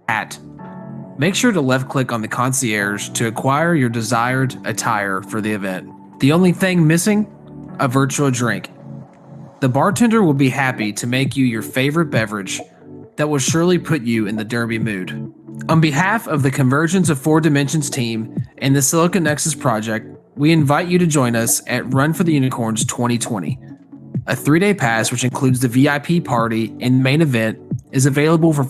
hat. Make sure to left click on the concierge to acquire your desired attire for the event. The only thing missing? A virtual drink. The bartender will be happy to make you your favorite beverage that will surely put you in the derby mood. On behalf of the Convergence of Four Dimensions team and the Silicon Nexus project, we invite you to join us at Run for the Unicorns 2020. A 3-day pass, which includes the VIP party and main event, is available for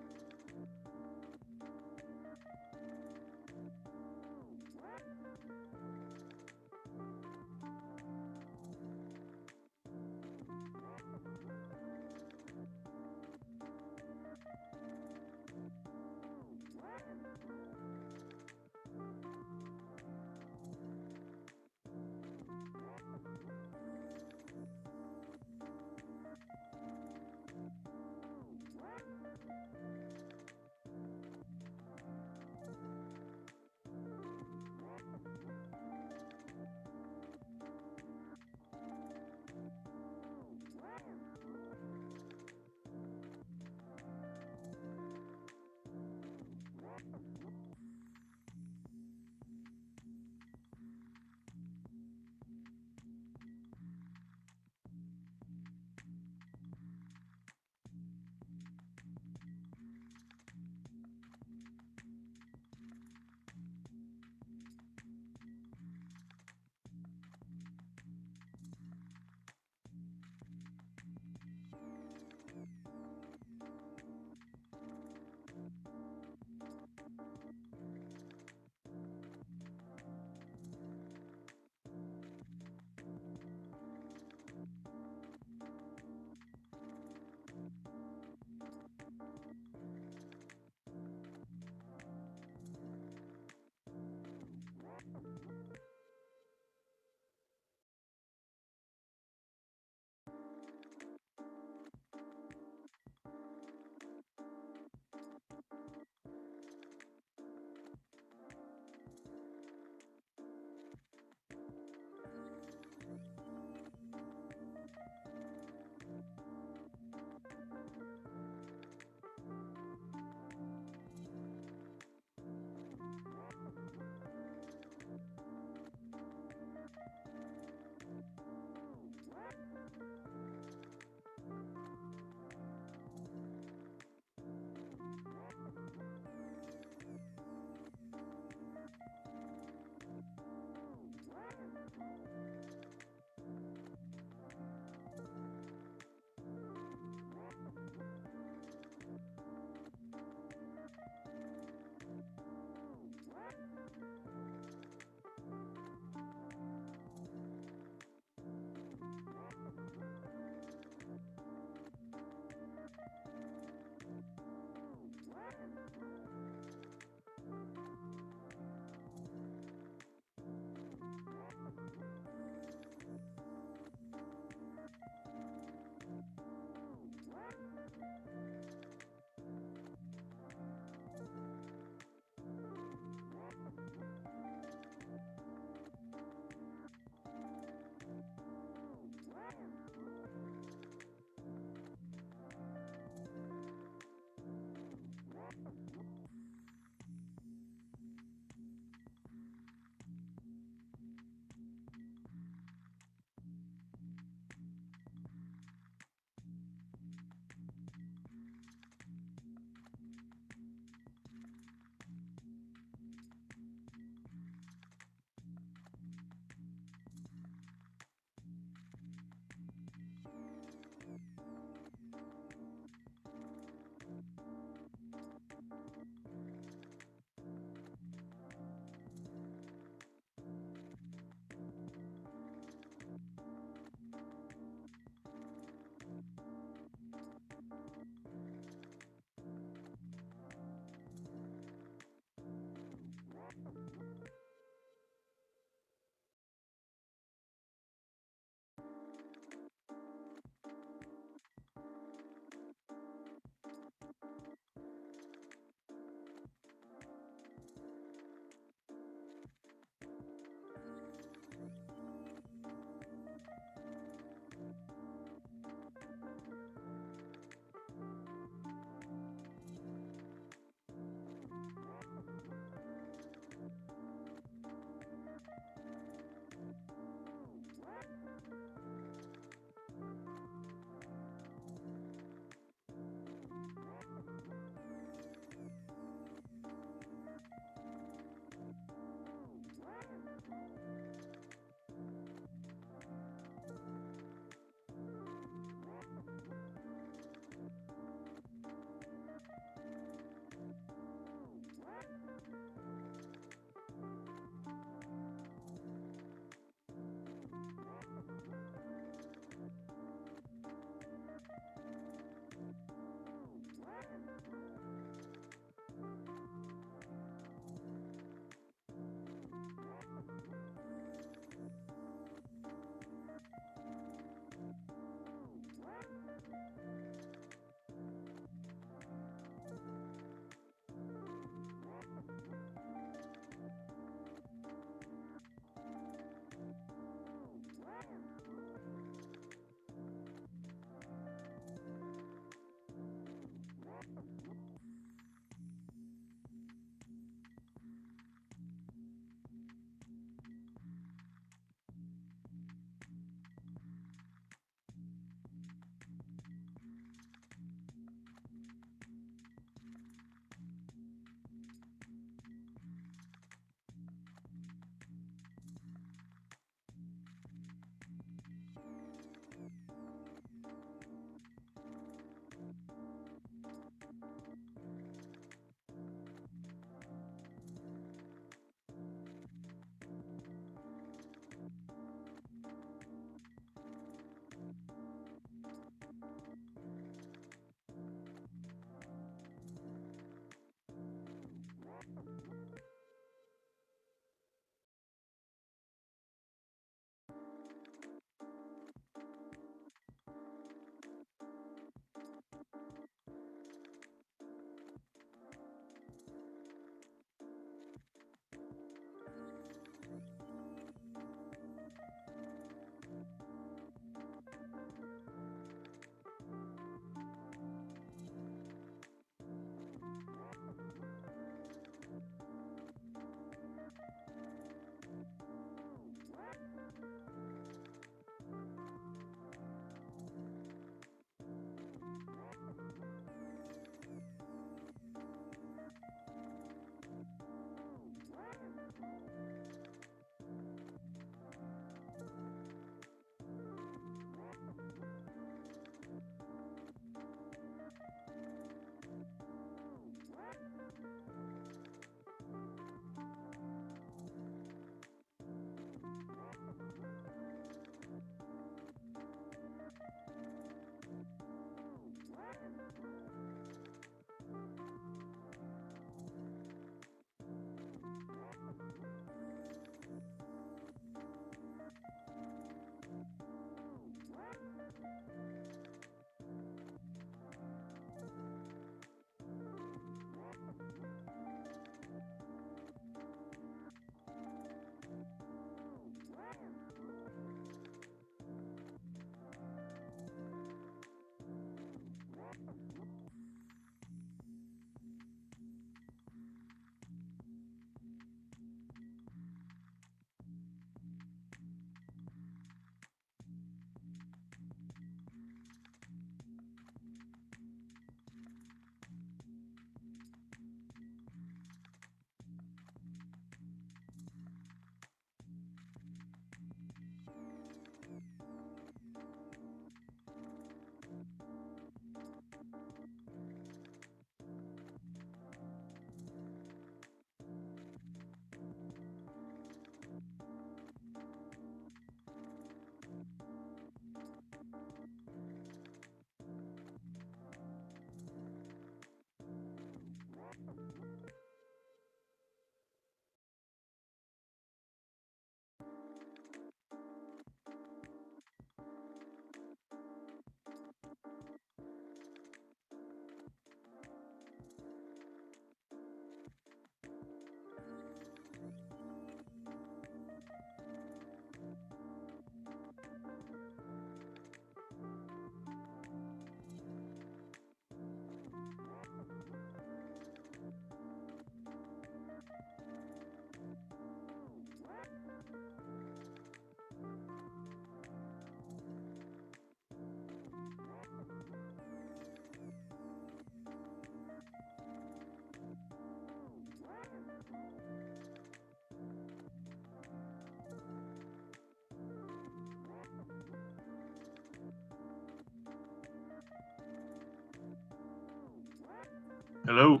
Hello,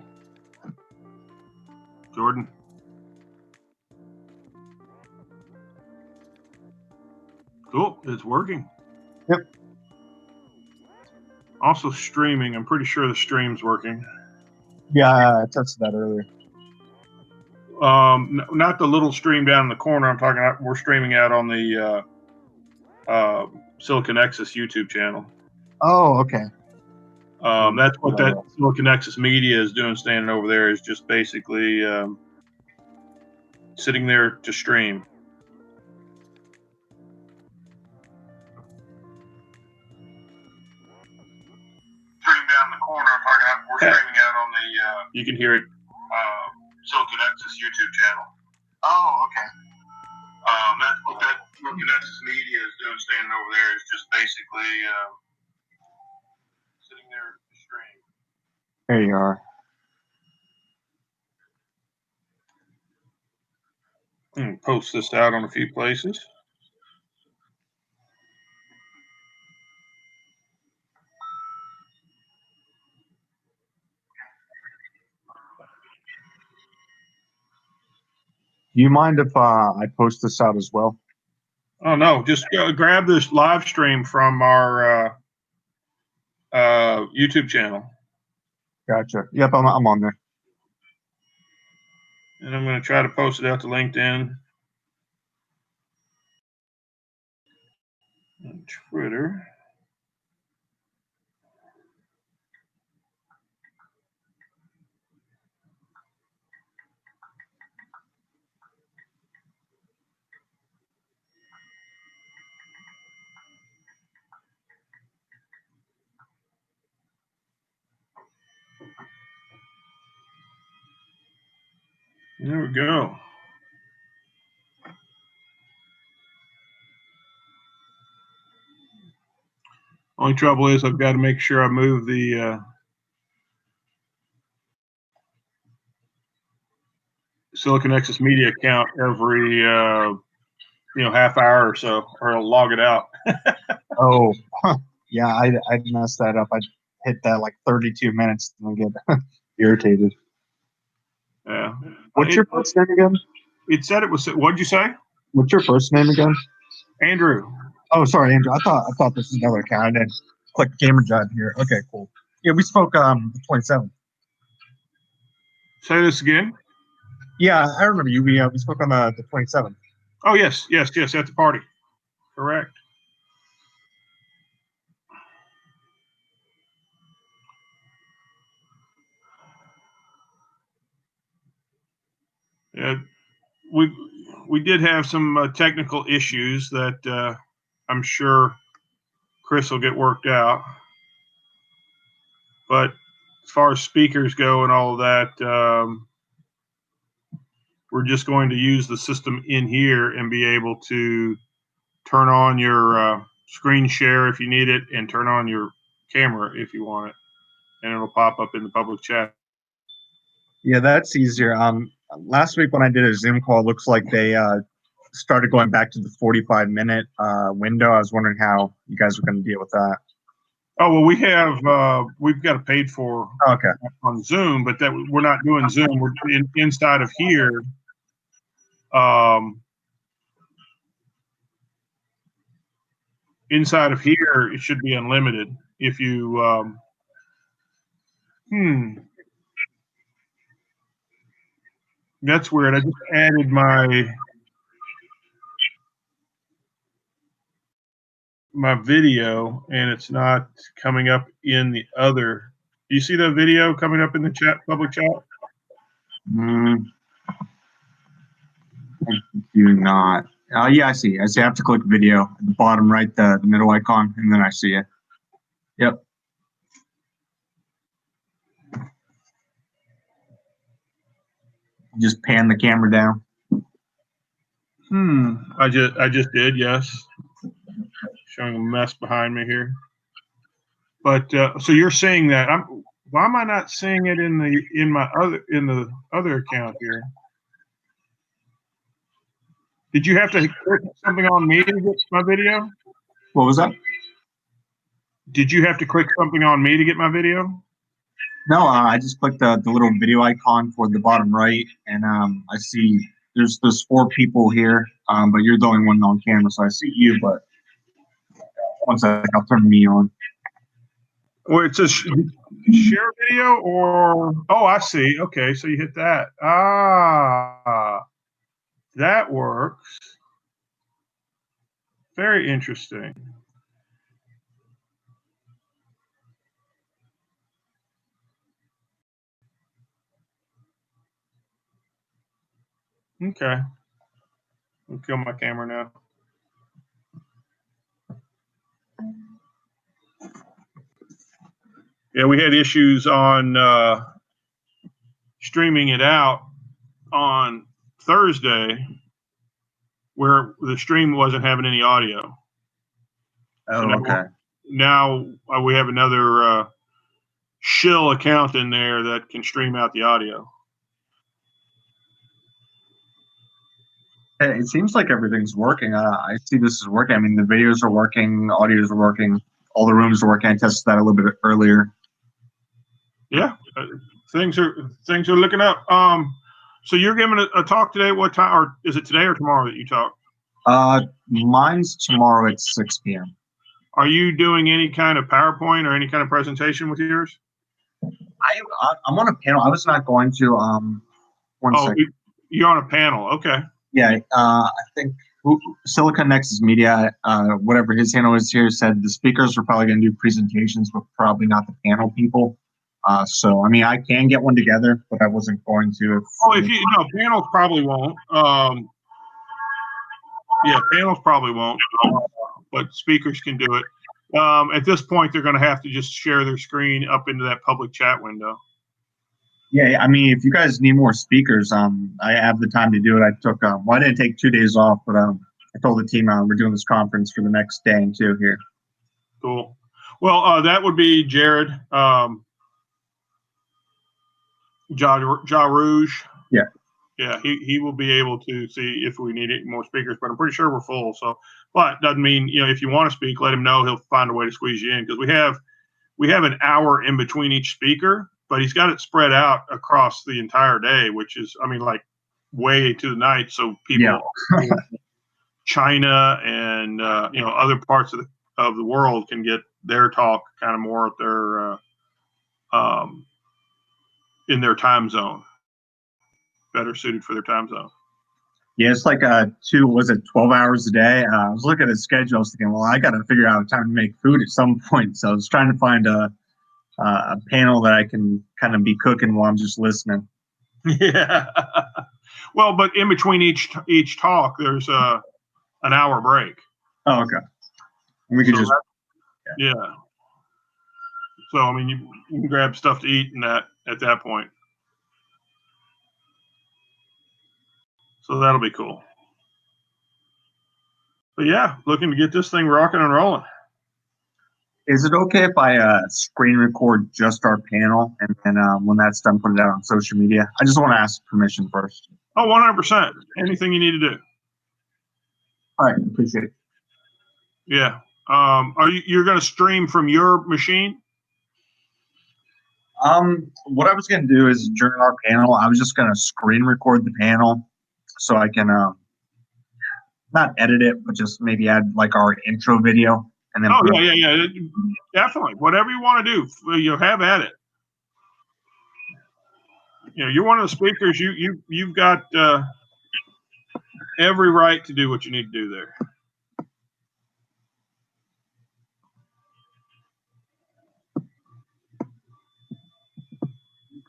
Jordan. Cool, it's working. Yep. Also streaming. I'm pretty sure the stream's working. Yeah, I tested that earlier. Not the little stream down in the corner. I'm talking about we're streaming out on the Silicon Nexus YouTube channel. Oh, okay. That's what that Silicon Nexus Media is doing, standing over there, is just basically sitting there to stream. Stream down the corner. I'm talking about we're streaming out on the. You can hear it. Silicon Nexus YouTube channel. Oh, okay. That's what that Silicon Nexus Media is doing, standing over there, is just basically sitting there to stream. There you are. Post this out on a few places. Do you mind if I post this out as well? Oh no, just grab this live stream from our YouTube channel. Gotcha. Yep, I'm on there. And I'm going to try to post it out to LinkedIn and Twitter. There we go. Only trouble is I've got to make sure I move the Silicon Nexus Media account every half hour or so, or I'll log it out. Oh, yeah, I messed that up. I hit that like 32 minutes and I get irritated. Yeah. What's your first name again? It said it was. What did you say? What's your first name again? Andrew. Oh, sorry, Andrew. I thought this was another account. I didn't click Gamer Jive here. Okay, cool. Yeah, we spoke the 27th. Say this again. Yeah, I remember you. We spoke on the 27th. Oh yes, at the party. Correct. Yeah, we did have some technical issues that I'm sure Chris will get worked out. But as far as speakers go and all of that, we're just going to use the system in here and be able to turn on your screen share if you need it, and turn on your camera if you want it, and it'll pop up in the public chat. Yeah, that's easier. Last week when I did a Zoom call, it looks like they started going back to the 45-minute window. I was wondering how you guys were going to deal with that. Oh well, we've got it paid for on Zoom, but that we're not doing Zoom. We're inside of here. Inside of here, it should be unlimited. If you that's weird. I just added my video, and it's not coming up in the other. Do you see the video coming up in the chat, public chat? I do not. Yeah, I see. I have to click video at the bottom right, the middle icon, and then I see it. Yep. Just pan the camera down. I just did, yes. Showing a mess behind me here. But so you're seeing that. Why am I not seeing it in the other account here? Did you have to click something on me to get my video? What was that? Did you have to click something on me to get my video? No, I just clicked the little video icon toward the bottom right, and I see there's 4 people here, but you're the only one on camera, so I see you. But one second, I'll turn me on. Or it says share video, or oh, I see. Okay, so you hit that. That works. Very interesting. Okay. I'll kill my camera now. Yeah, we had issues on streaming it out on Thursday where the stream wasn't having any audio. Oh, So okay. now we have another shill account in there that can stream out the audio. Hey, it seems like everything's working. I see this is working. I mean, the videos are working, audios are working, all the rooms are working. I tested that a little bit earlier. Yeah, things are looking up. So you're giving a talk today. What time? Or is it today or tomorrow that you talk? Mine's tomorrow at 6 p.m. Are you doing any kind of PowerPoint or any kind of presentation with yours? I'm on a panel. I was not going to. One second. You're on a panel. Okay. Yeah, I think Silicon Nexus Media, whatever his handle is here, said the speakers were probably going to do presentations, but probably not the panel people. So, I mean, I can get one together, but I wasn't going to. Panels probably won't. Yeah, panels probably won't, but speakers can do it. At this point, they're going to have to just share their screen up into that public chat window. Yeah, I mean, if you guys need more speakers, I have the time to do it. I took, I didn't take 2 days off, but I told the team we're doing this conference for the next day and 2 here. Cool. Well, that would be Jared, Ja Rouge. Yeah. Yeah, he will be able to see if we need more speakers, but I'm pretty sure we're full. So, but doesn't mean, if you want to speak, let him know. He'll find a way to squeeze you in, because we have an hour in between each speaker, but he's got it spread out across the entire day, which is, I mean, like way to the night. So people, China and other parts of the world can get their talk kind of more at their in their time zone, better suited for their time zone. Yeah, it's like 12 hours a day? I was looking at the schedule. I was thinking, well, I got to figure out time to make food at some point. So I was trying to find a panel that I can kind of be cooking while I'm just listening. Yeah. Well, but in between each talk, there's an hour break. Oh, okay. We can just. Yeah. So I mean, you can grab stuff to eat at that point. So that'll be cool. But yeah, looking to get this thing rocking and rolling. Is it okay if I screen record just our panel, and then when that's done, put it out on social media? I just want to ask permission first. Oh, 100%. Anything you need to do. All right, appreciate it. Yeah. You're going to stream from your machine? What I was going to do is during our panel, I was just going to screen record the panel so I can not edit it, but just maybe add like our intro video. And then yeah. Definitely. Whatever you want to do, have at it. You're one of the speakers. You've got every right to do what you need to do there.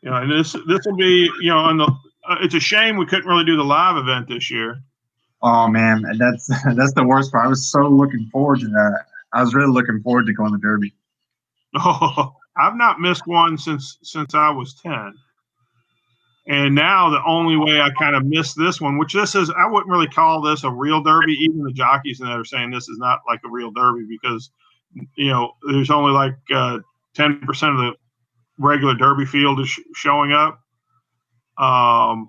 And this will be on the. It's a shame we couldn't really do the live event this year. Oh man, that's the worst part. I was so looking forward to that. I was really looking forward to going to Derby. Oh, I've not missed one since I was 10. And now the only way I kind of missed this one, which this is, I wouldn't really call this a real Derby. Even the jockeys in that are saying this is not like a real Derby, because there's only like 10% of the regular Derby field is showing up. And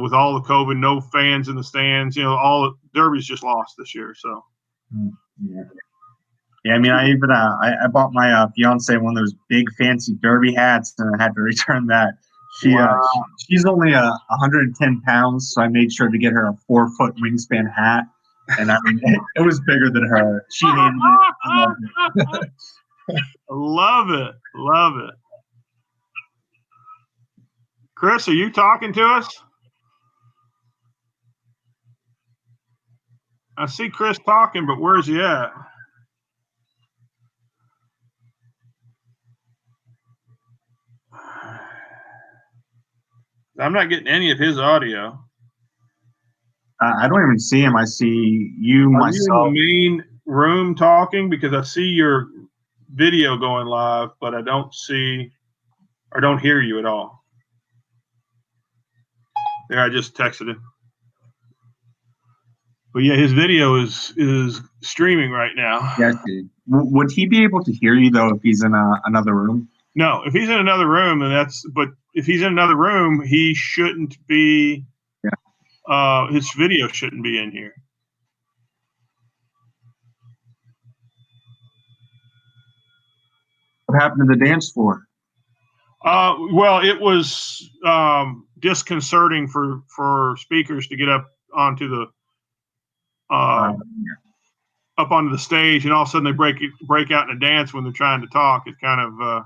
with all the COVID, no fans in the stands, all the Derby's just lost this year. So, yeah. Yeah, I mean, I bought my fiance one of those big fancy derby hats, and I had to return that. Wow. She's only 110 pounds, so I made sure to get her a 4-foot wingspan hat. And I mean, it was bigger than her. She hated it. I loved it. Love it. Love it. Chris, are you talking to us? I see Chris talking, but where's he at? I'm not getting any of his audio. I don't even see him. I see you, Are you in the myself. main room talking? Because I see your video going live, but I don't see or don't hear you at all. There, I just texted him. But yeah, his video is streaming right now. Yes, dude. Would he be able to hear you though if he's in another room? No, if he's in another room, then that's. But if he's in another room, he shouldn't be. Yeah. His video shouldn't be in here. What happened to the dance floor? Well, it was disconcerting for speakers to get up onto the Yeah. up onto the stage, and all of a sudden they break out in a dance when they're trying to talk. It's kind of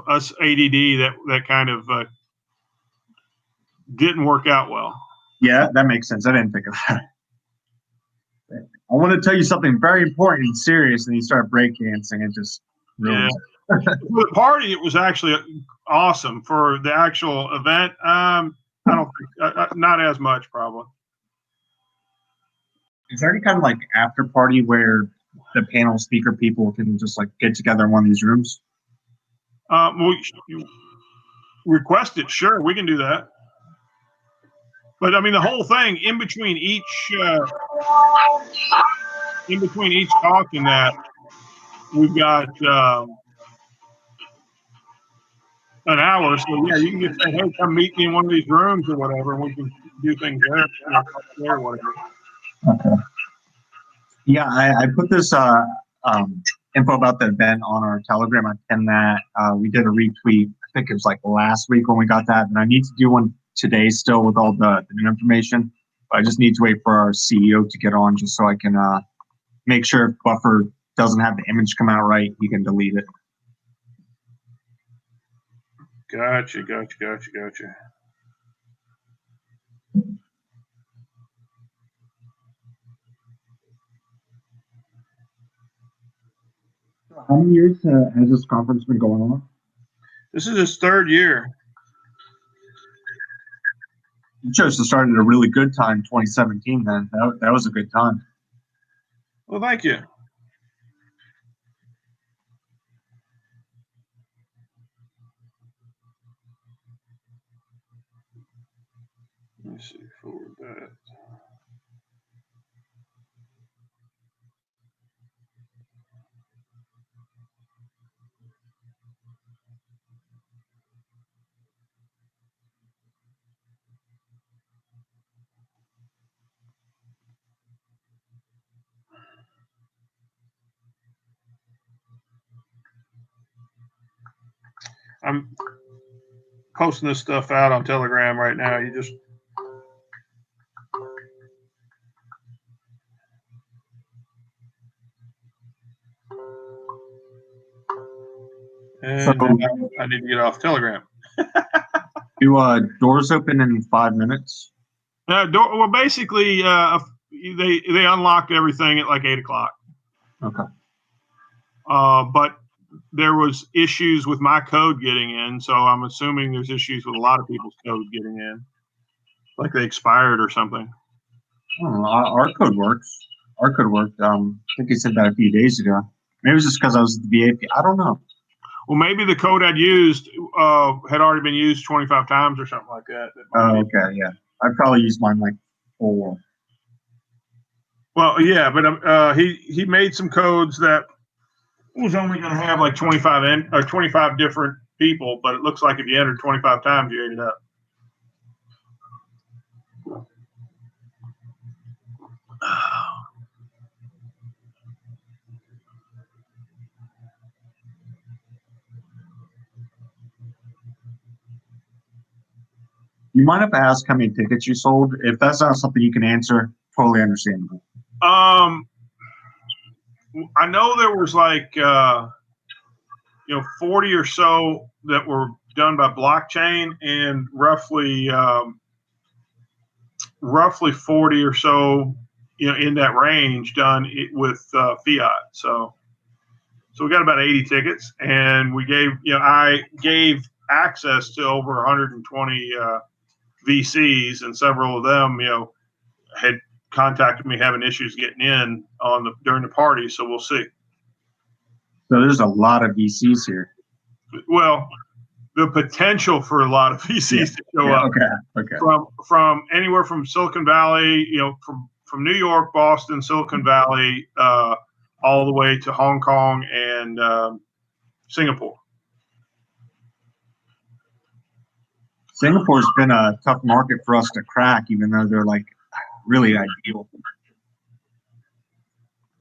us ADD that kind of didn't work out well. Yeah, that makes sense. I didn't think of that. I want to tell you something very important and serious, and you start breakdancing. It just ruins For the party, it was actually awesome. For the actual event, I don't think not as much probably. Is there any kind of like after party where the panel speaker people can just like get together in one of these rooms? You request it, sure, we can do that. But I mean, the whole thing in between each talk and that, we've got an hour. So yeah, you can just say, "Hey, come meet me in one of these rooms or whatever," and we can do things there or whatever. Okay. Yeah, I put this info about the event on our Telegram. I pinned that. We did a retweet. I think it was like last week when we got that, and I need to do one today still with all the new information. But I just need to wait for our CEO to get on just so I can make sure if Buffer doesn't have the image come out right, he can delete it. Gotcha. How many years has this conference been going on? This is his third year. You chose to start at a really good time, 2017. Then that was a good time. Well, thank you. Let me see, forward that. I'm posting this stuff out on Telegram right now. You just and I need to get off Telegram. Do doors open in 5 minutes? Well, basically, they unlocked everything at like 8:00. Okay. But there was issues with my code getting in, so I'm assuming there's issues with a lot of people's code getting in, like they expired or something. Our code works. Our code worked. I think he said that a few days ago. Maybe it was just because I was at the VAP. I don't know. Well, maybe the code I'd used had already been used 25 times or something like that. Oh, okay, yeah. I probably used mine like 4. Well, yeah, but he made some codes that was only going to have like 25 different people, but it looks like if you entered 25 times, you ate it up. You mind if I ask how many tickets you sold? If that's not something you can answer, totally understandable. I know there was like 40 or so that were done by blockchain, and roughly 40 or so, in that range done with fiat. So we got about 80 tickets, and we gave, I gave access to over 120 VCs, and several of them, had contacted me having issues getting in during the party. So we'll see. So there's a lot of VCs here. Well, the potential for a lot of VCs to show up. Okay. From anywhere from Silicon Valley, from New York, Boston, Silicon Valley, all the way to Hong Kong and Singapore. Singapore's been a tough market for us to crack, even though they're like really ideal.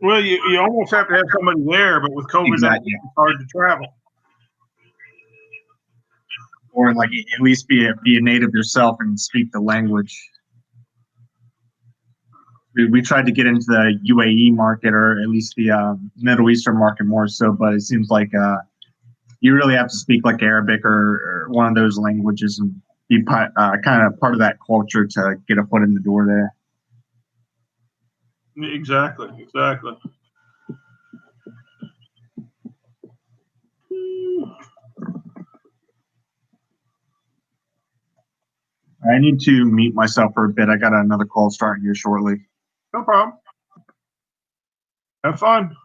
Well, you almost have to have somebody there, but with COVID, Exactly. It's hard to travel. Or like at least be a native yourself and speak the language. We tried to get into the UAE market, or at least the Middle Eastern market more so, but it seems like you really have to speak like Arabic or one of those languages and be kind of part of that culture to get a foot in the door there. Exactly. I need to mute myself for a bit. I got another call starting here shortly. No problem. Have fun.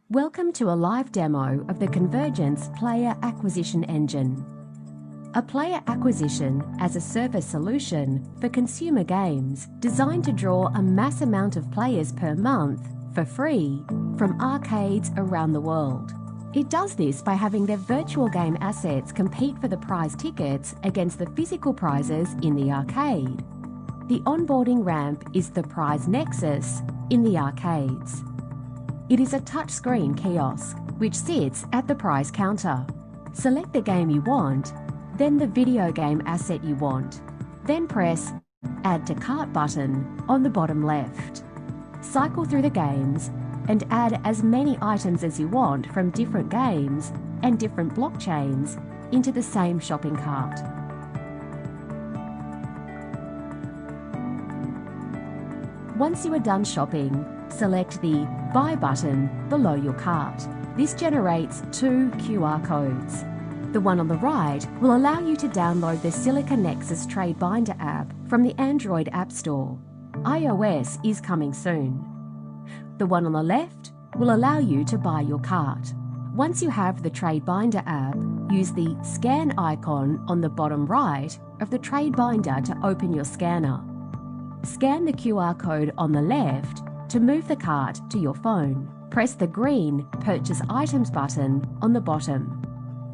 Welcome to a live demo of the Convergence Player Acquisition Engine. a player acquisition as a service solution for consumer games designed to draw a mass amount of players per month for free from arcades around the world. It does this by having their virtual game assets compete for the prize tickets against the physical prizes in the arcade. The onboarding ramp is the Prize Nexus in the arcades. It is a touchscreen kiosk which sits at the prize counter. Select the game you want, then the video game asset you want. Then press Add to Cart button on the bottom left. Cycle through the games and add as many items as you want from different games and different blockchains into the same shopping cart. Once you are done shopping, select the Buy button below your cart. This generates 2 QR codes. The one on the right will allow you to download the Silica Nexus Trade Binder app from the Android App Store. iOS is coming soon. The one on the left will allow you to buy your cart. Once you have the Trade Binder app, use the scan icon on the bottom right of the Trade Binder to open your scanner. Scan the QR code on the left to move the cart to your phone. Press the green Purchase Items button on the bottom.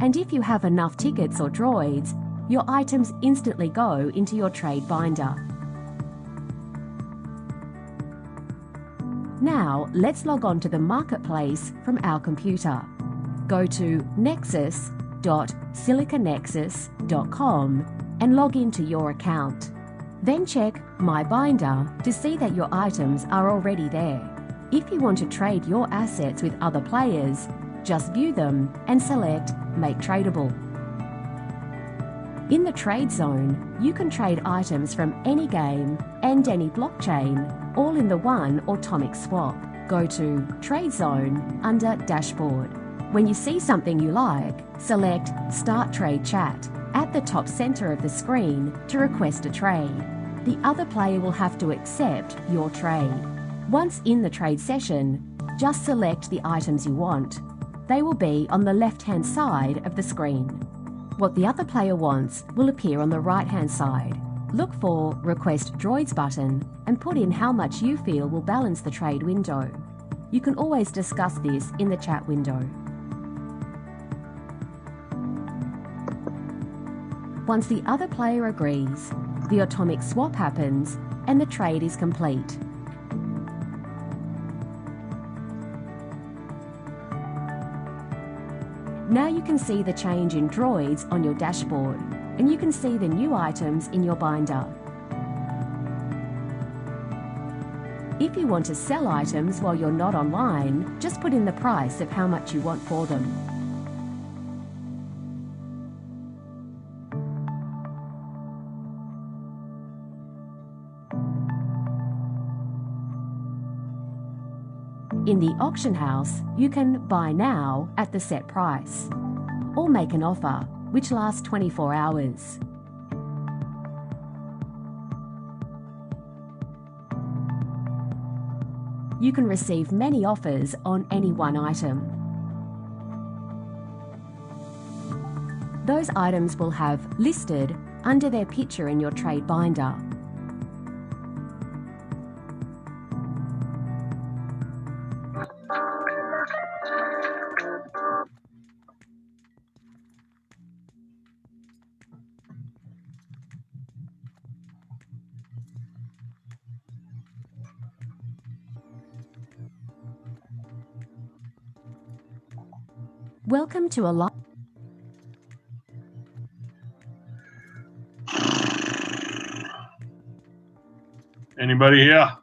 And if you have enough tickets or droids, your items instantly go into your trade binder. Now, let's log on to the marketplace from our computer. Go to nexus.silicanexus.com and log into your account. Then check My Binder to see that your items are already there. If you want to trade your assets with other players, just view them and select Make Tradable. In the trade zone, you can trade items from any game and any blockchain, all in the one atomic swap. Go to Trade Zone under Dashboard. When you see something you like, select Start Trade Chat at the top center of the screen to request a trade. The other player will have to accept your trade. Once in the trade session, just select the items you want. They will be on the left-hand side of the screen. What the other player wants will appear on the right-hand side. Look for Request Droids button and put in how much you feel will balance the trade window. You can always discuss this in the chat window. Once the other player agrees, the atomic swap happens and the trade is complete. Now you can see the change in droids on your dashboard, and you can see the new items in your binder. If you want to sell items while you're not online, just put in the price of how much you want for them. In the auction house, you can buy now at the set price, or make an offer, which lasts 24 hours. You can receive many offers on any one item. Those items will have listed under their picture in your trade binder. Welcome to a live. Anybody here?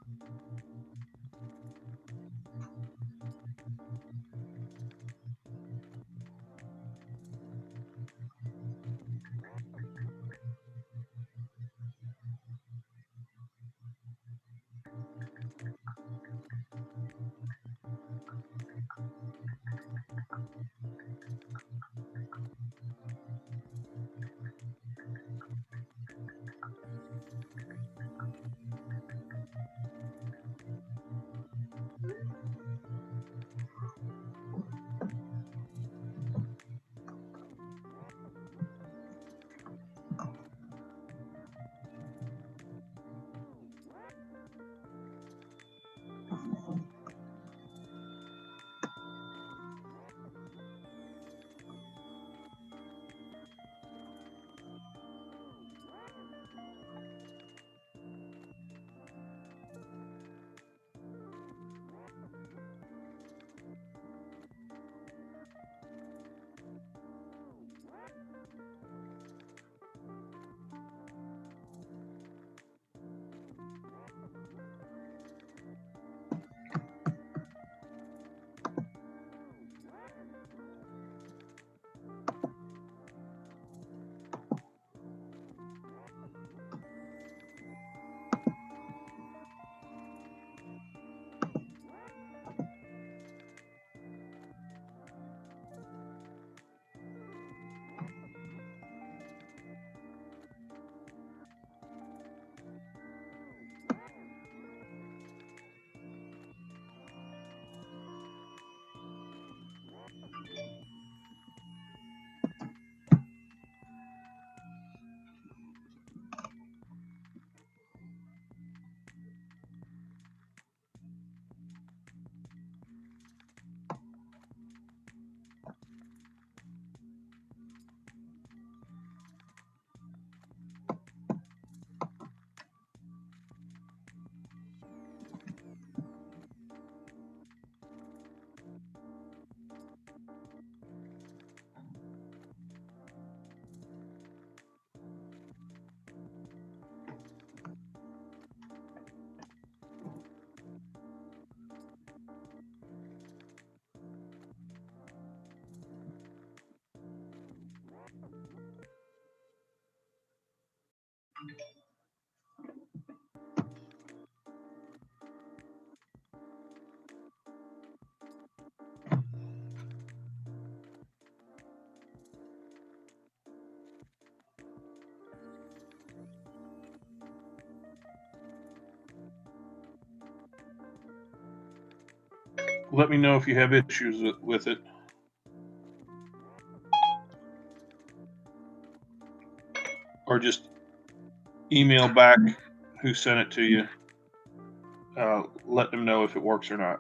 Let me know if you have issues with it. Or just email back who sent it to you. Let them know if it works or not.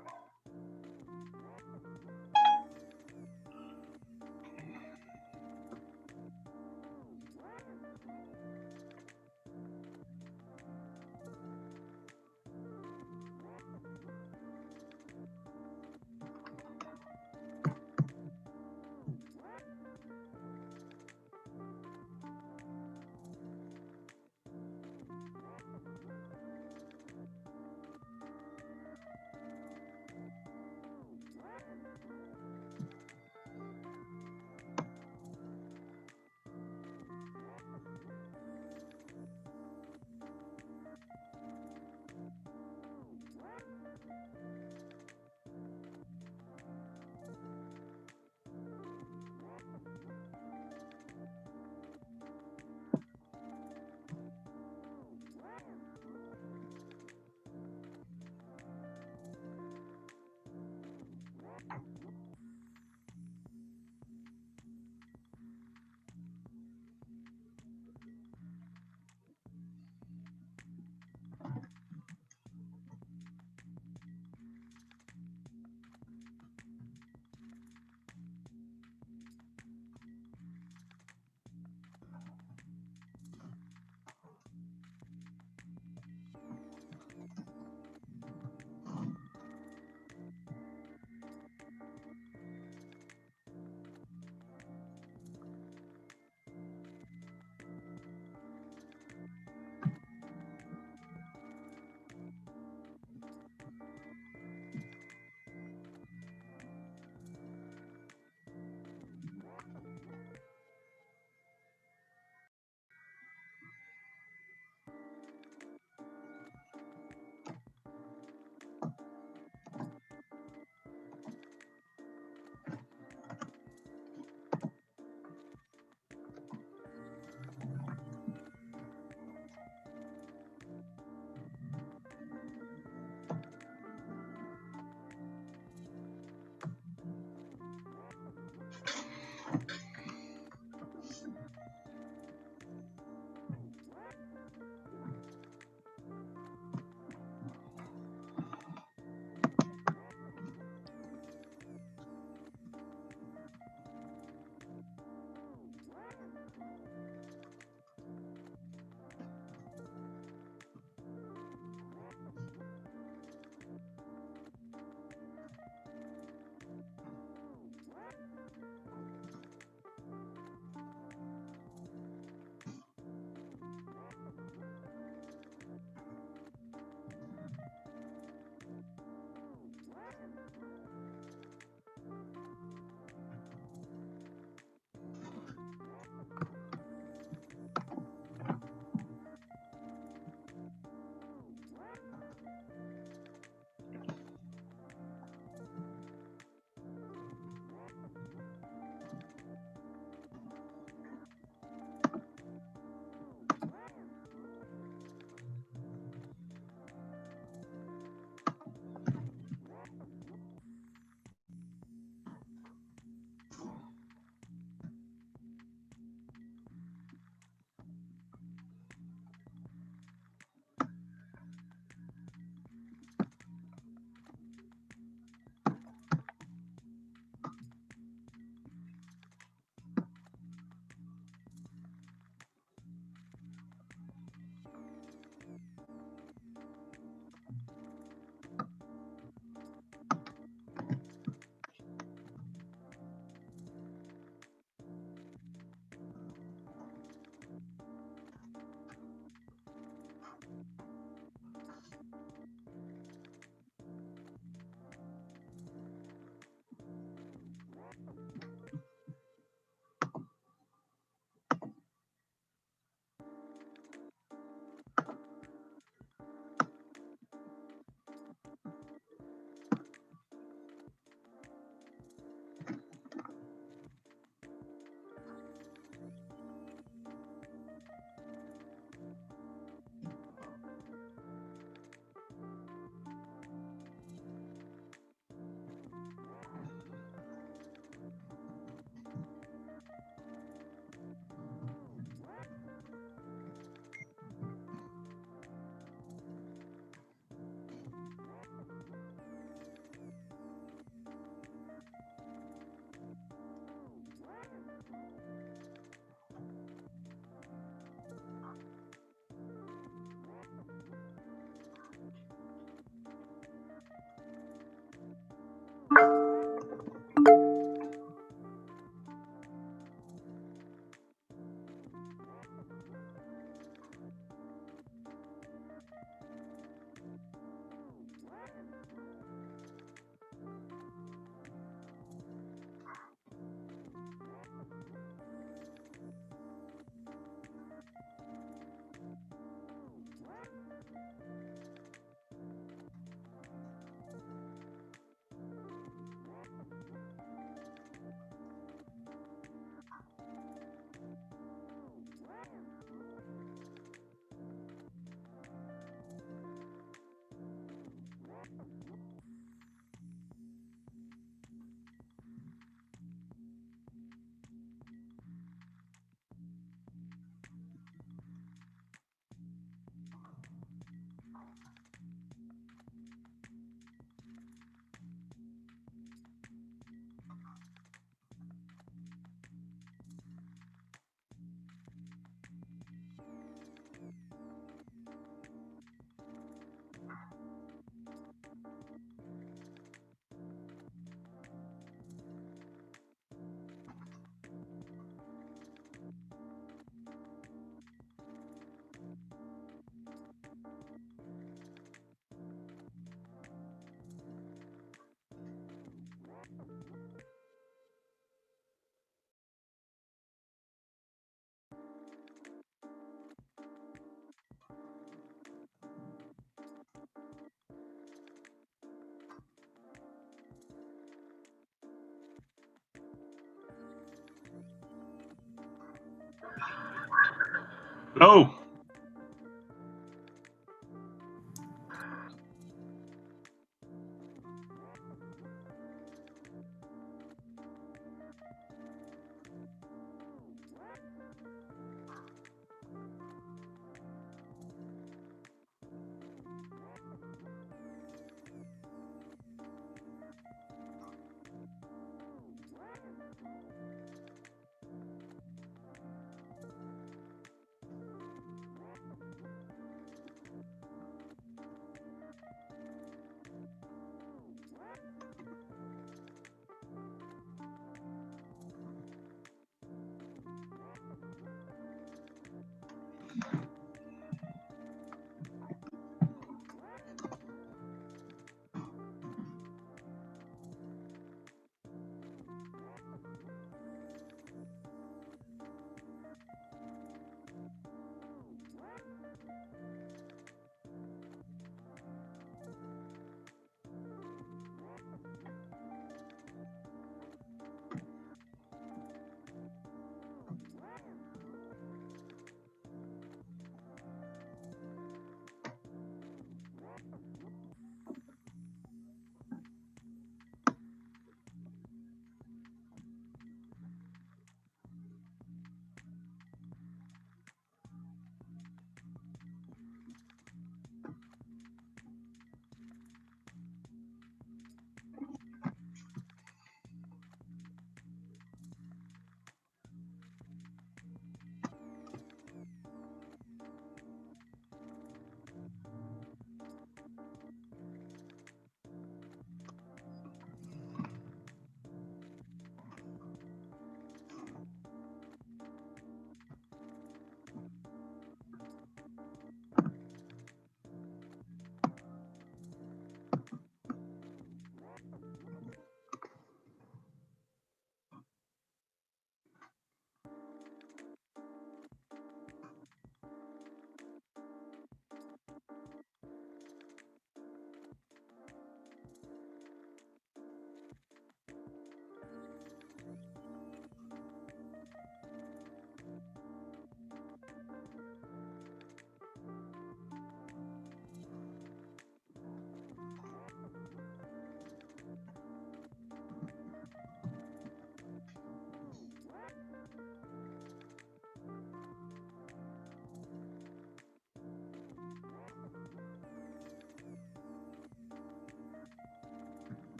Oh,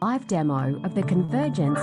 Live demo of the convergence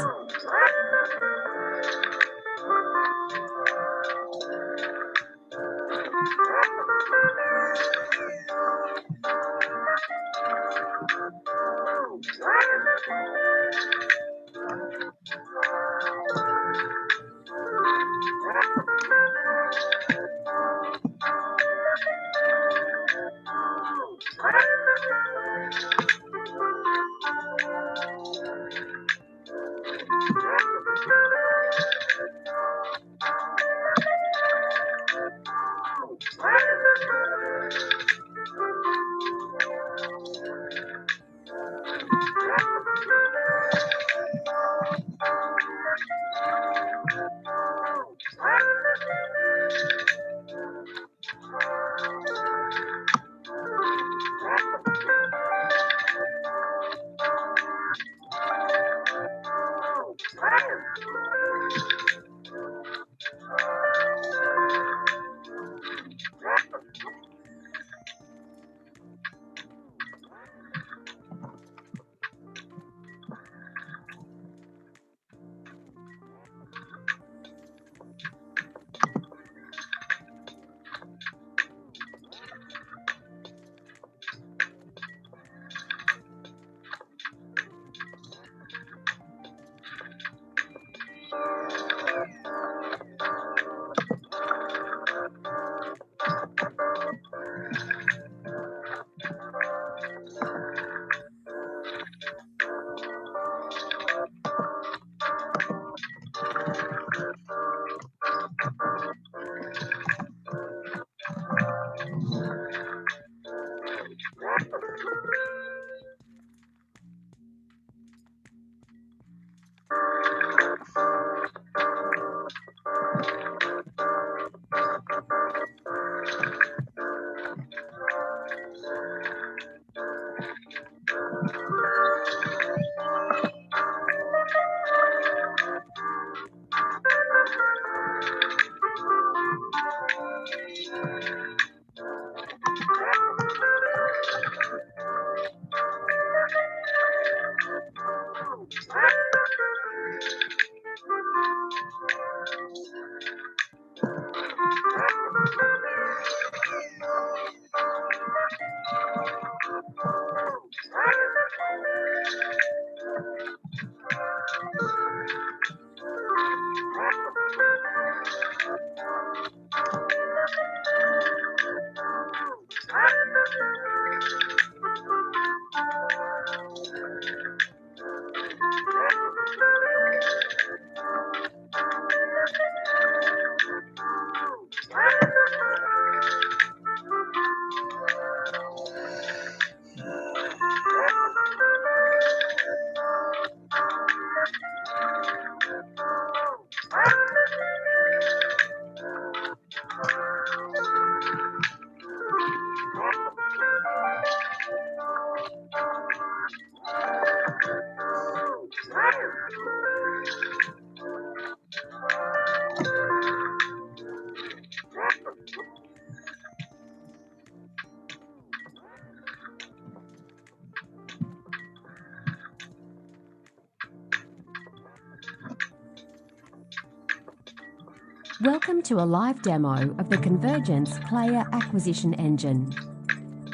Welcome to a live demo of the Convergence Player Acquisition Engine,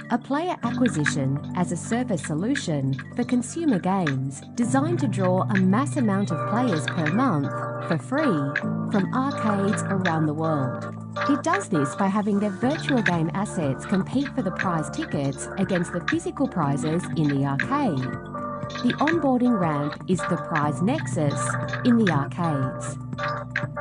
a player acquisition as a service solution for consumer games designed to draw a mass amount of players per month for free from arcades around the world. It does this by having their virtual game assets compete for the prize tickets against the physical prizes in the arcade. The onboarding ramp is the prize nexus in the arcades.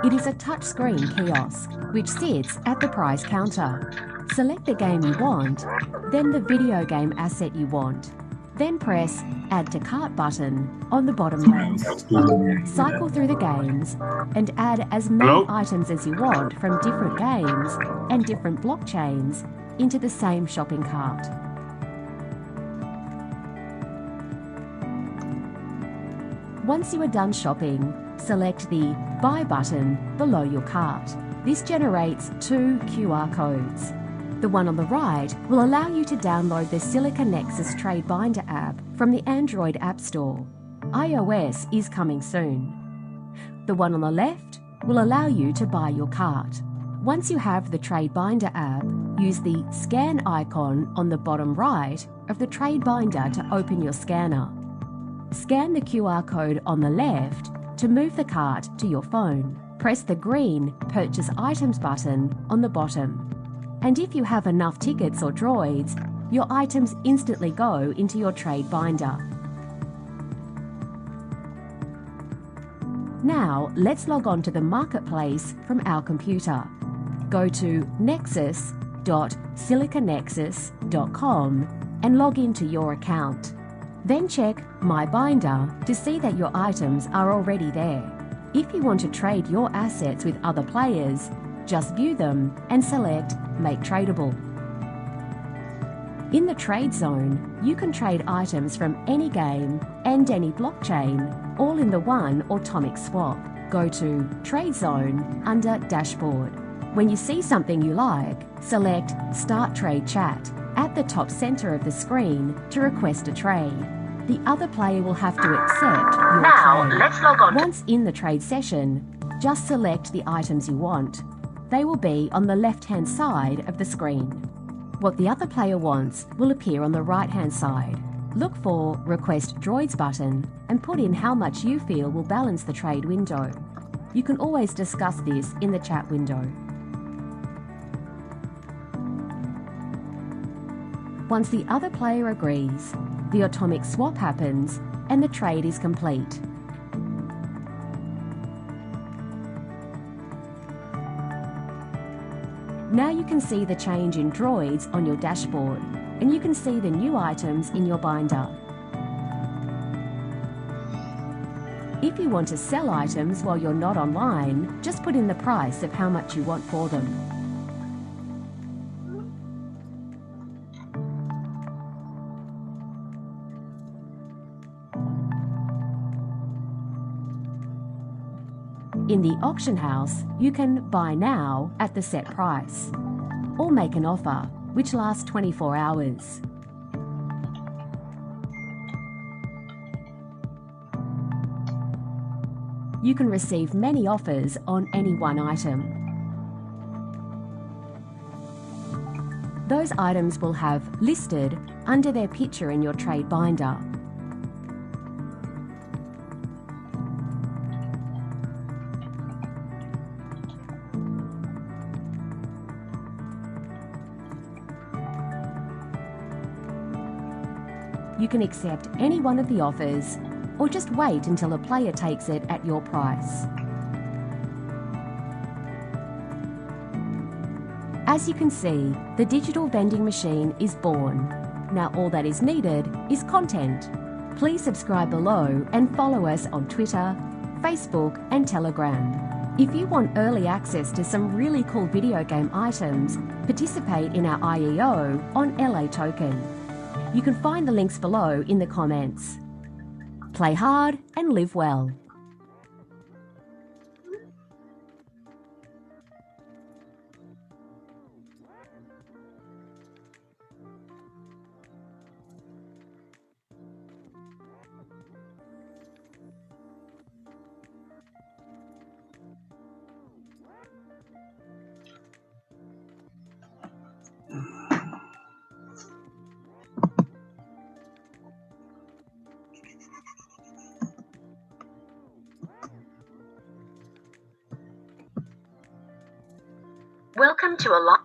It is a touchscreen kiosk which sits at the prize counter. Select the game you want, then the video game asset you want. Then press Add to Cart button on the bottom left. Cycle through the games and add as many items as you want from different games and different blockchains into the same shopping cart. Once you are done shopping, select the Buy button below your cart. This generates 2 QR codes. The one on the right will allow you to download the Silica Nexus Trade Binder app from the Android App Store. iOS is coming soon. The one on the left will allow you to buy your cart. Once you have the Trade Binder app, use the scan icon on the bottom right of the Trade Binder to open your scanner. Scan the QR code on the left to move the cart to your phone. Press the green Purchase Items button on the bottom. And if you have enough tickets or droids, your items instantly go into your Trade Binder. Now, let's log on to the marketplace from our computer. Go to nexus.siliconexus.com and log into your account. Then check My Binder to see that your items are already there. If you want to trade your assets with other players, just view them and select Make Tradable. In the Trade Zone, you can trade items from any game and any blockchain, all in the one atomic swap. Go to Trade Zone under Dashboard. When you see something you like, select Start Trade Chat at the top center of the screen to request a trade. The other player will have to accept your trade. Let's log on. Once in the trade session, just select the items you want. They will be on the left-hand side of the screen. What the other player wants will appear on the right-hand side. Look for Request Droids button and put in how much you feel will balance the trade window. You can always discuss this in the chat window. Once the other player agrees, the atomic swap happens and the trade is complete. Now you can see the change in droids on your dashboard, and you can see the new items in your binder. If you want to sell items while you're not online, just put in the price of how much you want for them. In the auction house, you can buy now at the set price, or make an offer, which lasts 24 hours. You can receive many offers on any one item. Those items will have listed under their picture in your trade binder. You can accept any one of the offers or just wait until a player takes it at your price. As you can see, the digital vending machine is born. Now all that is needed is content. Please subscribe below and follow us on Twitter, Facebook and Telegram. If you want early access to some really cool video game items, participate in our IEO on LA Token. You can find the links below in the comments. Play hard and live well. Welcome to a live.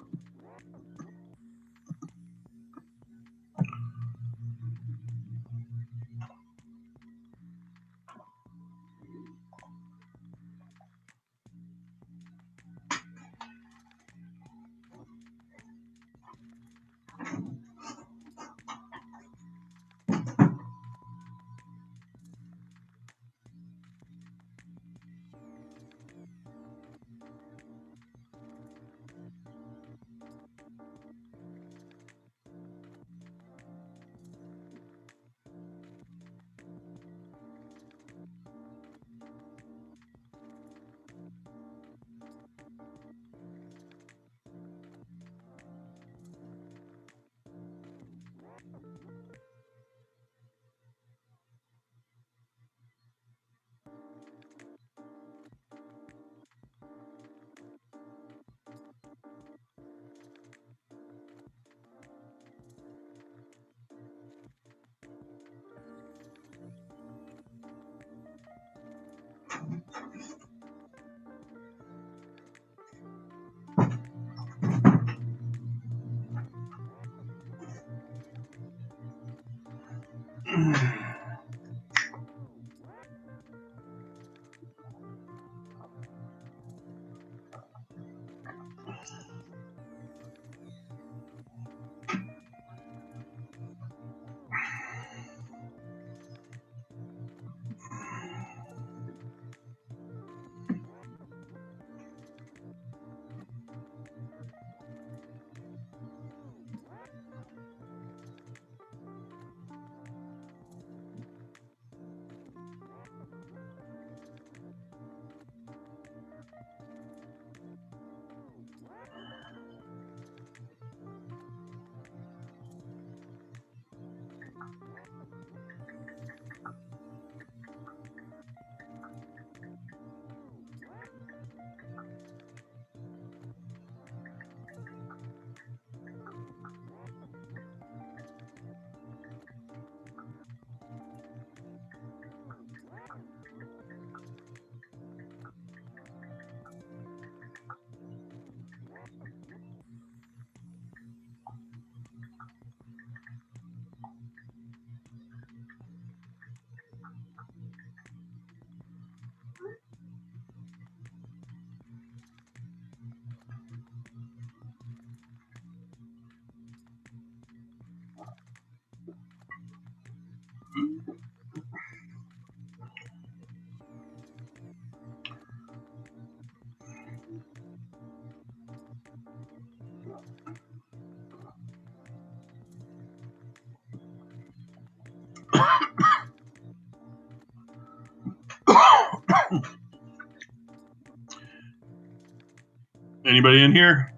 Anybody in here?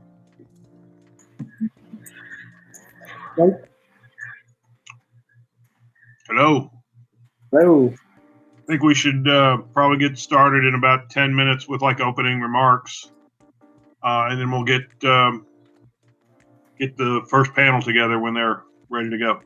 Hello. Hello. I think we should probably get started in about 10 minutes with like opening remarks, and then we'll get the first panel together when they're ready to go.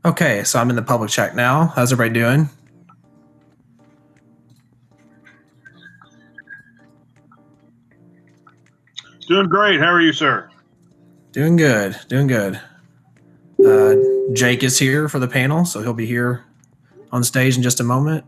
Okay, so I'm in the public chat now. How's everybody doing? Doing great. How are you, sir? Doing good. Doing good. Jake is here for the panel, so he'll be here on stage in just a moment.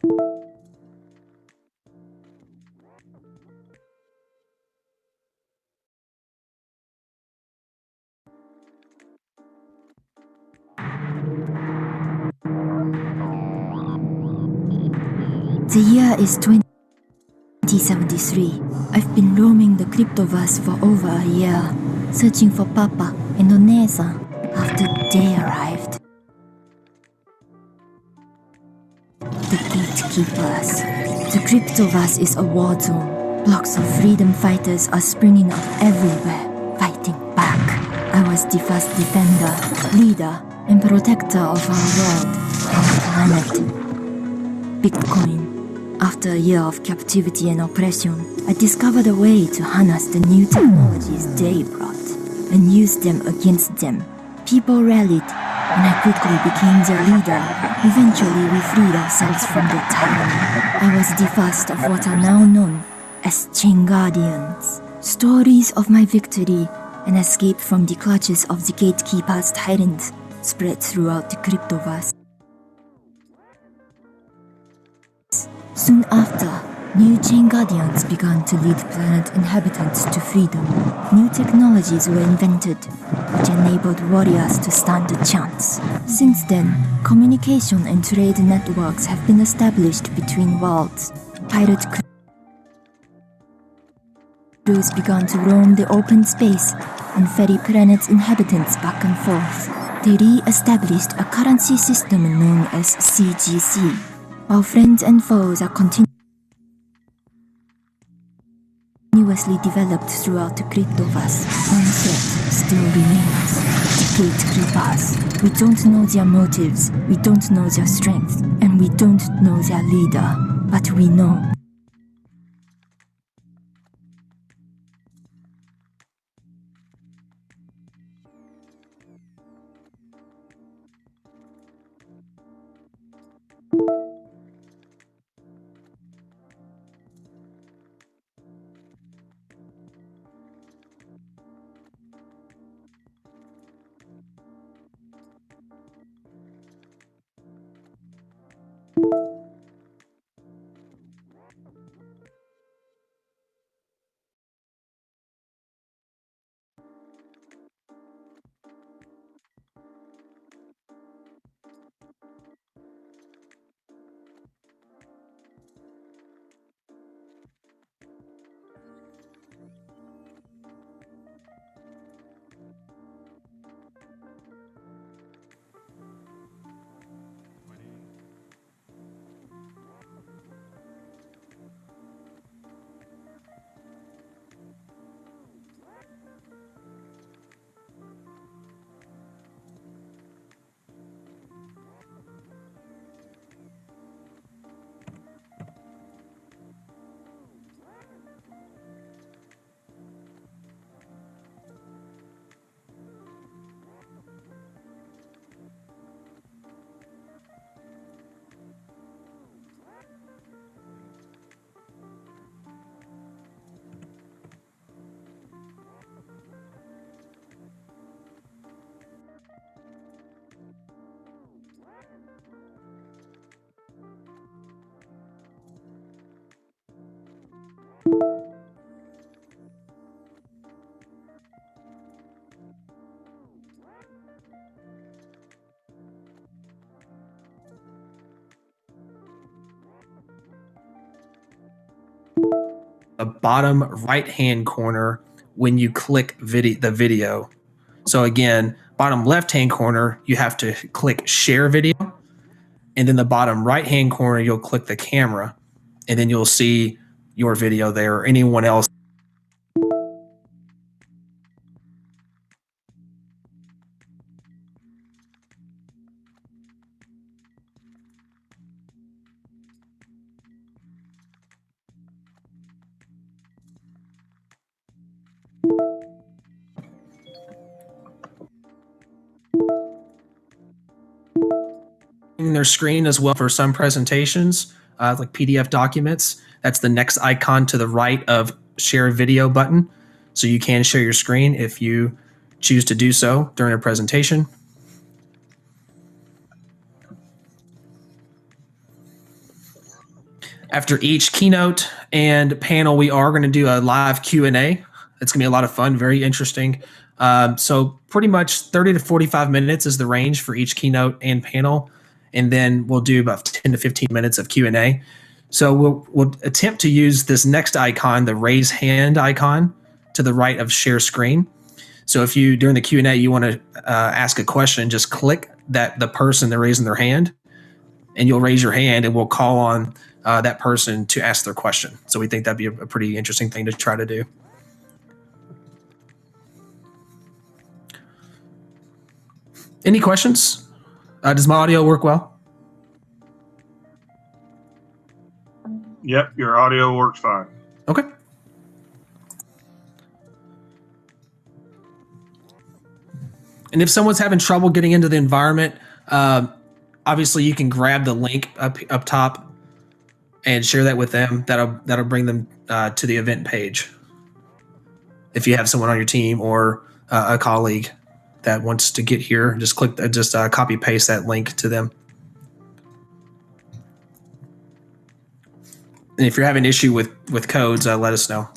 The year is 2073. I've been roaming the cryptoverse for over a year, searching for Papa and Onesa after they arrived. The gatekeepers. The cryptoverse is a war zone. Blocks of freedom fighters are springing up everywhere, fighting back. I was the first defender, leader, and protector of our world, our planet. Bitcoin. After a year of captivity and oppression, I discovered a way to harness the new technologies they brought and use them against them. People rallied, and I quickly became their leader. Eventually, we freed ourselves from the tyranny. I was the first of what are now known as Chain Guardians. Stories of my victory and escape from the clutches of the gatekeepers' tyrants spread throughout the cryptoverse. Soon after, new Chain Guardians began to lead planet inhabitants to freedom. New technologies were invented, which enabled warriors to stand a chance. Since then, communication and trade networks have been established between worlds. Pirate crews began to roam the open space and ferry planet's inhabitants back and forth. They re-established a currency system known as CGC. While friends and foes are continuously developed throughout the cryptoverse, one threat still remains: the gatekeepers. We don't know their motives, we don't know their strength, and we don't know their leader, but we know. The bottom right hand corner when you click the video. So again, bottom left hand corner, you have to click share video. And then the bottom right hand corner, you'll click the camera. And then you'll see your video there or anyone else. Their screen as well for some presentations, like PDF documents. That's the next icon to the right of share video button. So you can share your screen if you choose to do so during a presentation. After each keynote and panel, we are going to do a live Q&A. It's going to be a lot of fun, very interesting. So pretty much 30 to 45 minutes is the range for each keynote and panel. And then we'll do about 10 to 15 minutes of Q&A. So we'll attempt to use this next icon, the raise hand icon to the right of share screen. So if you, during the Q&A, you want to ask a question, just click the person they're raising their hand, and you'll raise your hand and we'll call on that person to ask their question. So we think that'd be a pretty interesting thing to try to do. Any questions? Does my audio work well? Yep, your audio works fine. Okay. And if someone's having trouble getting into the environment, obviously you can grab the link up top and share that with them. That'll bring them to the event page. If you have someone on your team or a colleague that wants to get here, just copy paste that link to them. And if you're having an issue with codes, let us know.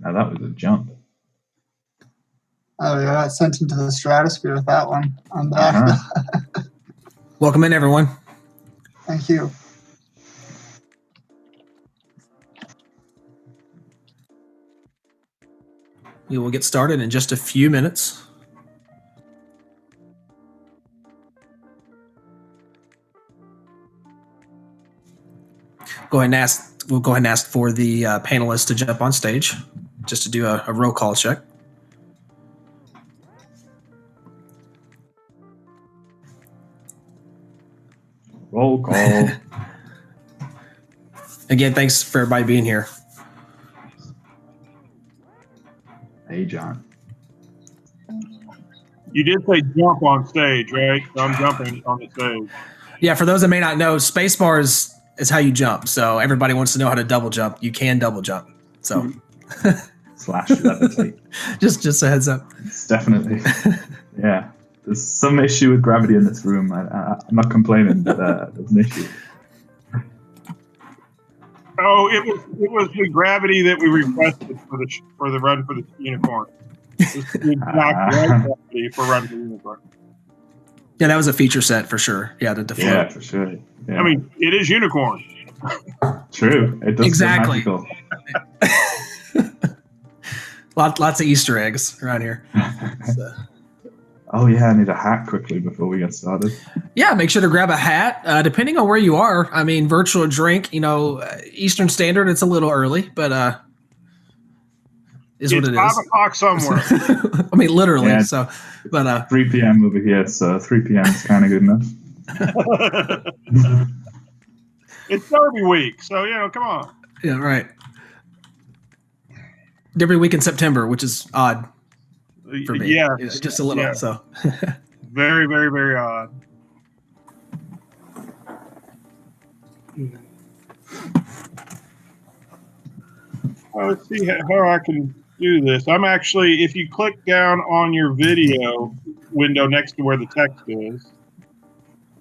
Now that was a jump. Oh, yeah, I got sent into the stratosphere with that one. I'm back. Uh-huh. Welcome in, everyone. Thank you. We will get started in just a few minutes. We'll go ahead and ask for the panelists to jump on stage just to do a roll call check. Roll call. Again, thanks for everybody being here. Hey, John. You did say jump on stage, right? So I'm jumping on the stage. Yeah, for those that may not know, spacebar is how you jump. So everybody wants to know how to double jump. You can double jump. So Slash levitate. just a heads up. It's definitely. Yeah. There's some issue with gravity in this room. I'm not complaining, but there's an issue. Oh, it was the gravity that we requested for the run for the unicorn. It was the exact right gravity for run for the unicorn. Yeah, that was a feature set for sure. Yeah, to deflate. Yeah, for sure. Yeah. I mean, it is unicorn. True. It does Exactly. magical. Lots of Easter eggs around here. So. Oh yeah, I need a hat quickly before we get started. Yeah, make sure to grab a hat. Depending on where you are, I mean, virtual drink. Eastern Standard, it's a little early, but It's what it 5 is. o'clock somewhere. I mean, literally. Yeah. So, but 3 p.m. over here, so 3 p.m. is kind of good enough. It's Derby week, so come on. yeah, right. Every week in September, which is odd for me. Yeah, Just a little. Yeah. So, very, very, very odd. Well, let's see how I can do this. I'm actually, if you click down on your video window next to where the text is.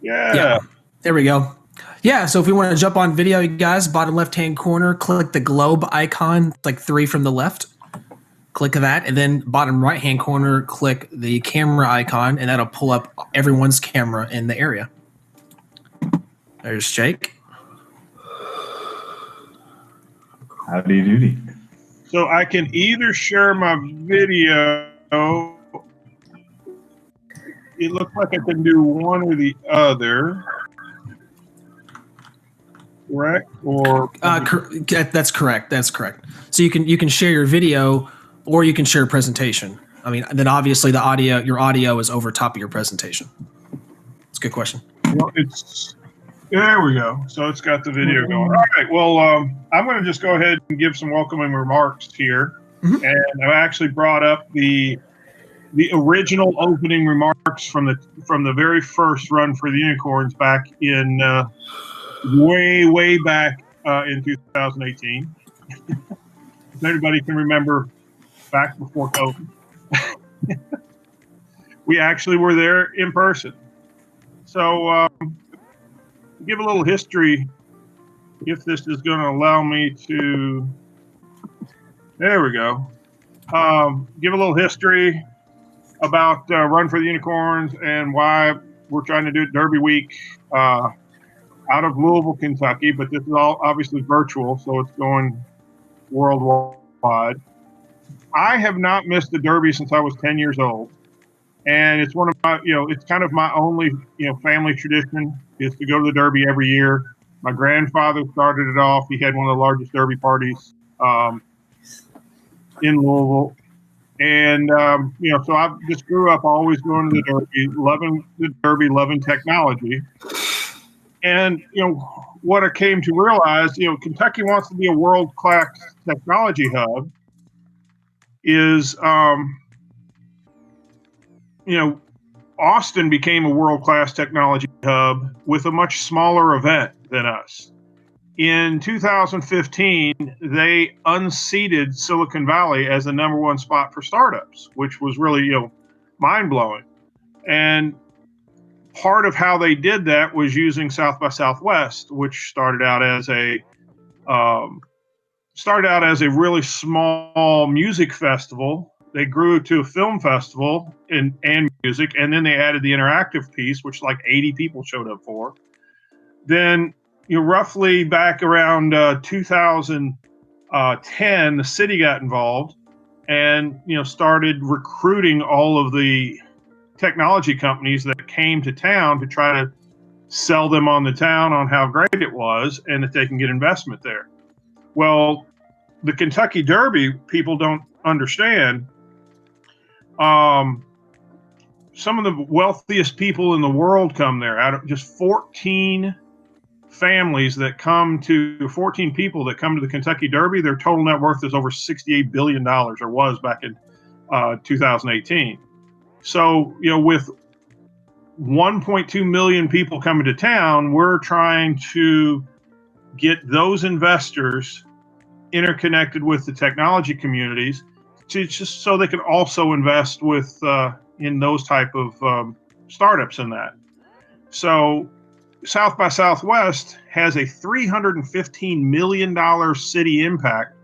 Yeah. There we go. Yeah, so if we want to jump on video, you guys, bottom left-hand corner, click the globe icon. It's like 3 from the left. Click that, and then bottom right-hand corner, click the camera icon, and that'll pull up everyone's camera in the area. There's Jake. Howdy doody. So I can either share my video. It looks like I can do one or the other. Correct? Or That's correct. That's correct. So you can share your video, or you can share a presentation. I mean, then obviously your audio is over top of your presentation. It's a good question. Well, there we go. So it's got the video going. All right. Well, I'm going to just go ahead and give some welcoming remarks here. Mm-hmm. And I actually brought up the original opening remarks from the very first run for the unicorns back in way back in 2018. If anybody can remember back before COVID. We actually were there in person. So give a little history, if this is going to allow me to. There we go. Give a little history about Run for the Unicorns and why we're trying to do it Derby Week out of Louisville, Kentucky. But this is all obviously virtual, so it's going worldwide. I have not missed the Derby since I was 10 years old. And it's one of my, it's kind of my only, family tradition is to go to the Derby every year. My grandfather started it off. He had one of the largest Derby parties in Louisville. And, so I just grew up always going to the Derby, loving technology. And, what I came to realize, Kentucky wants to be a world-class technology hub is, Austin became a world-class technology hub with a much smaller event than us. In 2015, they unseated Silicon Valley as the number one spot for startups, which was really, mind-blowing. And part of how they did that was using South by Southwest, which started out as a really small music festival they grew to a film festival and music, and then they added the interactive piece, which like 80 people showed up for. Then, roughly back around 2010, the city got involved and started recruiting all of the technology companies that came to town to try to sell them on the town on how great it was and that they can get investment there. Well, the Kentucky Derby, people don't understand. Some of the wealthiest people in the world come there. Out of just 14 families that come to 14 people that come to the Kentucky Derby, their total net worth is over $68 billion, or was back in 2018. So, with 1.2 million people coming to town, we're trying to get those investors interconnected with the technology communities to just so they can also invest with in those type of startups in that. So South by Southwest has a $315 million city impact,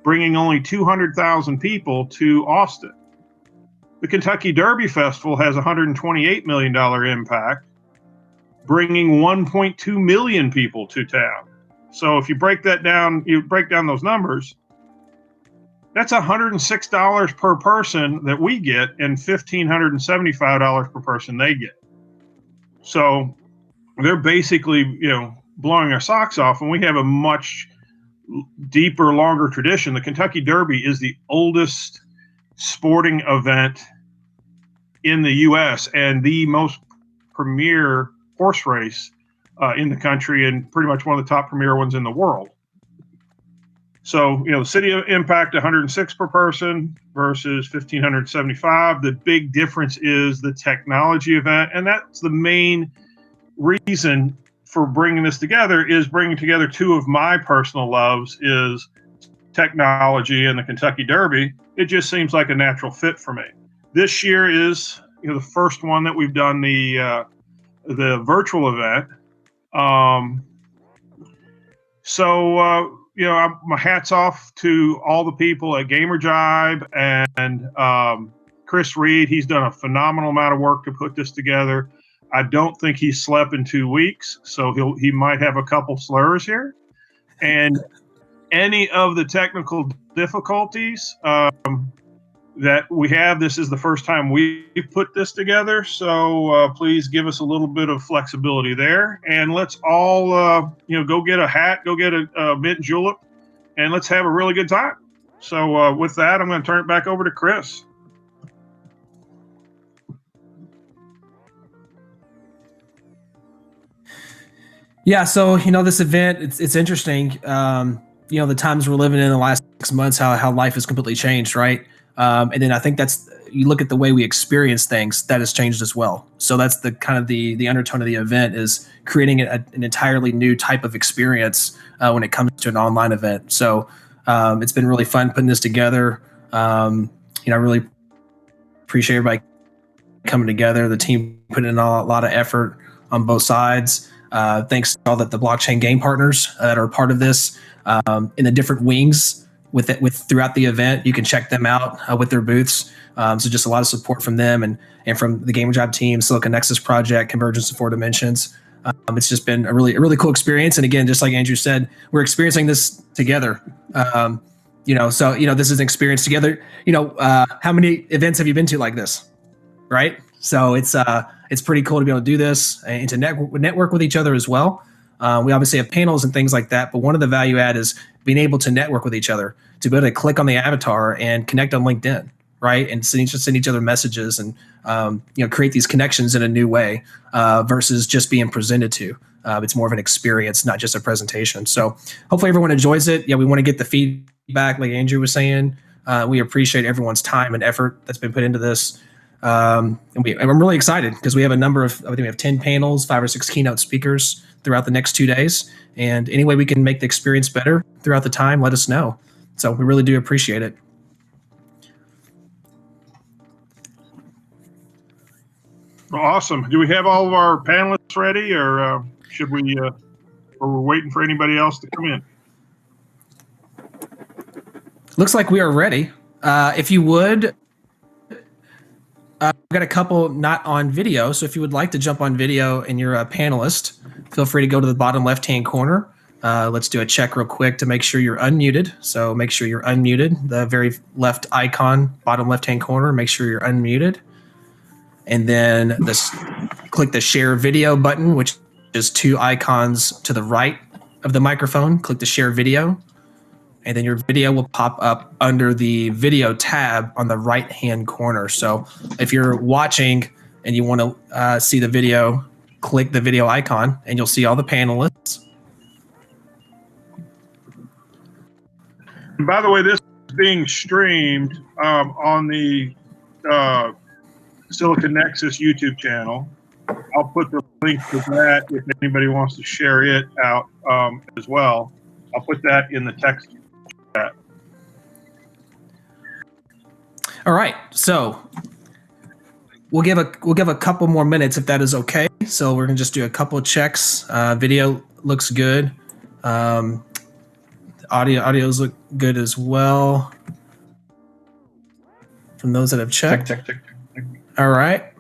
bringing only 200,000 people to Austin. The Kentucky Derby Festival has a $128 million impact, bringing 1.2 million people to town. So if you break that down, those numbers, that's $106 per person that we get and $1,575 per person they get. So they're basically, blowing our socks off, and we have a much deeper, longer tradition. The Kentucky Derby is the oldest sporting event in the U.S. and the most premier horse race in the country, and pretty much one of the top premier ones in the world. So, the city impact 106 per person versus 1,575. The big difference is the technology event, and that's the main reason for bringing this together, is bringing together two of my personal loves, is technology and the Kentucky Derby. It just seems like a natural fit for me. This year is the first one that we've done the virtual event. My hat's off to all the people at Gamer Jibe and Chris Reed. He's done a phenomenal amount of work to put this together. I don't think he slept in 2 weeks, so he might have a couple slurs here. And any of the technical difficulties that we have, this is the first time we've put this together, so please give us a little bit of flexibility there. And let's all, go get a hat, go get a mint julep, and let's have a really good time. So with that, I'm going to turn it back over to Chris. Yeah, so this event, it's interesting. The times we're living in the last 6 months, how life has completely changed, right? And then I think you look at the way we experience things, that has changed as well. So that's the kind of the undertone of the event, is creating an entirely new type of experience when it comes to an online event. So it's been really fun putting this together. I really appreciate everybody coming together. The team put in a lot of effort on both sides. Thanks to all the blockchain game partners that are part of this in the different wings with throughout the event. You can check them out with their booths. So just a lot of support from them and from the Gamer Jibe team, Silicon Nexus Project, Convergence of Four Dimensions. It's just been a really cool experience. And again, just like Andrew said, we're experiencing this together. This is an experience together. How many events have you been to like this? Right. So it's pretty cool to be able to do this and to network with each other as well. We obviously have panels and things like that, but one of the value add is being able to network with each other, to be able to click on the avatar and connect on LinkedIn, right? And send each other messages and create these connections in a new way versus just being presented to. It's more of an experience, not just a presentation. So hopefully everyone enjoys it. Yeah, we want to get the feedback, like Andrew was saying. We appreciate everyone's time and effort that's been put into this. And I'm really excited because we have I think we have 10 panels, 5 or 6 keynote speakers throughout the next 2 days. And any way we can make the experience better throughout the time, let us know. So we really do appreciate it. Awesome. Do we have all of our panelists ready, or should we, or we're waiting for anybody else to come in? Looks like we are ready. If you would, I've got a couple not on video, so if you would like to jump on video and you're a panelist, feel free to go to the bottom left-hand corner. Let's do a check real quick to make sure you're unmuted. So make sure you're unmuted. The very left icon, bottom left-hand corner, make sure you're unmuted. And then click the share video button, which is 2 icons to the right of the microphone. Click the share video. And then your video will pop up under the video tab on the right-hand corner. So if you're watching and you want to see the video, click the video icon and you'll see all the panelists. And by the way, this is being streamed on the Silicon Nexus YouTube channel. I'll put the link to that if anybody wants to share it out as well. I'll put that in the text chat. All right, so we'll give a couple more minutes if that is okay. So we're gonna just do a couple of checks. Video looks good. Audios look good as well. From those that have checked. Check. All right.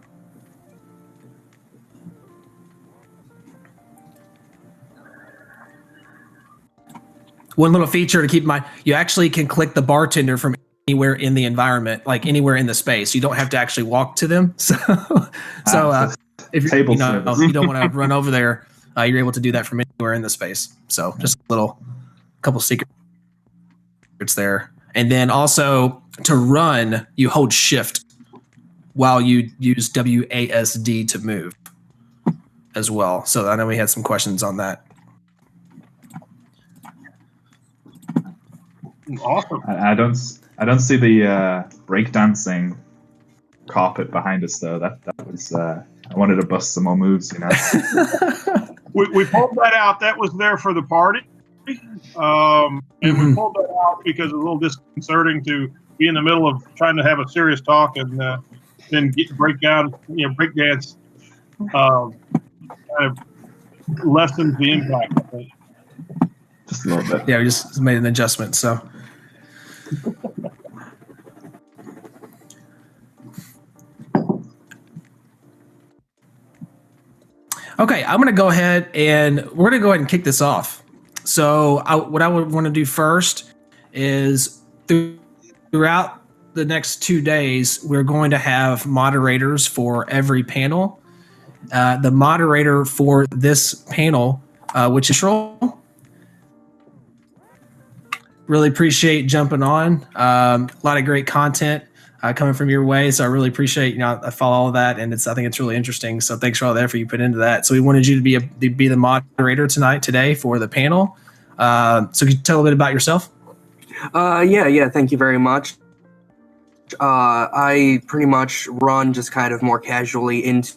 One little feature to keep in mind, you actually can click the bartender from anywhere in the environment, like anywhere in the space. You don't have to actually walk to them. So if you don't want to run over there, you're able to do that from anywhere in the space. So just a couple secrets there. And then also to run, you hold shift while you use WASD to move as well. So I know we had some questions on that. Awesome. I don't see the breakdancing carpet behind us though. That was I wanted to bust some more moves, you know. we pulled that out. That was there for the party, and we pulled that out because it's a little disconcerting to be in the middle of trying to have a serious talk and then breakdance kind of lessens the impact. I think. Just a little bit. Yeah, we just made an adjustment. So. Okay, I'm going to go ahead and we're going to go ahead and kick this off. So what I would want to do first is throughout the next 2 days, we're going to have moderators for every panel. The moderator for this panel, which is Niccole. Really appreciate jumping on. A lot of great content coming from your way. So I really appreciate, I follow all of that, and I think it's really interesting. So thanks for all the effort you put into that. So we wanted you to be the moderator today for the panel. So can you tell a bit about yourself? Yeah. Thank you very much. I pretty much run just kind of more casually into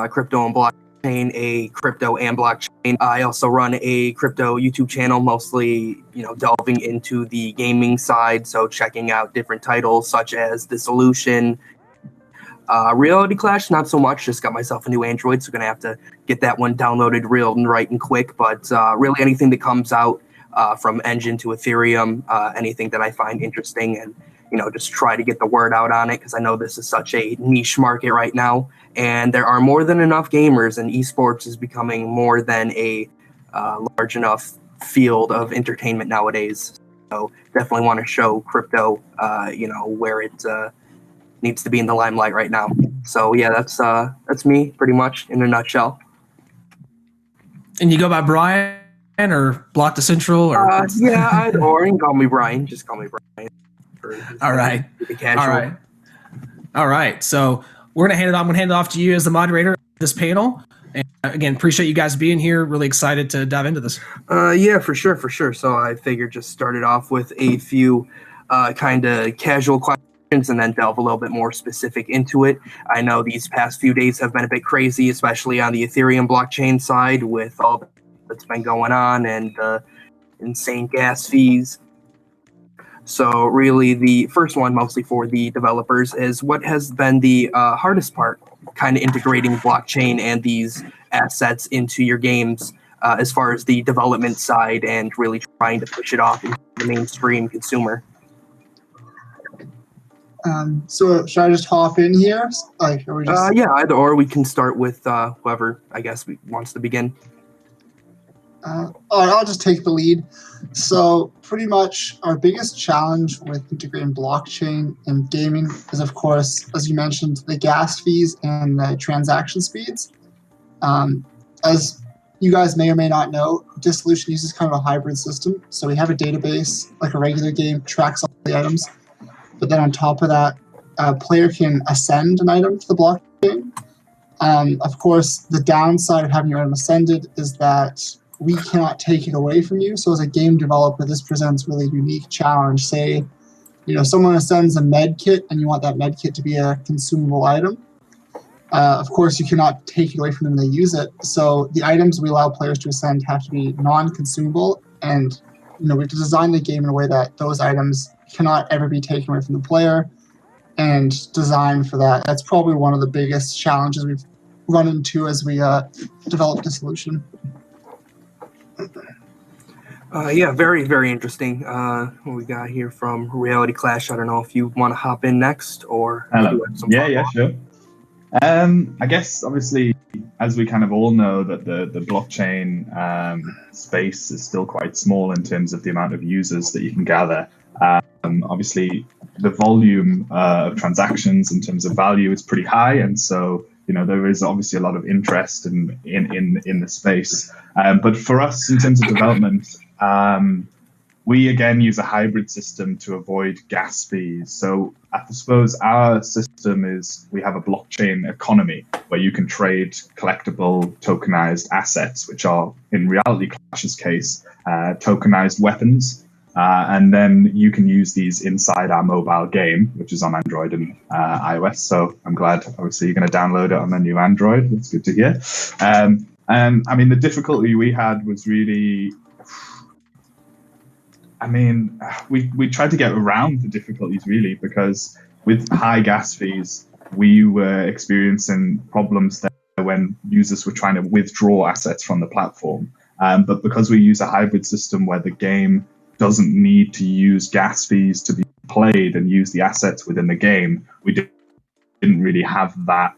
crypto and blockchain, a crypto and blockchain. I also run a crypto YouTube channel, mostly, delving into the gaming side. So checking out different titles such as The Solution, Reality Clash, not so much. Just got myself a new Android, so going to have to get that one downloaded real and right and quick. But really anything that comes out from Engine to Ethereum, anything that I find interesting, and just try to get the word out on it, because I know this is such a niche market right now, and there are more than enough gamers, and esports is becoming more than a large enough field of entertainment nowadays. So definitely want to show crypto, where it needs to be in the limelight right now. So yeah, that's me pretty much in a nutshell. And you go by Brian or Block to Central, or yeah, or you can call me Brian. Just call me Brian. All right. All right. So I'm going to hand it off to you as the moderator of this panel. And again, appreciate you guys being here. Really excited to dive into this. Yeah, for sure. So I figured just start it off with a few kind of casual questions and then delve a little bit more specific into it. I know these past few days have been a bit crazy, especially on the Ethereum blockchain side with all that's been going on and insane gas fees. So really the first one, mostly for the developers, is what has been the hardest part, kind of integrating blockchain and these assets into your games as far as the development side and really trying to push it off into the mainstream consumer? So should I just hop in here? Like, are we just? Yeah, either or. We can start with whoever I guess wants to begin. All right, I'll just take the lead. So pretty much our biggest challenge with integrating blockchain and gaming is, of course, as you mentioned, the gas fees and the transaction speeds. As you guys may or may not know, Dissolution uses kind of a hybrid system. So we have a database, like a regular game, tracks all the items. But then on top of that, a player can ascend an item to the blockchain. Of course, the downside of having your item ascended is that we cannot take it away from you. So as a game developer, this presents really unique challenge. Say, someone ascends a med kit and you want that med kit to be a consumable item. Of course, you cannot take it away from them when they use it. So the items we allow players to ascend have to be non-consumable, and we have to design the game in a way that those items cannot ever be taken away from the player, and design for that. That's probably one of the biggest challenges we've run into as we develop the solution. Yeah, very, very interesting. What we got here from Reality Clash. I don't know if you want to hop in next or Hello. Yeah, sure. I guess obviously, as we kind of all know, that the blockchain space is still quite small in terms of the amount of users that you can gather. Obviously, the volume of transactions in terms of value is pretty high, and so there is obviously a lot of interest in the space. But for us, in terms of development, we again use a hybrid system to avoid gas fees. So I suppose our system is we have a blockchain economy where you can trade collectible tokenized assets, which are in Reality Clash's case tokenized weapons. And then you can use these inside our mobile game, which is on Android and iOS. So I'm glad, obviously, you're going to download it on the new Android. That's good to hear. And I mean, the difficulty we had was really, we tried to get around the difficulties really, because with high gas fees, we were experiencing problems there when users were trying to withdraw assets from the platform. But because we use a hybrid system where the game doesn't need to use gas fees to be played and use the assets within the game, we didn't really have that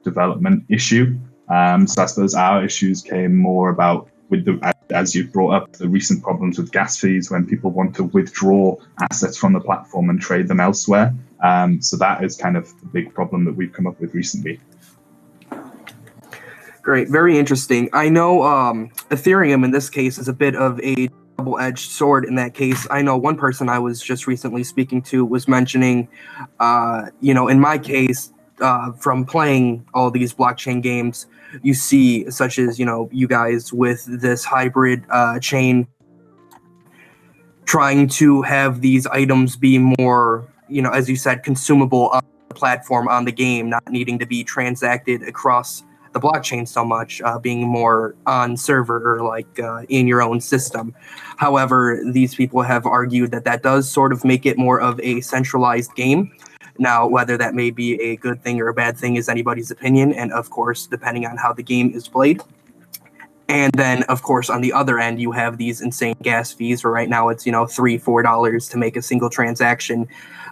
development issue. So I suppose our issues came more about with as you brought up, the recent problems with gas fees when people want to withdraw assets from the platform and trade them elsewhere. So that is kind of the big problem that we've come up with recently. Great, very interesting. I know Ethereum in this case is a bit of a double-edged sword in that case. I know one person I was just recently speaking to was mentioning, in my case, from playing all these blockchain games, you see, such as, you guys with this hybrid chain, trying to have these items be more, as you said, consumable on the platform, on the game, not needing to be transacted across the blockchain so much, being more on server or like in your own system. However, these people have argued that does sort of make it more of a centralized game. Now, whether that may be a good thing or a bad thing is anybody's opinion, and of course, depending on how the game is played. And then, of course, on the other end, you have these insane gas fees where right now it's, $3-4 to make a single transaction.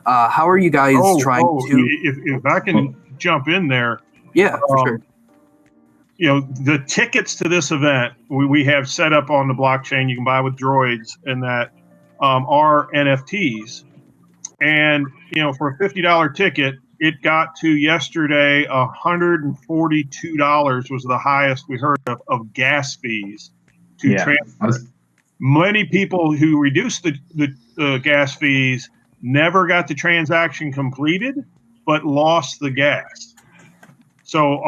How are you guys trying to... If I can jump in there. Yeah, for sure. The tickets to this event we have set up on the blockchain, you can buy with droids, and that are NFTs. And, for a $50 ticket, it got to yesterday, $142 was the highest we heard of gas fees to transfer. Many people who reduced the gas fees never got the transaction completed, but lost the gas. So,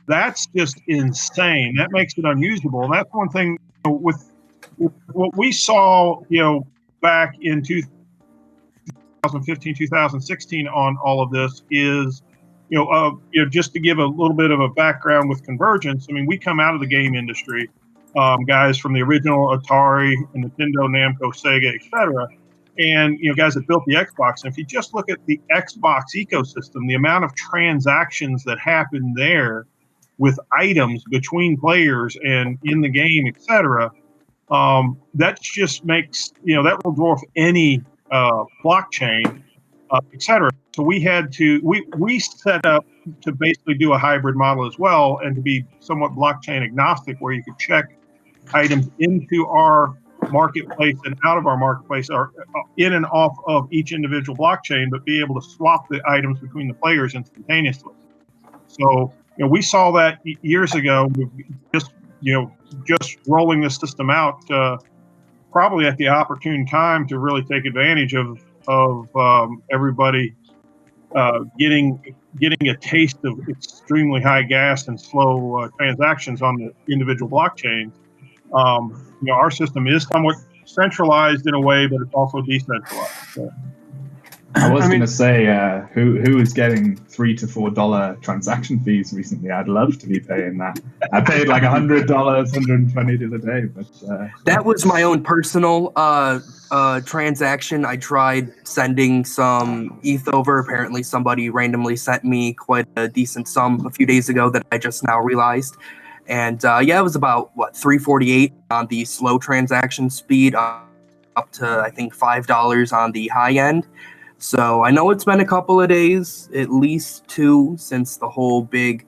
that's just insane. That makes it unusable. And that's one thing with what we saw, back in 2015, 2016 on all of this is, just to give a little bit of a background with Convergence. I mean, we come out of the game industry, guys from the original Atari, and Nintendo, Namco, Sega, etc. And, guys that built the Xbox. And if you just look at the Xbox ecosystem, the amount of transactions that happen there with items between players and in the game, etc., that just makes, that will dwarf any blockchain. etc. So we set up to basically do a hybrid model as well, and to be somewhat blockchain agnostic, where you could check items into our marketplace and out of our marketplace, or in and off of each individual blockchain, but be able to swap the items between the players instantaneously. So we saw that years ago. Just rolling this system out, probably at the opportune time to really take advantage of everybody getting a taste of extremely high gas and slow transactions on the individual blockchains. Our system is somewhat centralized in a way, but it's also decentralized. So. I was going to say, who is getting $3 to $4 transaction fees recently? I'd love to be paying that. I paid like $100, $120 the other day. But that was my own personal transaction. I tried sending some ETH over. Apparently, somebody randomly sent me quite a decent sum a few days ago that I just now realized. And it was about $3.48 on the slow transaction speed, up to I think $5 on the high end. So I know it's been a couple of days, at least 2, since the whole big,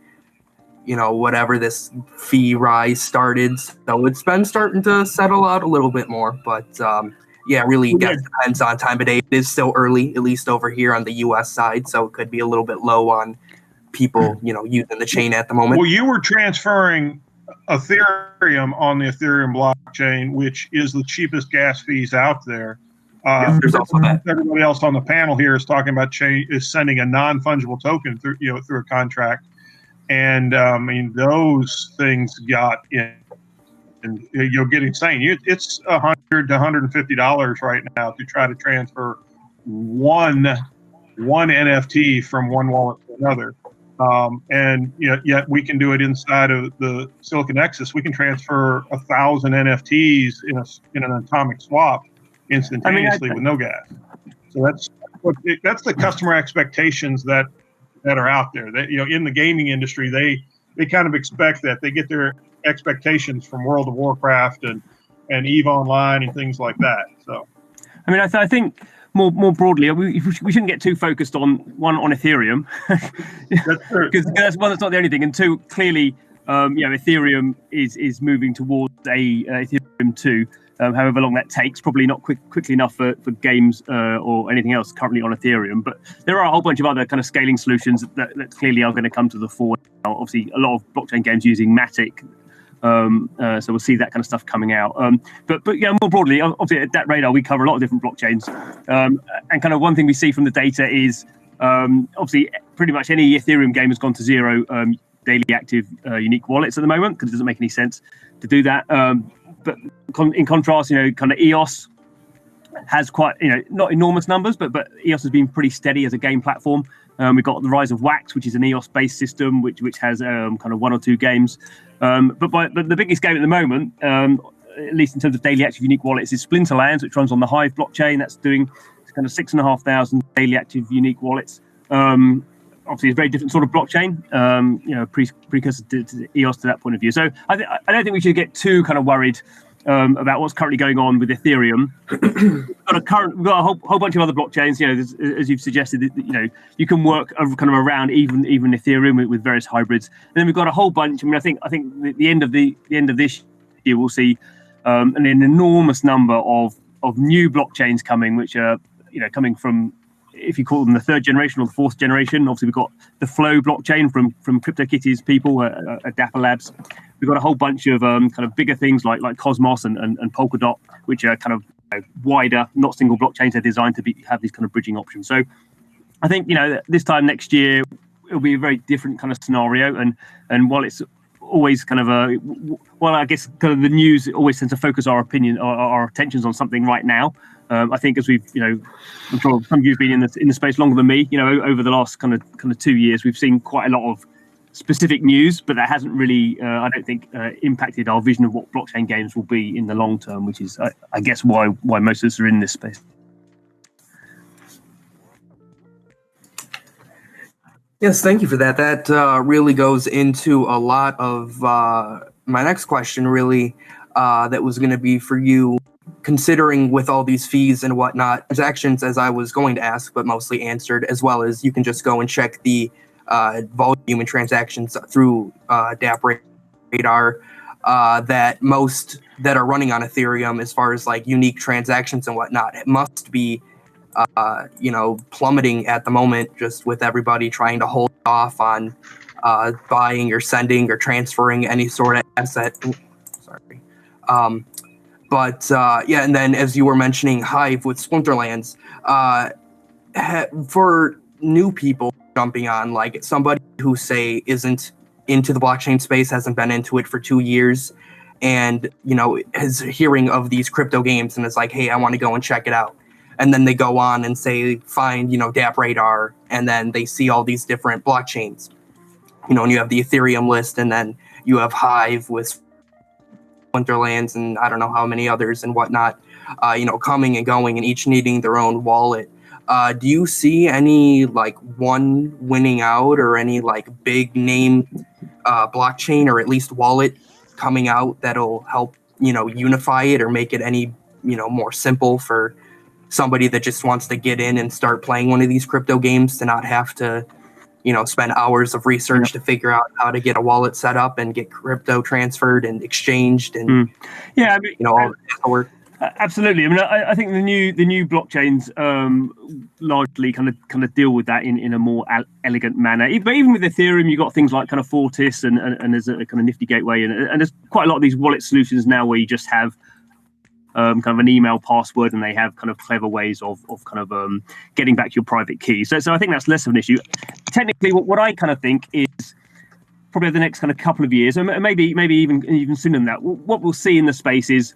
whatever this fee rise started. So it's been starting to settle out a little bit more. But really depends on time of day. It is still early, at least over here on the US side. So it could be a little bit low on people, using the chain at the moment. Well, you were transferring Ethereum on the Ethereum blockchain, which is the cheapest gas fees out there. There's also that. Everybody else on the panel here is talking about is sending a non-fungible token through a contract, and those things got in, and you'll get insane. It's $100 to $150 right now to try to transfer one NFT from one wallet to another. Yet we can do it inside of the Silicon Nexus. We can transfer 1,000 NFTs in an atomic swap instantaneously with no gas. So that's the customer expectations that are out there. That in the gaming industry, they kind of expect that. They get their expectations from World of Warcraft and EVE Online and things like that. So I think more broadly, we shouldn't get too focused on Ethereum, because that's one, that's not the only thing, and two, clearly Ethereum is moving towards a Ethereum 2. However long that takes, probably not quickly enough for games or anything else currently on Ethereum. But there are a whole bunch of other kind of scaling solutions that clearly are going to come to the fore now. Obviously, a lot of blockchain games using Matic, so we'll see that kind of stuff coming out. But more broadly, obviously at that radar, we cover a lot of different blockchains. And kind of one thing we see from the data is obviously pretty much any Ethereum game has gone to 0 daily active unique wallets at the moment, because it doesn't make any sense to do that. But in contrast, kind of EOS has quite, not enormous numbers, but EOS has been pretty steady as a game platform. We've got the rise of Wax, which is an EOS-based system, which has kind of 1 or 2 games. But the biggest game at the moment, at least in terms of daily active unique wallets, is Splinterlands, which runs on the Hive blockchain. That's doing kind of 6,500 daily active unique wallets. Obviously, it's a very different sort of blockchain, precursor to EOS to that point of view. So I don't think we should get too kind of worried about what's currently going on with Ethereum. We've got a whole bunch of other blockchains. As you've suggested, you can work kind of around even Ethereum with various hybrids. And then we've got a whole bunch. I think the end of this year we'll see an enormous number of new blockchains coming, which are coming from, if you call them the 3rd generation or the 4th generation. Obviously, we've got the Flow blockchain from CryptoKitties people at Dapper Labs. We've got a whole bunch of kind of bigger things like Cosmos and Polkadot, which are kind of wider, not single blockchains. They're designed to have these kind of bridging options. So I think this time next year it'll be a very different kind of scenario. And while it's always kind of I guess kind of the news always tends to focus our attentions on something right now. I think as we've, I'm sure some of you have been in the space longer than me. Over the last kind of 2 years, we've seen quite a lot of specific news, but that hasn't really, I don't think, impacted our vision of what blockchain games will be in the long term, which is, I guess, why most of us are in this space. Yes, thank you for that. That really goes into a lot of my next question, really, that was going to be for you, considering with all these fees and whatnot, transactions, as I was going to ask, but mostly answered, as well as you can just go and check the volume and transactions through DApp Radar, that most that are running on Ethereum, as far as like unique transactions and whatnot, it must be plummeting at the moment, just with everybody trying to hold off on buying or sending or transferring any sort of asset. Sorry. And then as you were mentioning Hive with Splinterlands, for new people jumping on, like somebody who say isn't into the blockchain space, hasn't been into it for 2 years, and is hearing of these crypto games and is like, hey, I want to go and check it out. And then they go on and say, find, DApp Radar, and then they see all these different blockchains. And you have the Ethereum list, and then you have Hive with Splinterlands, and I don't know how many others and whatnot, coming and going, and each needing their own wallet. Do you see any like one winning out, or any like big name blockchain, or at least wallet coming out that'll help unify it, or make it any more simple for somebody that just wants to get in and start playing one of these crypto games, to not have to spend hours of research to figure out how to get a wallet set up and get crypto transferred and exchanged and all that work? Absolutely. I mean, I think the new blockchains largely kind of deal with that in a more elegant manner. But even with Ethereum, you've got things like kind of Fortis and there's a kind of nifty gateway, and there's quite a lot of these wallet solutions now where you just have kind of an email password, and they have kind of clever ways of kind of getting back your private key. So I think that's less of an issue. Technically, what I kind of think is probably the next kind of couple of years, and maybe even sooner than that, what we'll see in the space is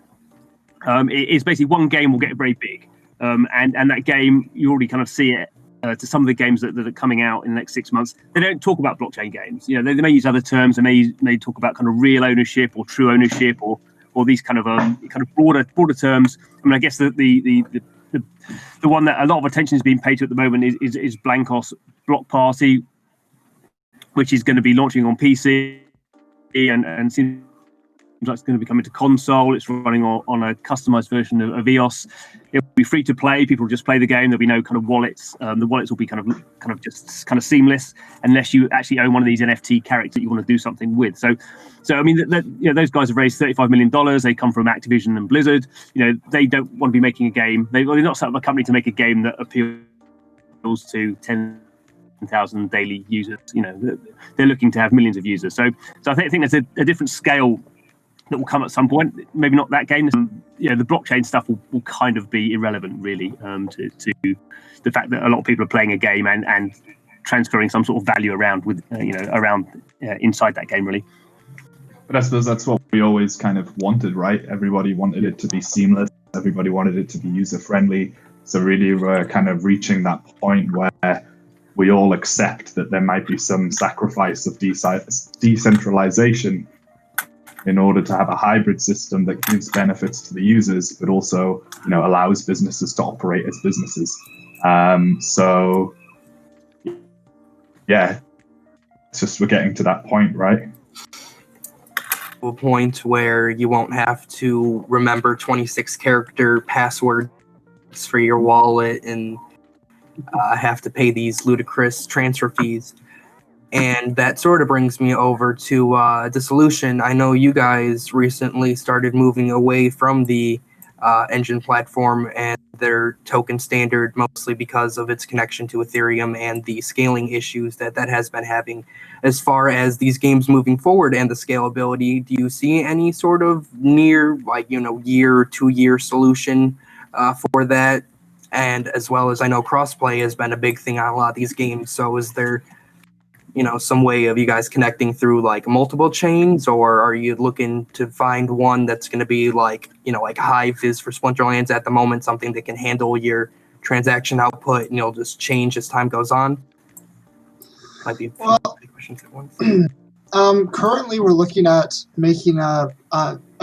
basically one game will get very big, and that game, you already kind of see it to some of the games that are coming out in the next 6 months. They don't talk about blockchain games. They may use other terms. They may talk about kind of real ownership or true ownership or these kind of broader terms. I mean, I guess the one that a lot of attention is being paid to at the moment is Blankos Block Party, which is going to be launching on PC and seems like it's going to be coming to console. It's running on a customized version of EOS. It'll be free to play. People will just play the game. There'll be no kind of wallets. The wallets will be kind of just kind of seamless, unless you actually own one of these NFT characters that you want to do something with. So I mean, those guys have raised $35 million. They come from Activision and Blizzard. They don't want to be making a game. They're not set up a company to make a game that appeals to 10,000 daily users. They're looking to have millions of users. So I think there's a different scale that will come at some point. Maybe not that game. The blockchain stuff will kind of be irrelevant, really, to the fact that a lot of people are playing a game and transferring some sort of value around with inside that game, really. But I suppose that's what we always kind of wanted, right? Everybody wanted it to be seamless. Everybody wanted it to be user-friendly. So really, we're kind of reaching that point where we all accept that there might be some sacrifice of decentralization in order to have a hybrid system that gives benefits to the users, but also, allows businesses to operate as businesses. So, yeah, it's just we're getting to that point, right? A point where you won't have to remember 26-character passwords for your wallet and have to pay these ludicrous transfer fees. And that sort of brings me over to the solution. I know you guys recently started moving away from the engine platform and their token standard, mostly because of its connection to Ethereum and the scaling issues that has been having. As far as these games moving forward and the scalability, do you see any sort of near, year, 2-year solution for that? And as well as, I know crossplay has been a big thing on a lot of these games. So is there some way of you guys connecting through like multiple chains, or are you looking to find one that's going to be like Hive is for Splinterlands at the moment, something that can handle your transaction output and you'll just change as time goes on? Might be questions at once. Currently we're looking at making a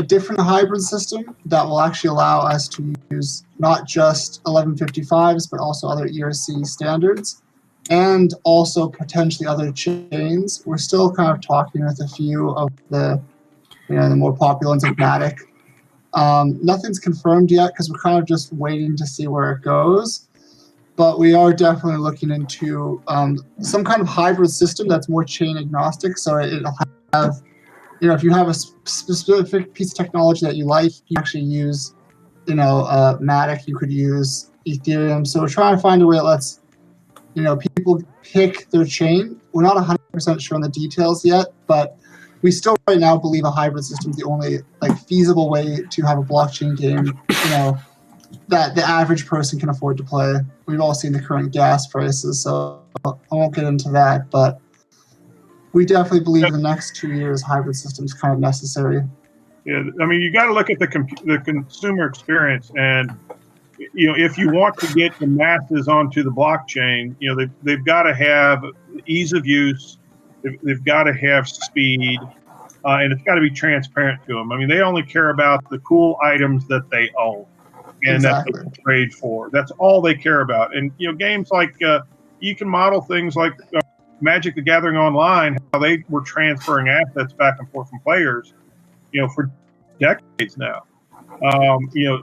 different hybrid system that will actually allow us to use not just 1155s, but also other ERC standards, and also potentially other chains. We're still kind of talking with a few of the more popular ones, like Matic. Nothing's confirmed yet because we're kind of just waiting to see where it goes. But we are definitely looking into some kind of hybrid system that's more chain agnostic. So it'll have, if you have a specific piece of technology that you like, you can actually use, Matic, you could use Ethereum. So we're trying to find a way that lets, people pick their chain. We're not 100% sure on the details yet, but we still right now believe a hybrid system is the only feasible way to have a blockchain game, that the average person can afford to play. We've all seen the current gas prices, so I won't get into that, but we definitely believe in the next 2 years hybrid systems kind of necessary. Yeah, I mean, you got to look at the consumer experience, and if you want to get the masses onto the blockchain, they've got to have ease of use, they've got to have speed, and it's got to be transparent to them. I mean, they only care about the cool items that they own and Exactly. that they trade for. That's all they care about. And games like you can model things like Magic: The Gathering Online, how they were transferring assets back and forth from players, for decades now.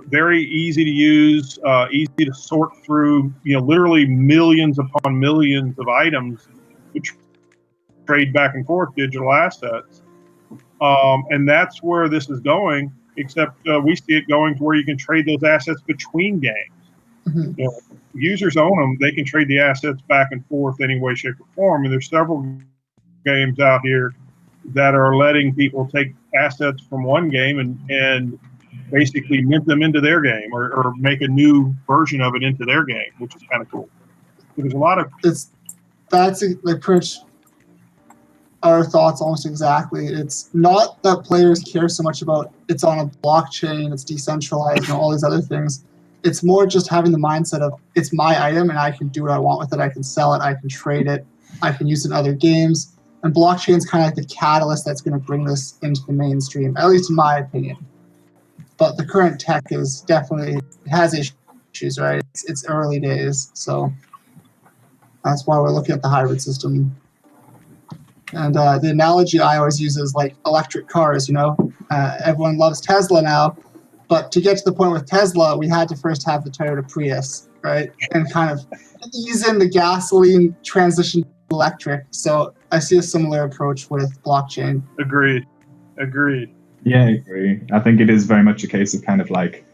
Very easy to use, easy to sort through, literally millions upon millions of items, which trade back and forth digital assets. And that's where this is going, except we see it going to where you can trade those assets between games. Mm-hmm. Users own them. They can trade the assets back and forth any way, shape, or form. And there's several games out here that are letting people take assets from one game and basically mint them into their game or make a new version of it into their game, which is kind of cool. So there's a lot of... That's pretty much our thoughts almost exactly. It's not that players care so much about it's on a blockchain, it's decentralized, and all these other things. It's more just having the mindset of it's my item and I can do what I want with it. I can sell it, I can trade it, I can use it in other games. And blockchain is kind of like the catalyst that's going to bring this into the mainstream, at least in my opinion. But the current tech is definitely has issues, right? It's early days, so that's why we're looking at the hybrid system. And the analogy I always use is like electric cars. Everyone loves Tesla now, but to get to the point with Tesla, we had to first have the Toyota Prius, right? And kind of ease in the gasoline transition to electric. So I see a similar approach with blockchain. Agreed. Yeah, I agree. I think it is very much a case of kind of like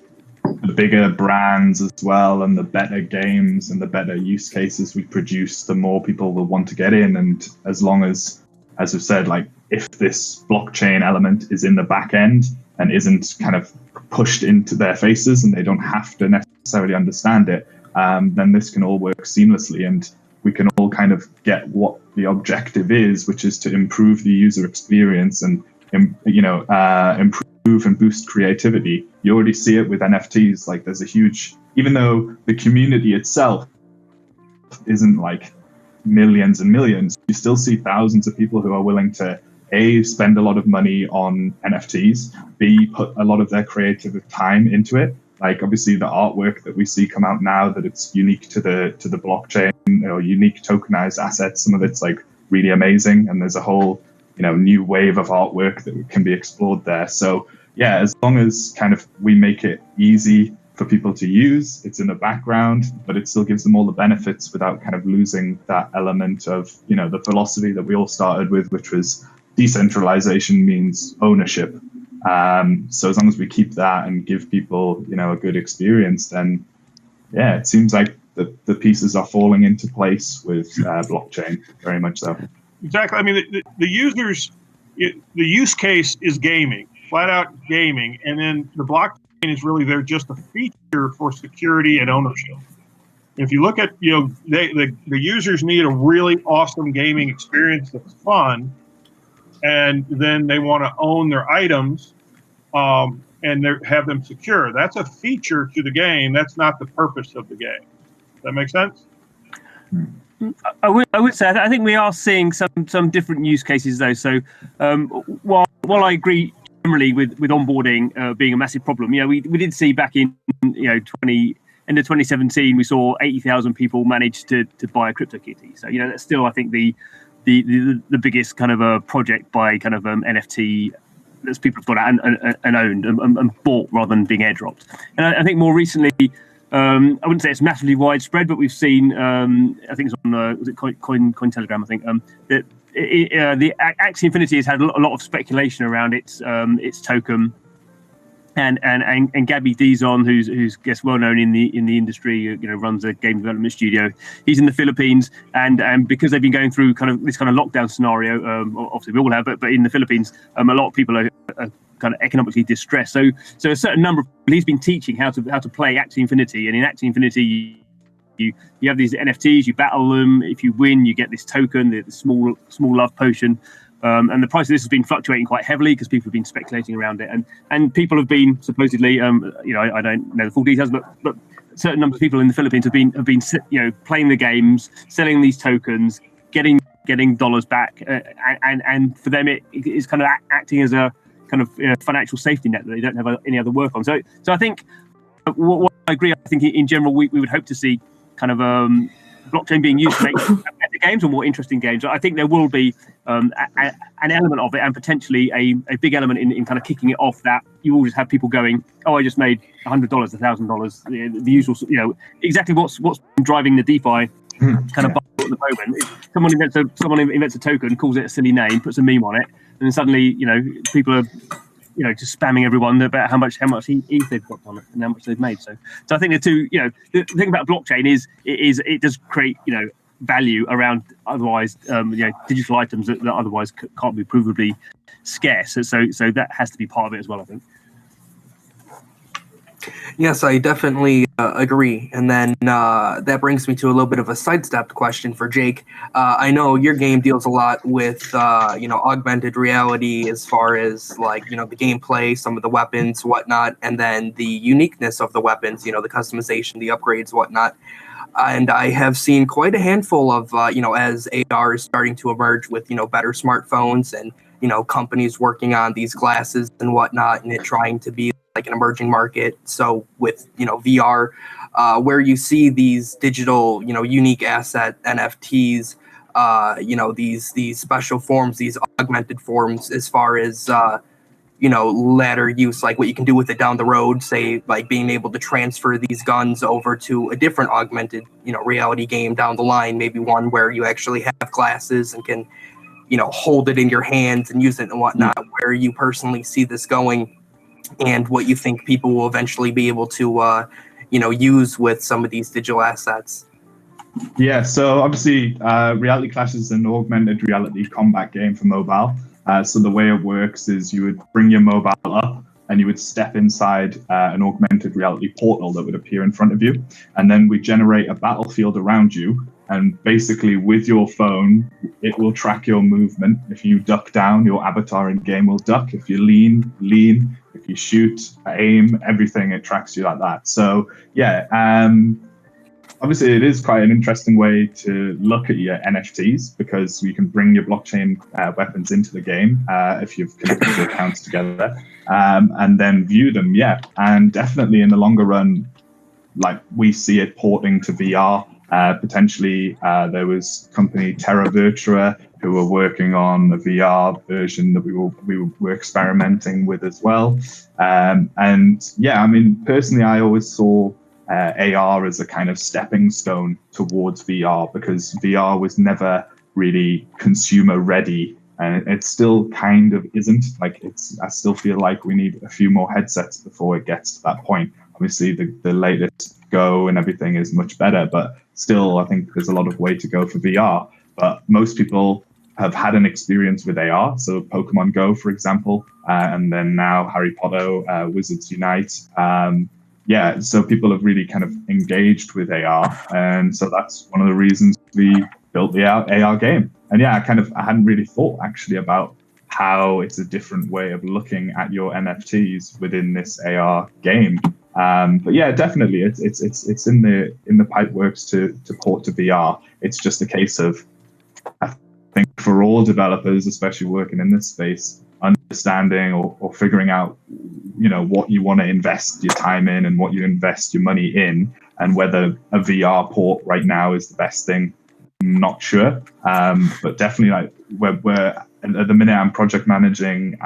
the bigger brands as well, and the better games and the better use cases we produce, the more people will want to get in. And as long as we've said, if this blockchain element is in the back end and isn't kind of pushed into their faces and they don't have to necessarily understand it, then this can all work seamlessly and we can all kind of get what the objective is, which is to improve the user experience and improve and boost creativity. You already see it with NFTs. There's a huge, even though the community itself isn't millions and millions, you still see thousands of people who are willing to A, spend a lot of money on NFTs, B, put a lot of their creative time into it. Obviously the artwork that we see come out now that it's unique to the blockchain or unique tokenized assets, some of it's really amazing, and there's a whole new wave of artwork that can be explored there. So yeah, as long as kind of we make it easy for people to use, it's in the background, but it still gives them all the benefits without kind of losing that element of, the philosophy that we all started with, which was decentralization means ownership. So as long as we keep that and give people, a good experience, then yeah, it seems like the pieces are falling into place with blockchain, very much so. Exactly. I mean, the users, the use case is gaming, flat out gaming, and then the blockchain is really there just a feature for security and ownership. If you look at, the users need a really awesome gaming experience that's fun, and then they want to own their items and have them secure. That's a feature to the game. That's not the purpose of the game. Does that make sense? I would say I think we are seeing some different use cases though. So while I agree generally with onboarding being a massive problem, we did see back in end of 2017 we saw 80,000 people manage to buy a CryptoKitty. So that's still I think the biggest kind of a project by kind of NFT that people have gone out and owned and bought rather than being airdropped. And I think more recently, I wouldn't say it's massively widespread, but we've seen, I think it's on, was it Cointelegraph, I think, that the Axie Infinity has had a lot of speculation around its token. And Gabby Dizon, who's guess well known in the industry, runs a game development studio. He's in the Philippines, and because they've been going through this kind of lockdown scenario, obviously we all have, but in the Philippines, a lot of people are kind of economically distressed. So a certain number of people, he's been teaching how to play Axie Infinity, and in Axie Infinity, you have these NFTs, you battle them. If you win, you get this token, the small love potion. And the price of this has been fluctuating quite heavily because people have been speculating around it, and people have been supposedly, I don't know the full details, but certain numbers of people in the Philippines have been playing the games, selling these tokens, getting dollars back, and for them it is kind of acting as a kind of financial safety net that they don't have any other work on. So I think what I agree. I think in general we would hope to see kind of blockchain being used to make better games or more interesting games. I think there will be an element of it, and potentially a big element in kind of kicking it off, that you will just have people going, oh, I just made $100, $1,000, the usual, exactly what's driving the DeFi kind of bubble at the moment. Someone invents a token, calls it a silly name, puts a meme on it, and then suddenly people are just spamming everyone about how much ETH they've got on it and how much they've made. So I think the thing about blockchain is it does create value around otherwise digital items that otherwise can't be provably scarce. So that has to be part of it as well, I think. Yes, I definitely agree. And then that brings me to a little bit of a sidestepped question for Jake. I know your game deals a lot with augmented reality as far as the gameplay, some of the weapons, whatnot, and then the uniqueness of the weapons, the customization, the upgrades, whatnot. And I have seen quite a handful of as AR is starting to emerge with better smartphones and companies working on these glasses and whatnot, and it trying to be like an emerging market. So with VR, where you see these digital unique asset NFTs, these special forms, these augmented forms, as far as latter use, like what you can do with it down the road, say like being able to transfer these guns over to a different augmented reality game down the line, maybe one where you actually have glasses and can hold it in your hands and use it and whatnot. Where you personally see this going, and what you think people will eventually be able to use with some of these digital assets. Yeah, so obviously Reality Clash is an augmented reality combat game for mobile. So the way it works is you would bring your mobile up and you would step inside an augmented reality portal that would appear in front of you, and then we generate a battlefield around you. And basically, with your phone, it will track your movement. If you duck down, your avatar in game will duck. If you lean. If you shoot, aim, everything, it tracks you like that. So yeah, obviously it is quite an interesting way to look at your NFTs, because you can bring your blockchain weapons into the game if you've connected your accounts together, and then view them. Yeah, and definitely in the longer run, like we see it porting to VR. Potentially, there was company Terra Virtua who were working on a VR version that we were experimenting with as well. And yeah, I mean, personally, I always saw AR as a kind of stepping stone towards VR, because VR was never really consumer ready, and it still kind of isn't. Like, I still feel like we need a few more headsets before it gets to that point. Obviously, the latest Go and everything is much better, but still, I think there's a lot of way to go for VR. But most people have had an experience with AR, so Pokemon Go, for example, and then now Harry Potter, Wizards Unite. Yeah, so people have really kind of engaged with AR, and so that's one of the reasons we built the AR game. And yeah, I hadn't really thought actually about how it's a different way of looking at your NFTs within this AR game. But yeah, definitely, it's in the pipe works to port to VR. It's just a case of, I think, for all developers, especially working in this space, understanding or figuring out, what you want to invest your time in and what you invest your money in, and whether a VR port right now is the best thing. I'm not sure, but definitely, like we're and at the minute, I'm project managing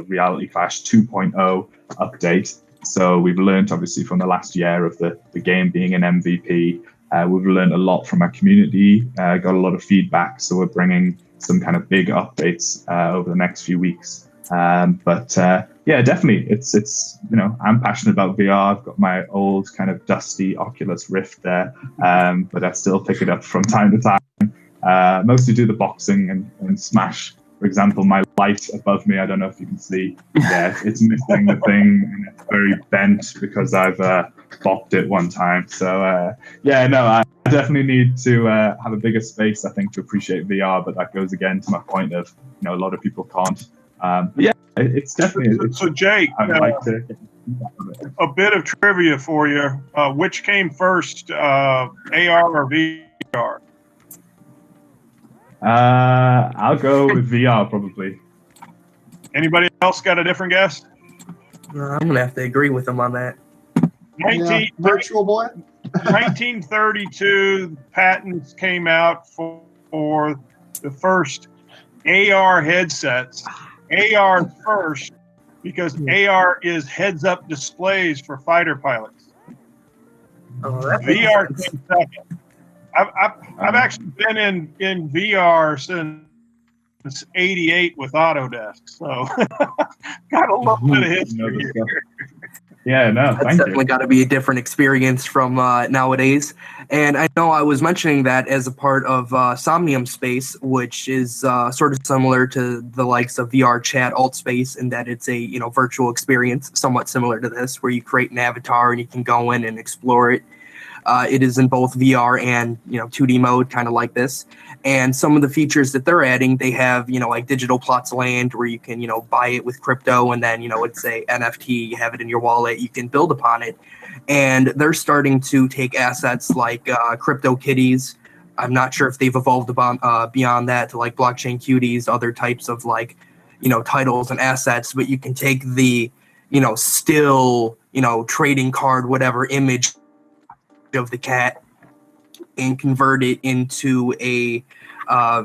Reality Clash 2.0 update. So we've learned, obviously, from the last year of the game being an MVP. We've learned a lot from our community, got a lot of feedback. So we're bringing some kind of big updates over the next few weeks. But yeah, definitely, it's I'm passionate about VR. I've got my old kind of dusty Oculus Rift there, but I still pick it up from time to time. Mostly do the boxing and Smash. For example, my light above me, I don't know if you can see, yeah, it's missing the thing, and it's very bent because I've bopped it one time. So yeah, no, I definitely need to have a bigger space, I think, to appreciate VR, but that goes again to my point of, a lot of people can't. But yeah, it's definitely. So Jake, I'd like to. A bit of trivia for you. Which came first, AR or VR? I'll go with VR probably. Anybody else got a different guess? I'm gonna have to agree with him on that. Virtual Boy. 1932, patents came out for the first AR headsets. AR first because AR is heads-up displays for fighter pilots. VR came second. I've actually been in VR since '88 with Autodesk, so got a little bit of history here. Yeah, no, that's definitely got to be a different experience from nowadays. And I know I was mentioning that as a part of Somnium Space, which is sort of similar to the likes of VR Chat Alt Space, in that it's a virtual experience, somewhat similar to this, where you create an avatar and you can go in and explore it. It is in both VR and 2D mode, kind of like this. And some of the features that they're adding, they have like digital plots of land where you can buy it with crypto, and then it's a NFT. You have it in your wallet. You can build upon it, and they're starting to take assets like crypto kitties. I'm not sure if they've evolved beyond that to like blockchain cuties, other types of like titles and assets. But you can take the still trading card whatever image of the cat and convert it into a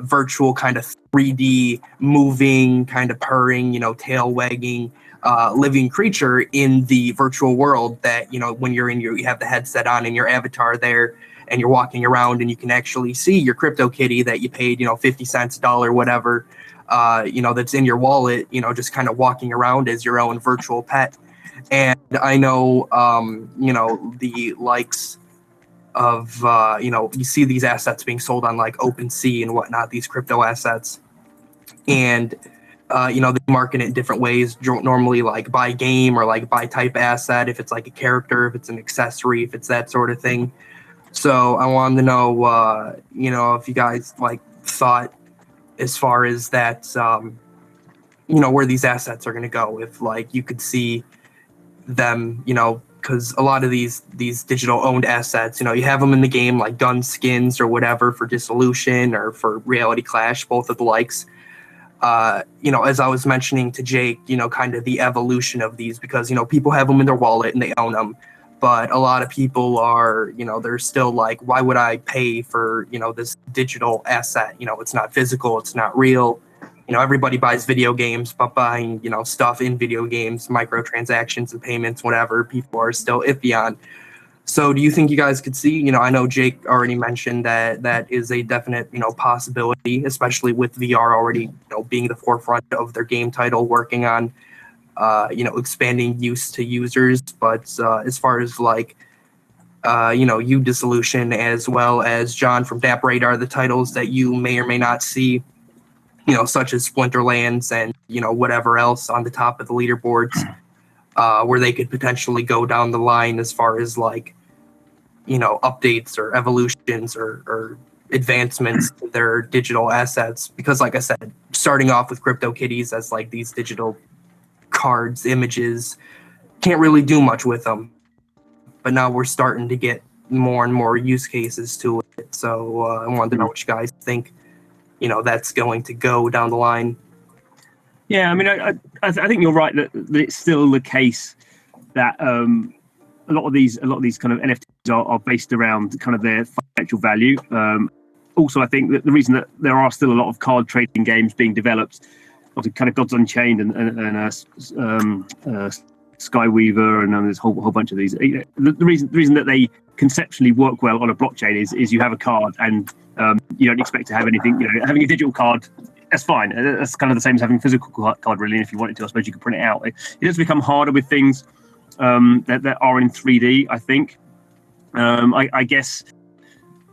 virtual kind of 3D moving, kind of purring, tail wagging, living creature in the virtual world that, when you're in you have the headset on and your avatar there and you're walking around and you can actually see your crypto kitty that you paid, 50 cents, $1, whatever, that's in your wallet, just kind of walking around as your own virtual pet. And I know, the likes of you see these assets being sold on like OpenSea and whatnot, these crypto assets, and they market it in different ways, normally like by game or like by type asset, if it's like a character, if it's an accessory, if it's that sort of thing. So I wanted to know if you guys like thought as far as that where these assets are going to go, if like you could see them, because a lot of these digital owned assets, you have them in the game like gun skins or whatever for Dissolution or for Reality Clash, both of the likes. As I was mentioning to Jake, kind of the evolution of these, because, people have them in their wallet and they own them. But a lot of people are, they're still like, why would I pay for, this digital asset? It's not physical, it's not real. Everybody buys video games, but buying, stuff in video games, microtransactions and payments, whatever, people are still iffy on. So do you think you guys could see, I know Jake already mentioned that is a definite, possibility, especially with VR already, being the forefront of their game title, working on, expanding use to users. But as far as like, you Dissolution, as well as John from DAP Radar, the titles that you may or may not see, such as Splinterlands and, whatever else on the top of the leaderboards, where they could potentially go down the line as far as like, updates or evolutions or advancements to their digital assets. Because like I said, starting off with crypto kitties as like these digital cards, images, can't really do much with them. But now we're starting to get more and more use cases to it. So I wanted to know what you guys think. That's going to go down the line. Yeah, I mean, I think you're right that it's still the case that a lot of these kind of NFTs are based around kind of their financial value. also, I think that the reason that there are still a lot of card trading games being developed, obviously kind of Gods Unchained and Skyweaver, and there's a whole bunch of these. The reason that they conceptually work well on a blockchain is you have a card and you don't expect to have anything. Having a digital card, that's fine. That's kind of the same as having a physical card, really. And if you wanted to, I suppose you could print it out. It does become harder with things that are in 3D, I think. I guess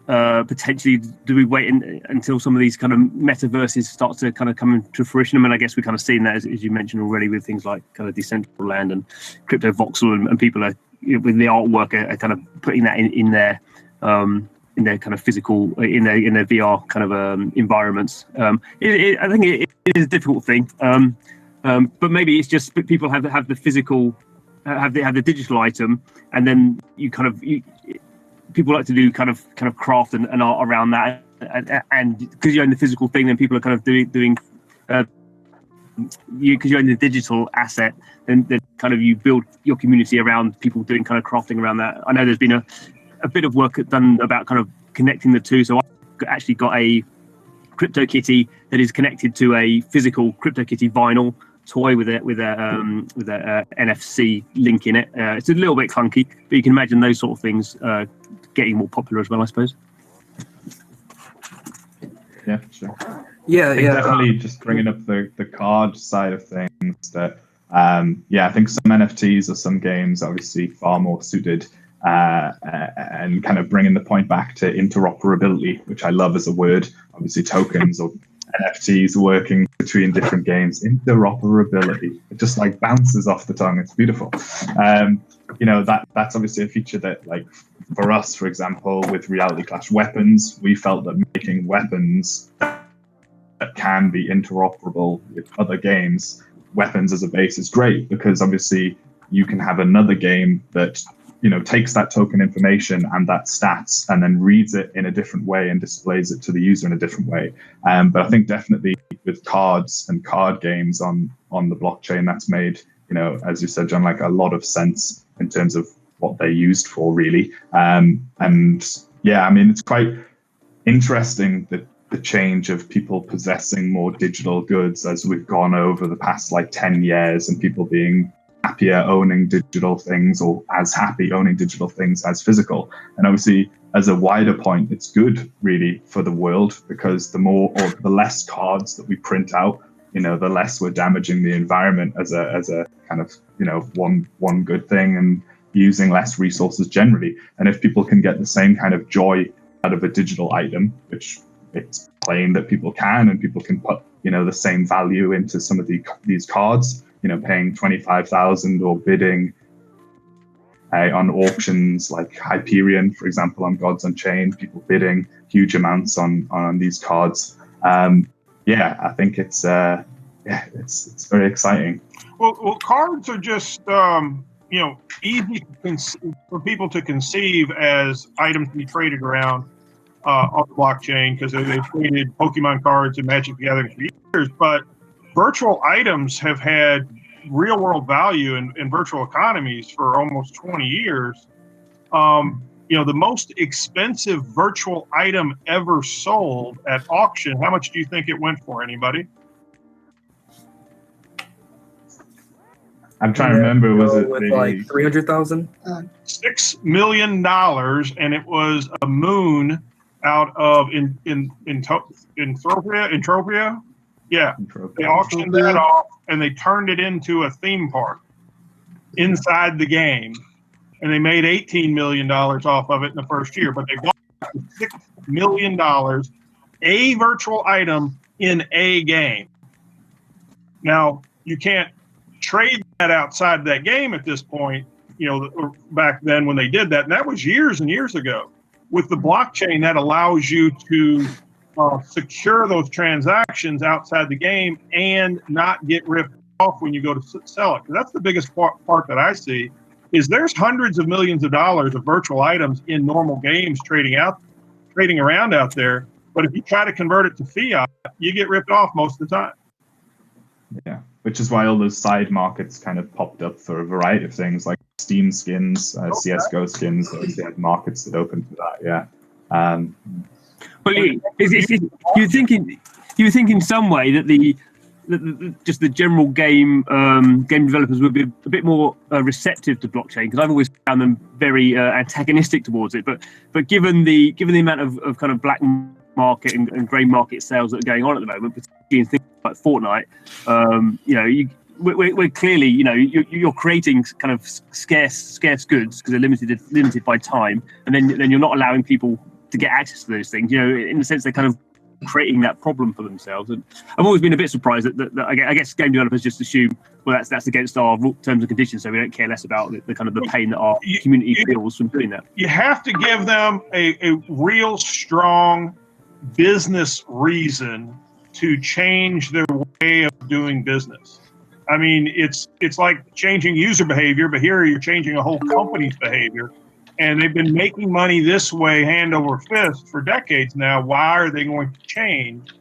potentially, do we wait until some of these kind of metaverses start to kind of come into fruition? I mean, I guess we've kind of seen that, as you mentioned already, with things like kind of Decentraland and Crypto Voxel, and people are, with the artwork, are kind of putting that in their kind of physical, in their VR kind of environments. I think it is a difficult thing, but maybe it's just people have the physical, have the digital item, and then people like to do kind of craft and art around that, and because you own the physical thing, then people are kind of doing because you own the digital asset, then kind of you build your community around people doing kind of crafting around that. I know there's been a bit of work done about kind of connecting the two. So I've actually got a CryptoKitty that is connected to a physical CryptoKitty vinyl toy with a NFC link in it. It's a little bit clunky, but you can imagine those sort of things getting more popular as well, I suppose. Yeah, sure. Yeah, definitely. Just bringing up the card side of things. That I think some NFTs or some games obviously far more suited, and kind of bringing the point back to interoperability, which I love as a word. Obviously, tokens or NFTs working between different games. Interoperability. It just like bounces off the tongue. It's beautiful. That's obviously a feature that, like, for us, for example, with Reality Clash weapons, we felt that making weapons that can be interoperable with other games, weapons as a base, is great, because obviously you can have another game that takes that token information and that stats and then reads it in a different way and displays it to the user in a different way. But I think definitely with cards and card games on the blockchain, that's made, as you said, John, like a lot of sense in terms of what they're used for, really. It's quite interesting that the change of people possessing more digital goods as we've gone over the past 10 years, and people being happier owning digital things, or as happy owning digital things as physical. And obviously, as a wider point, it's good really for the world, because the more or the less cards that we print out, the less we're damaging the environment as a kind of one good thing, and using less resources generally. And if people can get the same kind of joy out of a digital item, which it's plain that people can, and people can put the same value into some of these cards, paying 25,000 or bidding on auctions like Hyperion, for example, on Gods Unchained, people bidding huge amounts on these cards. I think it's very exciting. Well, cards are just easy for people to conceive as items to be traded around on the blockchain, because they've traded Pokemon cards and Magic the Gathering for years. But virtual items have had real world value in virtual economies for almost 20 years. The most expensive virtual item ever sold at auction, how much do you think it went for? Anybody? I'm trying to remember. Was it like 300,000? $6 million, and it was a moon out of Entropia. Yeah, they auctioned that off, and they turned it into a theme park inside the game, and they made $18 million off of it in the first year. But they bought $6 million, a virtual item in a game. Now, you can't trade that outside that game at this point, back then when they did that, and that was years and years ago. With the blockchain, that allows you to secure those transactions outside the game and not get ripped off when you go to sell it. That's the biggest part that I see, is there's hundreds of millions of dollars of virtual items in normal games trading around out there. But if you try to convert it to fiat, you get ripped off most of the time. Yeah, which is why all those side markets kind of popped up for a variety of things, like Steam skins, CSGO skins. They had markets that opened for that. Yeah. Well, you think in some way that just the general game developers would be a bit more receptive to blockchain, because I've always found them very antagonistic towards it. But given the amount of kind of black market and grey market sales that are going on at the moment, particularly in things like Fortnite, we're clearly, you're creating kind of scarce goods because they're limited by time, and then you're not allowing people to get access to those things. In the sense they're kind of creating that problem for themselves. And I've always been a bit surprised that I guess game developers just assume, well, that's against our terms and conditions, so we don't care less about the kind of the pain that our community feels from doing that. You have to give them a real strong business reason to change their way of doing business. I mean, it's like changing user behavior, but here you're changing a whole company's behavior. And they've been making money this way, hand over fist, for decades now. Why are they going to change?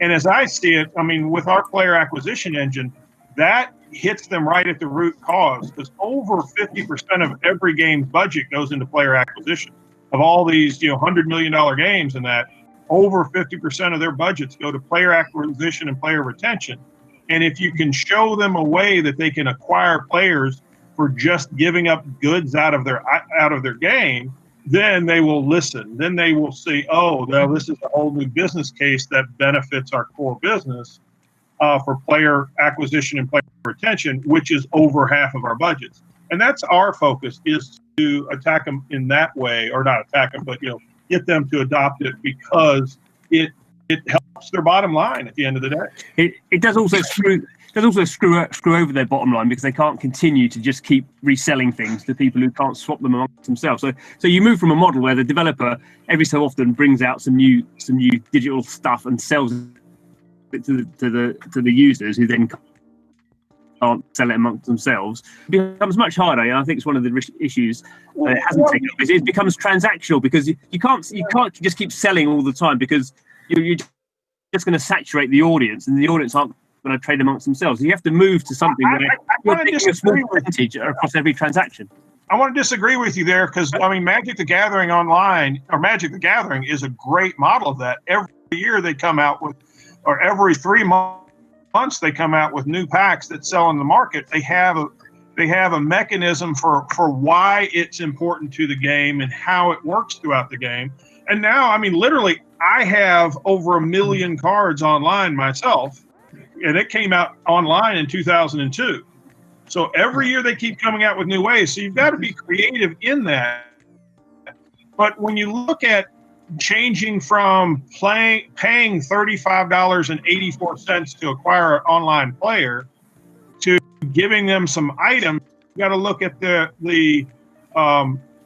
And as I see it, I mean, with our player acquisition engine, that hits them right at the root cause, because over 50% of every game's budget goes into player acquisition. Of all these, $100 million games, and that over 50% of their budgets go to player acquisition and player retention. And if you can show them a way that they can acquire players for just giving up goods out of their game, then they will listen. Then they will see, oh, now this is a whole new business case that benefits our core business for player acquisition and player retention, which is over half of our budgets. And that's our focus, is to attack them in that way, or not attack them, but get them to adopt it, because it helps their bottom line at the end of the day. It does also screw over their bottom line, because they can't continue to just keep reselling things to people who can't swap them amongst themselves. So you move from a model where the developer every so often brings out some new digital stuff and sells it to the users, who then can't sell it amongst themselves. It becomes much harder, and I think it's one of the issues that it hasn't taken place. It becomes transactional, because you can't just keep selling all the time, because you're just going to saturate the audience, and the audience aren't going to trade amongst themselves. You have to move to something where you're taking a small percentage across every transaction. I want to disagree with you there, because Magic the Gathering Online, or Magic the Gathering, is a great model of that. Every year they come out with, or every 3 months they come out with new packs that sell in the market. They have a mechanism for why it's important to the game and how it works throughout the game. And now, literally, I have over 1 million cards online myself, and it came out online in 2002. So every year they keep coming out with new ways. So you've got to be creative in that. But when you look at changing from paying $35.84 to acquire an online player to giving them some items, you got to look at the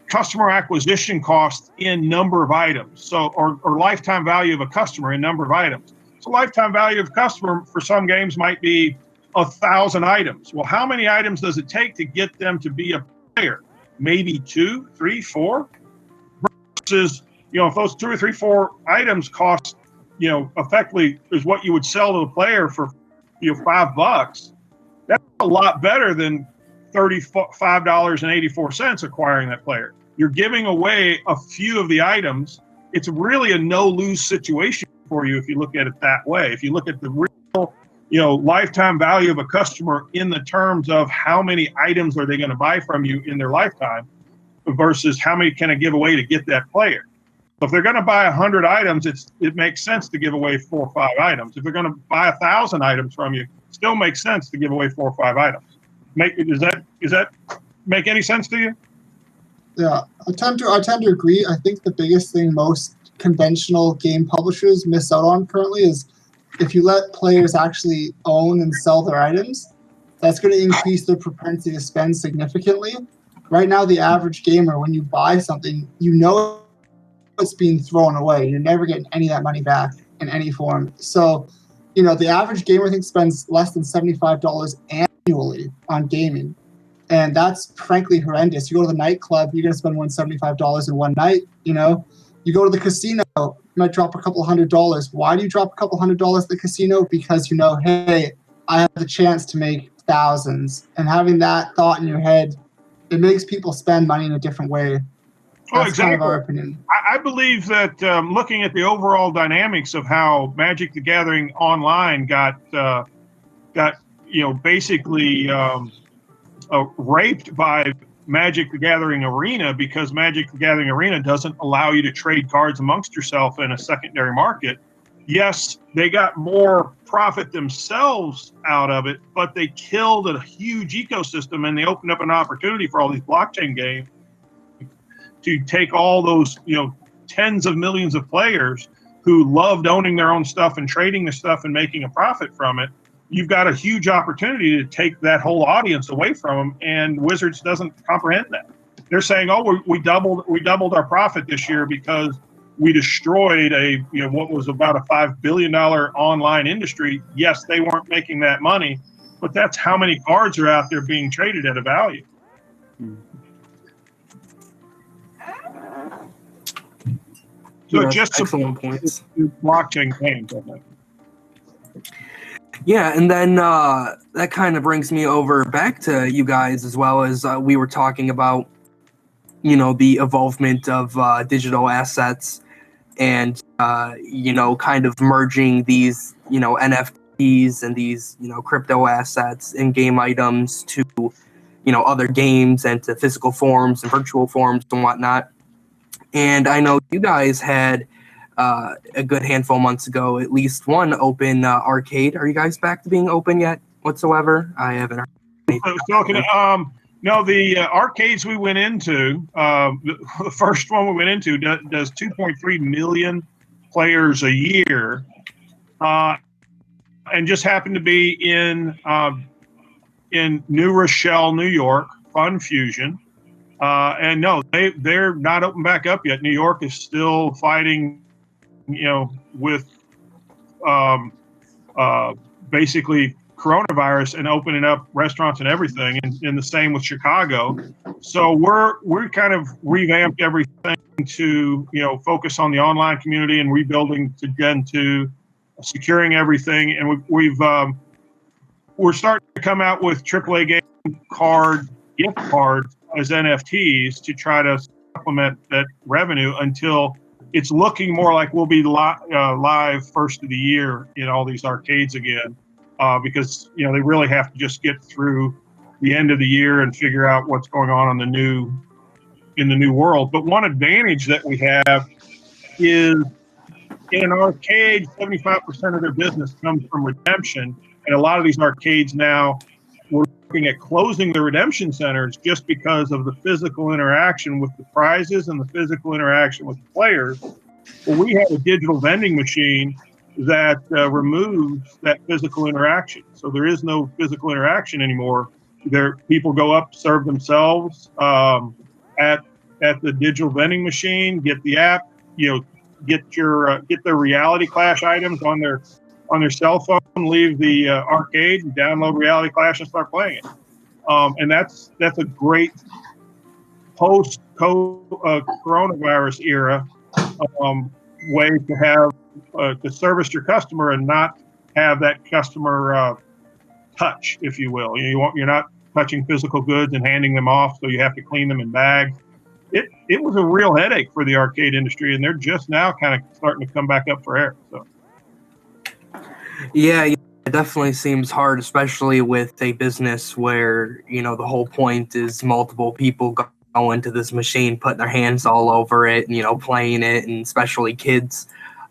customer acquisition cost in number of items. So, or lifetime value of a customer in number of items. So lifetime value of customer for some games might be 1,000 items. Well, how many items does it take to get them to be a player? Maybe 2, 3, 4. Versus, if those 2 or 3, 4 items cost, effectively is what you would sell to the player for, $5. That's a lot better than $35.84 acquiring that player. You're giving away a few of the items. It's really a no-lose situation for you if you look at it that way. If you look at the real, lifetime value of a customer in the terms of how many items are they going to buy from you in their lifetime versus how many can I give away to get that player. So if they're going to buy 100 items, it makes sense to give away 4 or 5 items. If they're going to buy 1,000 items from you, it still makes sense to give away 4 or 5 items. Does that make any sense to you? Yeah, I tend to agree. I think the biggest thing most conventional game publishers miss out on currently is, if you let players actually own and sell their items, that's going to increase their propensity to spend significantly. Right now, the average gamer, when you buy something, it's being thrown away. You're never getting any of that money back in any form. So, the average gamer, I think, spends less than $75 annually on gaming. And that's frankly horrendous. You go to the nightclub, you're going to spend $175 in one night. You go to the casino, you might drop a couple $100. Why do you drop a couple $100 at the casino? Because hey, I have the chance to make thousands. And having that thought in your head, it makes people spend money in a different way. That's kind of our opinion. I believe that looking at the overall dynamics of how Magic the Gathering Online got basically raped by Magic the Gathering Arena, because Magic the Gathering Arena doesn't allow you to trade cards amongst yourself in a secondary market. Yes, they got more profit themselves out of it, but they killed a huge ecosystem, and they opened up an opportunity for all these blockchain games to take all those, tens of millions of players who loved owning their own stuff and trading the stuff and making a profit from it. You've got a huge opportunity to take that whole audience away from them, and Wizards doesn't comprehend that. They're saying, "Oh, we doubled our profit this year because we destroyed what was about a $5 billion online industry." Yes, they weren't making that money, but that's how many cards are out there being traded at a value. So just excellent points. Blockchain games, I think. Yeah, and then that kind of brings me over back to you guys, as well as we were talking about, the evolvement of digital assets and, kind of merging these, NFTs and these, crypto assets and game items to, other games and to physical forms and virtual forms and whatnot. And I know you guys had a good handful of months ago, at least one open arcade. Are you guys back to being open yet whatsoever? I haven't heard anything. No, the arcades we went into, the first one we went into does 2.3 million players a year, and just happened to be in New Rochelle, New York, Fun Fusion. And no, they're not open back up yet. New York is still fighting, with basically coronavirus and opening up restaurants and everything, and the same with Chicago. So we're kind of revamped everything to focus on the online community and rebuilding to securing everything. And we're starting to come out with AAA game gift cards as NFTs to try to supplement that revenue until it's looking more like we'll be live first of the year in all these arcades again, because they really have to just get through the end of the year and figure out what's going on in the new world. But one advantage that we have is in an arcade, 75% of their business comes from redemption, and a lot of these arcades now, we're looking at closing the redemption centers just because of the physical interaction with the prizes and the physical interaction with the players. Well, we have a digital vending machine that removes that physical interaction. So there is no physical interaction anymore. People go up, serve themselves at the digital vending machine, get the app, get their Reality Clash items on their cell phone, leave the arcade, and download Reality Clash and start playing it. And that's a great post coronavirus era way to have to service your customer and not have that customer touch, if you will. You're not touching physical goods and handing them off, so you have to clean them in bags. It was a real headache for the arcade industry, and they're just now kind of starting to come back up for air. So. Yeah, it definitely seems hard, especially with a business where, the whole point is multiple people go into this machine, putting their hands all over it, and, playing it, and especially kids,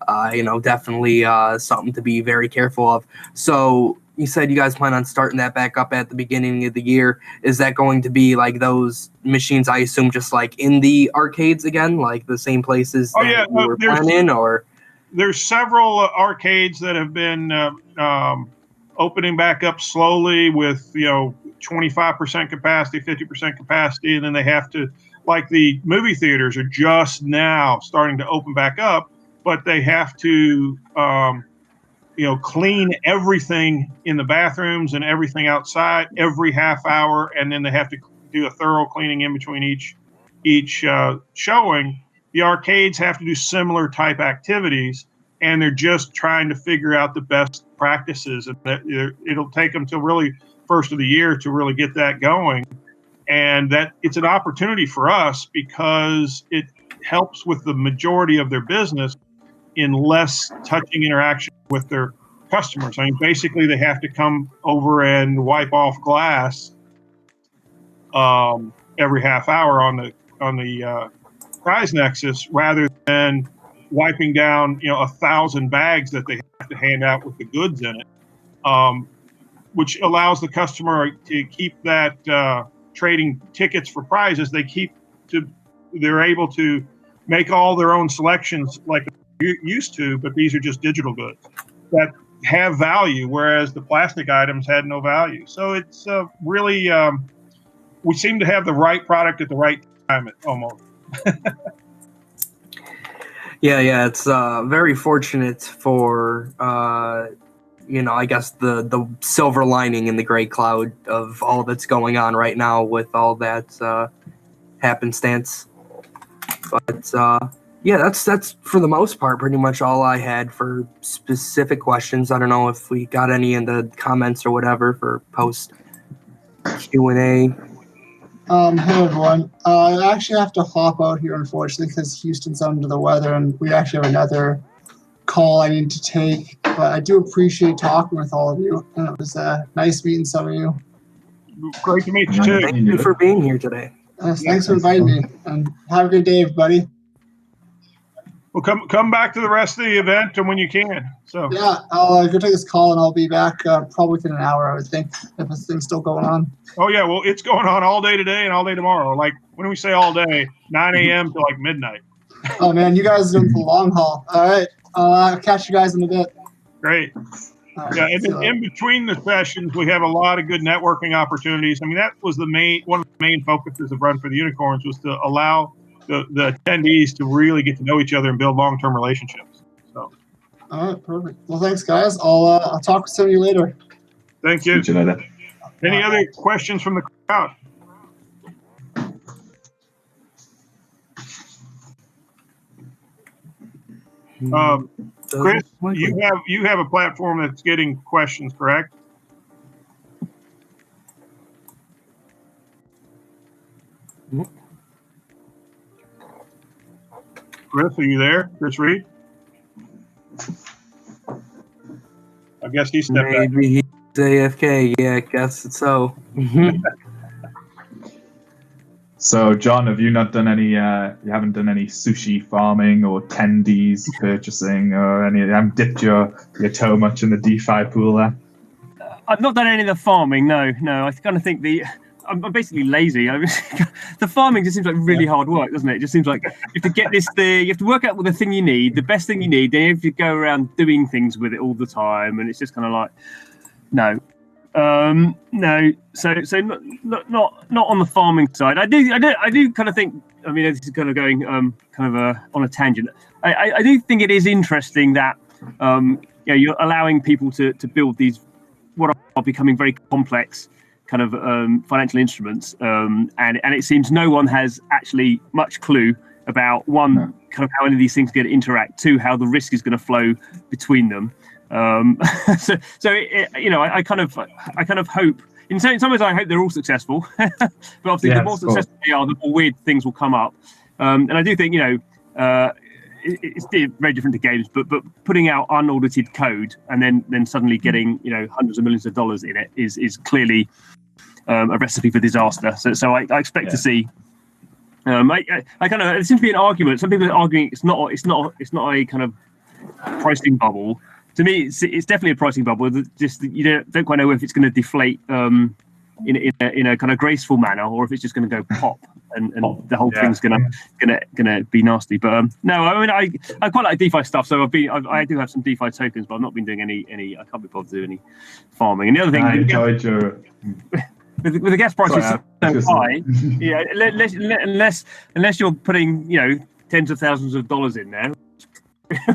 definitely something to be very careful of. So you said you guys plan on starting that back up at the beginning of the year. Is that going to be like those machines, I assume, just like in the arcades again, like the same places that you were planning, or? There's several arcades that have been opening back up slowly with 25% capacity, 50% capacity, and then they have to, like the movie theaters are just now starting to open back up, but they have to clean everything in the bathrooms and everything outside every half hour, and then they have to do a thorough cleaning in between each showing. The arcades have to do similar type activities, and they're just trying to figure out the best practices. And it'll take them till really first of the year to really get that going. and that it's an opportunity for us because it helps with the majority of their business in less touching interaction with their customers. I mean, basically, they have to come over and wipe off glass every half hour on the prize nexus, rather than wiping down 1,000 bags that they have to hand out with the goods in it, which allows the customer to keep that trading tickets for prizes. They're able to make all their own selections like they're used to, but these are just digital goods that have value, whereas the plastic items had no value. So it's really we seem to have the right product at the right time almost. Yeah, it's very fortunate for I guess the silver lining in the gray cloud of all that's going on right now with all that happenstance. But yeah, that's for the most part pretty much all I had for specific questions. I don't know if we got any in the comments or whatever for post Q&A. Hey everyone. I actually have to hop out here, unfortunately, because Houston's under the weather, and we actually have another call I need to take. But I do appreciate talking with all of you, and it was nice meeting some of you. Great to meet you too. Thank you for being here today. Thanks for inviting me, and have a good day, everybody. Well, come back to the rest of the event and when you can. So yeah, I'll go take this call, and I'll be back probably within an hour, I would think, if this thing's still going on. Oh yeah, well it's going on all day today and all day tomorrow. Like when we say all day, 9 a.m. to like midnight. Oh man, you guys are doing the long haul. All right, I'll catch you guys in a bit. Great. Right, yeah, and in between the sessions, we have a lot of good networking opportunities. I mean, that was one of the main focuses of Run for the Unicorns, was to allow the attendees to really get to know each other and build long-term relationships. So. All right, perfect. Well, thanks, guys. I'll talk with some of you later. Thank you. See you later. Any other questions from the crowd? Chris, you have a platform that's getting questions, correct? Chris, are you there? Chris Reed? I guess he stepped out. Maybe he's AFK. Yeah, I guess it's so. So, John, have you not done any? You haven't done any sushi farming or tendies purchasing or any? You haven't dipped your toe much in the DeFi pool there. I've not done any of the farming. No. I kind of think I'm basically lazy. The farming just seems like really hard work, doesn't it? It just seems like you have to get this thing, you have to work out what the thing you need, the best thing you need, then you have to go around doing things with it all the time, and it's just kind of like, no. So not on the farming side. I do kind of think. I mean, this is kind of going on a tangent. I do think it is interesting that you're allowing people to build these what are becoming very complex kind of financial instruments, and it seems no one has actually much clue about kind of how any of these things are going to interact, two, how the risk is going to flow between them. I kind of hope, in some ways I hope they're all successful, but obviously the more successful they are, the more weird things will come up. And I do think it's very different to games, but putting out unaudited code and then suddenly getting hundreds of millions of dollars in it is clearly a recipe for disaster. So I expect to see. I kind of, it seems to be an argument. Some people are arguing it's not a kind of pricing bubble. To me, it's definitely a pricing bubble. Just you don't quite know if it's going to deflate in a kind of graceful manner, or if it's just going to go pop and the whole thing's gonna be nasty. But no, I mean I quite like DeFi stuff. So I do have some DeFi tokens, but I've not been doing any. I can't be bothered to do any farming. And the other thing, I enjoyed your. With the gas prices so high, yeah. Unless you're putting tens of thousands of dollars in there,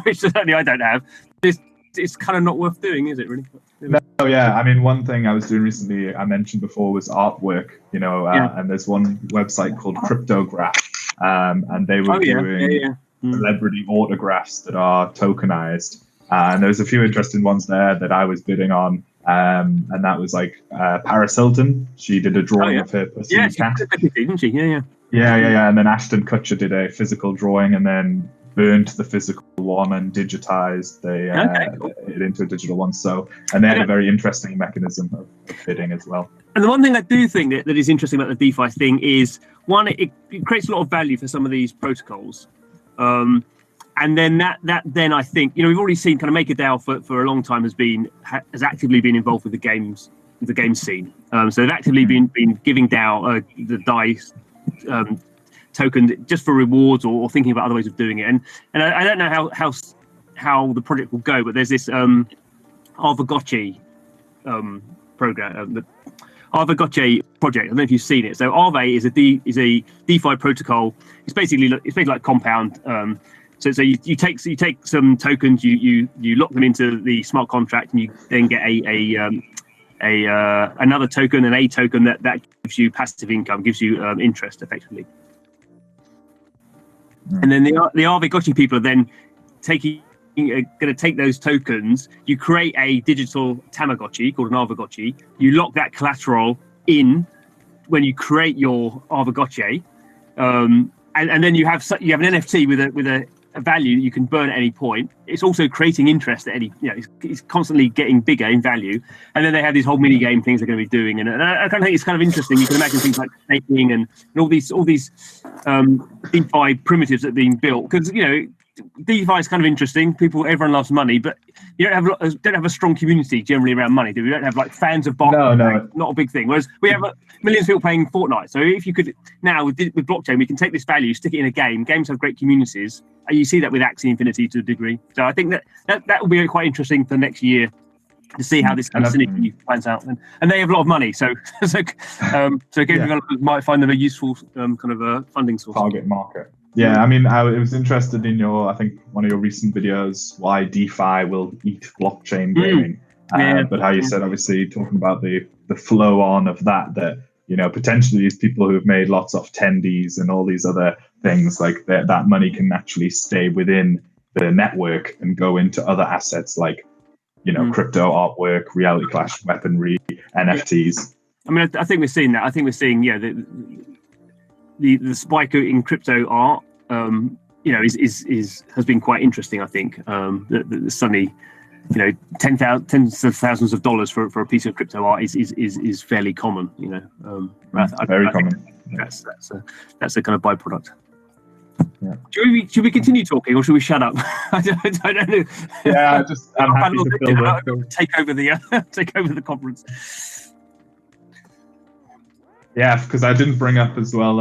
which certainly I don't have. It's kind of not worth doing, is it? Really? No, yeah. I mean, one thing I was doing recently, I mentioned before, was artwork. And there's one website called Cryptograph, and they were doing celebrity autographs that are tokenized. And there's a few interesting ones there that I was bidding on. And that was like Paris Hilton. She did a drawing of her pussy cat. Didn't she? Yeah. And then Ashton Kutcher did a physical drawing and then burnt the physical one and digitized it into a digital one. So, and they had a very interesting mechanism of bidding as well. And the one thing I do think that is interesting about the DeFi thing is, one, it creates a lot of value for some of these protocols. And then that I think, we've already seen kind of MakerDAO for a long time has actively been involved with the game scene. So they've actively been giving DAO the DAI token just for rewards or thinking about other ways of doing it. And I don't know how the project will go, but there's this Aavegotchi program, the Aavegotchi project. I don't know if you've seen it. So Aave is a DeFi protocol. It's basically like Compound. So you take some tokens, you lock them into the smart contract, and you then get another token, a token that gives you passive income, gives you interest effectively. And then the Aavegotchi people are then going to take those tokens. You create a digital Tamagotchi called an Aavegotchi. You lock that collateral in when you create your Aavegotchi, and then you have an NFT with a value that you can burn at any point. It's also creating interest at any, it's constantly getting bigger in value. And then they have these whole mini game things they're going to be doing. And I kind of think it's kind of interesting. You can imagine things like staking and all these DeFi primitives that are being built, because DeFi is kind of interesting. Everyone loves money, but you don't have a strong community generally around money. We don't have like fans of Bitcoin. No, not a big thing. Whereas we have millions of people playing Fortnite. So if you could now with blockchain, we can take this value, stick it in a game. Games have great communities. You see that with Axie Infinity to a degree. So I think that will be quite interesting for next year to see how this kind of synergy plans out. And they have a lot of money, so game developers might find them a useful kind of a funding source. Target market. Yeah, I mean, I was interested in one of your recent videos, why DeFi will eat blockchain gaming. But how you said, obviously, talking about the flow on of that potentially these people who have made lots of tendies and all these other things, like that money can actually stay within the network and go into other assets like, crypto artwork, reality clash weaponry, NFTs. I mean, I think we're seeing that. I think we're seeing, the spike in crypto art, has been quite interesting. I think the suddenly, tens of thousands of dollars for a piece of crypto art is fairly common. Very common. That's a kind of byproduct. Yeah. Should we continue talking, or should we shut up? I don't know. Yeah, I'm happy to build up. Take over the conference. Yeah, because I didn't bring up as well.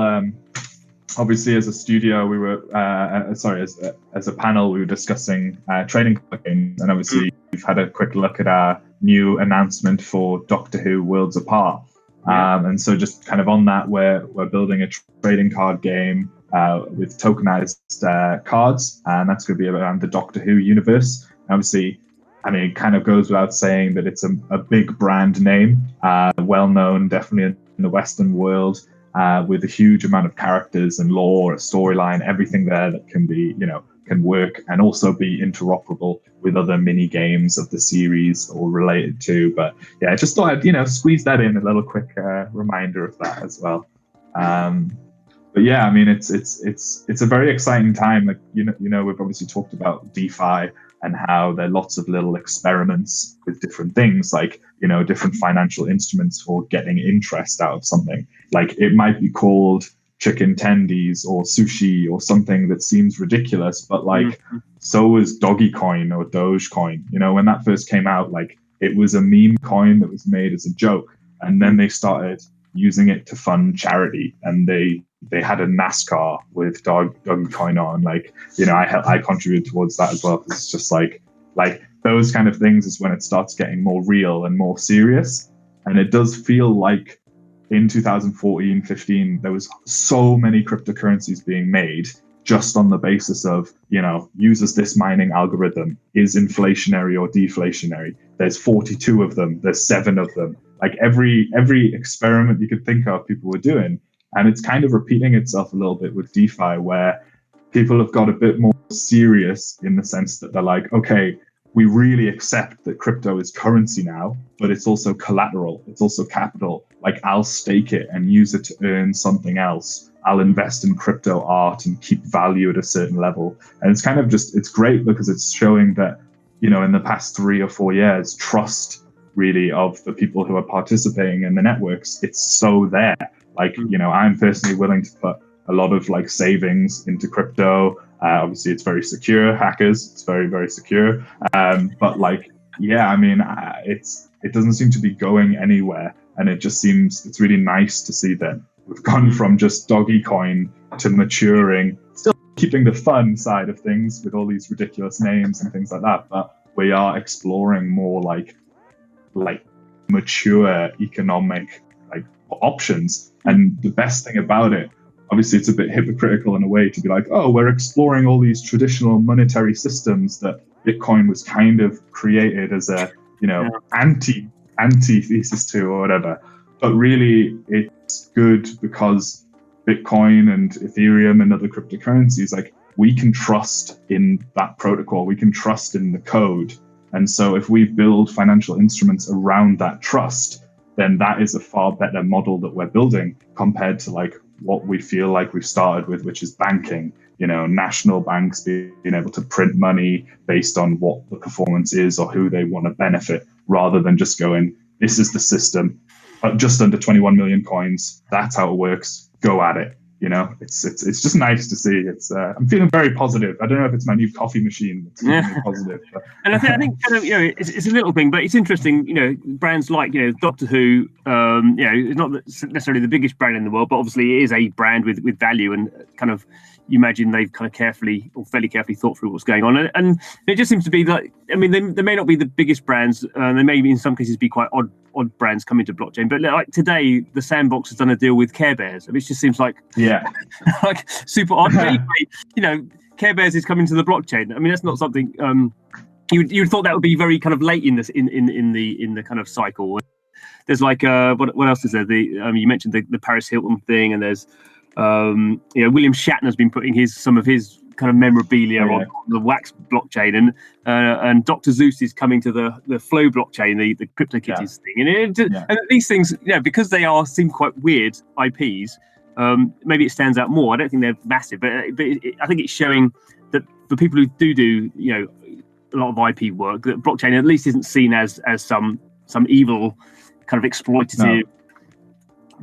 Obviously, as a studio, we were as a panel, we were discussing trading games, and obviously we've had a quick look at our new announcement for Doctor Who Worlds Apart. And so just kind of on that, we're building a trading card game with tokenized cards, and that's going to be around the Doctor Who universe. Obviously, I mean, it kind of goes without saying that it's a big brand name, well known definitely in the Western world, with a huge amount of characters and lore, a storyline, everything there that can be, can work and also be interoperable with other mini games of the series or related to. But yeah, I just thought I'd, squeeze that in, a little quick reminder of that as well. But yeah, I mean, it's a very exciting time. Like, we've obviously talked about DeFi and how there are lots of little experiments with different things, like, different financial instruments for getting interest out of something. Like, it might be called chicken tendies or sushi or something that seems ridiculous, but like, so is Dogecoin or Dogecoin. When that first came out, like, it was a meme coin that was made as a joke, and then they started using it to fund charity, and they had a NASCAR with Dogecoin on. Like, I contributed towards that as well. It's just like those kind of things is when it starts getting more real and more serious. And it does feel like in 2014, 15, there was so many cryptocurrencies being made just on the basis of, uses this mining algorithm, is inflationary or deflationary. There's 42 of them. There's 7 of them. Like, every experiment you could think of, people were doing. And it's kind of repeating itself a little bit with DeFi, where people have got a bit more serious in the sense that they're like, okay, we really accept that crypto is currency now, but it's also collateral, it's also capital. Like, I'll stake it and use it to earn something else. I'll invest in crypto art and keep value at a certain level. And it's kind of just, it's great because it's showing that, you know, in the past 3 or 4 years, trust really of the people who are participating in the networks, it's so there. Like, you know, I'm personally willing to put a lot of like savings into crypto. Obviously, it's very secure. Hackers, it's very, very secure. But like, yeah, I mean, it doesn't seem to be going anywhere, and it just seems it's really nice to see that we've gone from just doggy coin to maturing, still keeping the fun side of things with all these ridiculous names and things like that. But we are exploring more like mature economic like options. And the best thing about it, obviously it's a bit hypocritical in a way to be like, oh, we're exploring all these traditional monetary systems that Bitcoin was kind of created as a, you know, antithesis to or whatever. But really it's good because Bitcoin and Ethereum and other cryptocurrencies, like, we can trust in that protocol, we can trust in the code. And so if we build financial instruments around that trust, then that is a far better model that we're building compared to like what we feel like we've started with, which is banking. You know, national banks being able to print money based on what the performance is or who they want to benefit, rather than just going, this is the system, just under 21 million coins. That's how it works. Go at it. You know, it's just nice to see. It's I'm feeling very positive. I don't know if it's my new coffee machine that's feeling me positive. But. And I think kind of, you know, it's a little thing, but it's interesting. You know, brands like, you know, Doctor Who. You know, it's not necessarily the biggest brand in the world, but obviously it is a brand with value, and kind of, you imagine they've kind of fairly carefully thought through what's going on. And it just seems to be like, I mean, they may not be the biggest brands, they may in some cases be quite odd brands coming to blockchain. But like today, the Sandbox has done a deal with Care Bears. I mean, it just seems like, like super odd. But equally, you know, Care Bears is coming to the blockchain. I mean, that's not something you'd thought that would be very kind of late in this in the kind of cycle. There's like what else is there? You mentioned the Paris Hilton thing, and there's you know, William Shatner's been putting some of his kind of memorabilia on the Wax blockchain, and Dr. Zeus is coming to the Flow blockchain, the CryptoKitties thing, and these things, you know, because they seem quite weird IPs. Maybe it stands out more. I don't think they're massive, but I think it's showing that for people who do you know a lot of IP work, that blockchain at least isn't seen as some evil kind of exploitative. No.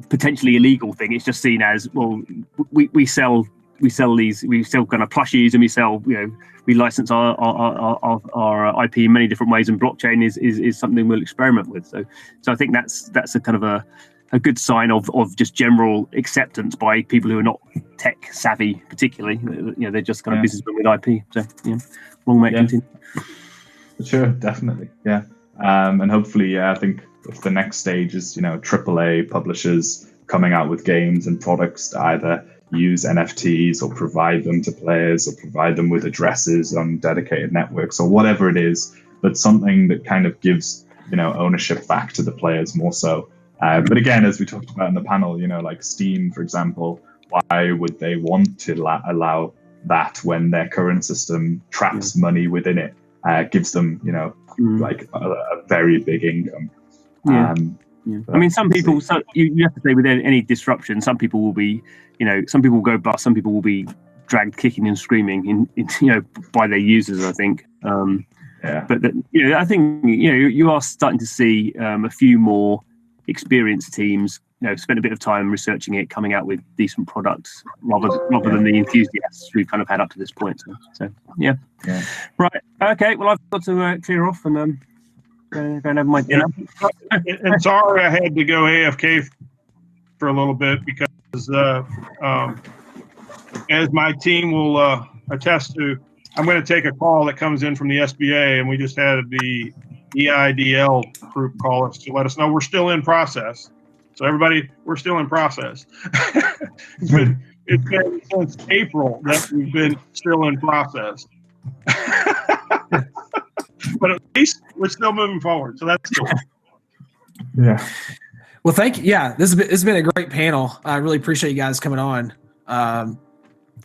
Potentially illegal thing. It's just seen as, well, we sell kind of plushies, and we sell, you know, we license our IP in many different ways, and blockchain is something we'll experiment with. So I think that's a kind of a good sign of just general acceptance by people who are not tech savvy, particularly. You know, they're just kind of businessmen with IP. So yeah, long way to continue. Sure, definitely, yeah. And hopefully, I think if the next stage is, you know, AAA publishers coming out with games and products to either use NFTs or provide them to players or provide them with addresses on dedicated networks or whatever it is, but something that kind of gives, you know, ownership back to the players more so. But again, as we talked about in the panel, you know, like Steam, for example, why would they want to allow that when their current system traps money within it, gives them, you know, like a very big income. I mean, some people. So you have to say, with any disruption, some people will be, you know, some people will go bust. Some people will be dragged kicking and screaming in you know, by their users, I think. But you know, I think, you know, you are starting to see a few more experienced teams, you know, spend a bit of time researching it, coming out with decent products, rather than the enthusiasts we've kind of had up to this point. So yeah. Right. Okay. Well, I've got to clear off and go and have my dinner. And sorry I had to go AFK for a little bit because, as my team will attest to, I'm going to take a call that comes in from the SBA, and we just had the EIDL group call us to let us know we're still in process. So everybody, we're still in process. It's been since April that we've been still in process. But at least we're still moving forward, so that's cool. Yeah. Well, thank you. Yeah, this has been a great panel. I really appreciate you guys coming on.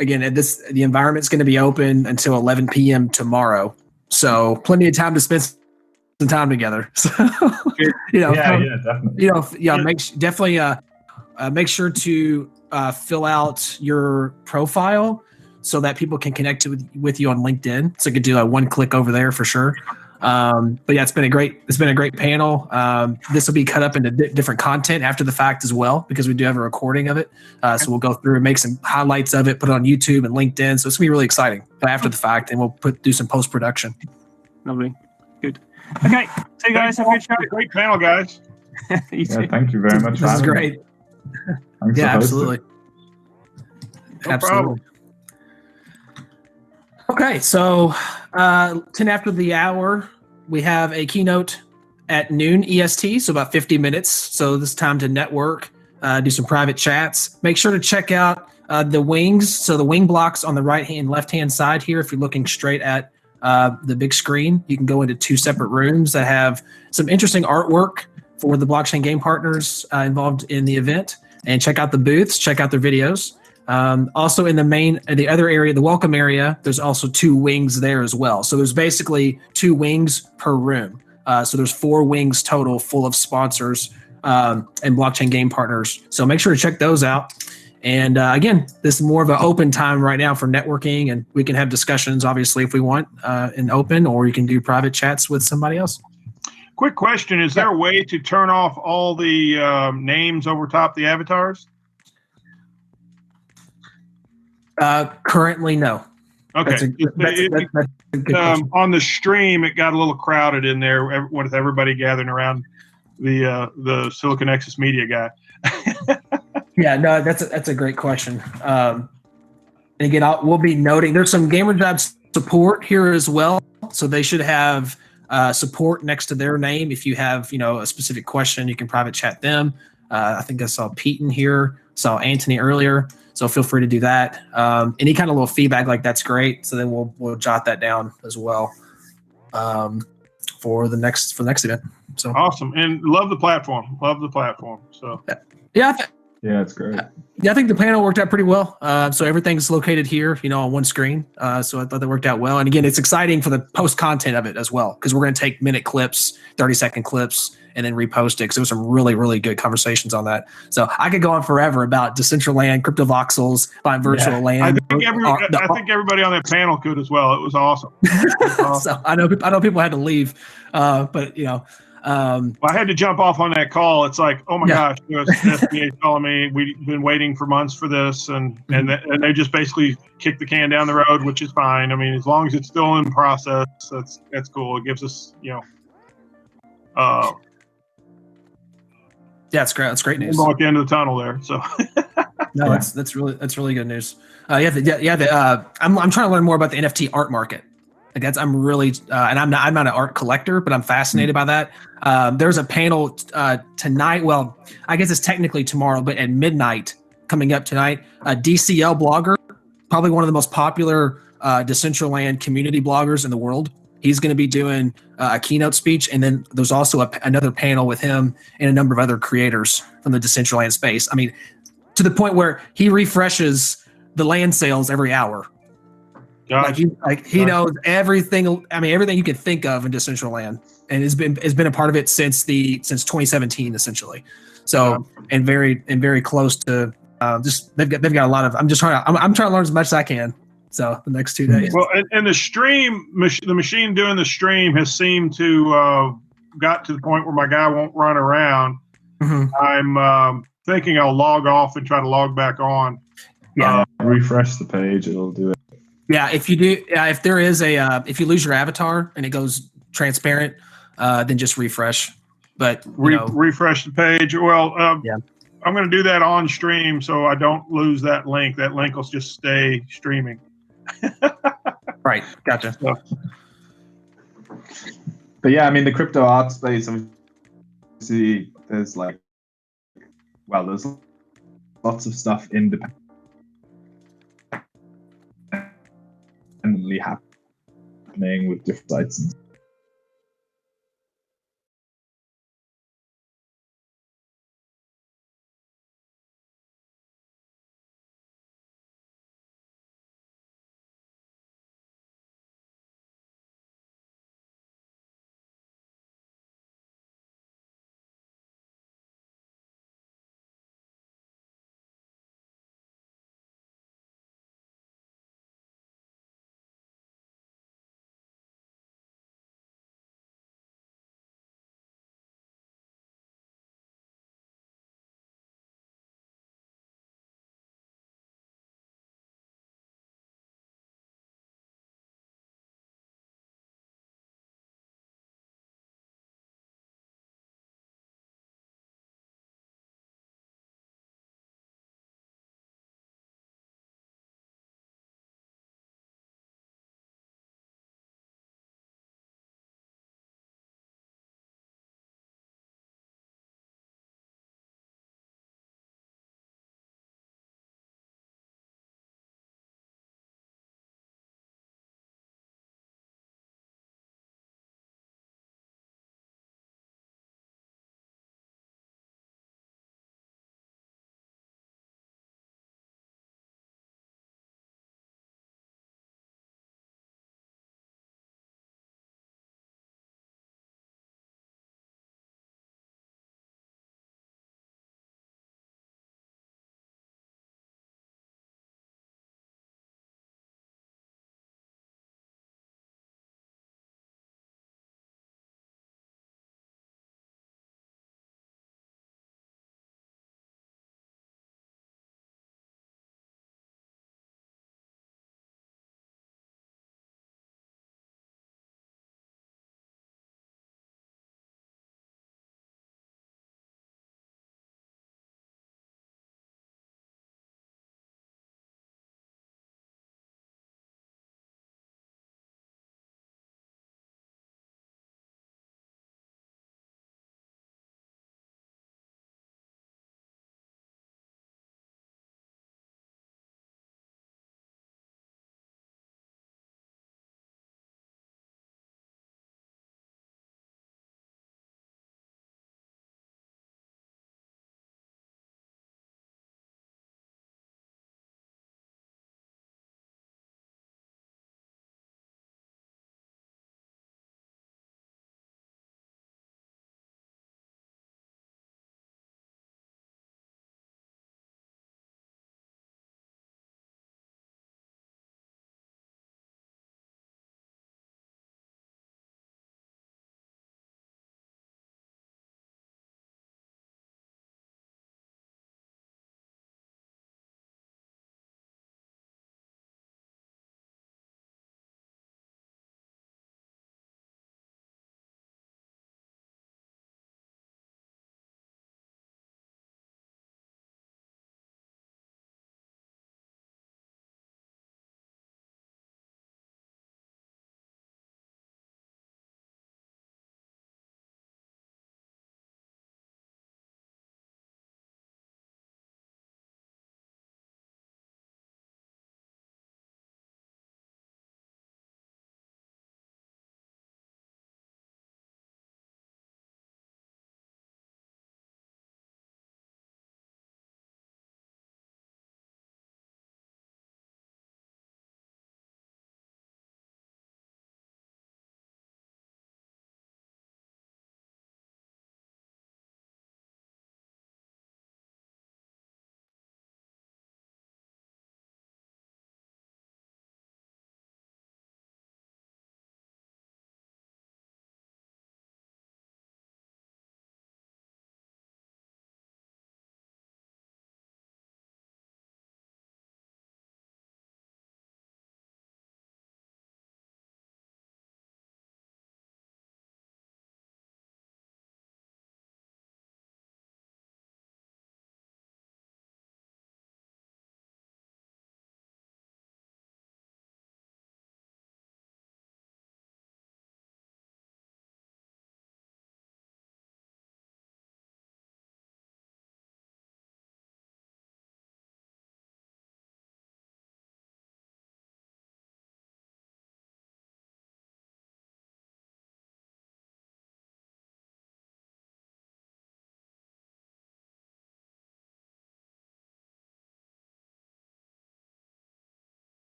Again, the environment's going to be open until 11 p.m. tomorrow. So plenty of time to spend some time together. So, definitely. Make sure to fill out your profile so that people can connect with you on LinkedIn. So you could do a one click over there for sure. But yeah, it's been a great panel. This will be cut up into different content after the fact as well, because we do have a recording of it. So we'll go through and make some highlights of it, put it on YouTube and LinkedIn. So it's gonna be really exciting after the fact, and we'll do some post production. Lovely, good. Okay, so you guys have a good show. Great panel, guys. Thank you very much. This is great. Thanks Yeah, for hosting. absolutely. No Absolutely. Okay, so 10 after the hour, we have a keynote at noon EST, so about 50 minutes. So this is time to network, do some private chats. Make sure to check out the wings. So the wing blocks on the right hand, left hand side here, if you're looking straight at the big screen, you can go into 2 separate rooms that have some interesting artwork for the blockchain game partners involved in the event, and check out the booths, check out their videos. Also in the other area, the welcome area, there's also 2 wings there as well. So there's basically 2 wings per room. So there's 4 wings total full of sponsors and blockchain game partners. So make sure to check those out. And again, this is more of an open time right now for networking, and we can have discussions, obviously, if we want, in open, or you can do private chats with somebody else. Quick question: is there a way to turn off all the names over top the avatars? Currently, no. Okay. That's a good question. On the stream, it got a little crowded in there with everybody gathering around the Silicon Nexus Media guy. Yeah, no, that's a great question. And again, we'll be noting there's some GamerJob support here as well, so they should have support next to their name. If you have a specific question, you can private chat them. I think I saw Pete in here, saw Anthony earlier, so feel free to do that. Any kind of little feedback like that's great. So then we'll jot that down as well for the next event. So awesome, and love the platform. So yeah. Yeah, it's great. Yeah, I think the panel worked out pretty well. So everything's located here, on one screen. So I thought that worked out well. And again, it's exciting for the post content of it as well, because we're going to take minute clips, 30-second clips, and then repost it. Because there was some really, really good conversations on that. So I could go on forever about Decentraland, crypto voxels, virtual land. I think everybody on that panel could as well. It was awesome. So I know people had to leave, but I had to jump off on that call. It's like, oh my gosh, there's an SBA calling me. We've been waiting for months for this, and they just basically kicked the can down the road, which is fine. I mean, as long as it's still in process, that's cool. It gives us, yeah, it's great. That's great news. At the end of the tunnel there. So no, that's really good news. I'm trying to learn more about the NFT art market. Like I'm really, and I'm not an art collector, but I'm fascinated by that. There's a panel tonight. Well, I guess it's technically tomorrow, but at midnight coming up tonight, a DCL blogger, probably one of the most popular Decentraland community bloggers in the world. He's going to be doing a keynote speech, and then there's also another panel with him and a number of other creators from the Decentraland space. I mean, to the point where he refreshes the land sales every hour. He knows everything. I mean, everything you can think of in Decentraland, and has been a part of it since 2017, essentially. So and very close to they've got a lot of. I'm trying to learn as much as I can. So the next 2 days. Well, and the stream, the machine doing the stream has seemed to got to the point where my guy won't run around. Mm-hmm. I'm thinking I'll log off and try to log back on. Yeah, refresh the page; it'll do it. Yeah, if you do, if there is if you lose your avatar and it goes transparent, then just refresh. But refresh the page. Well, I'm going to do that on stream so I don't lose that link. That link will just stay streaming. Right, gotcha. But yeah, I mean the crypto art space. Obviously, there's there's lots of stuff independently happening with different sites and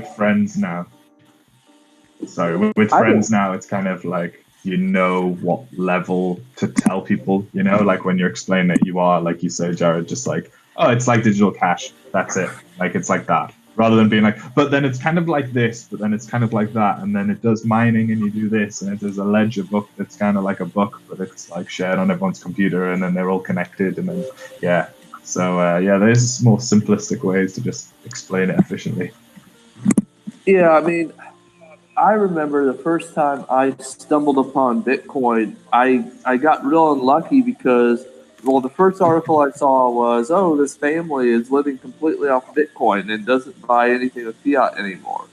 friends now. Sorry, with friends now, it's kind of like you know what level to tell people. You know, like when you're explaining it, you are like you say, Jared, just like, oh, it's like digital cash. That's it. Like it's like that. Rather than being like, but then it's kind of like this, but then it's kind of like that, and then it does mining and you do this, and it does a ledger book that's kind of like a book, but it's like shared on everyone's computer, and then they're all connected, and then yeah. So there's more simplistic ways to just explain it efficiently. Yeah, I mean, I remember the first time I stumbled upon Bitcoin, I got real unlucky because, well, the first article I saw was, oh, this family is living completely off Bitcoin and doesn't buy anything with fiat anymore.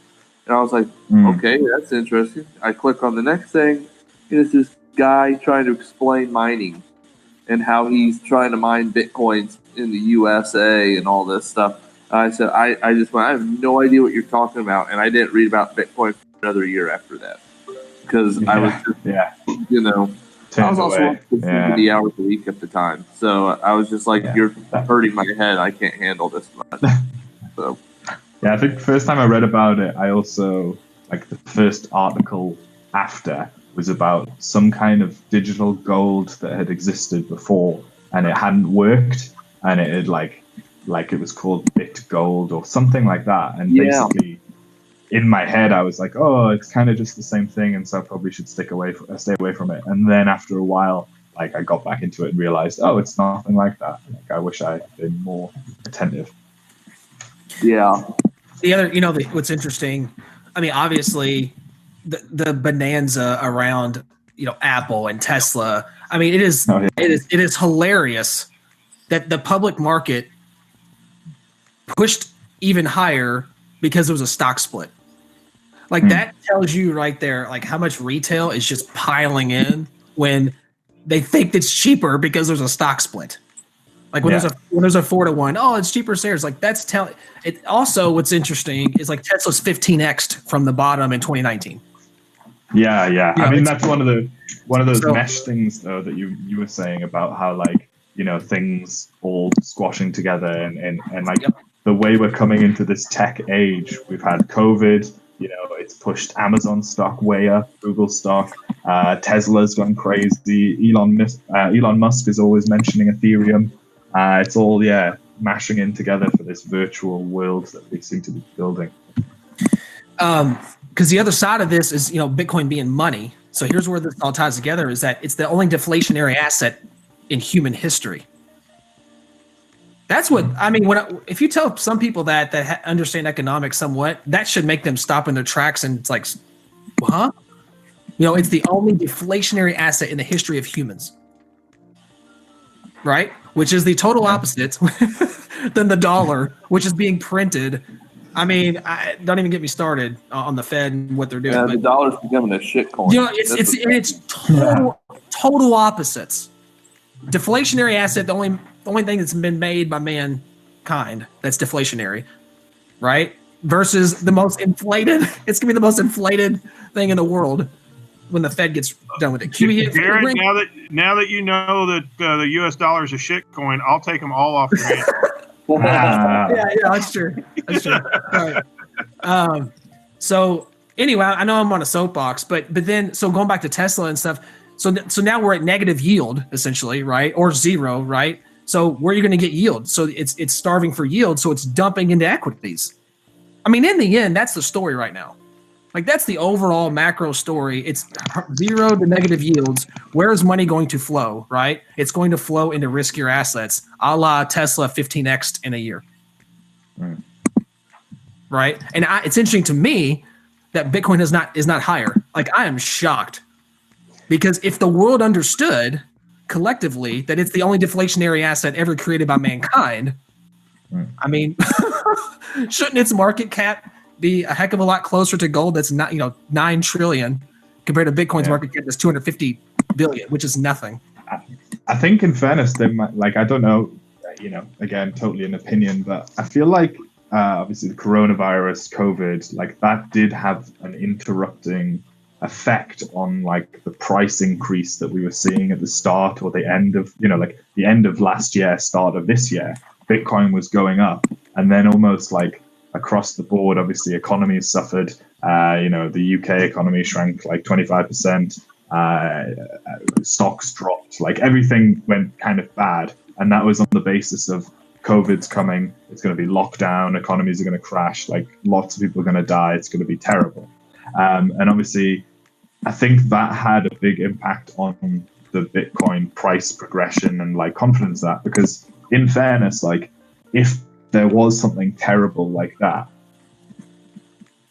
And I was like, okay, that's interesting. I click on the next thing, and it's this guy trying to explain mining and how he's trying to mine Bitcoins in the USA and all this stuff. I said, I just went, I have no idea what you're talking about. And I didn't read about Bitcoin for another year after that. Because I was just, you know, I was also working 70 hours a week at the time. So I was just like, you're hurting my head. I can't handle this much. So. Yeah, I think the first time I read about it, I also, like the first article after was about some kind of digital gold that had existed before and it hadn't worked, and it had like it was called Bit Gold or something like that. And basically in my head, I was like, oh, it's kind of just the same thing, and so I probably should stay away from it. And then after a while, like I got back into it and realized, oh, it's nothing like that. Like I wish I had been more attentive. Yeah. The other, you know, what's interesting, I mean, obviously the bonanza around, you know, Apple and Tesla. I mean, it is hilarious that the public market pushed even higher because there was a stock split. Like that tells you right there, like how much retail is just piling in when they think it's cheaper because there's a stock split. Like when there's a 4-to-1, oh, it's cheaper shares. Like that's telling it. Also, what's interesting is like Tesla's 15x'd from the bottom in 2019. Yeah. You know, I mean, that's one of those mesh things though that you were saying about how like, you know, things all squashing together and like the way we're coming into this tech age. We've had COVID. You know, it's pushed Amazon stock way up, Google stock, Tesla's gone crazy. Elon Musk is always mentioning Ethereum. It's all mashing in together for this virtual world that we seem to be building. Because the other side of this is, you know, Bitcoin being money. So here's where this all ties together: is that it's the only deflationary asset in human history. That's what I mean. If you tell some people that understand economics somewhat, that should make them stop in their tracks and it's like, huh? You know, it's the only deflationary asset in the history of humans, right? Which is the total opposite than the dollar, which is being printed. I mean, don't even get me started on the Fed and what they're doing. Yeah, the dollar's becoming a shit coin. You know, it's total opposites. Deflationary asset, the only thing that's been made by mankind that's deflationary, right? Versus the most inflated. It's gonna be the most inflated thing in the world when the Fed gets done with it. Darren, now that you know that the U.S. dollar is a shit coin, I'll take them all off your hands. Yeah, that's true. That's true. All right. So anyway, I know I'm on a soapbox, but then so going back to Tesla and stuff. So now we're at negative yield essentially, right? Or zero, right? So where are you going to get yield? So it's starving for yield, so it's dumping into equities. I mean, in the end, that's the story right now. Like that's the overall macro story. It's 0 to negative yields. Where is money going to flow, right? It's going to flow into riskier assets, a la Tesla 15x in a year. Right? And it's interesting to me that Bitcoin is not higher. Like I am shocked. Because if the world understood collectively that it's the only deflationary asset ever created by mankind, I mean, shouldn't its market cap be a heck of a lot closer to gold that's not, 9 trillion compared to Bitcoin's market cap that's 250 billion, which is nothing. I think in fairness, they might, like, I don't know, again, totally an opinion, but I feel like obviously the coronavirus, COVID, like that did have an interrupting effect on like the price increase that we were seeing at the start or the end of, like the end of last year, start of this year. Bitcoin was going up, and then almost like across the board, obviously economies suffered. The UK economy shrank like 25%. Stocks dropped. Like everything went kind of bad, and that was on the basis of COVID's coming. It's going to be lockdown. Economies are going to crash. Like lots of people are going to die. It's going to be terrible. And obviously, I think that had a big impact on the Bitcoin price progression and like confidence that, because in fairness, like if there was something terrible like that,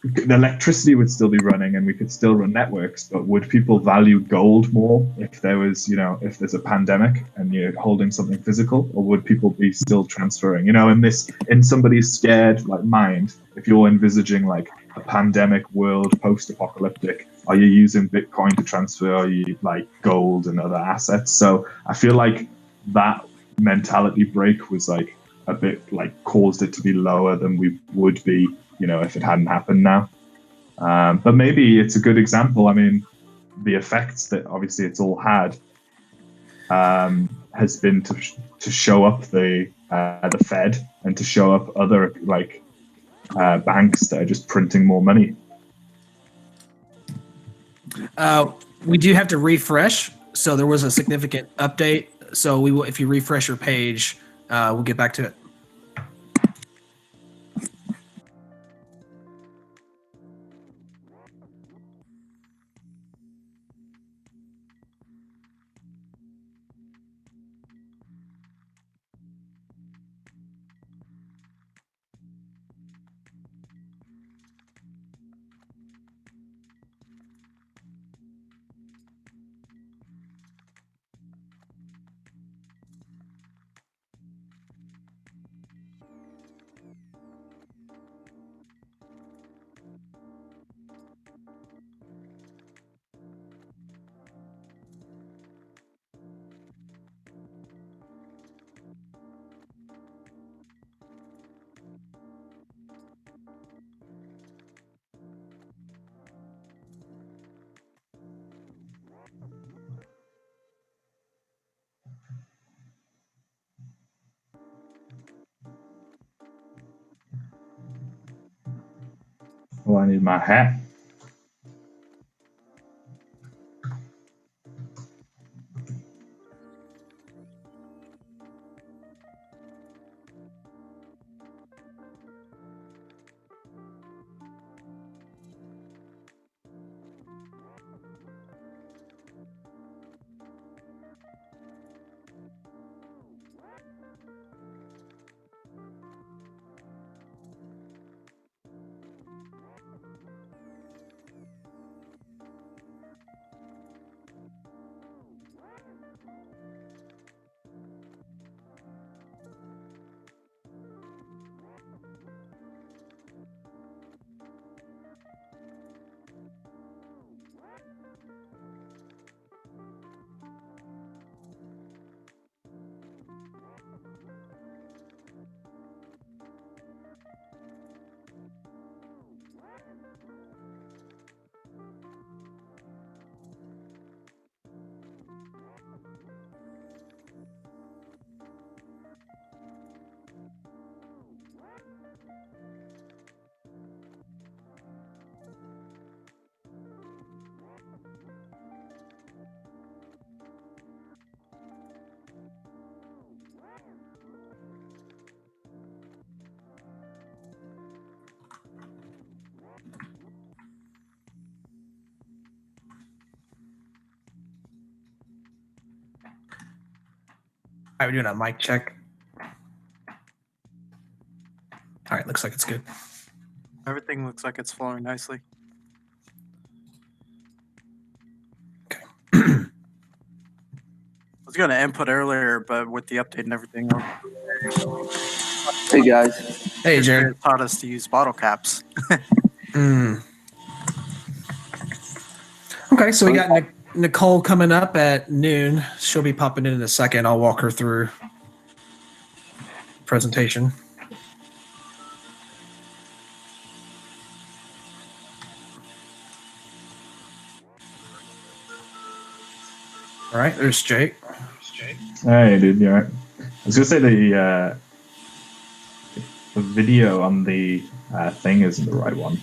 the electricity would still be running and we could still run networks, but would people value gold more if there was, if there's a pandemic and you're holding something physical, or would people be still transferring? In somebody's scared like mind, if you're envisaging like a pandemic world post-apocalyptic, are you using Bitcoin to transfer? Are you like gold and other assets? So I feel like that mentality break was like a bit like caused it to be lower than we would be, if it hadn't happened now. But maybe it's a good example. I mean, the effects that obviously it's all had has been to show up the Fed and to show up other like banks that are just printing more money. We do have to refresh, so there was a significant update. So we will, if you refresh your page, we'll get back to it. Oh, I need my hat. All right, we're doing a mic check. All right, looks like it's good. Everything looks like it's flowing nicely. Okay. I was going to input earlier, but with the update and everything. Hey guys. Hey, Jared. Taught us to use bottle caps. Okay, so we got Niccole coming up at noon. She'll be popping in a second. I'll walk her through presentation. All right, there's Jake. Hey, dude, you all right? I was gonna say the video on the thing isn't the right one.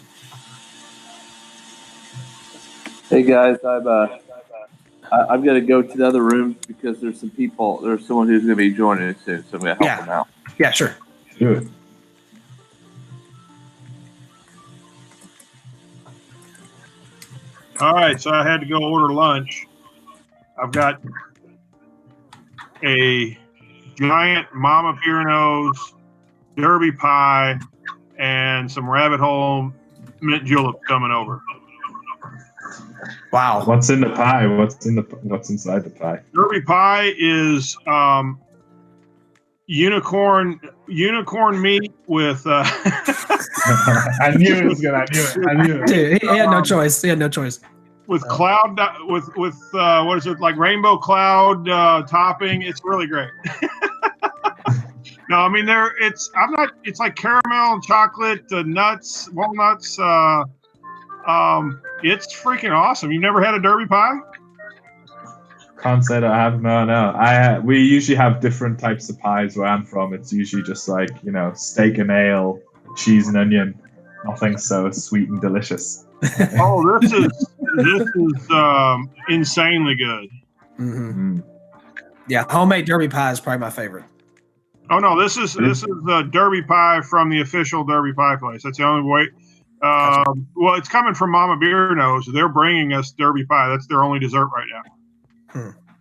Hey guys, I'm gonna go to the other room because there's some people. There's someone who's gonna be joining us soon, so I'm gonna help them out. Yeah, sure. Do it. All right, so I had to go order lunch. I've got a giant Mama Beer Nose Derby pie and some rabbit hole mint julep coming over. Wow. What's in the pie? What's inside the pie? Derby pie is unicorn meat with. I knew it was gonna. I knew it. Dude, he had no choice. He had no choice. With cloud, with what is it, like rainbow cloud topping? It's really great. No, I mean it's like caramel and chocolate, nuts, walnuts. It's freaking awesome. You've never had a Derby pie? Can't say that I have. No. We usually have different types of pies where I'm from. It's usually just like steak and ale, cheese and onion. Nothing so sweet and delicious. Oh, this is insanely good. Mm-hmm. Yeah, homemade Derby pie is probably my favorite. Oh no, this is the Derby pie from the official Derby pie place. That's the only way. Gotcha. Well, it's coming from Mama Beer Nose. They're bringing us Derby pie. That's their only dessert right now.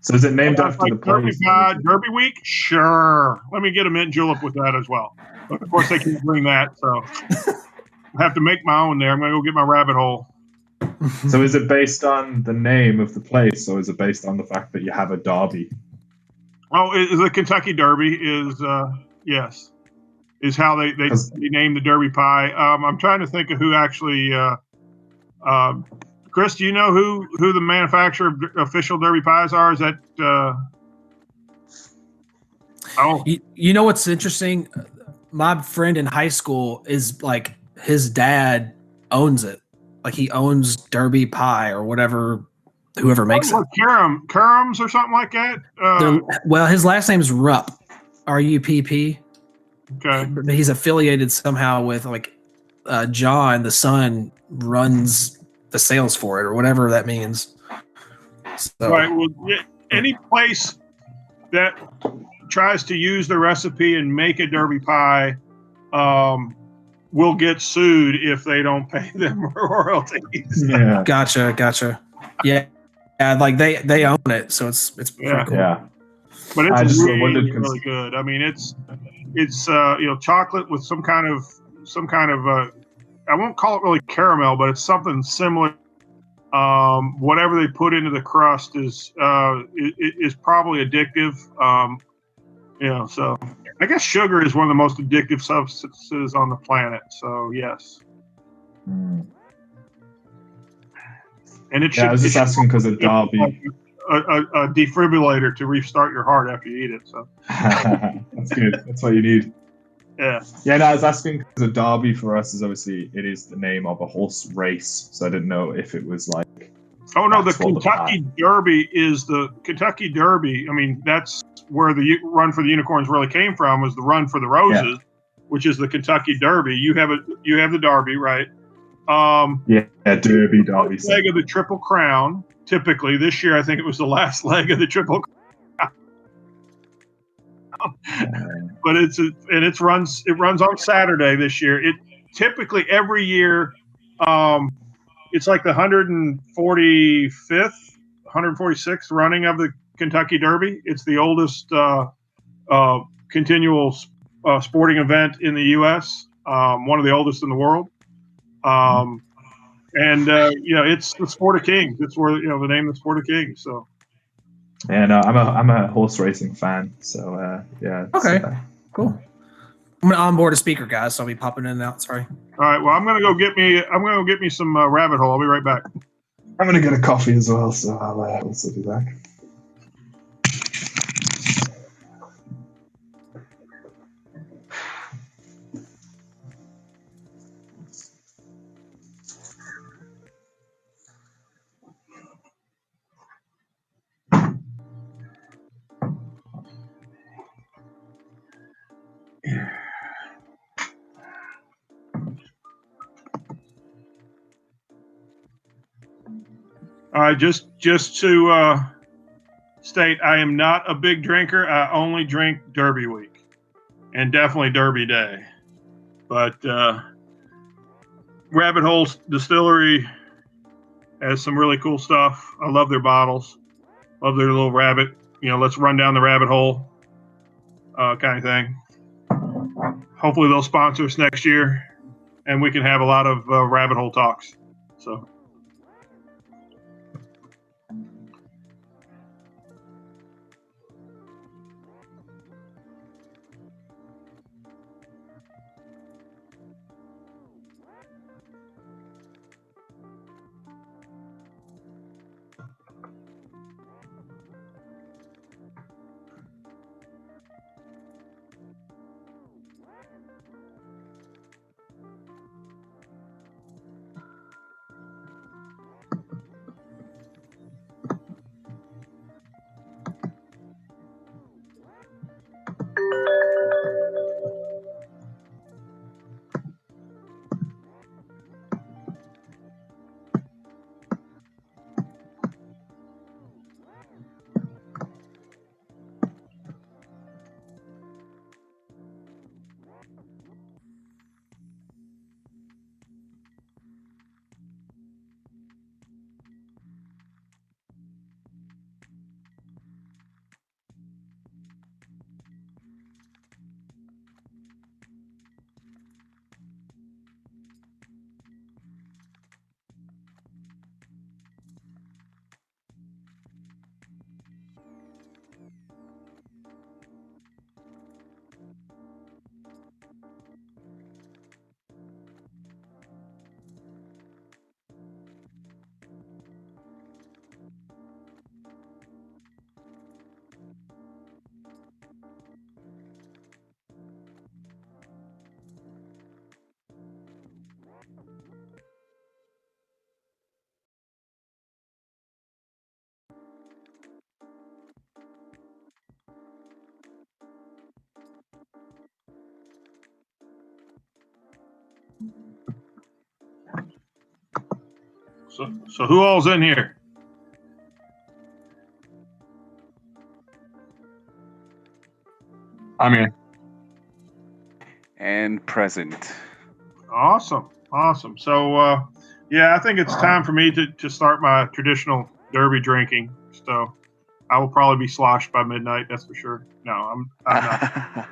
So is it named after the Derby place? pie, Derby week? Sure. Let me get a mint julep with that as well. But of course, they can't bring that, so I have to make my own there. I'm going to go get my rabbit hole. So is it based on the name of the place, or is it based on the fact that you have a derby? Oh, the Kentucky Derby is yes, is how they named the Derby pie. I'm trying to think of who actually. Chris, do you know who the manufacturer of official Derby pies are? Is that? You know what's interesting? My friend in high school is like his dad owns it. Like he owns Derby pie or whatever. Whoever makes it. Curums or something like that. Well, his last name is Rupp, R-U-P-P. Okay. But he's affiliated somehow with like John, the son, runs the sales for it or whatever that means. So. Right. Well, any place that tries to use the recipe and make a Derby pie will get sued if they don't pay them royalties. Yeah. Gotcha. Yeah. Like they own it, so it's pretty cool. Yeah. But it's really good. I mean, it's chocolate with some kind of I won't call it really caramel, but it's something similar. Whatever they put into the crust is probably addictive. So I guess sugar is one of the most addictive substances on the planet. So yes. And it should. I was just asking because of Derby. Like a defibrillator to restart your heart after you eat it. So that's good. That's what you need. Yeah. Yeah. No, I was asking because of Derby for us is obviously it is the name of a horse race, so I didn't know if it was like. Oh no, the Kentucky Derby is the Kentucky Derby. I mean, that's where the Run for the Unicorns really came from. Was the Run for the Roses, which is the Kentucky Derby. You have the Derby, right? Derby. Leg of the Triple Crown. Typically, this year I think it was the last leg of the Triple Crown. But it runs on Saturday this year. It typically every year, it's like the 145th, 146th running of the Kentucky Derby. It's the oldest continual sporting event in the U.S. One of the oldest in the world. It's the Sport of Kings. It's where the name of the Sport of Kings. So. Yeah, no, I'm a horse racing fan. So yeah. Okay. Cool. I'm gonna onboard a speaker, guys. So I'll be popping in and out. Sorry. All right. Well, I'm gonna go get me some rabbit hole. I'll be right back. I'm gonna get a coffee as well, so I'll also be back. All right, just to state, I am not a big drinker. I only drink Derby week, and definitely Derby day. But Rabbit Hole Distillery has some really cool stuff. I love their bottles. Love their little rabbit. Let's run down the rabbit hole kind of thing. Hopefully they'll sponsor us next year, and we can have a lot of rabbit hole talks. So. So who all's in here? I'm here. And present. Awesome. So, yeah, I think it's time for me to start my traditional Derby drinking. So I will probably be sloshed by midnight. That's for sure. No, I'm not.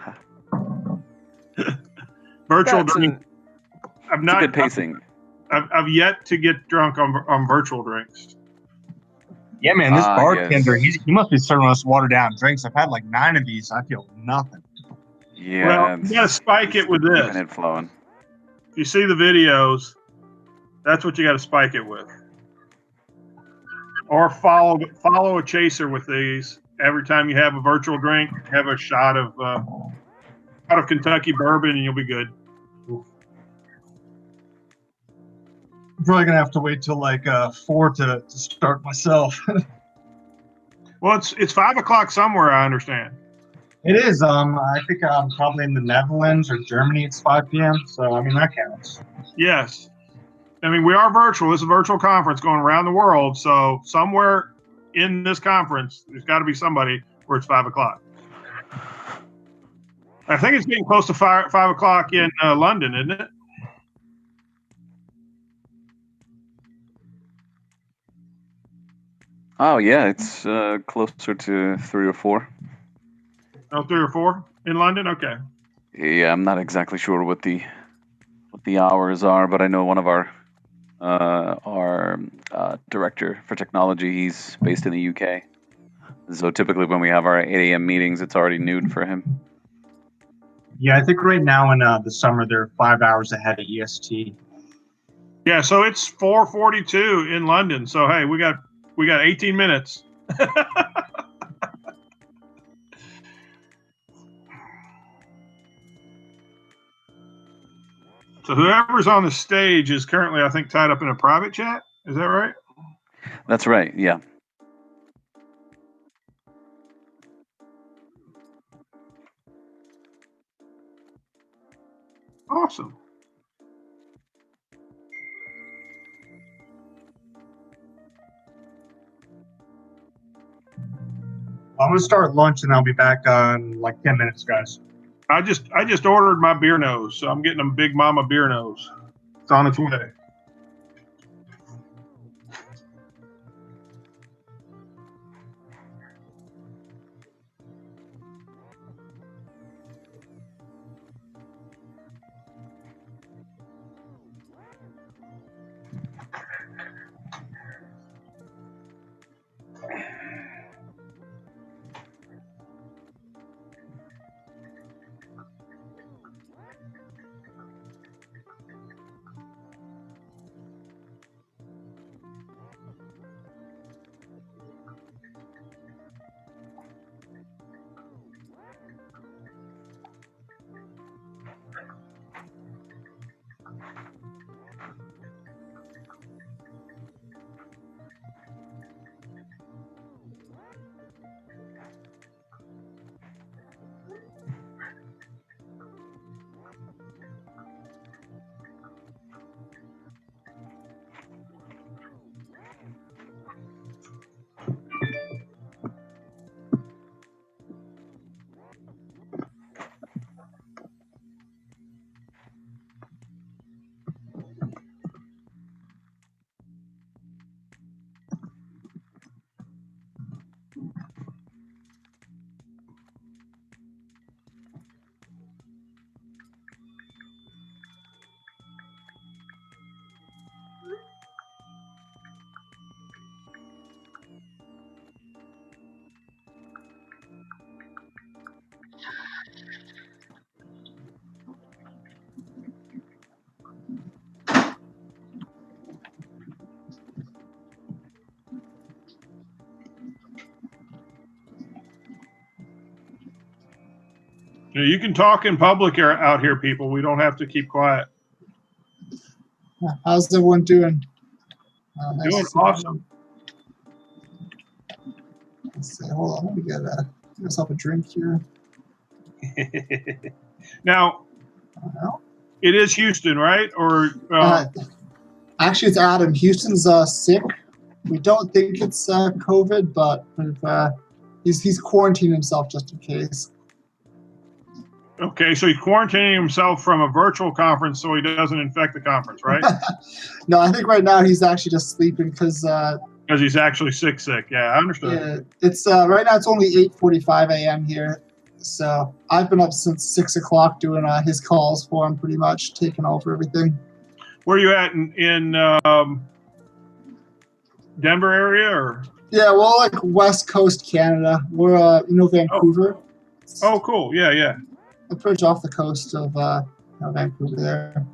Virtual drink. I'm not. Good pacing. I've yet to get drunk on virtual drinks. Yeah, man, this bartender, yes. he must be serving us watered down drinks. I've had like 9 of these. I feel nothing. Yeah. Well, you gotta spike it with this. Keeping it flowing. If you see the videos, that's what you got to spike it with. Or follow a chaser with these. Every time you have a virtual drink, have a shot of Kentucky bourbon, and you'll be good. I'm probably gonna have to wait till like 4 to start myself. Well, it's 5 o'clock somewhere, I understand. It is. I think I'm probably in the Netherlands or Germany. It's 5 p.m. So I mean that counts. Yes. I mean, we are virtual. This is a virtual conference going around the world. So somewhere in this conference, there's got to be somebody where it's 5 o'clock. I think it's getting close to 5 o'clock in London, isn't it? Oh yeah, it's closer to 3 or 4. Oh, 3 or 4 in London. Okay. Yeah, I'm not exactly sure what the hours are, but I know one of our director for technology, he's based in the UK. So typically when we have our 8 a.m. meetings, it's already noon for him. Yeah, I think right now in the summer they're 5 hours ahead of EST. Yeah, so it's 4:42 in London. So hey, we got 18 minutes. So whoever's on the stage is currently, I think, tied up in a private chat. Is that right? That's right. Yeah. Awesome. I'm gonna start lunch and I'll be back on like 10 minutes, guys. I just ordered my beer nose, so I'm getting a Big Mama beer nose. It's on its way. You can talk in public out here, people. We don't have to keep quiet. How's everyone doing? Nice Doing to see awesome. Let's see. Hold on. Let me get myself a drink here. Now, it is Houston, right? Or actually, it's Adam. Houston's sick. We don't think it's COVID, but he's quarantining himself just in case. okay, so he's quarantining himself from a virtual conference so he doesn't infect the conference, right? No, I think right now he's actually just sleeping because he's actually sick. Yeah, I understand. Yeah, it's right now. It's only 8:45 a.m. here, so I've been up since 6 o'clock doing his calls for him, pretty much taking over everything. Where are you at in Denver area or? Yeah, well, like West Coast Canada. We're Vancouver. Oh, cool. Yeah. I'm pretty much off the coast of Vancouver there.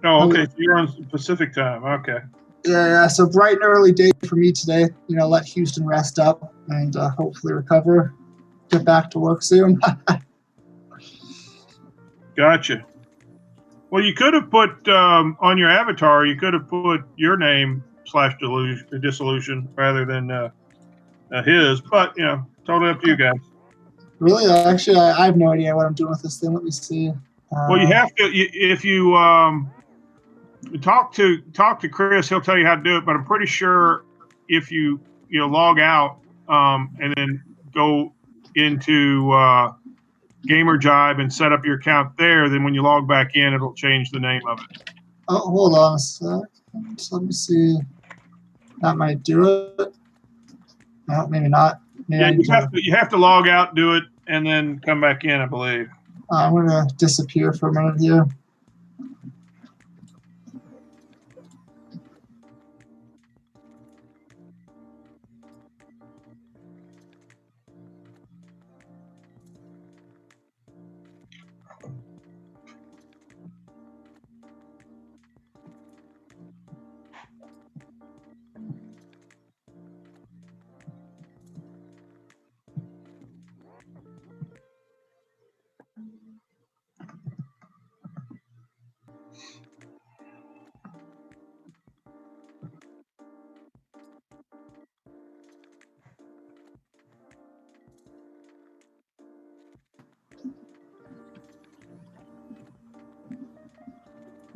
Oh, okay. So you're on Pacific time. Okay. Yeah. So bright and early day for me today. Let Houston rest up and hopefully recover. Get back to work soon. Gotcha. Well, you could have put on your avatar. You could have put your name / dissolution rather than his. But totally up to you guys. Really? Actually, I have no idea what I'm doing with this thing. Let me see. Well, you have to. If you talk to Chris, he'll tell you how to do it. But I'm pretty sure if you log out and then go into Gamer Jive and set up your account there, then when you log back in, it'll change the name of it. Oh, hold on a sec. Let me see. That might do it. No, maybe not. Maybe you have to log out, do it, and then come back in, I believe. I'm going to disappear for a minute here.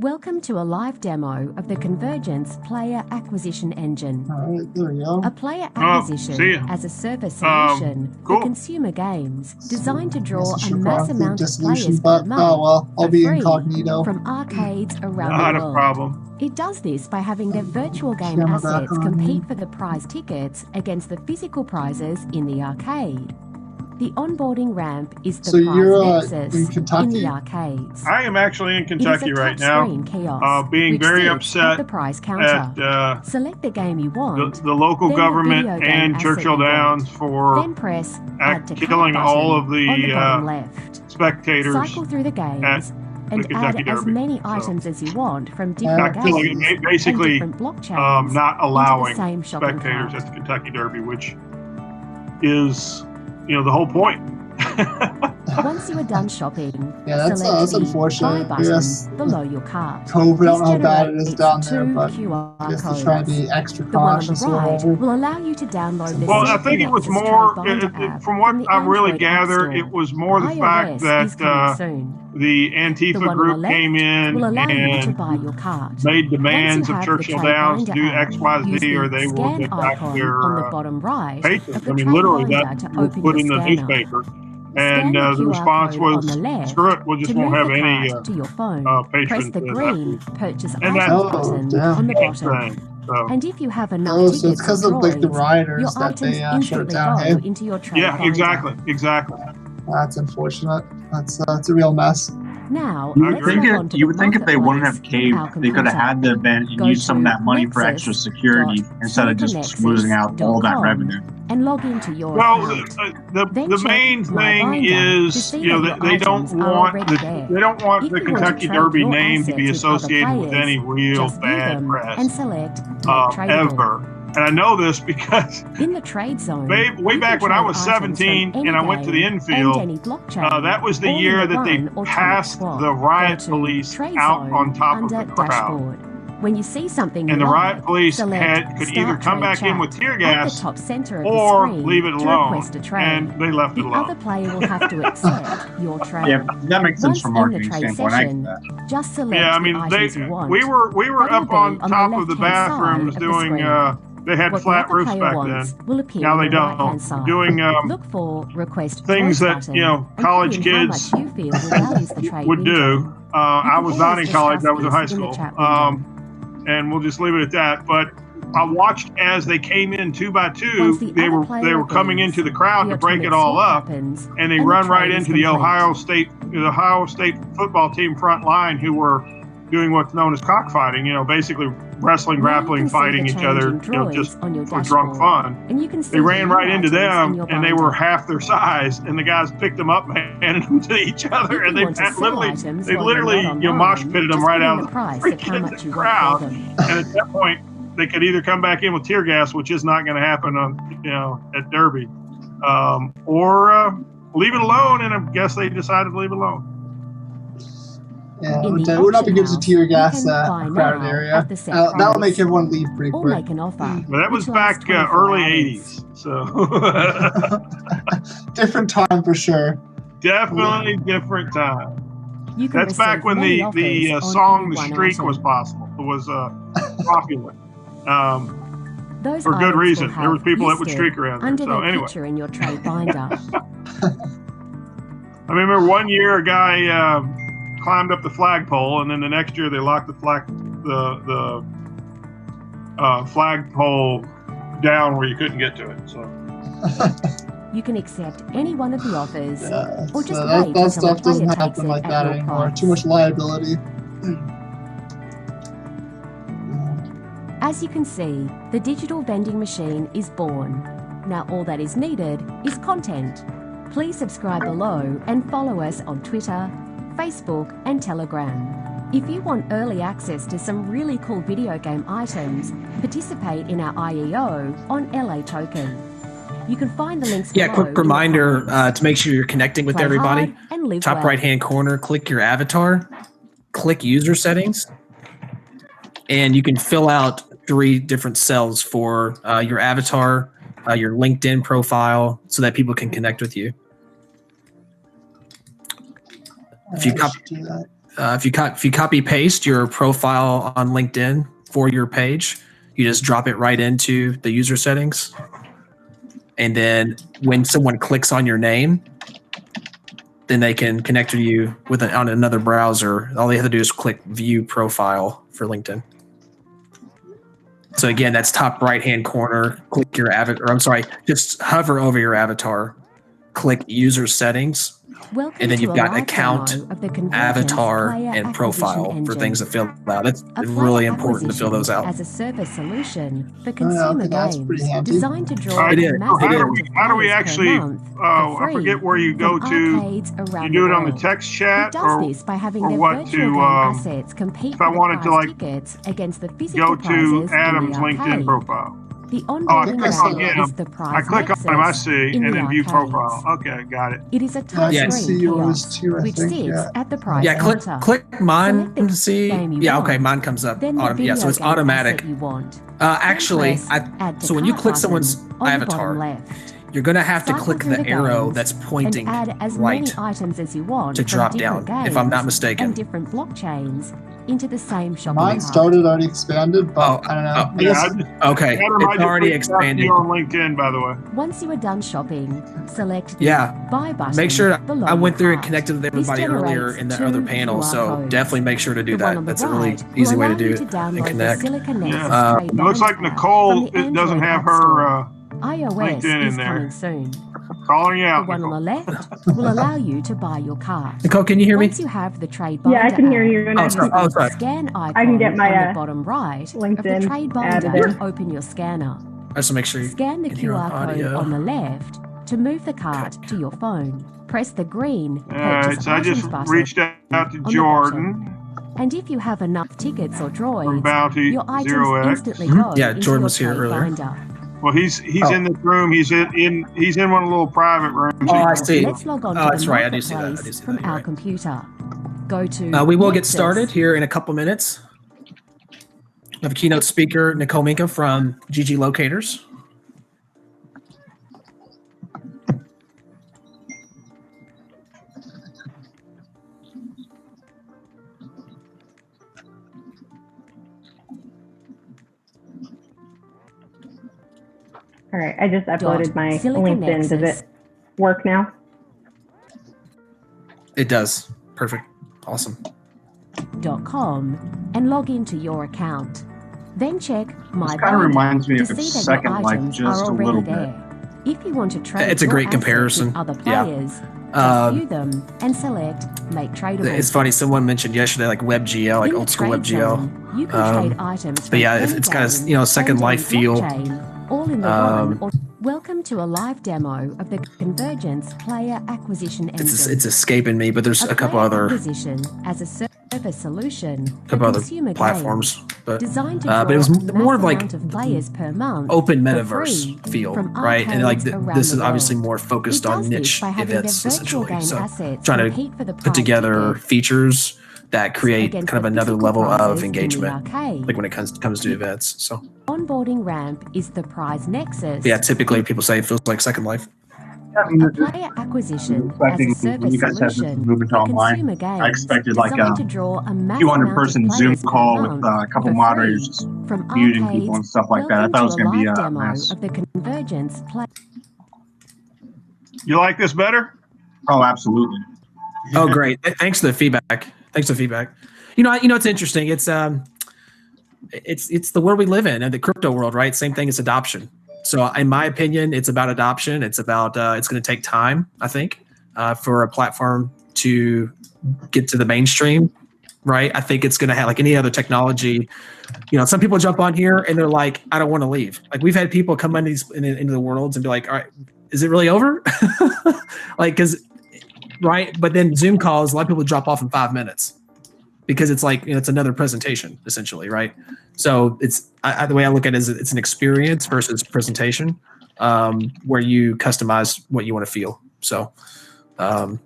Welcome to a live demo of the Convergence Player Acquisition Engine. All right, there we go. A player see acquisition ya. as a service solution Cool. for consumer games designed to draw Yes, a it mass should amount of dissolution, players but per month oh well, I'll for be free incognito. from arcades around Not the a world. problem. It does this by having their virtual game Camera back assets on. compete for the prize tickets against the physical prizes in the arcade. The onboarding ramp is the So you're prize in nexus in Kentucky? the arcades. I am actually in It is Kentucky a right now, touchscreen kiosk, being which very sits upset at the prize counter. at Select the game you want, the local then the government video game and asset Churchill you want. Downs for Then press Add to killing Cart all button of the on the bottom left. spectators Cycle through the games and Kentucky add as Derby. many So, items as you want from different killing, games basically and different blockchains not allowing into the same shopping spectators cart. at the Kentucky Derby, which is, the whole point. Once you are done shopping, Yeah, that's select the unfortunate. Buy I button guess below your cart. COVID, I don't know how bad it This is down generates there, two but QR I guess codes. to try and be extra The one on the cautious or right whatever. will allow you to download the Well, I Silicon think it was Nexus more, Trade Binder app from what from the I really Android App gather, Store. it was more the iOS fact is coming that soon. the The Antifa one on the group left came in will allow you to and buy your cart. made demands Once you of have the Churchill Trade Downs to Binder do app, X, Y, use Z, or the they will scan get back icon their on the bottom right patrons. of the I mean, Trade literally, Binder that to was open put your in the scanner. newspaper. Scan And the the QR response code on was, the left screw it, we just to won't move have the any cart to your phone. Press patrons the that green after. Purchase And that's Items button damn. on the that's bottom. thing. So, And if you have enough Oh, so it's tickets or because of like the droids, rioters your that items they shut it instantly down. go Hey, into your Trade yeah, Binder. exactly. that's unfortunate. That's a real mess. Now, You I would let's agree. think move it, on to you the would think if they wouldn't have marketplace caved, in our they could have computer. had the event and Go used some of to that money for extra security instead of just losing out all that revenue. and log into your Well, account. Then the check main My thing Binder to is, see you know, that your they don't items are want already there. they don't want If the you want to Kentucky trade Derby your name to be assets with other associated with players, any real just view bad them press and select Make Tradable. ever. And I know this because In the trade zone, way you back can when I trade was items from 17 any and I went to the game infield, and any blockchain, that was the all in year the that they one or two passed swap. the riot Go to police Trade out Zone on top of the under crowd. Dashboard. When you see something And you the riot like, police select could Start either come Trade back in with Chat tear at the gas top center of the or screen leave it to alone. request a trade. And they left it The alone. other player will have to accept your trade. Yeah, that makes sense Once from a in the marketing trade standpoint. I session, get that. just select Yeah, I the mean, items you want. we were That up will on be on top the of the left-hand side bathrooms of the doing. screen. They had What the flat other roofs player back wants then. will appear Now on they the right-hand don't. side. Doing Look for Request things Choice that button and college put in how kids much you feel will balance the trade would window. do. I can was not always in college. discuss I was in high this in the school. chat window. And we'll just leave it at that. But I watched as they came in two by two. Once the They other were player coming agrees, into the crowd the to break it atomic all swap up, happens, and they and the run right trade is into the complete. Ohio State football team front line, who were doing what's known as cockfighting. Basically wrestling, Now you grappling, can see fighting the each other. changing droids Just on your for drunk dashboard. fun. And you can see They ran the right new into items in them, your and they binder. were half their size, and the guys picked them up and handed them to each other, If and you they want to sell literally, items they while you're literally, not mosh online, pitted them just right put in out the of the price of how freaking much you crowd. want for them. And at that point, they could either come back in with tear gas, which is not going to happen on, at Derby, or leave it alone. And I guess they decided to leave it alone. Yeah, In it the would not be good to auction tear gas house, you can buy crowded now area. at the set That'll price. make everyone leave pretty Or quick. make an offer. But that was which lasts back 24 early hours. 80s. So Different time for sure. definitely different time. You can That's back receive when many the offers on song any "The one Streak" item. was possible. It was popular. Those For good items will reason. There were have people that would listed streak around there. under So their anyway, picture in your trade binder. I remember one year a guy climbed up the flagpole, and then the next year they locked the flagpole down where you couldn't get to it. So You can accept any one of the offers, or just that wait until the stuff player doesn't takes happen it like at that your anymore. price. Too much liability. As you can see, the digital vending machine is born. Now all that is needed is content. Please subscribe below and follow us on Twitter, Facebook and Telegram. If you want early access to some really cool video game items, participate in our IEO on LA Token. You can find the links below. Quick reminder to make sure you're connecting with Play everybody. hard and live Top well. right-hand corner, click your avatar, click user settings, and you can fill out 3 different cells for your avatar, your LinkedIn profile, so that people can connect with you. If if you copy paste your profile on LinkedIn for your page, you just drop it right into the user settings. And then when someone clicks on your name, then they can connect with you on another browser. All they have to do is click view profile for LinkedIn. So again, that's top right-hand corner. Click your avatar. I'm sorry, just hover over your avatar. Click user settings. Welcome And then to you've a got live account, demo of the Convergence avatar, player and acquisition profile for engine. things to fill out. It's A really player important to fill those out. acquisition as a service solution for yeah, consumer okay, that's pretty games handy. designed to draw All right, a It is. massive It is. amount of how do we players per actually? month for I free forget where you go from to. arcades around You do the it on the world. text It chat, does or this by having or their what virtual to? game assets compete If I for the wanted to prize like tickets against the go physical to prizes in Adam's the LinkedIn arcade. profile. The Oh, I onboarding click on ramp him. is the I prize click on him. I nexus see, in and the then view arcades. profile. Okay, got it. It is a Yeah, I can touchscreen see yours kiosk too, I which think. sits Yeah. at the prize Yeah, counter. click mine Select the to see. game you Yeah, want, okay, mine comes up. then the video Yeah, so it's game automatic. asset you want. Actually, Press Add to so when you Cart click button someone's on the bottom avatar, left. you're going to have to Cycle click through the the arrow games that's and pointing add as right many items as you want to from drop different down, games if I'm not and mistaken. different blockchains into the same shopping Mine cart. started already expanded, but Oh, I don't know. oh, I guess Okay, Adam, I it's just already reached out to expanded. you on LinkedIn, by the way. Once you are done shopping, select the Yeah, buy button make sure below I went your through and cart. connected with This everybody earlier generates in the two other panel, QR so codes. definitely make sure to do The one that. on the That's a really right easy will way to allow do you it to and download the connect. Silica Nexus Yeah. Trade It looks Bind like tab Niccole from the doesn't Android have App her Store. iOS LinkedIn in is there. coming soon. Calling you The out, one on the Niccole. left will allow you to buy your cart. Nicole, can you hear me? Once you have the trade Yeah, I binder can hear app, you, and Oh, I sorry. just Oh, sorry. scan icon I can get my, on the bottom right of the LinkedIn trade added binder in. to open your scanner. I just to make sure you Scan the can hear on QR code audio. on the left to move the cart to your phone. Press the green All right, Purchase so I just Items button reached out to on the Jordan bottom. And if you have enough tickets or from droids, Bounty your items 0x. instantly go Yeah, into Jordan your was here trade earlier. binder. Well, he's Oh. in this room. He's in one of the little private rooms. Oh, I see. Let's log on Oh, to that's the right. I do see that. I marketplace do see from that. You're our right. computer. Go to We will get Nexus. started here in a couple minutes. We have a keynote speaker, Niccole Minka from GG Locators. All right, I just uploaded my LinkedIn. Does it work now? It does. Perfect. Awesome. .com and log into your account. Then check My This kind of Binder reminds me to of see that Second your Life items just are a already little bit. there. If you want to trade It's a your great assets comparison. with other Yeah. players, just view them and select Make Tradable. It's funny. Someone mentioned yesterday, like WebGL, like In the old school trade WebGL. zone, you can trade items But from yeah, any it's got a game Second and Life any feel. blockchain, all in the one. Welcome to a live demo of the Convergence player acquisition engine. It's escaping me, but there's a couple player other acquisition as a service solution for couple other consumer platforms, games, but designed to but it was draw a more of mass like amount of players per month open for metaverse free feel, from right? And like arcades around this the is obviously world. more focused It on does this niche by having events, their virtual essentially. game So assets trying compete for the to put prize together tickets features that create against kind of the another physical level prizes of in the engagement, arcade. like when it comes to events. So Onboarding ramp is the prize nexus. but yeah, typically people say it feels like Second Life. I mean, A player acquisition as a when you service guys had this solution movement for online, consumer games I expected like designed a to draw a massive few hundred amount of person Zoom players per call with month a couple for moderators free just from muting arcades. people and stuff like that. I Welcome thought it was to a going to be live a demo mess. of the Convergence play. You like this better? Oh, absolutely. Oh, great! Thanks for the feedback. Thanks for the feedback. You know, it's interesting. It's the world we live in, and the crypto world, right? Same thing as adoption. So, in my opinion, it's about adoption. It's about it's going to take time, I think, for a platform to get to the mainstream, right? I think it's going to have like any other technology. You know, some people jump on here and they're like, I don't want to leave. Like we've had people come into the worlds and be like, all right, is it really over? Like, because right, but then Zoom calls, a lot of people drop off in 5 minutes because it's like, you know, it's another presentation essentially, right? So it's the way I look at it is it's an experience versus presentation, where you customize what you want to feel. So, but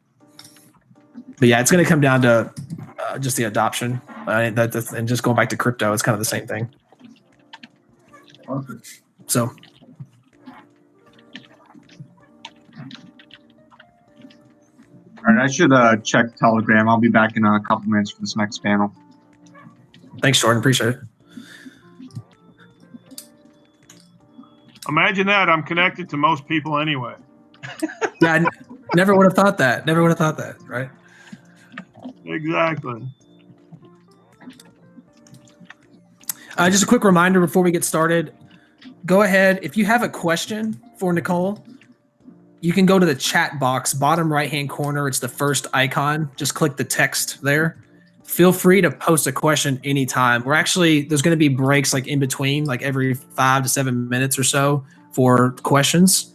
yeah, it's going to come down to just the adoption, and just going back to crypto, it's kind of the same thing. So. All right, I should check Telegram. I'll be back in a couple minutes for this next panel. Thanks, Jordan. Appreciate it. Imagine that. I'm connected to most people anyway. Yeah, I never would have thought that. Never would have thought that, right? Exactly. Just a quick reminder before we get started. Go ahead. If you have a question for Niccole, you can go to the chat box, bottom right-hand corner. It's the first icon. Just click the text there. Feel free to post a question anytime. There's going to be breaks like in between, like every 5 to 7 minutes or so for questions.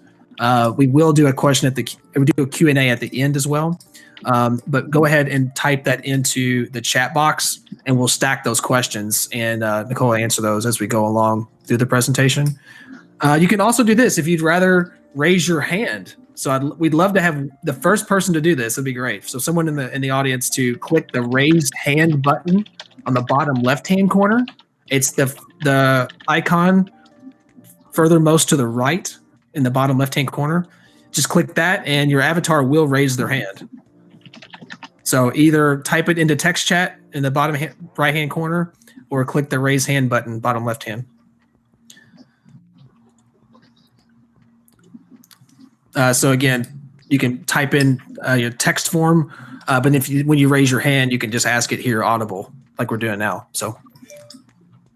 We will do a question we do a Q&A at the end as well. But go ahead and type that into the chat box and we'll stack those questions and Niccole will answer those as we go along through the presentation. You can also do this if you'd rather raise your hand. So we'd love to have the first person to do this. It'd be great. So someone in the audience to click the raised hand button on the bottom left-hand corner. It's the icon furthermost to the right in the bottom left-hand corner. Just click that and your avatar will raise their hand. So either type it into text chat in the bottom right-hand corner or click the raise hand button, bottom left-hand. So again, you can type in your text form, but when you raise your hand, you can just ask it here audible like we're doing now. So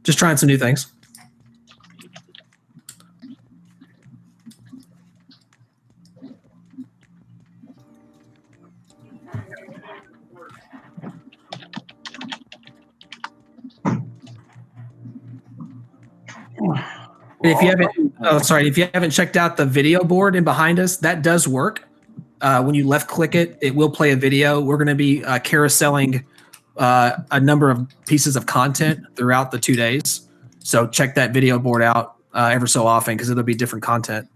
just trying some new things. If you haven't checked out the video board in behind us, that does work. When you left click it, it will play a video. We're going to be carouseling a number of pieces of content throughout the 2 days. So check that video board out ever so often because it'll be different content.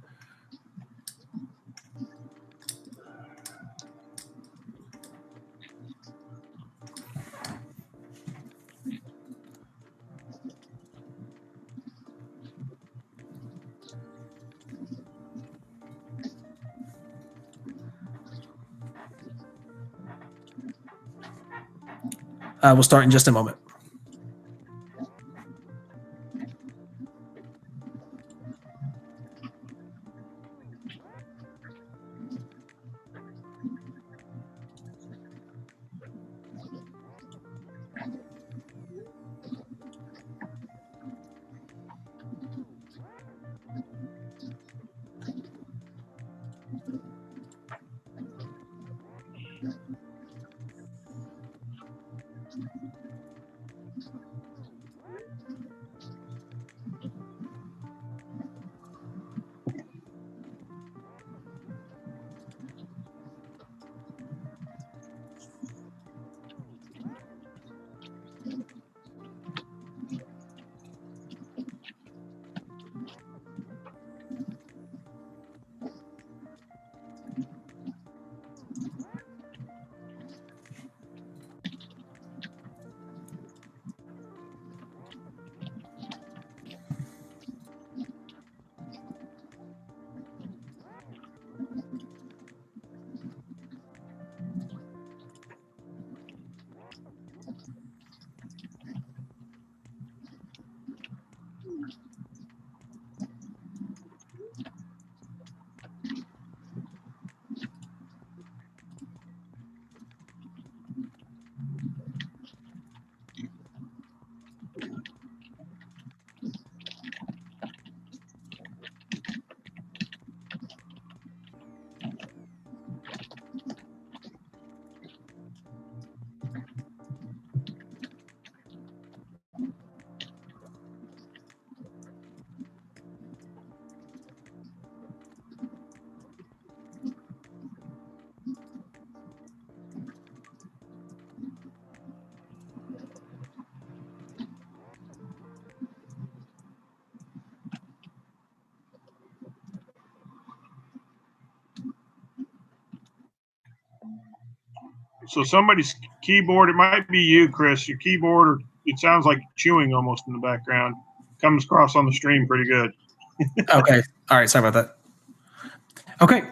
We'll start in just a moment. So somebody's keyboard, it might be you, Chris. Your keyboard, or it sounds like chewing almost in the background. Comes across on the stream pretty good. Okay. All right. Sorry about that. Okay.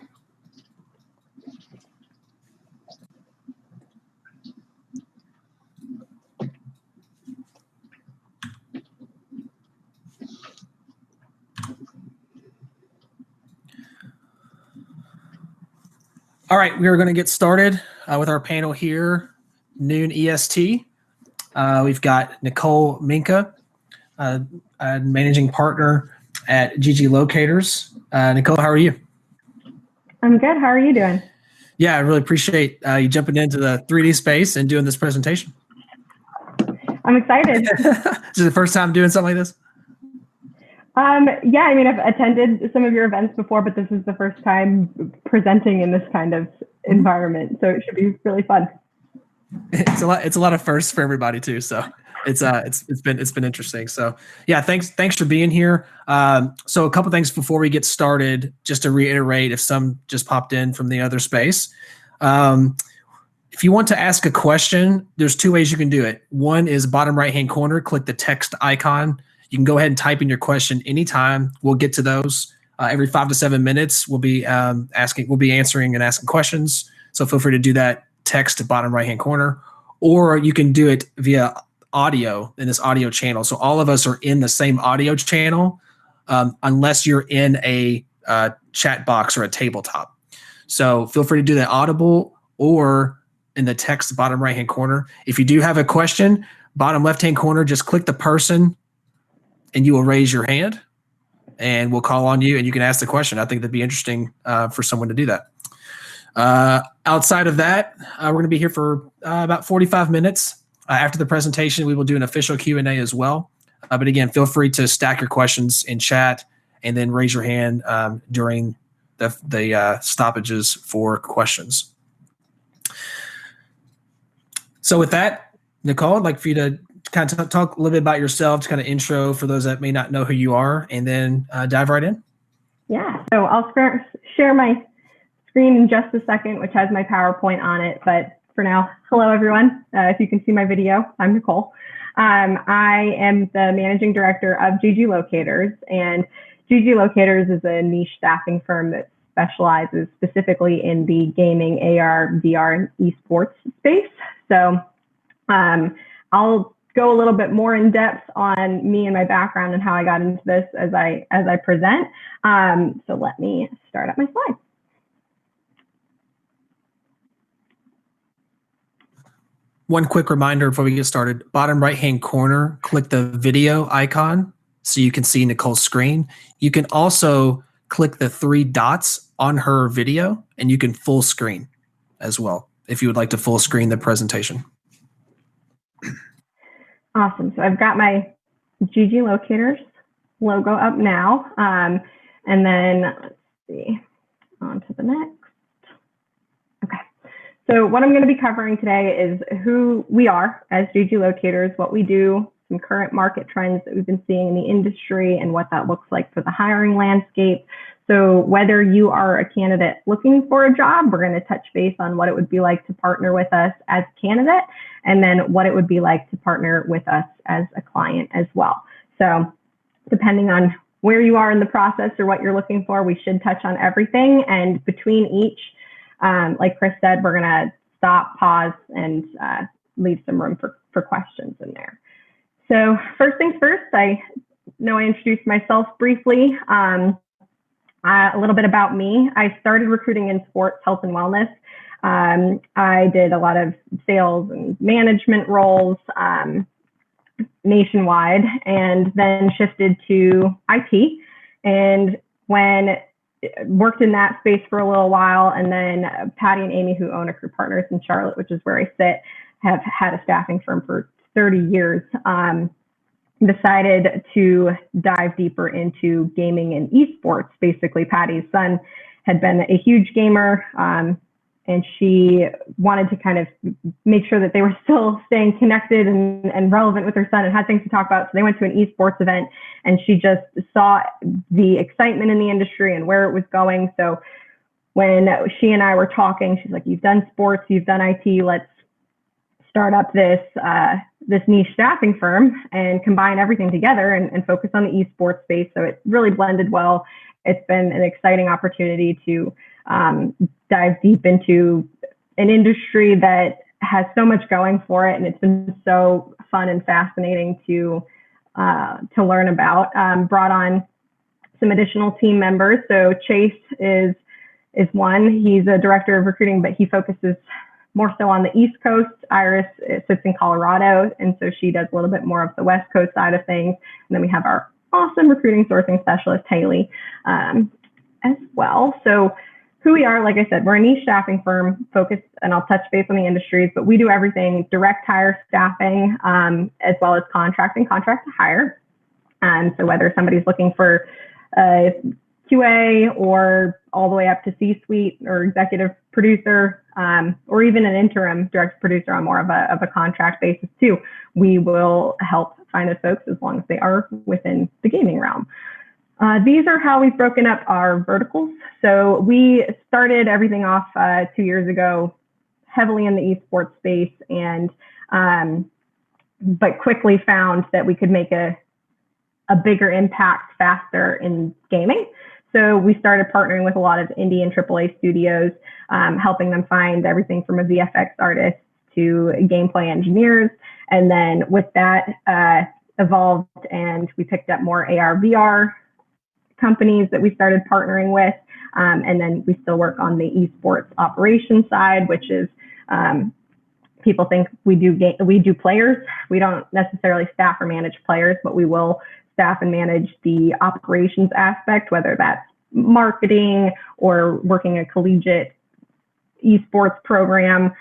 All right, we are going to get started with our panel here, noon EST. We've got Niccole Minka, a managing partner at GG Locators. Niccole, how are you? I'm good. How are you doing? Yeah, I really appreciate you jumping into the 3D space and doing this presentation. I'm excited. This is the first time doing something like this? Yeah, I mean, I've attended some of your events before, but this is the first time presenting in this kind of environment, so it should be really fun. It's a lot of firsts for everybody too, so it's been interesting. So yeah, thanks for being here. So a couple things before we get started, just to reiterate, if some just popped in from the other space. If you want to ask a question, there's two ways you can do it. One is bottom right-hand corner, click the text icon. You can go ahead and type in your question anytime. We'll get to those every 5 to 7 minutes. We'll be answering and asking questions. So feel free to do that. Text to bottom right-hand corner, or you can do it via audio in this audio channel. So all of us are in the same audio channel, unless you're in a chat box or a tabletop. So feel free to do that audible or in the text bottom right-hand corner. If you do have a question, bottom left-hand corner, just click the person and you will raise your hand and we'll call on you and you can ask the question. I think that'd be interesting for someone to do that. Outside of that, we're going to be here for about 45 minutes. After the presentation, we will do an official Q&A as well. But again, feel free to stack your questions in chat and then raise your hand during the stoppages for questions. So with that, Niccole, I'd like for you to kind of talk a little bit about yourself, to kind of intro for those that may not know who you are, and then dive right in. Yeah, so I'll share my screen in just a second, which has my PowerPoint on it. But for now, hello, everyone. If you can see my video, I'm Niccole. I am the managing director of GG Locators, and GG Locators is a niche staffing firm that specializes specifically in the gaming, AR, VR, and esports space. So I'll go a little bit more in depth on me and my background and how I got into this as I present. So let me start up my slide. One quick reminder before we get started, bottom right-hand corner, click the video icon so you can see Niccole's screen. You can also click the 3 dots on her video and you can full screen as well if you would like to full screen the presentation. Awesome. So I've got my GG Locators logo up now. And then let's see, on to the next. Okay. So what I'm going to be covering today is who we are as GG Locators, what we do, some current market trends that we've been seeing in the industry, and what that looks like for the hiring landscape. So whether you are a candidate looking for a job, we're going to touch base on what it would be like to partner with us as a candidate, and then what it would be like to partner with us as a client as well. So depending on where you are in the process or what you're looking for, we should touch on everything. And between each, like Chris said, we're going to stop, pause, and leave some room for questions in there. So first things first, I know I introduced myself briefly. A little bit about me. I started recruiting in sports, health, and wellness. I did a lot of sales and management roles nationwide, and then shifted to IT. And when worked in that space for a little while, and then Patty and Amy, who own Accrue Partners in Charlotte, which is where I sit, have had a staffing firm for 30 years. Decided to dive deeper into gaming and esports. Basically, Patty's son had been a huge gamer, and she wanted to kind of make sure that they were still staying connected and relevant with her son and had things to talk about. So they went to an esports event, and she just saw the excitement in the industry and where it was going. So when she and I were talking, she's like, "You've done sports, you've done IT, let's start up this niche staffing firm and combine everything together and focus on the esports space." So it really blended well. It's been an exciting opportunity to dive deep into an industry that has so much going for it, and it's been so fun and fascinating to learn about. Brought on some additional team members. So Chase is is one. He's a director of recruiting, but he focuses more so on the East Coast. Iris sits in Colorado, and so she does a little bit more of the West Coast side of things. And then we have our awesome recruiting sourcing specialist, Haley, as well. So who we are, like I said, we're a niche staffing firm focused, and I'll touch base on the industries, but we do everything direct hire staffing, as well as contract and contract to hire. So whether somebody's looking for a QA or all the way up to C-suite or executive producer, or even an interim direct producer on more of a contract basis too, we will help find those folks as long as they are within the gaming realm. These are how we've broken up our verticals. So we started everything off 2 years ago, heavily in the esports space, and but quickly found that we could make a bigger impact faster in gaming. So we started partnering with a lot of indie and AAA studios, helping them find everything from a VFX artist to gameplay engineers. And then with that evolved, and we picked up more AR, VR companies that we started partnering with. And then we still work on the esports operations side, which is people think we do players. We don't necessarily staff or manage players, but we will staff and manage the operations aspect, whether that's marketing or working a collegiate esports program,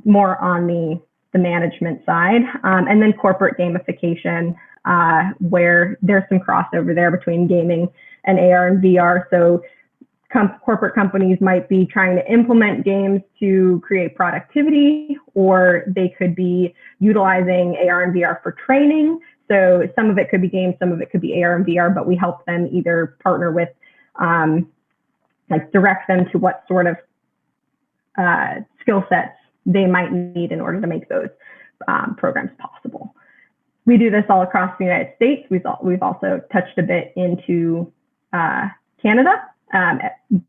more on the management side, and then corporate gamification, where there's some crossover there between gaming and AR and VR. So corporate companies might be trying to implement games to create productivity, or they could be utilizing AR and VR for training. So some of it could be games, some of it could be AR and VR, but we help them either partner with, like direct them to what sort of skill sets they might need in order to make those programs possible. We do this all across the United States. We've also touched a bit into Canada.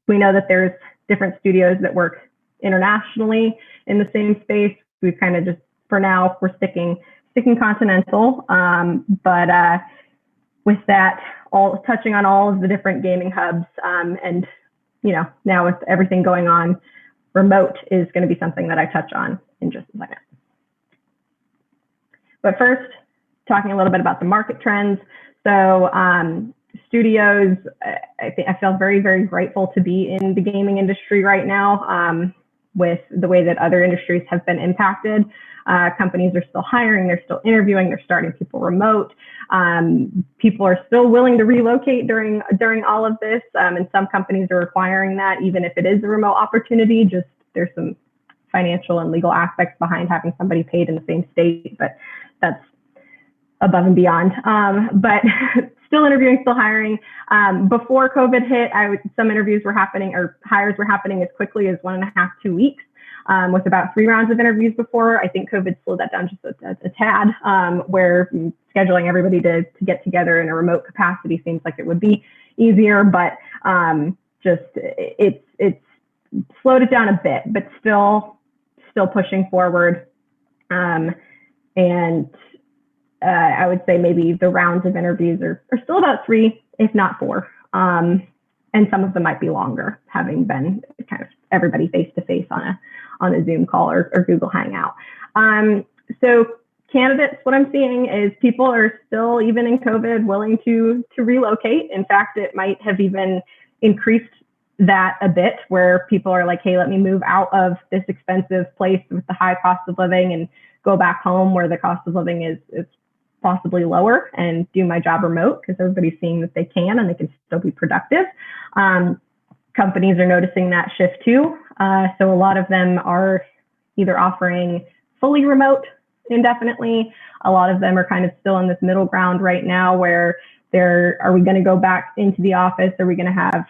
We know that there's different studios that work internationally in the same space. We've kind of just, for now, we're sticking continental. But with that, touching on all of the different gaming hubs, and now with everything going on, remote is going to be something that I touch on in just a second. But first, talking a little bit about the market trends. So studios, I feel very, very grateful to be in the gaming industry right now, with the way that other industries have been impacted. Companies are still hiring, they're still interviewing, they're starting people remote. People are still willing to relocate during all of this, and some companies are requiring that, even if it is a remote opportunity. Just there's some financial and legal aspects behind having somebody paid in the same state, but that's above and beyond. But still interviewing, still hiring. Before COVID hit, some interviews were happening, or hires were happening as quickly as 1.5 to 2 weeks, with about 3 rounds of interviews before. I think COVID slowed that down just a tad, where scheduling everybody to get together in a remote capacity seems like it would be easier, but just it's slowed it down a bit, but still pushing forward. And I would say maybe the rounds of interviews are still about 3, if not 4. And some of them might be longer, having been kind of everybody face to face on a Zoom call or Google Hangout. So candidates, what I'm seeing is people are still, even in COVID, willing to relocate. In fact, it might have even increased that a bit, where people are like, hey, let me move out of this expensive place with the high cost of living and go back home where the cost of living is possibly lower, and do my job remote, because everybody's seeing that they can and they can still be productive. Companies are noticing that shift too. So a lot of them are either offering fully remote indefinitely. A lot of them are kind of still in this middle ground right now, where are we going to go back into the office? Are we going to have,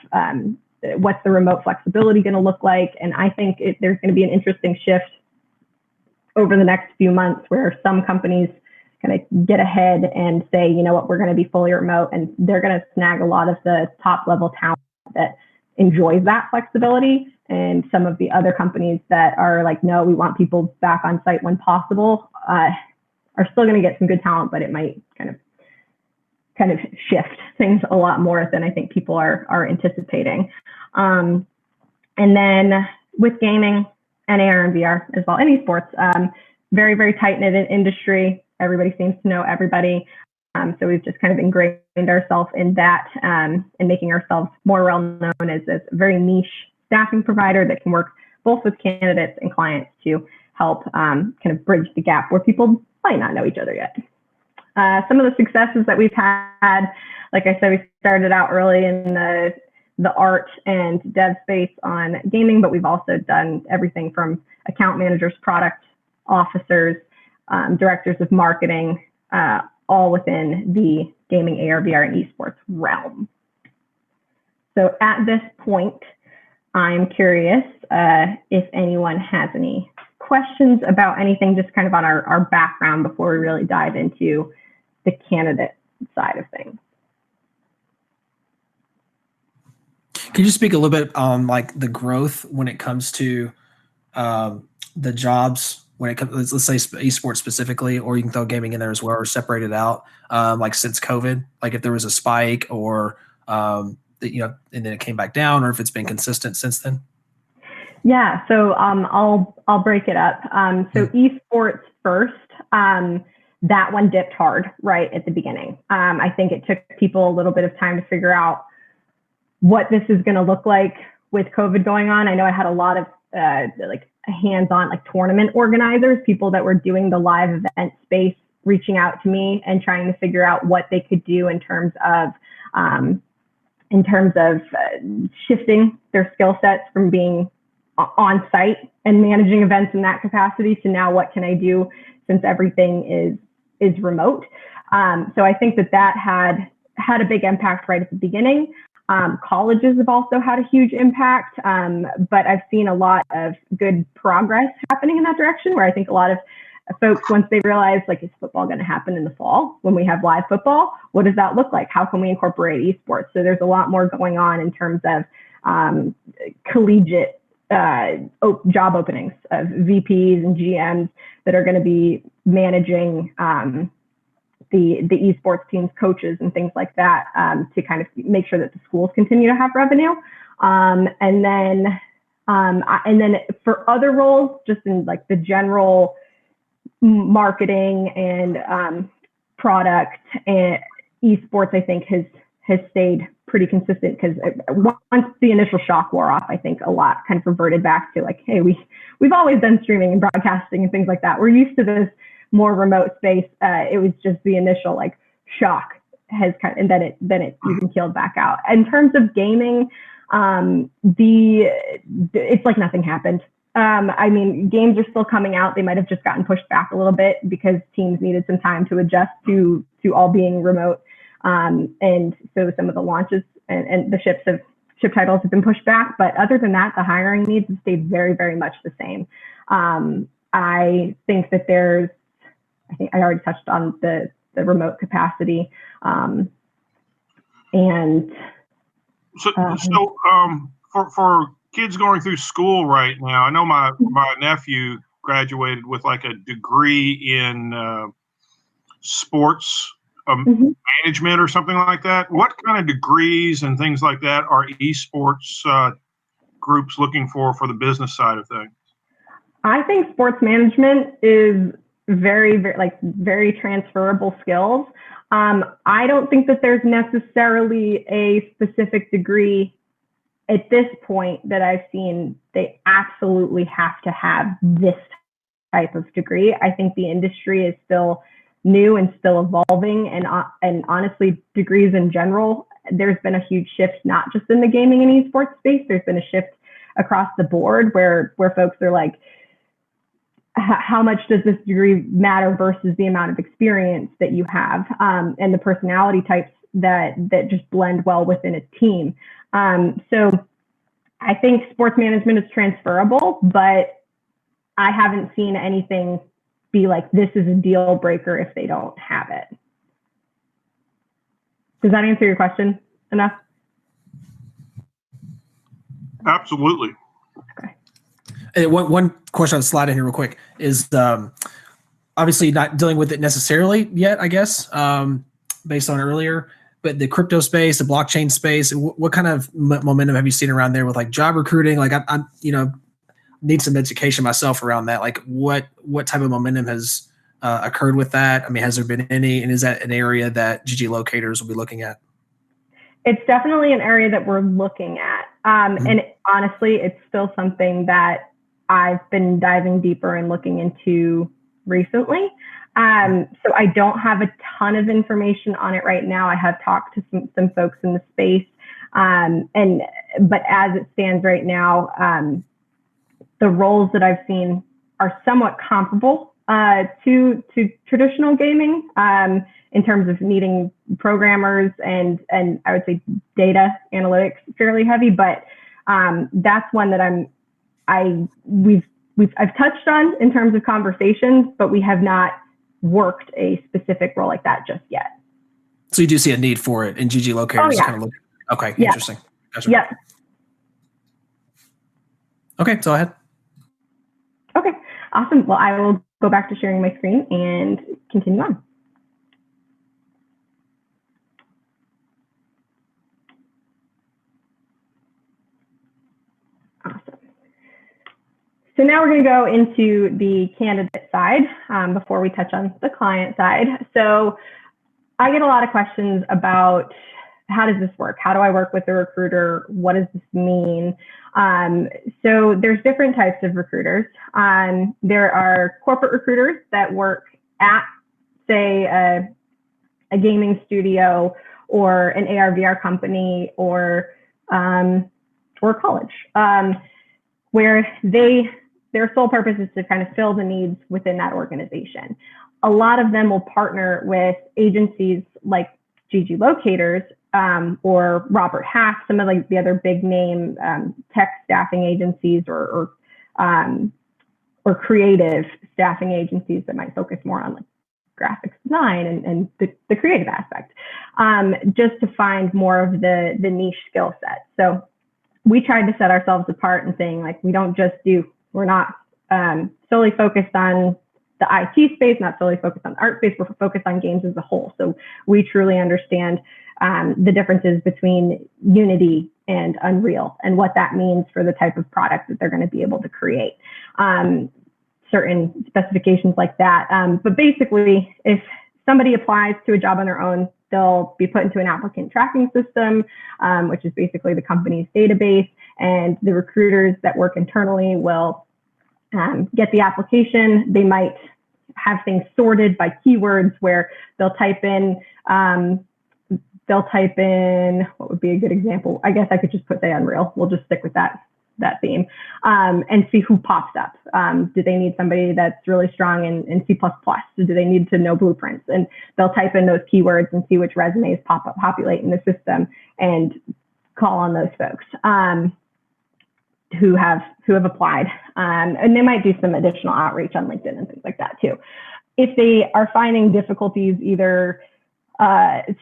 what's the remote flexibility going to look like? And I think there's going to be an interesting shift over the next few months, where some companies kind of get ahead and say, you know what, we're going to be fully remote, and they're going to snag a lot of the top level talent that enjoys that flexibility. And some of the other companies that are like, no, we want people back on site when possible, are still going to get some good talent, but it might kind of shift things a lot more than I think people are anticipating. And then with gaming and AR and VR as well, and esports, very, very tight-knit industry. Everybody seems to know everybody. So we've just kind of ingrained ourselves in that and making ourselves more well-known as a very niche staffing provider that can work both with candidates and clients to help kind of bridge the gap where people might not know each other yet. Some of the successes that we've had, like I said, we started out early in the art and dev space on gaming, but we've also done everything from account managers, product officers, directors of marketing, all within the gaming, AR, VR, and esports realm. So at this point, I'm curious if anyone has any questions about anything, just kind of on our background before we really dive into the candidate side of things. Can you speak a little bit on like the growth when it comes to the jobs when it comes, let's say esports specifically, or you can throw gaming in there as well, or separate it out, like since COVID, like if there was a spike or, and then it came back down, or if it's been consistent since then? Yeah, so I'll break it up. So esports first, that one dipped hard right at the beginning. I think it took people a little bit of time to figure out what this is going to look like with COVID going on. I know I had a lot of like hands-on like tournament organizers, people that were doing the live event space, reaching out to me and trying to figure out what they could do in terms of shifting their skill sets from being on site and managing events in that capacity to now what can I do since everything is remote. So I think that had a big impact right at the beginning. Colleges have also had a huge impact, but I've seen a lot of good progress happening in that direction, where I think a lot of folks, once they realize, like, is football going to happen in the fall when we have live football? What does that look like? How can we incorporate esports? So there's a lot more going on in terms of collegiate job openings of VPs and GMs that are going to be managing the esports teams, coaches, and things like that, to kind of make sure that the schools continue to have revenue. And then for other roles, just in like the general marketing and product and esports, I think has stayed pretty consistent, because once the initial shock wore off, I think a lot kind of reverted back to like, hey, we've always done streaming and broadcasting and things like that. We're used to this more remote space. It was just the initial like shock has kind of, and then it even peeled back out. In terms of gaming, it's like nothing happened. I mean, games are still coming out. They might have just gotten pushed back a little bit because teams needed some time to adjust to all being remote. And so some of the launches and the ship titles have been pushed back. But other than that, the hiring needs have stayed very, very much the same. I think that I think I already touched on the remote capacity. For kids going through school right now, I know my nephew graduated with like a degree in sports management or something like that. What kind of degrees and things like that are esports groups looking for the business side of things? I think sports management is very, very, very transferable skills. I don't think that there's necessarily a specific degree at this point that I've seen they absolutely have to have this type of degree. I think the industry is still new and still evolving, and honestly, degrees in general, there's been a huge shift, not just in the gaming and esports space. There's been a shift across the board where folks are like, how much does this degree matter versus the amount of experience that you have, and the personality types that just blend well within a team. So I think sports management is transferable, but I haven't seen anything be like, this is a deal breaker if they don't have it. Does that answer your question enough? Absolutely. Okay. And one question I'll slide in here real quick is obviously not dealing with it necessarily yet, I guess, based on earlier. but the crypto space, the blockchain space, what kind of momentum have you seen around there with like job recruiting? Like I'm need some education myself around that. Like what type of momentum has occurred with that? I mean, has there been any, and is that an area that GG locators will be looking at? It's definitely an area that we're looking at. And honestly, it's still something that I've been diving deeper and looking into recently. So I don't have a ton of information on it right now. I have talked to some folks in the space. But as it stands right now, the roles that I've seen are somewhat comparable to traditional gaming in terms of needing programmers and I would say data analytics fairly heavy. But that's one that I've touched on in terms of conversations, but we have not worked a specific role like that just yet. So you do see a need for it in GG locators? Yeah. Kind of look. Okay, Yeah. interesting. Gotcha. Yeah. Okay, go ahead. Okay, awesome. Well, I will go back to sharing my screen and continue on. Awesome. So now we're going to go into the candidate side before we touch on the client side. So I get a lot of questions about how does this work? How do I work with a recruiter? What does this mean? So there's different types of recruiters. There are corporate recruiters that work at, say, a gaming studio or an AR/VR company or college, where their sole purpose is to kind of fill the needs within that organization. A lot of them will partner with agencies like GG Locators or Robert Half, some of like the other big name tech staffing agencies or creative staffing agencies that might focus more on like graphics design and the creative aspect, just to find more of the niche skill set. So we tried to set ourselves apart and saying like, we're not solely focused on the IT space, not solely focused on the art space, we're focused on games as a whole. So we truly understand the differences between Unity and Unreal and what that means for the type of product that they're going to be able to create. Certain specifications like that. But basically, if somebody applies to a job on their own, they'll be put into an applicant tracking system, which is basically the company's database, and the recruiters that work internally will get the application. They might have things sorted by keywords where they'll type in, what would be a good example? I guess I could just put, say, Unreal. We'll just stick with that theme and see who pops up. Do they need somebody that's really strong in C++? Do they need to know blueprints? And they'll type in those keywords and see which resumes populate in the system and call on those folks who have applied. And they might do some additional outreach on LinkedIn and things like that too. If they are finding difficulties either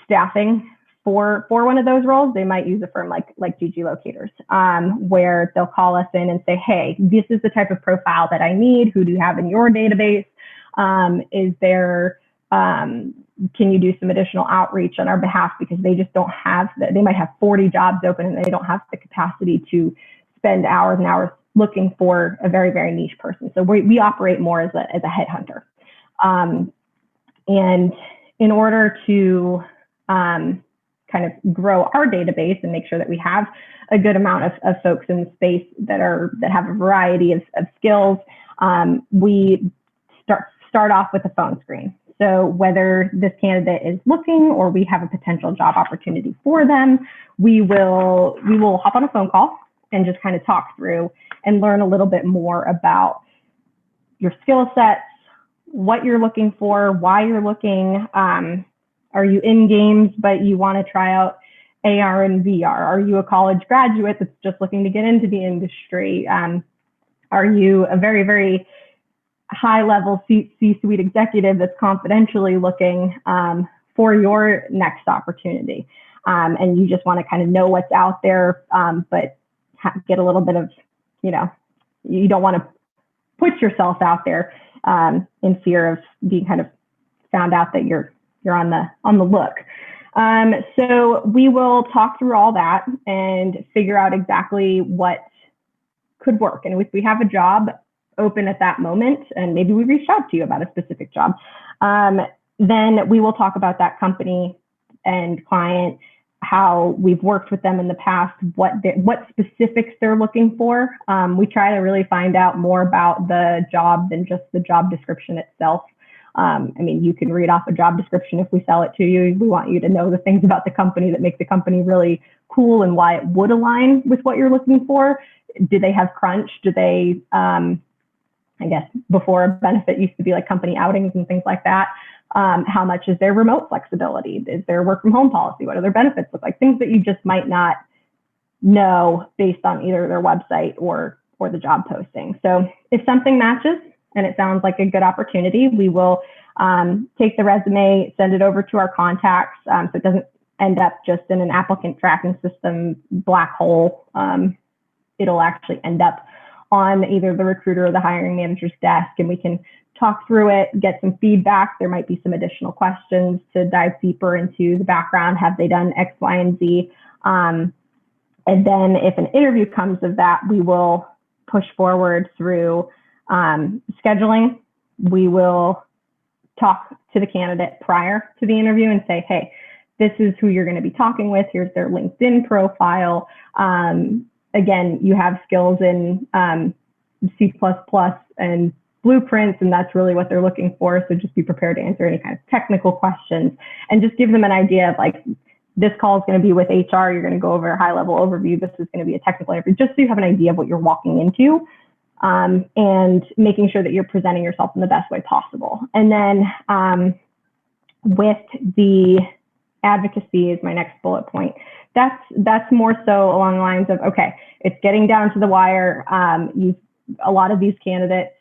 staffing for one of those roles, they might use a firm like GG Locators, where they'll call us in and say, hey, this is the type of profile that I need. Who do you have in your database? Is there, can you do some additional outreach on our behalf? Because they just don't have, they might have 40 jobs open and they don't have the capacity to spend hours and hours looking for a very, very niche person. So we operate more as a headhunter. And in order to kind of grow our database and make sure that we have a good amount of folks in the space that have a variety of skills, we start off with a phone screen. So whether this candidate is looking or we have a potential job opportunity for them, we will hop on a phone call and just kind of talk through and learn a little bit more about your skill sets, what you're looking for, why you're looking. Are you in games, but you want to try out AR and VR? Are you a college graduate that's just looking to get into the industry? Are you a very, very high-level C-suite executive that's confidentially looking for your next opportunity? And you just want to kind of know what's out there, but get a little bit of, you don't want to put yourself out there in fear of being kind of found out that you're on the look. So we will talk through all that and figure out exactly what could work. And if we have a job open at that moment, and maybe we reached out to you about a specific job, then we will talk about that company and client, how we've worked with them in the past, what specifics they're looking for. We try to really find out more about the job than just the job description itself. I mean, you can read off a job description if we sell it to you. We want you to know the things about the company that make the company really cool and why it would align with what you're looking for. Do they have crunch? Do they, I guess before a benefit used to be like company outings and things like that. How much is their remote flexibility? Is there work from home policy? What do their benefits look like? Things that you just might not know based on either their website or the job posting. So if something matches and it sounds like a good opportunity, we will take the resume, send it over to our contacts, so it doesn't end up just in an applicant tracking system black hole. It'll actually end up on either the recruiter or the hiring manager's desk, and we can talk through it, get some feedback. There might be some additional questions to dive deeper into the background. Have they done X, Y, and Z? And then if an interview comes of that, we will push forward through scheduling. We will talk to the candidate prior to the interview and say, hey, this is who you're going to be talking with. Here's their LinkedIn profile. Again, you have skills in C++ and blueprints, and that's really what they're looking for. So just be prepared to answer any kind of technical questions and just give them an idea of like, this call is going to be with HR. You're going to go over a high level overview. This is going to be a technical interview, just so you have an idea of what you're walking into, and making sure that you're presenting yourself in the best way possible. And then with the advocacy is my next bullet point. That's more so along the lines of, okay, it's getting down to the wire. A lot of these candidates,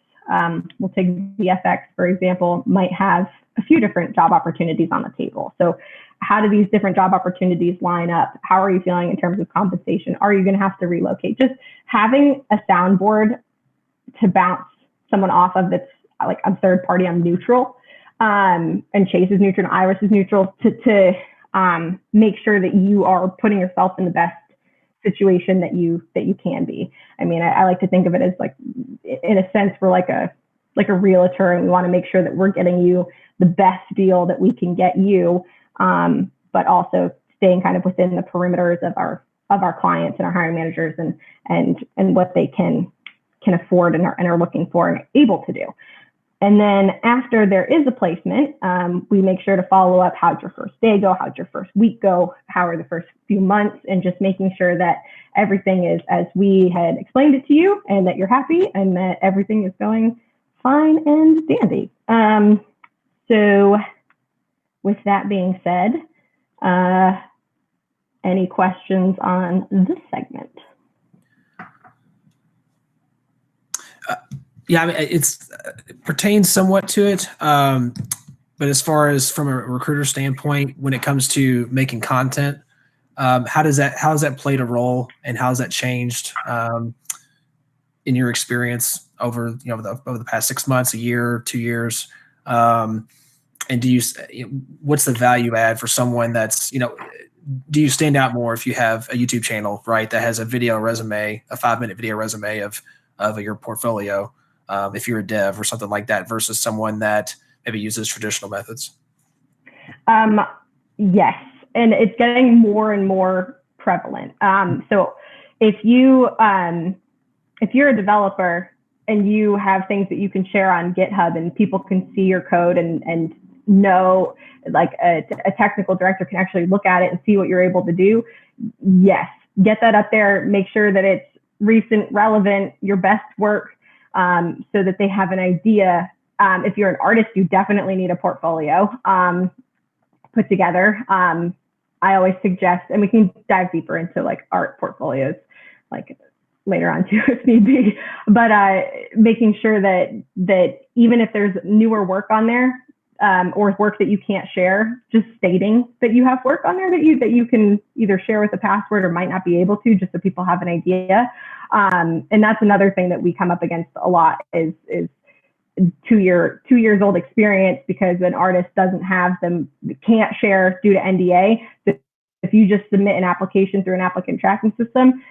we'll take VFX, for example, might have a few different job opportunities on the table. So how do these different job opportunities line up? How are you feeling in terms of compensation? Are you going to have to relocate? Just having a soundboard to bounce someone off of that's like, I'm third party, I'm neutral, and Chase is neutral and Iris is neutral, to make sure that you are putting yourself in the best situation that you can be. I mean, I like to think of it as like, in a sense, we're like a realtor, and we want to make sure that we're getting you the best deal that we can get you, but also staying kind of within the perimeters of our clients and our hiring managers and what they can afford and are looking for and able to do. And then after there is a placement, we make sure to follow up. How'd your first day go? How'd your first week go? How are the first few months? And just making sure that everything is as we had explained it to you, and that you're happy and that everything is going fine and dandy. So with that being said, any questions on this segment? Yeah, I mean, it pertains somewhat to it. But as far as from a recruiter standpoint, when it comes to making content, how has that played a role, and how has that changed in your experience over the past 6 months, a year, 2 years? And what's the value add for someone that's, do you stand out more if you have a YouTube channel, right, that has a video resume, a 5-minute video resume of your portfolio, if you're a dev or something like that, versus someone that maybe uses traditional methods? Yes, and it's getting more and more prevalent. So if you're a developer and you have things that you can share on GitHub and people can see your code and know, like a technical director can actually look at it and see what you're able to do, yes, get that up there. Make sure that it's recent, relevant, your best work, so that they have an idea. If you're an artist, you definitely need a portfolio put together. I always suggest, and we can dive deeper into like art portfolios like later on too if need be, but making sure that even if there's newer work on there, or work that you can't share, just stating that you have work on there that you can either share with a password or might not be able to, just so people have an idea. And that's another thing that we come up against a lot is 2 years old experience because an artist doesn't have them, can't share due to NDA. If you just submit an application through an applicant tracking system,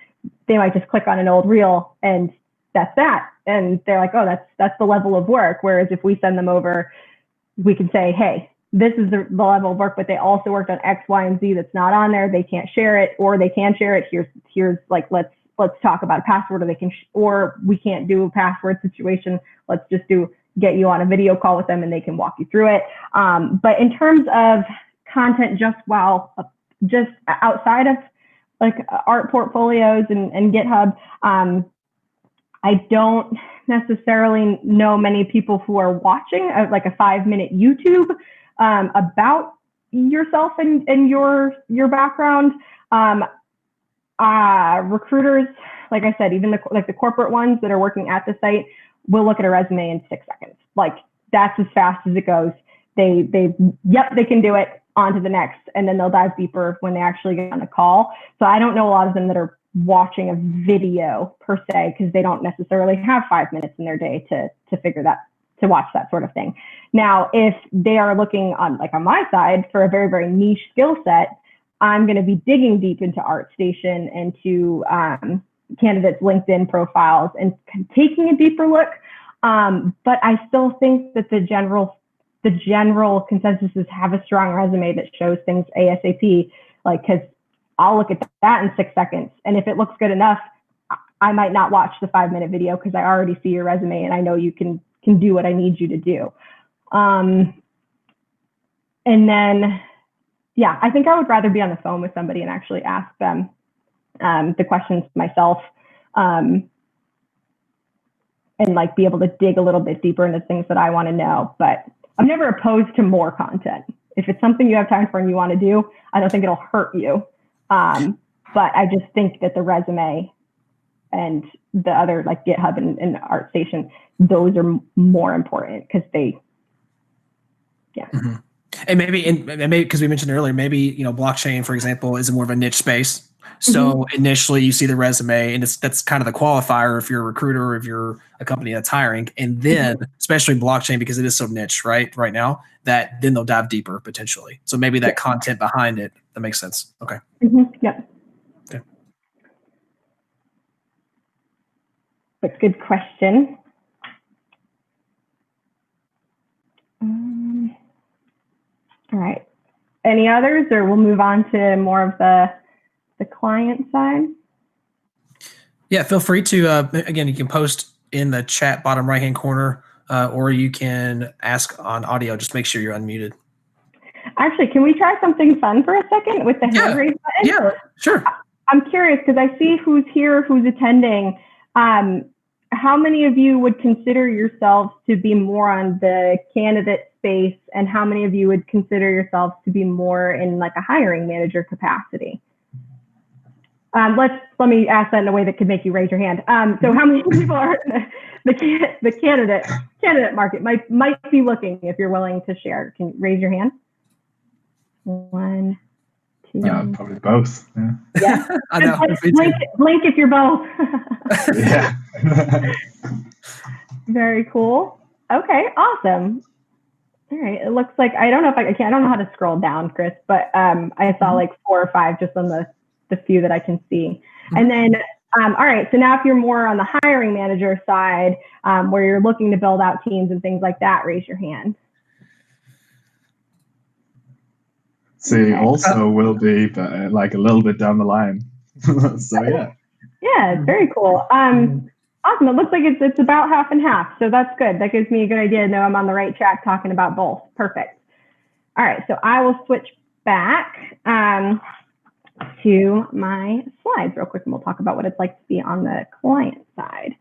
they might just click on an old reel and that's that. And they're like, oh, that's the level of work. Whereas if we send them over, we can say, hey, this is the level of work, but they also worked on X, Y, and Z that's not on there. They can't share it, or they can share it. Here's like, let's talk about a password, or they can, or we can't do a password situation. Let's just get you on a video call with them and they can walk you through it. But in terms of content, just outside of like art portfolios and GitHub, I don't necessarily know many people who are watching like a 5-minute YouTube about yourself and your background. Recruiters, like I said, even the corporate ones that are working at the site will look at a resume in 6 seconds. Like that's as fast as it goes. They can do it, on to the next, and then they'll dive deeper when they actually get on a call. So I don't know a lot of them that are watching a video per se, because they don't necessarily have 5 minutes in their day to figure that, to watch that sort of thing. Now, if they are looking on my side for a very, very niche skill set, I'm going to be digging deep into ArtStation and to candidates' LinkedIn profiles and taking a deeper look. But I still think that the general consensus is have a strong resume that shows things ASAP, because I'll look at that in 6 seconds. And if it looks good enough, I might not watch the 5-minute video because I already see your resume and I know you can do what I need you to do. And then, yeah, I think I would rather be on the phone with somebody and actually ask them the questions myself, and be able to dig a little bit deeper into things that I want to know. But I'm never opposed to more content. If it's something you have time for and you want to do, I don't think it'll hurt you. But I just think that the resume and the other GitHub and ArtStation, those are more important because they, yeah. Mm-hmm. And maybe because we mentioned earlier, maybe blockchain, for example, is more of a niche space. So initially you see the resume and that's kind of the qualifier if you're a recruiter or if you're a company that's hiring. And then especially blockchain, because it is so niche right now, that then they'll dive deeper potentially. So maybe that content behind it, that makes sense. Okay. Yep. Okay. But good question. All right. Any others, or we'll move on to more of the client side? Yeah, feel free to, again, you can post in the chat bottom right-hand corner, or you can ask on audio. Just make sure you're unmuted. Actually, can we try something fun for a second with the hand raise button? Yeah, sure. I'm curious because I see who's here, who's attending. How many of you would consider yourselves to be more on the candidate space, and how many of you would consider yourselves to be more in a hiring manager capacity? Let me ask that in a way that could make you raise your hand. So how many people are in the candidate market might be looking, if you're willing to share? Can you raise your hand? 1, 2. Yeah, probably both. Yeah. I know. Blink if you're both. Yeah. Very cool. Okay, awesome. All right. It looks like I don't know how to scroll down, Chris, but I saw 4 or 5 just on the few that I can see. And then, all right. So now if you're more on the hiring manager side, where you're looking to build out teams and things like that, raise your hand. See, also will be, but a little bit down the line. So yeah. Yeah, it's very cool. Awesome. It looks like it's about half and half. So that's good. That gives me a good idea to know I'm on the right track talking about both. Perfect. All right. So I will switch back to my slides real quick, and we'll talk about what it's like to be on the client side.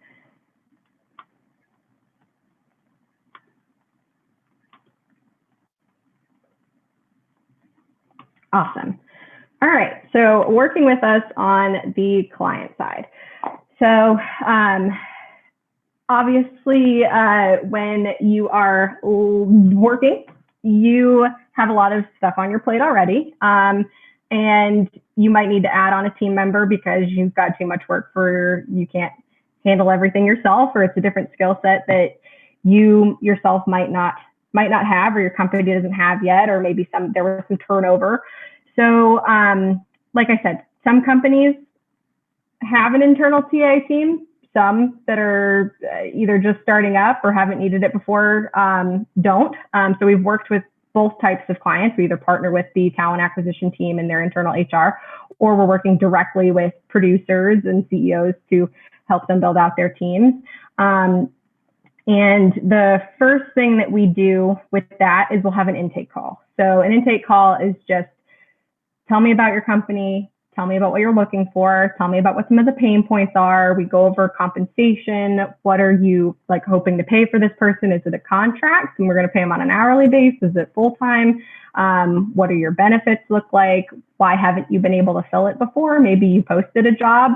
Awesome. All right. So working with us on the client side. So obviously, when you are working, you have a lot of stuff on your plate already. And you might need to add on a team member because you've got too much work you can't handle everything yourself, or it's a different skill set that you yourself might not have, or your company doesn't have yet, or maybe there was some turnover. So like I said, some companies have an internal TA team, some that are either just starting up or haven't needed it before don't. So we've worked with both types of clients. We either partner with the talent acquisition team and their internal HR, or we're working directly with producers and CEOs to help them build out their teams. And the first thing that we do with that is we'll have an intake call. So an intake call is just, tell me about your company, tell me about what you're looking for, tell me about what some of the pain points are. We go over compensation. What are you like hoping to pay for this person? Is it a contract and we're going to pay them on an hourly basis? Is it full-time? What do your benefits look like? Why haven't you been able to fill it before? Maybe you posted a job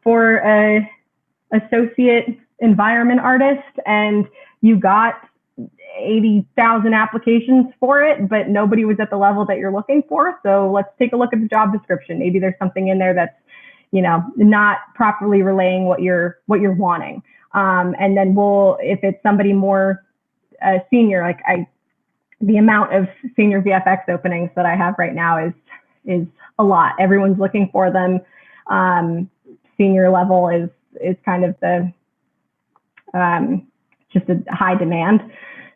for a associate environment artist and you got 80,000 applications for it, but nobody was at the level that you're looking for. So let's take a look at the job description. Maybe there's something in there that's, not properly relaying what you're wanting. And then if it's somebody more senior, the amount of senior VFX openings that I have right now is a lot. Everyone's looking for them. Senior level is kind of the just a high demand.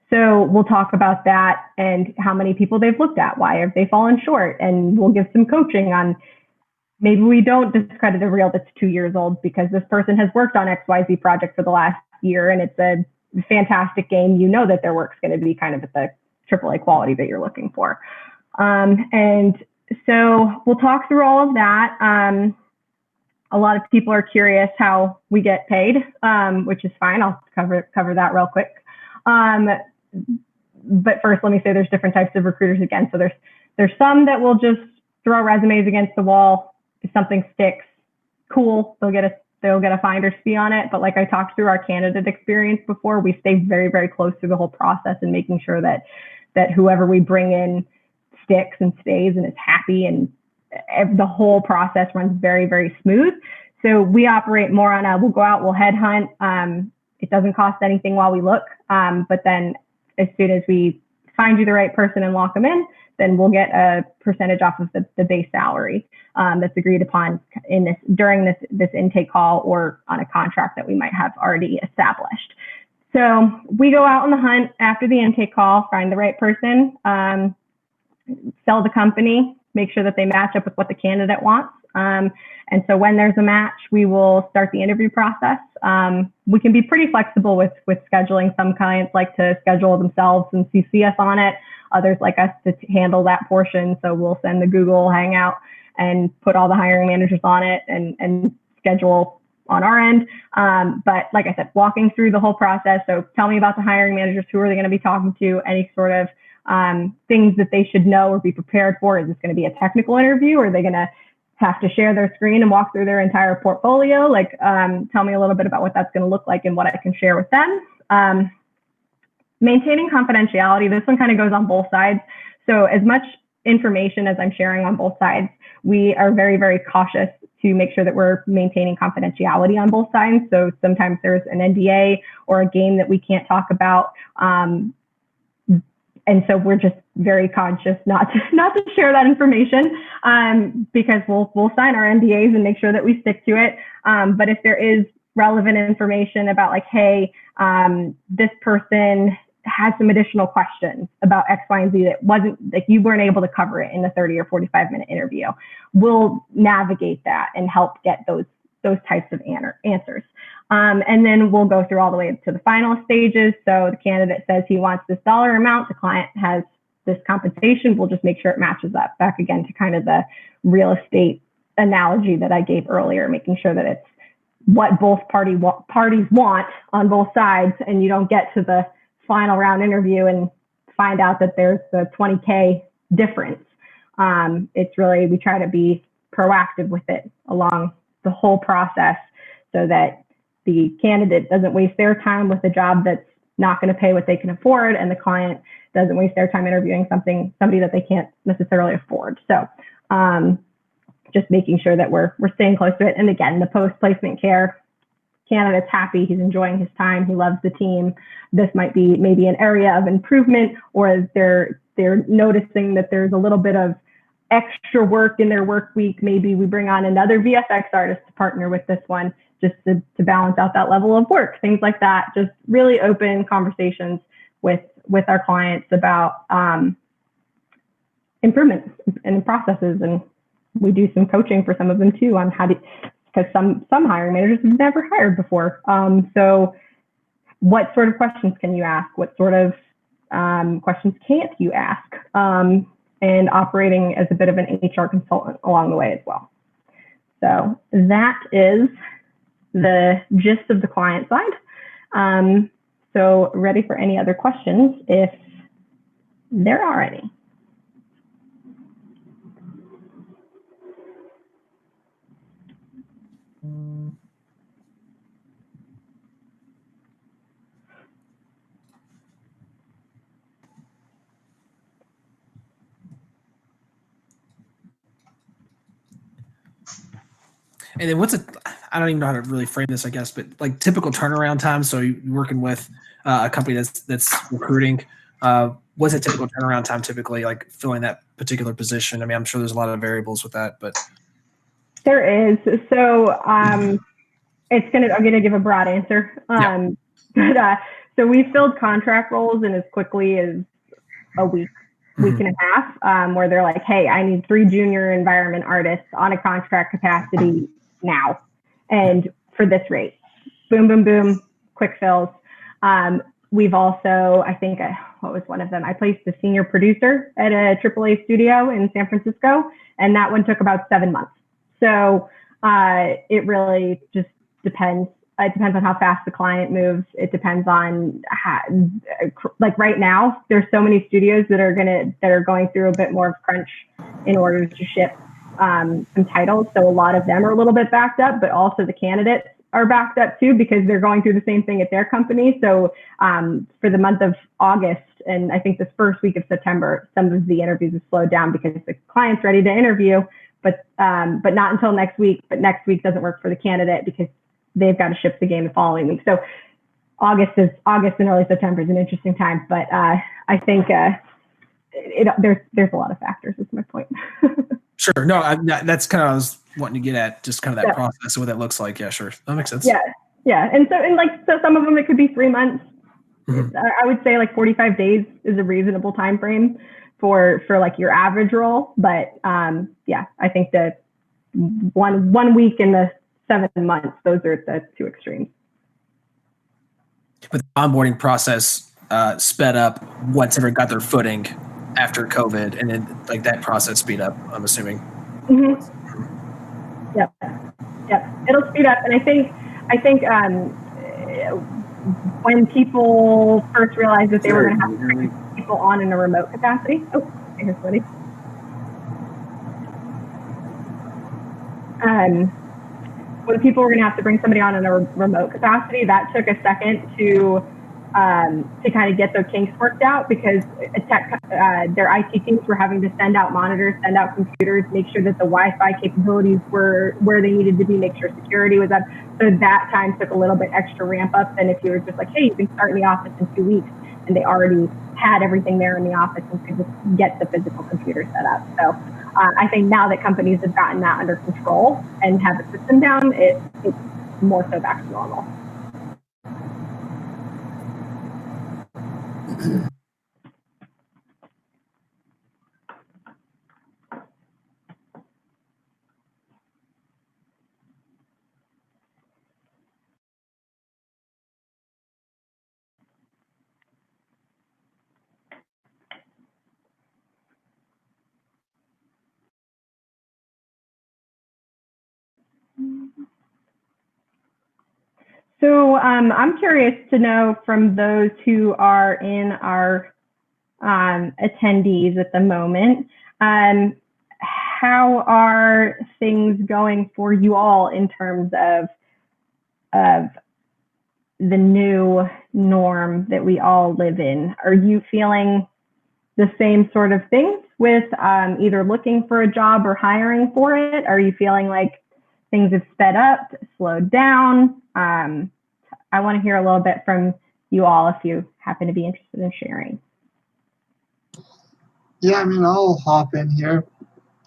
So we'll talk about that and how many people they've looked at. Why have they fallen short? And we'll give some coaching on, maybe we don't discredit a reel that's 2 years old because this person has worked on XYZ project for the last year and it's a fantastic game. You know that their work's going to be kind of at the AAA quality that you're looking for. And so we'll talk through all of that. A lot of people are curious how we get paid, which is fine. I'll cover that real quick. But first, let me say there's different types of recruiters again. So there's some that will just throw resumes against the wall. If something sticks, cool, they'll get a finder's fee on it. But like I talked through our candidate experience before, we stay very, very close through the whole process and making sure that whoever we bring in sticks and stays and is happy, and the whole process runs very, very smooth. So we operate more on we'll go out, we'll headhunt. It doesn't cost anything while we look. But then as soon as we find you the right person and lock them in, then we'll get a percentage off of the base salary that's agreed upon during this intake call or on a contract that we might have already established. So we go out on the hunt after the intake call, find the right person, sell the company, make sure that they match up with what the candidate wants. And so when there's a match, we will start the interview process. We can be pretty flexible with scheduling. Some clients like to schedule themselves and CC us on it. Others like us to handle that portion. So we'll send the Google Hangout and put all the hiring managers on it and schedule on our end. But like I said, walking through the whole process. So tell me about the hiring managers. Who are they going to be talking to? Any sort of things that they should know or be prepared for? Is this going to be a technical interview? Or are they going to have to share their screen and walk through their entire portfolio? Tell me a little bit about what that's going to look like and what I can share with them. Maintaining confidentiality. This one kind of goes on both sides. So as much information as I'm sharing on both sides, we are very, very cautious to make sure that we're maintaining confidentiality on both sides. So sometimes there's an NDA or a game that we can't talk about. And so we're just very conscious not to share that information because we'll sign our NDAs and make sure that we stick to it. But if there is relevant information about hey, this person has some additional questions about X, Y, and Z that wasn't you weren't able to cover it in the 30 or 45-minute interview, we'll navigate that and help get those types of answers. And then we'll go through all the way to the final stages. So the candidate says he wants this dollar amount. The client has this compensation. We'll just make sure it matches up. Back again to kind of the real estate analogy that I gave earlier, making sure that it's what both parties want on both sides, and you don't get to the final round interview and find out that there's the $20K difference. It's really, we try to be proactive with it along the whole process so that the candidate doesn't waste their time with a job that's not going to pay what they can afford, and the client doesn't waste their time interviewing somebody that they can't necessarily afford. So just making sure that we're staying close to it. And again, the post-placement care, candidate's happy, he's enjoying his time, he loves the team. This might be maybe an area of improvement, or they're noticing that there's a little bit of extra work in their work week. Maybe we bring on another VFX artist to partner with this one just to balance out that level of work, things like that. Just really open conversations with our clients about improvements and processes. And we do some coaching for some of them too on how to, because some hiring managers have never hired before. So what sort of questions can you ask? What sort of questions can't you ask? And operating as a bit of an HR consultant along the way as well. So that is the gist of the client side. So ready for any other questions if there are any. And then I don't even know how to really frame this, I guess, but like typical turnaround time. So you're working with a company that's recruiting. What's a typical turnaround time typically, like filling that particular position? I mean, I'm sure there's a lot of variables with that, but. There is. So I'm gonna give a broad answer. So we filled contract roles in as quickly as a week and a half, where they're like, hey, I need 3 junior environment artists on a contract capacity now, and for this rate. Boom, boom, boom, quick fills. We've also, I think, what was one of them? I placed a senior producer at a AAA studio in San Francisco, and that one took about 7 months. So it really just depends. It depends on how fast the client moves. It depends on how, like right now, there's so many studios that are going through a bit more of crunch in order to ship some titles. So a lot of them are a little bit backed up, but also the candidates are backed up too because they're going through the same thing at their company. So for the month of August and I think this first week of September, some of the interviews have slowed down because the client's ready to interview, but not until next week. But next week doesn't work for the candidate because they've got to ship the game the following week. So August and early September is an interesting time, but I think there's a lot of factors. Is my point. Sure. No, that's kind of what I was wanting to get at, just kind of that process of what that looks like. Yeah, sure. That makes sense. Yeah. And so some of them, it could be 3 months. I would say like 45 days is a reasonable time frame for like your average role. But I think that 1 week in the 7 months, those are the 2 extremes. But the onboarding process sped up once everyone got their footing after COVID, and then like that process speed up, I'm assuming. Yep. It'll speed up, and I think when people first realized that they were going to have to bring people on in a remote capacity. Oh, here's somebody. When people were going to have to bring somebody on in a remote capacity, that took a second to kind of get their kinks worked out because their IT teams were having to send out monitors, send out computers, make sure that the Wi-Fi capabilities were where they needed to be, make sure security was up. So that time took a little bit extra ramp up than if you were just like, hey, you can start in the office in 2 weeks, and they already had everything there in the office and could just get the physical computer set up. So I think now that companies have gotten that under control and have the system down, it's more so back to normal. So I'm curious to know from those who are in our attendees at the moment, how are things going for you all in terms of the new norm that we all live in? Are you feeling the same sort of things with either looking for a job or hiring for it? Are you feeling like things have sped up, slowed down. I want to hear a little bit from you all if you happen to be interested in sharing. Yeah, I mean, I'll hop in here.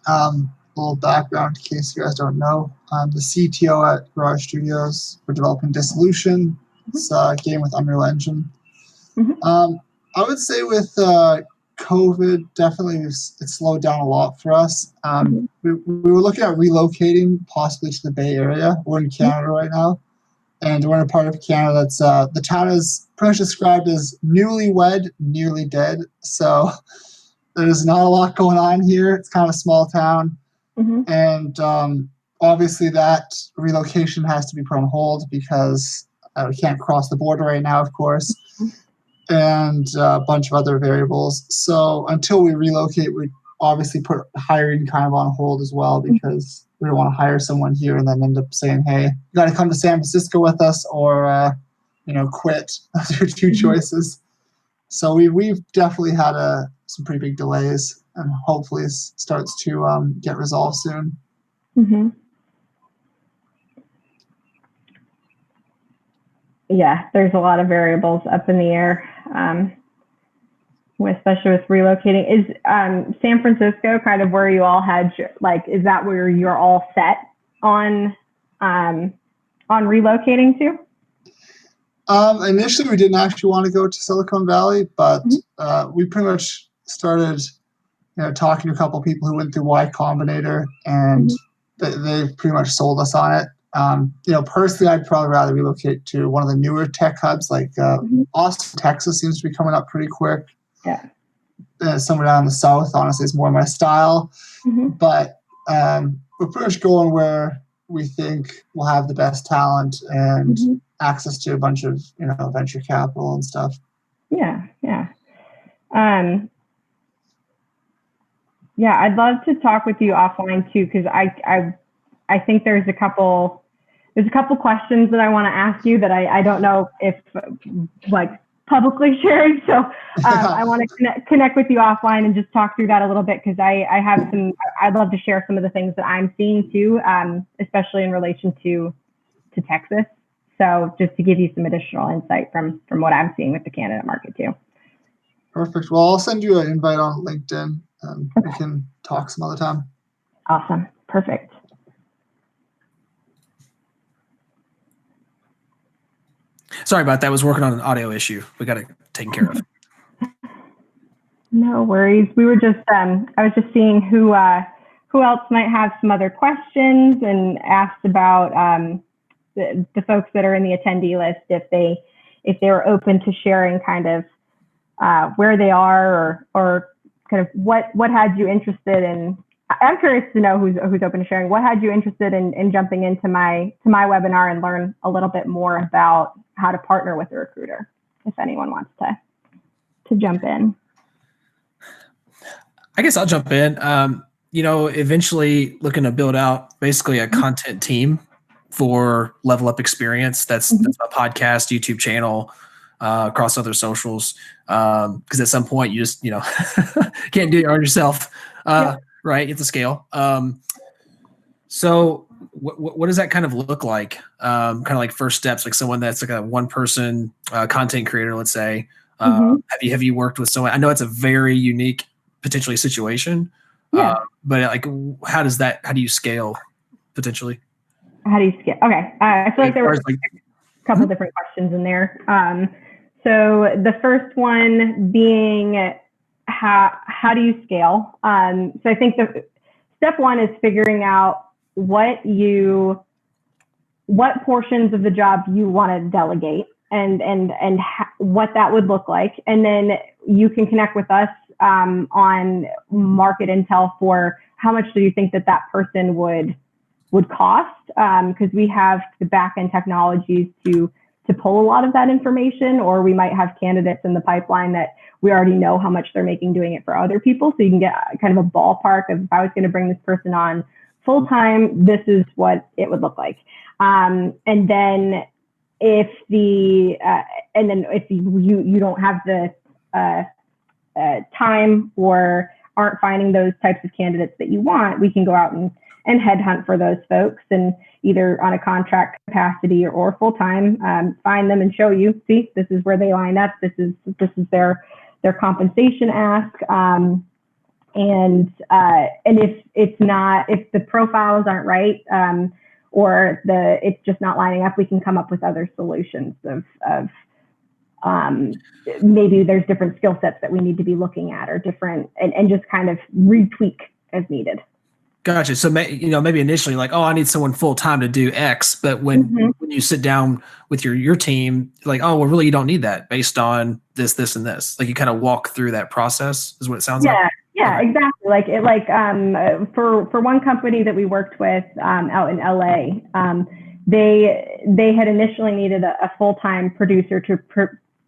A little background in case you guys don't know. I'm the CTO at Garage Studios. We're developing Dissolution. It's a game with Unreal Engine. I would say with COVID, definitely it slowed down a lot for us. We were looking at relocating possibly to the Bay Area. We're in Canada right now, and we're in a part of Canada that's the town is pretty much described as newlywed, nearly dead. So there's not a lot going on here. It's kind of a small town, and obviously that relocation has to be put on hold because we can't cross the border right now, of course. And a bunch of other variables. So until we relocate, we obviously put hiring kind of on hold as well because we don't want to hire someone here and then end up saying, hey, you got to come to San Francisco with us or, quit. Those are two choices. So we've definitely had some pretty big delays and hopefully it starts to get resolved soon. Yeah, there's a lot of variables up in the air, especially with relocating. Is San Francisco kind of where you all had, is that where you're all set on relocating to? Initially, we didn't actually want to go to Silicon Valley, but we pretty much started, talking to a couple of people who went through Y Combinator, and they've pretty much sold us on it. Personally, I'd probably rather relocate to one of the newer tech hubs, like Austin, Texas seems to be coming up pretty quick. Yeah. Somewhere down in the south, honestly, is more my style. But we're pretty much going where we think we'll have the best talent and access to a bunch of, venture capital and stuff. Yeah. I'd love to talk with you offline too, because I think there's a couple questions that I want to ask you that I don't know if publicly sharing. So I want to connect with you offline and just talk through that a little bit because I'd love to share some of the things that I'm seeing too, especially in relation to Texas. So just to give you some additional insight from what I'm seeing with the candidate market too. Perfect. Well, I'll send you an invite on LinkedIn and we can talk some other time. Awesome. Perfect. Sorry about that. I was working on an audio issue. We got it taken care of. No worries. We were just, I was just seeing who else might have some other questions and asked about the folks that are in the attendee list if they were open to sharing kind of where they are or kind of what had you interested in. I'm curious to know who's open to sharing. What had you interested in jumping into my webinar and learn a little bit more about how to partner with a recruiter? If anyone wants to jump in, I guess I'll jump in. Eventually looking to build out basically a content team for Level Up Experience. That's my podcast, YouTube channel, across other socials. Because at some point you just can't do it on yourself. Right, you have to scale. So what does that kind of look like? Kind of like first steps, like someone that's like a one-person content creator, let's say. Have you worked with someone? I know it's a very unique, potentially situation. But how do you scale potentially? How do you scale? Okay, I feel like there were a couple different questions in there. So the first one being, how do you scale? So I think the step one is figuring out what portions of the job you want to delegate and what that would look like. And then you can connect with us on market intel for how much do you think that person would cost? Because we have the back-end technologies to pull a lot of that information, or we might have candidates in the pipeline that we already know how much they're making doing it for other people. So you can get kind of a ballpark of if I was going to bring this person on full time, this is what it would look like. And then if you don't have the time or aren't finding those types of candidates that you want, we can go out and and headhunt for those folks, and either on a contract capacity or full time, find them and show you, see, this is where they line up. This is their compensation ask. And if the profiles aren't right, or it's just not lining up, we can come up with other solutions of maybe there's different skill sets that we need to be looking at, or different, and just kind of retweak as needed. Gotcha. So, maybe initially like, oh, I need someone full time to do X, but when you sit down with your team, like, oh, well, really, you don't need that based on this, and this. Like, you kind of walk through that process, is what it sounds like. Yeah, okay. Exactly. For one company that we worked with out in LA, they had initially needed a full time producer to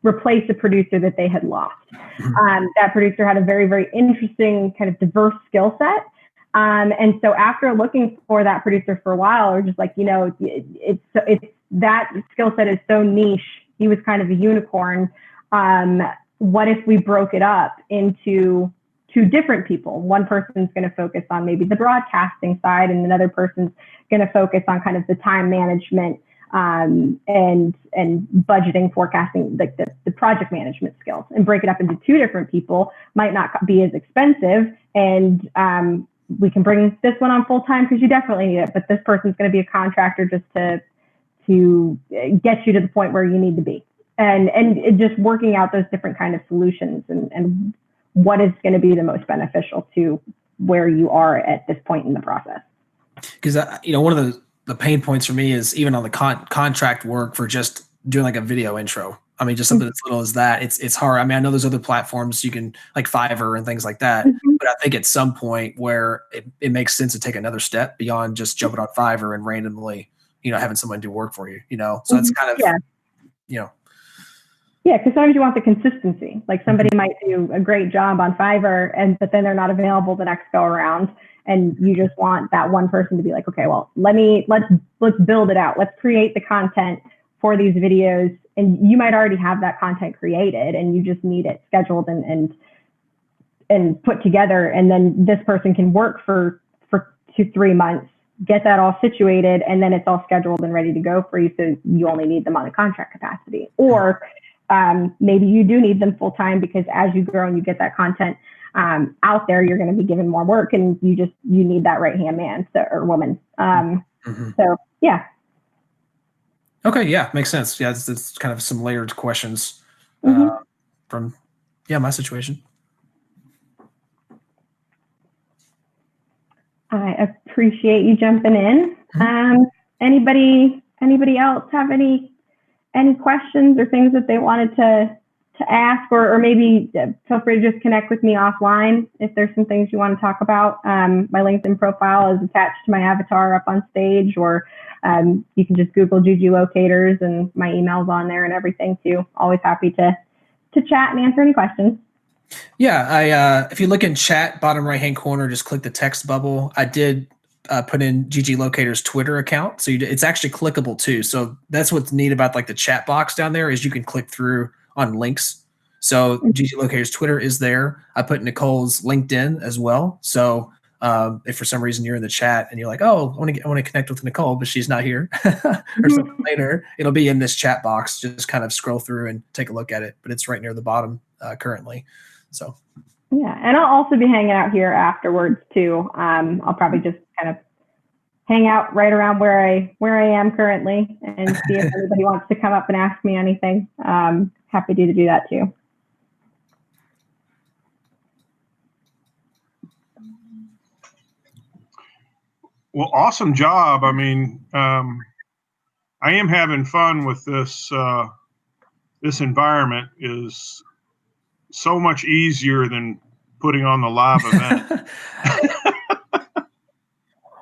replace a producer that they had lost. That producer had a very, very interesting kind of diverse skill set. And so after looking for that producer for a while, we're just like, it's that skill set is so niche. He was kind of a unicorn. What if we broke it up into two different people? One person's going to focus on maybe the broadcasting side, and another person's going to focus on kind of the time management and budgeting, forecasting, like the project management skills, and break it up into two different people. Might not be as expensive, and we can bring this one on full time because you definitely need it, but this person's going to be a contractor just to get you to the point where you need to be, and just working out those different kind of solutions and what is going to be the most beneficial to where you are at this point in the process. Because one of the pain points for me is even on the contract work for just doing like a video intro. I mean, just something as little as that. It's hard. I mean, I know there's other platforms you can, like Fiverr and things like that, but I think at some point where it makes sense to take another step beyond just jumping on Fiverr and randomly, having someone do work for you. So it's kind of, Yeah, because sometimes you want the consistency. Like somebody might do a great job on Fiverr, but then they're not available the next go around, and you just want that one person to be like, okay, well, let's build it out. Let's create the content for these videos, and you might already have that content created, and you just need it scheduled and put together, and then this person can work for 2-3 months, get that all situated, and then it's all scheduled and ready to go for you. So you only need them on a contract capacity, or maybe you do need them full time, because as you grow and you get that content out there, you're going to be given more work, and you need that right hand man or woman. So yeah. Okay. Yeah. Makes sense. Yeah. It's kind of some layered questions from my situation. I appreciate you jumping in. Anybody else have any questions or things that they wanted to ask, or maybe feel free to just connect with me offline if there's some things you want to talk about. My LinkedIn profile is attached to my avatar up on stage, or you can just Google GG Locators, and my email's on there and everything too. Always happy to chat and answer any questions. Yeah, if you look in chat, bottom right-hand corner, just click the text bubble. I did put in GG Locator's Twitter account, so it's actually clickable too. So that's what's neat about like the chat box down there, is you can click through on links. So GG Locator's Twitter is there. I put Niccole's LinkedIn as well. So if for some reason you're in the chat and you're like, oh, I want to connect with Niccole, but she's not here, or something later, it'll be in this chat box. Just kind of scroll through and take a look at it. But it's right near the bottom currently. So yeah, and I'll also be hanging out here afterwards too. I'll probably just kind of hang out right around where I am currently, and see if anybody wants to come up and ask me anything. Happy to do that too. Well, awesome job. I mean, I am having fun with this. This environment is so much easier than putting on the live event.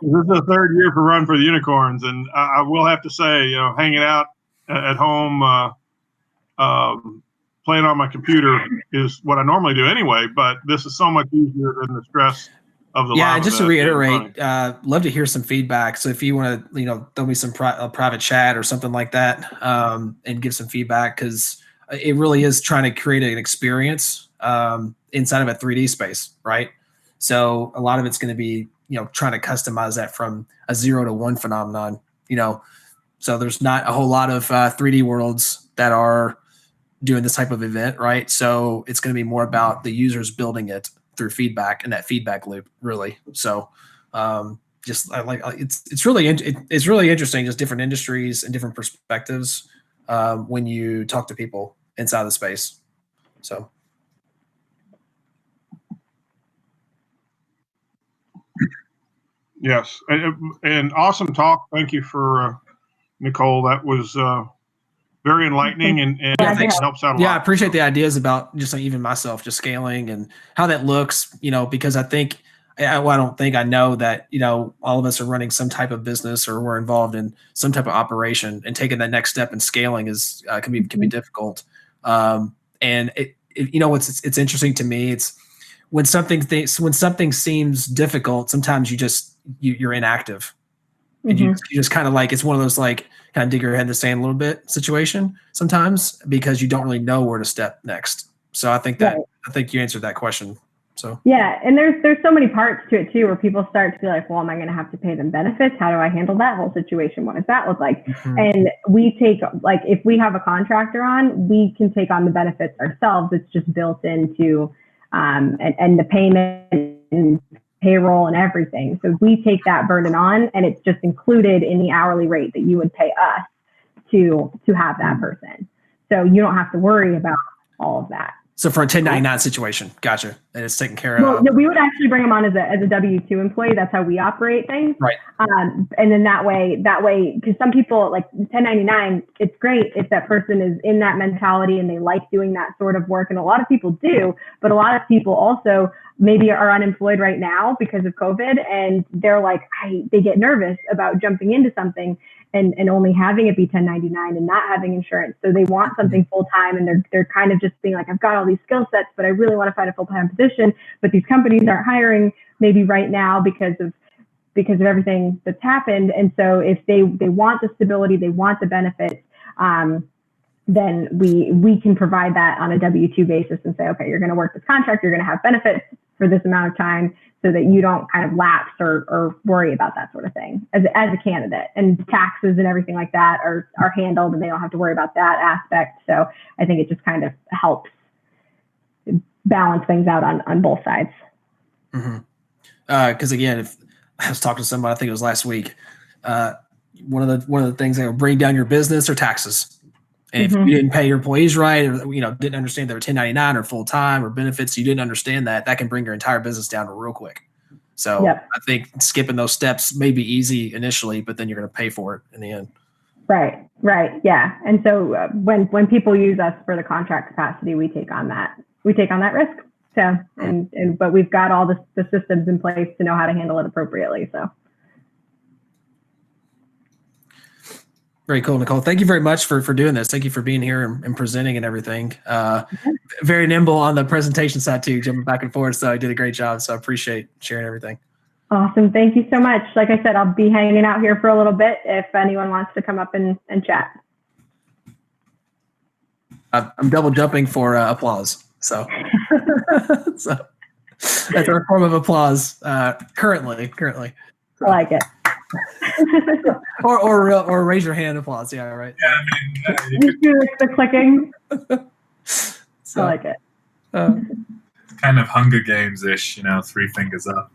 This is the third year for Run for the Unicorns, and I will have to say, hanging out at home, playing on my computer is what I normally do anyway. But this is so much easier than the stress of the live just to event. reiterate, love to hear some feedback. So if you want to, throw me some private chat or something like that, and give some feedback, because it really is trying to create an experience inside of a 3D space, right? So a lot of it's going to be, trying to customize that from a 0 to 1 phenomenon, so there's not a whole lot of 3D worlds that are doing this type of event, right? So it's going to be more about the users building it through feedback and that feedback loop, really. So it's really interesting, just different industries and different perspectives when you talk to people inside the space. So. Yes, and awesome talk. Thank you for Niccole. That was very enlightening and helps out a lot. Yeah, I appreciate the ideas about just even myself, just scaling and how that looks, because I know that, all of us are running some type of business or we're involved in some type of operation, and taking that next step in scaling is can be difficult. And it's interesting to me. It's when something seems difficult, sometimes you're inactive. And you just kind of it's one of those kind of dig your head in the sand a little bit situation sometimes, because you don't really know where to step next. So I think you answered that question. So yeah, and there's so many parts to it too, where people start to be like, well, am I going to have to pay them benefits? How do I handle that whole situation? What does that look like? And we take if we have a contractor on, we can take on the benefits ourselves. It's just built into and the payment and payroll and everything. So we take that burden on, and it's just included in the hourly rate that you would pay us to have that person. So you don't have to worry about all of that. So for a 1099 situation, gotcha. And it's taken care of. Well, we would actually bring them on as a W-2 employee. That's how we operate things. Right. And then that way, because some people 1099, it's great if that person is in that mentality and they like doing that sort of work. And a lot of people do, but a lot of people also maybe are unemployed right now because of COVID, and they're they get nervous about jumping into something and only having it be 1099 and not having insurance. So they want something full-time, and they're kind of just being like, I've got all these skill sets, but I really want to find a full-time position. But these companies aren't hiring maybe right now because of everything that's happened. And so if they want the stability, they want the benefits, then we can provide that on a W-2 basis and say, okay, you're going to work this contract, you're going to have benefits for this amount of time, so that you don't kind of lapse or worry about that sort of thing as a candidate. And taxes and everything like that are handled, and they don't have to worry about that aspect. So I think it just kind of helps balance things out on both sides. Because again, if I was talking to somebody, I think it was last week, one of the things that will bring down your business are taxes. And if you didn't pay your employees right, or didn't understand they were 1099 or full time or benefits, you didn't understand that can bring your entire business down real quick. So I think skipping those steps may be easy initially, but then you're going to pay for it in the end. Right, yeah. And so when people use us for the contract capacity, we take on that risk. So but we've got all the systems in place to know how to handle it appropriately. So. Very cool, Niccole. Thank you very much for doing this. Thank you for being here and presenting and everything. Very nimble on the presentation side too, jumping back and forth. So you did a great job. So I appreciate sharing everything. Awesome. Thank you so much. Like I said, I'll be hanging out here for a little bit if anyone wants to come up and chat. I'm double jumping for applause. So, so that's our form of applause currently. I like it. or raise your hand applause. Yeah, right. Yeah, I mean, you do the clicking. So, I like it. Kind of Hunger Games-ish, 3 fingers up,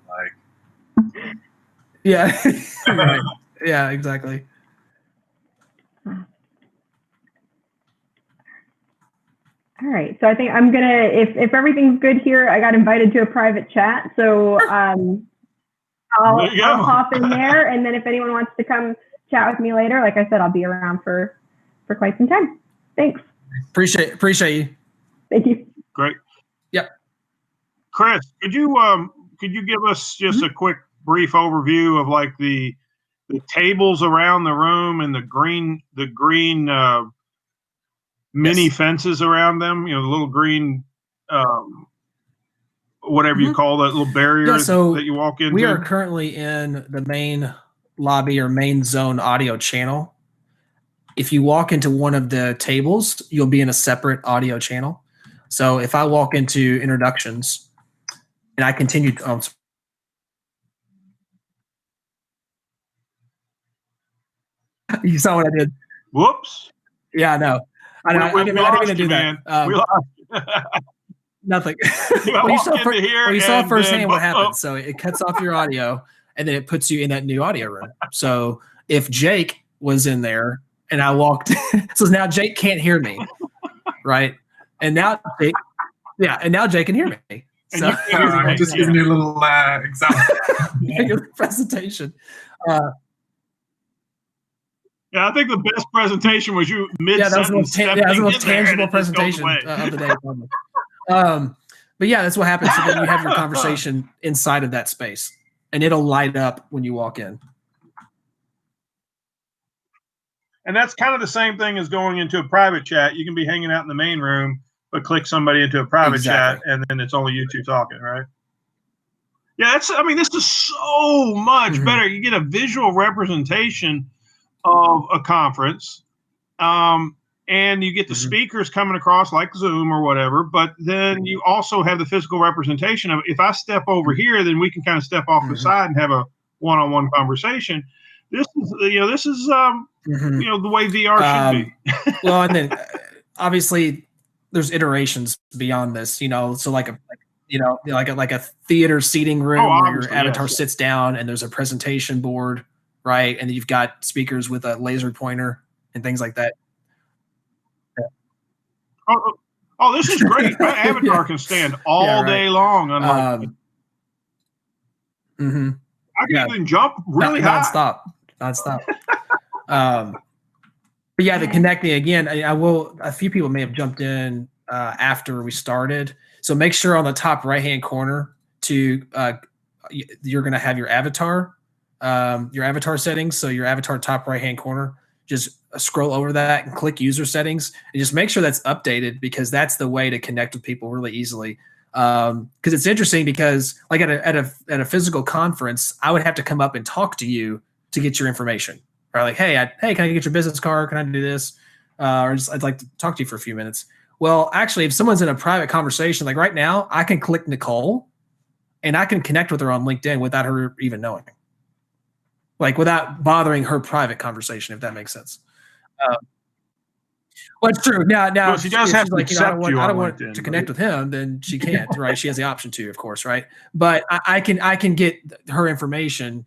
Yeah. Right. Yeah, exactly. All right. So I think I'm gonna, if everything's good here, I got invited to a private chat. So I'll hop in there, and then if anyone wants to come chat with me later, like I said, I'll be around for quite some time. Thanks. Appreciate you. Thank you. Great. Yep. Chris, could you give us just a quick brief overview of the tables around the room and the green mini fences around them? The little green whatever you call that little barrier that you walk into. We are currently in the main lobby or main zone audio channel. If you walk into one of the tables, you'll be in a separate audio channel. So if I walk into introductions, and I continued. You saw what I did. Whoops. Yeah, no. I didn't mean to do man. that. We lost. Nothing. Well, you saw firsthand what happened. So it cuts off your audio, and then it puts you in that new audio room. So if Jake was in there and I walked, so now Jake can't hear me, right? And now Jake, and now Jake can hear me. So I'm just giving you a little example. Your presentation. Yeah, I think the best presentation was you mid-sentence. That was the most tangible presentation of the day. But yeah, that's what happens. So then you have your conversation inside of that space, and it'll light up when you walk in. And that's kind of the same thing as going into a private chat. You can be hanging out in the main room, but click somebody into a private chat, and then it's only you two talking, right? Yeah, this is so much better. You get a visual representation of a conference, and you get the speakers coming across like Zoom or whatever, but then you also have the physical representation of, if I step over here, then we can kind of step off the side and have a one-on-one conversation. This is the way VR should be. Well, and then obviously there's iterations beyond this, so like a theater seating room where your avatar sits down and there's a presentation board, right? And then you've got speakers with a laser pointer and things like that. Oh, this is great. My avatar can stand all day long. I can even jump really high. Nonstop. But yeah, the connecting again, a few people may have jumped in after we started. So make sure on the top right-hand corner you're going to have your avatar settings. So your avatar top right-hand corner, just scroll over that and click user settings and just make sure that's updated, because that's the way to connect with people really easily. Because it's interesting, because like at a physical conference, I would have to come up and talk to you to get your information. Or like, hey, can I get your business card? Can I do this? Or just, I'd like to talk to you for a few minutes. Well, actually, if someone's in a private conversation, like right now, I can click Niccole and I can connect with her on LinkedIn without her even knowing. Like without bothering her private conversation, if that makes sense. Well, it's true. Now she does have to accept you. I don't want to connect with him, then she can't, right? She has the option to, of course, right? But I can get her information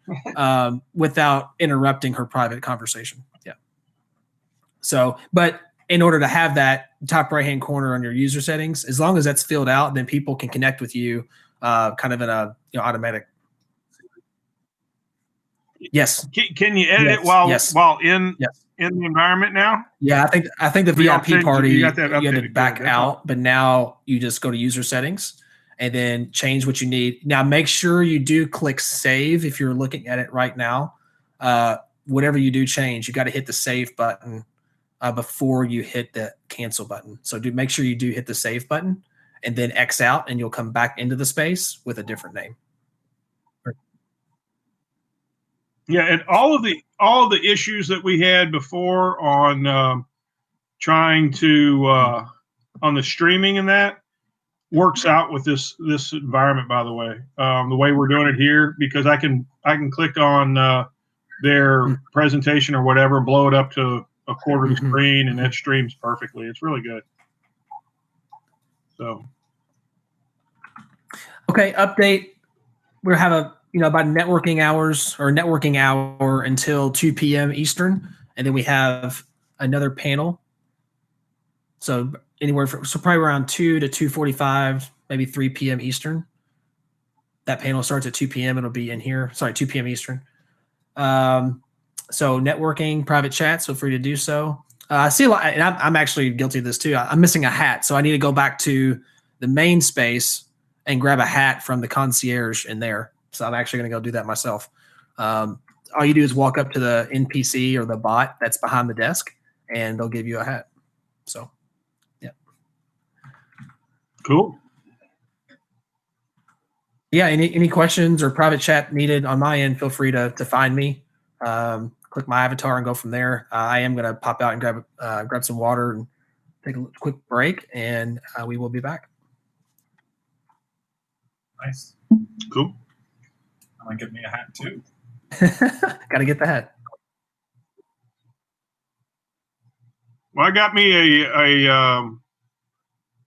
without interrupting her private conversation. Yeah. So, but in order to have that top right-hand corner on your user settings, as long as that's filled out, then people can connect with you kind of in a automatic. Yes. Can you edit it while in the environment now? Yeah, I think the VIP party you had to back out, but now you just go to user settings and then change what you need. Now make sure you do click save if you're looking at it right now. Whatever you do change, you got to hit the save button before you hit the cancel button. So make sure you do hit the save button and then X out, and you'll come back into the space with a different name. Yeah, and all of the issues that we had before on trying to on the streaming and that works out with this environment. By the way we're doing it here, because I can click on their presentation or whatever and blow it up to a quarter of the screen, and that streams perfectly. It's really good. So, okay, update. We'll have about networking hour until 2 p.m. Eastern, and then we have another panel. So probably around 2 to 2:45, maybe 3 p.m. Eastern. That panel starts at 2 p.m. It'll be in here. Sorry, 2 p.m. Eastern. So networking, private chats, feel free to do so. I see a lot, and I'm actually guilty of this too. I'm missing a hat, so I need to go back to the main space and grab a hat from the concierge in there. So I'm actually going to go do that myself. All you do is walk up to the NPC or the bot that's behind the desk, and they'll give you a hat. So, yeah. Cool. Yeah. Any questions or private chat needed on my end, feel free to find me. Click my avatar and go from there. I am going to pop out and grab some water and take a quick break, and we will be back. Nice. Cool. I might get me a hat too. Got to get the hat. Well, I got me a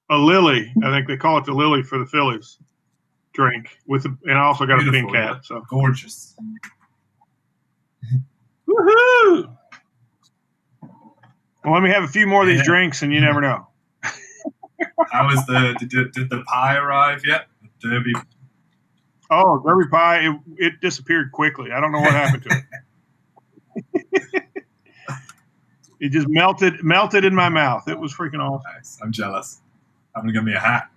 lily. I think they call it the lily for the Phillies drink and I also got a pink Beautiful, hat. So gorgeous. woohoo! Well, let me have a few more of these drinks, and you never know. How is did the pie arrive yet? The Derby. Oh, Derby pie! It disappeared quickly. I don't know what happened to it. It just melted in my mouth. It was freaking awesome. Nice. I'm jealous. I'm gonna get me a hat.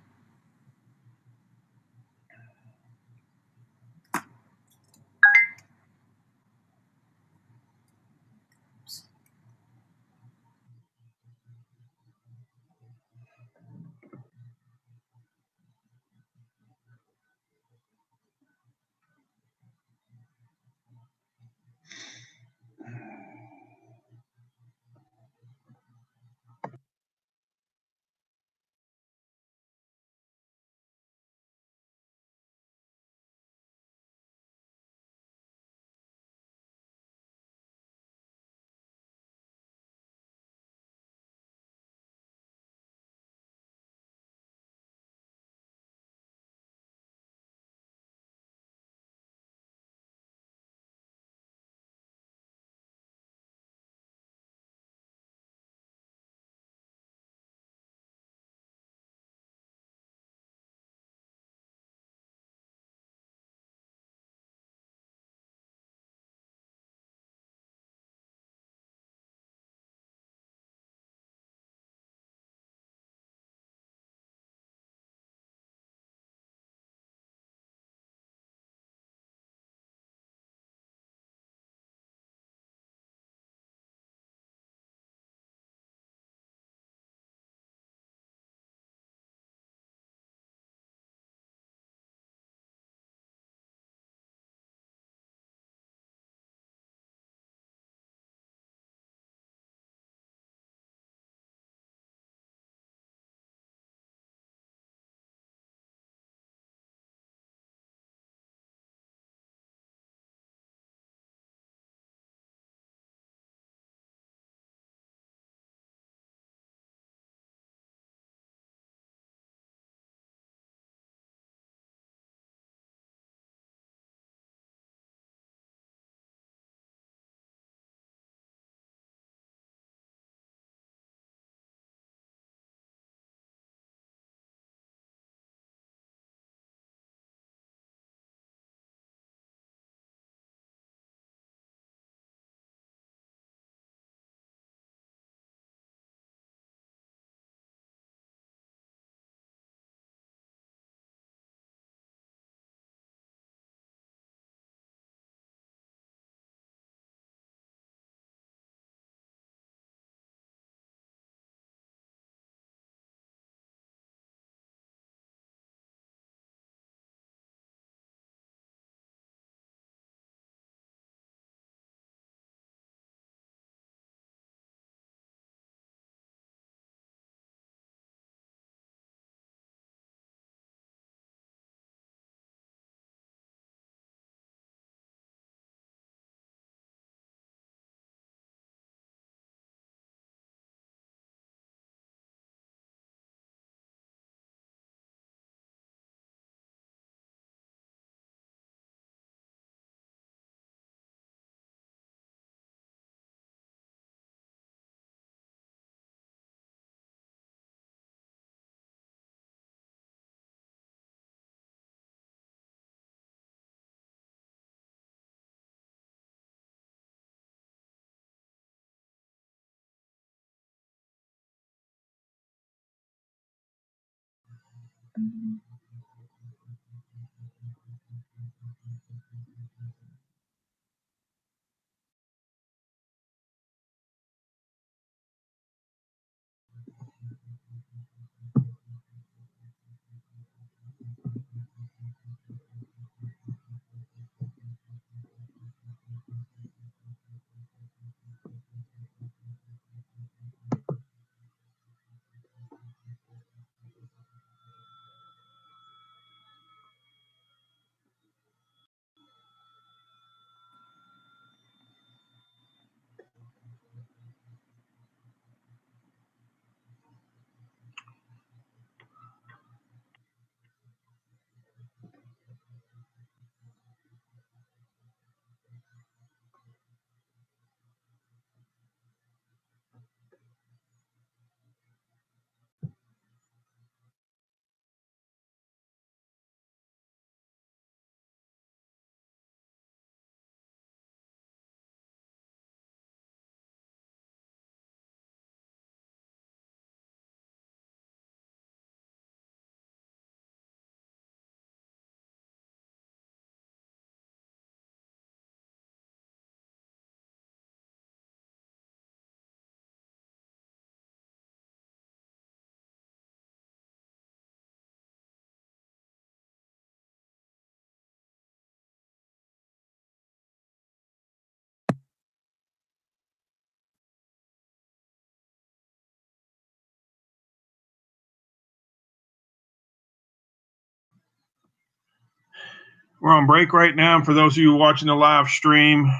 We're on break right now. And for those of you watching the live stream,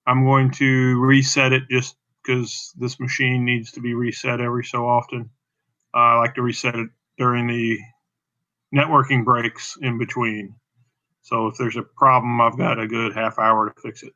I'm going to reset it just because this machine needs to be reset every so often. I like to reset it during the networking breaks in between. So if there's a problem, I've got a good half hour to fix it.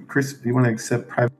Chris, do you want to accept private?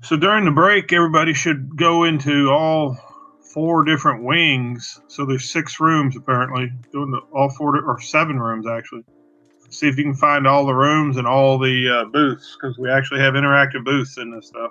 So during the break, everybody should go into all 4 different wings. So there's 6 rooms apparently. Doing all 4 or 7 rooms actually. See if you can find all the rooms and all the booths, because we actually have interactive booths in this stuff.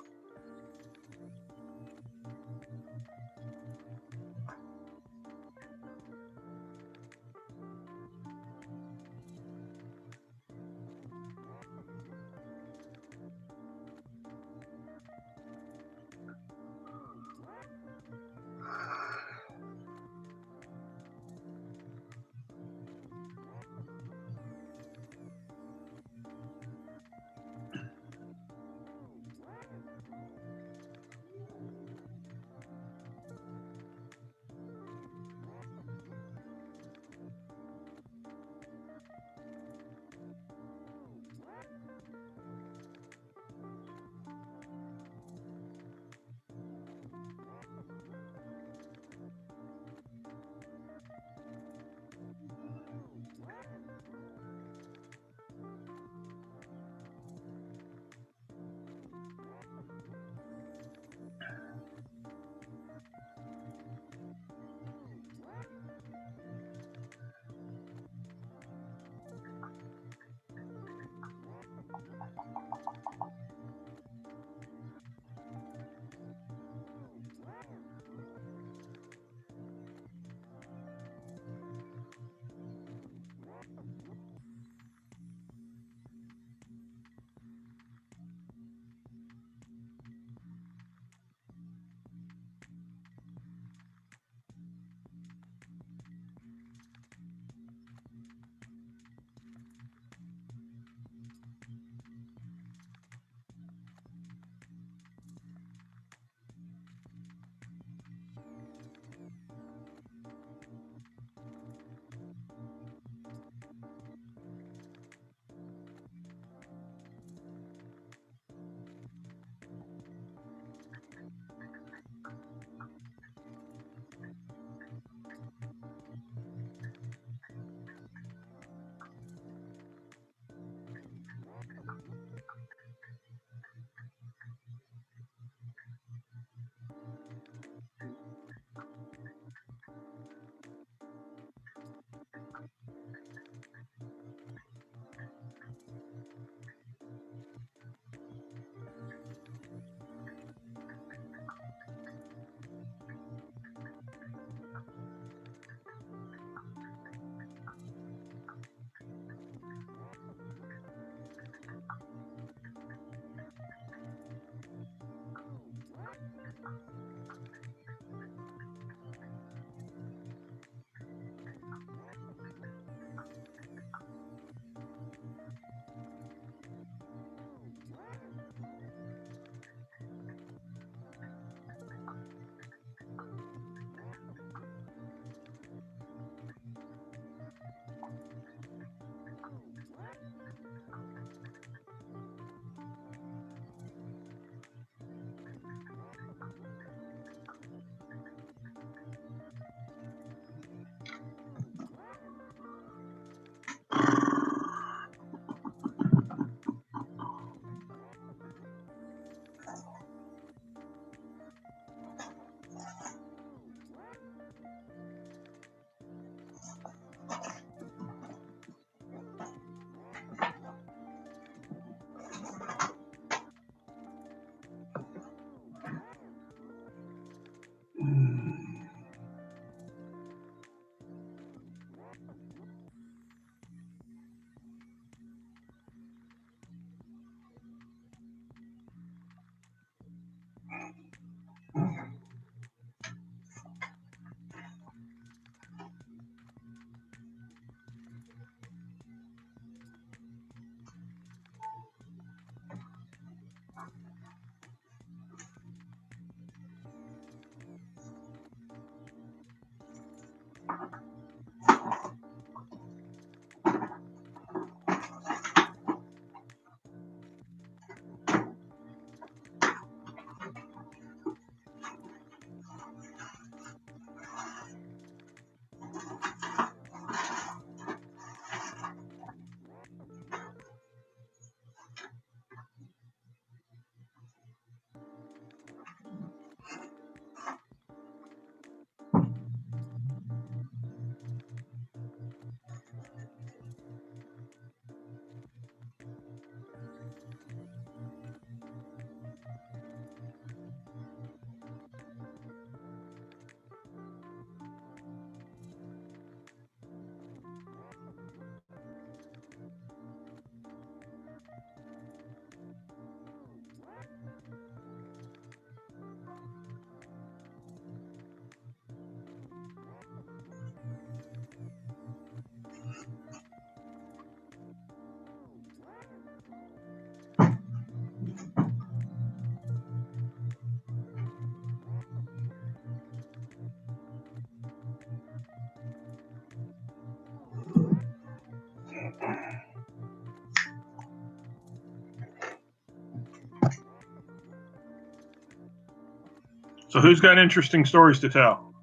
So who's got interesting stories to tell?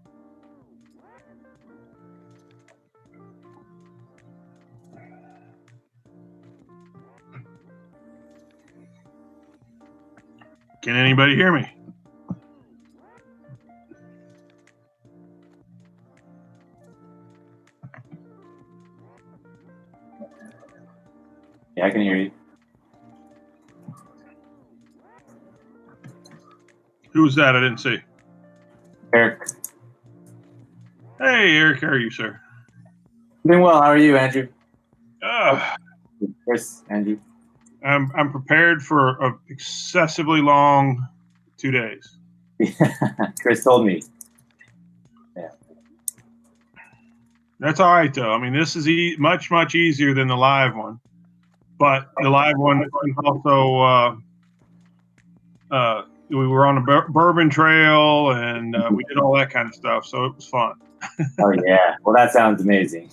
Can anybody hear me? Yeah, I can hear you. Who's that? I didn't see. Eric. Hey, Eric, how are you, sir? Doing well. How are you, Andrew? Chris, Andrew. I'm prepared for an excessively long 2 days. Chris told me. Yeah. That's all right, though. I mean, this is much easier than the live one. But the live one is also, we were on a bourbon trail and we did all that kind of stuff. So it was fun. Oh, yeah. Well, that sounds amazing.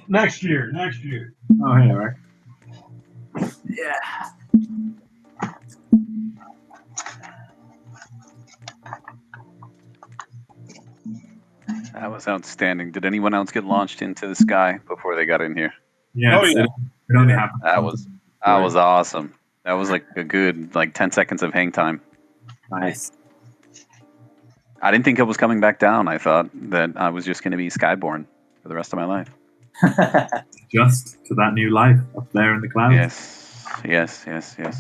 Next year. Oh, hey, Eric. Yeah. That was outstanding. Did anyone else get launched into the sky before they got in here? Yeah, it only happened. That was awesome. That was like a good 10 seconds of hang time. Nice. I didn't think it was coming back down. I thought that I was just going to be skyborn for the rest of my life. Just to that new life up there in the clouds. Yes. It's a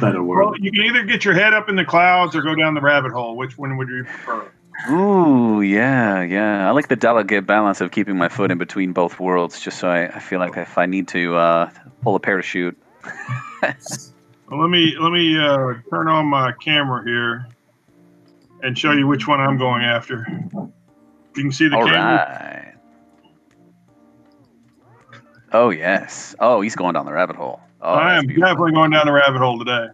better world. Well, you can either get your head up in the clouds or go down the rabbit hole. Which one would you prefer? Ooh, yeah. I like the delicate balance of keeping my foot in between both worlds, just so I feel like if I need to pull a parachute. Well, let me turn on my camera here and show you which one I'm going after. You can see the camera. Right. Oh, yes. Oh, he's going down the rabbit hole. Oh, I am definitely going down the rabbit hole today.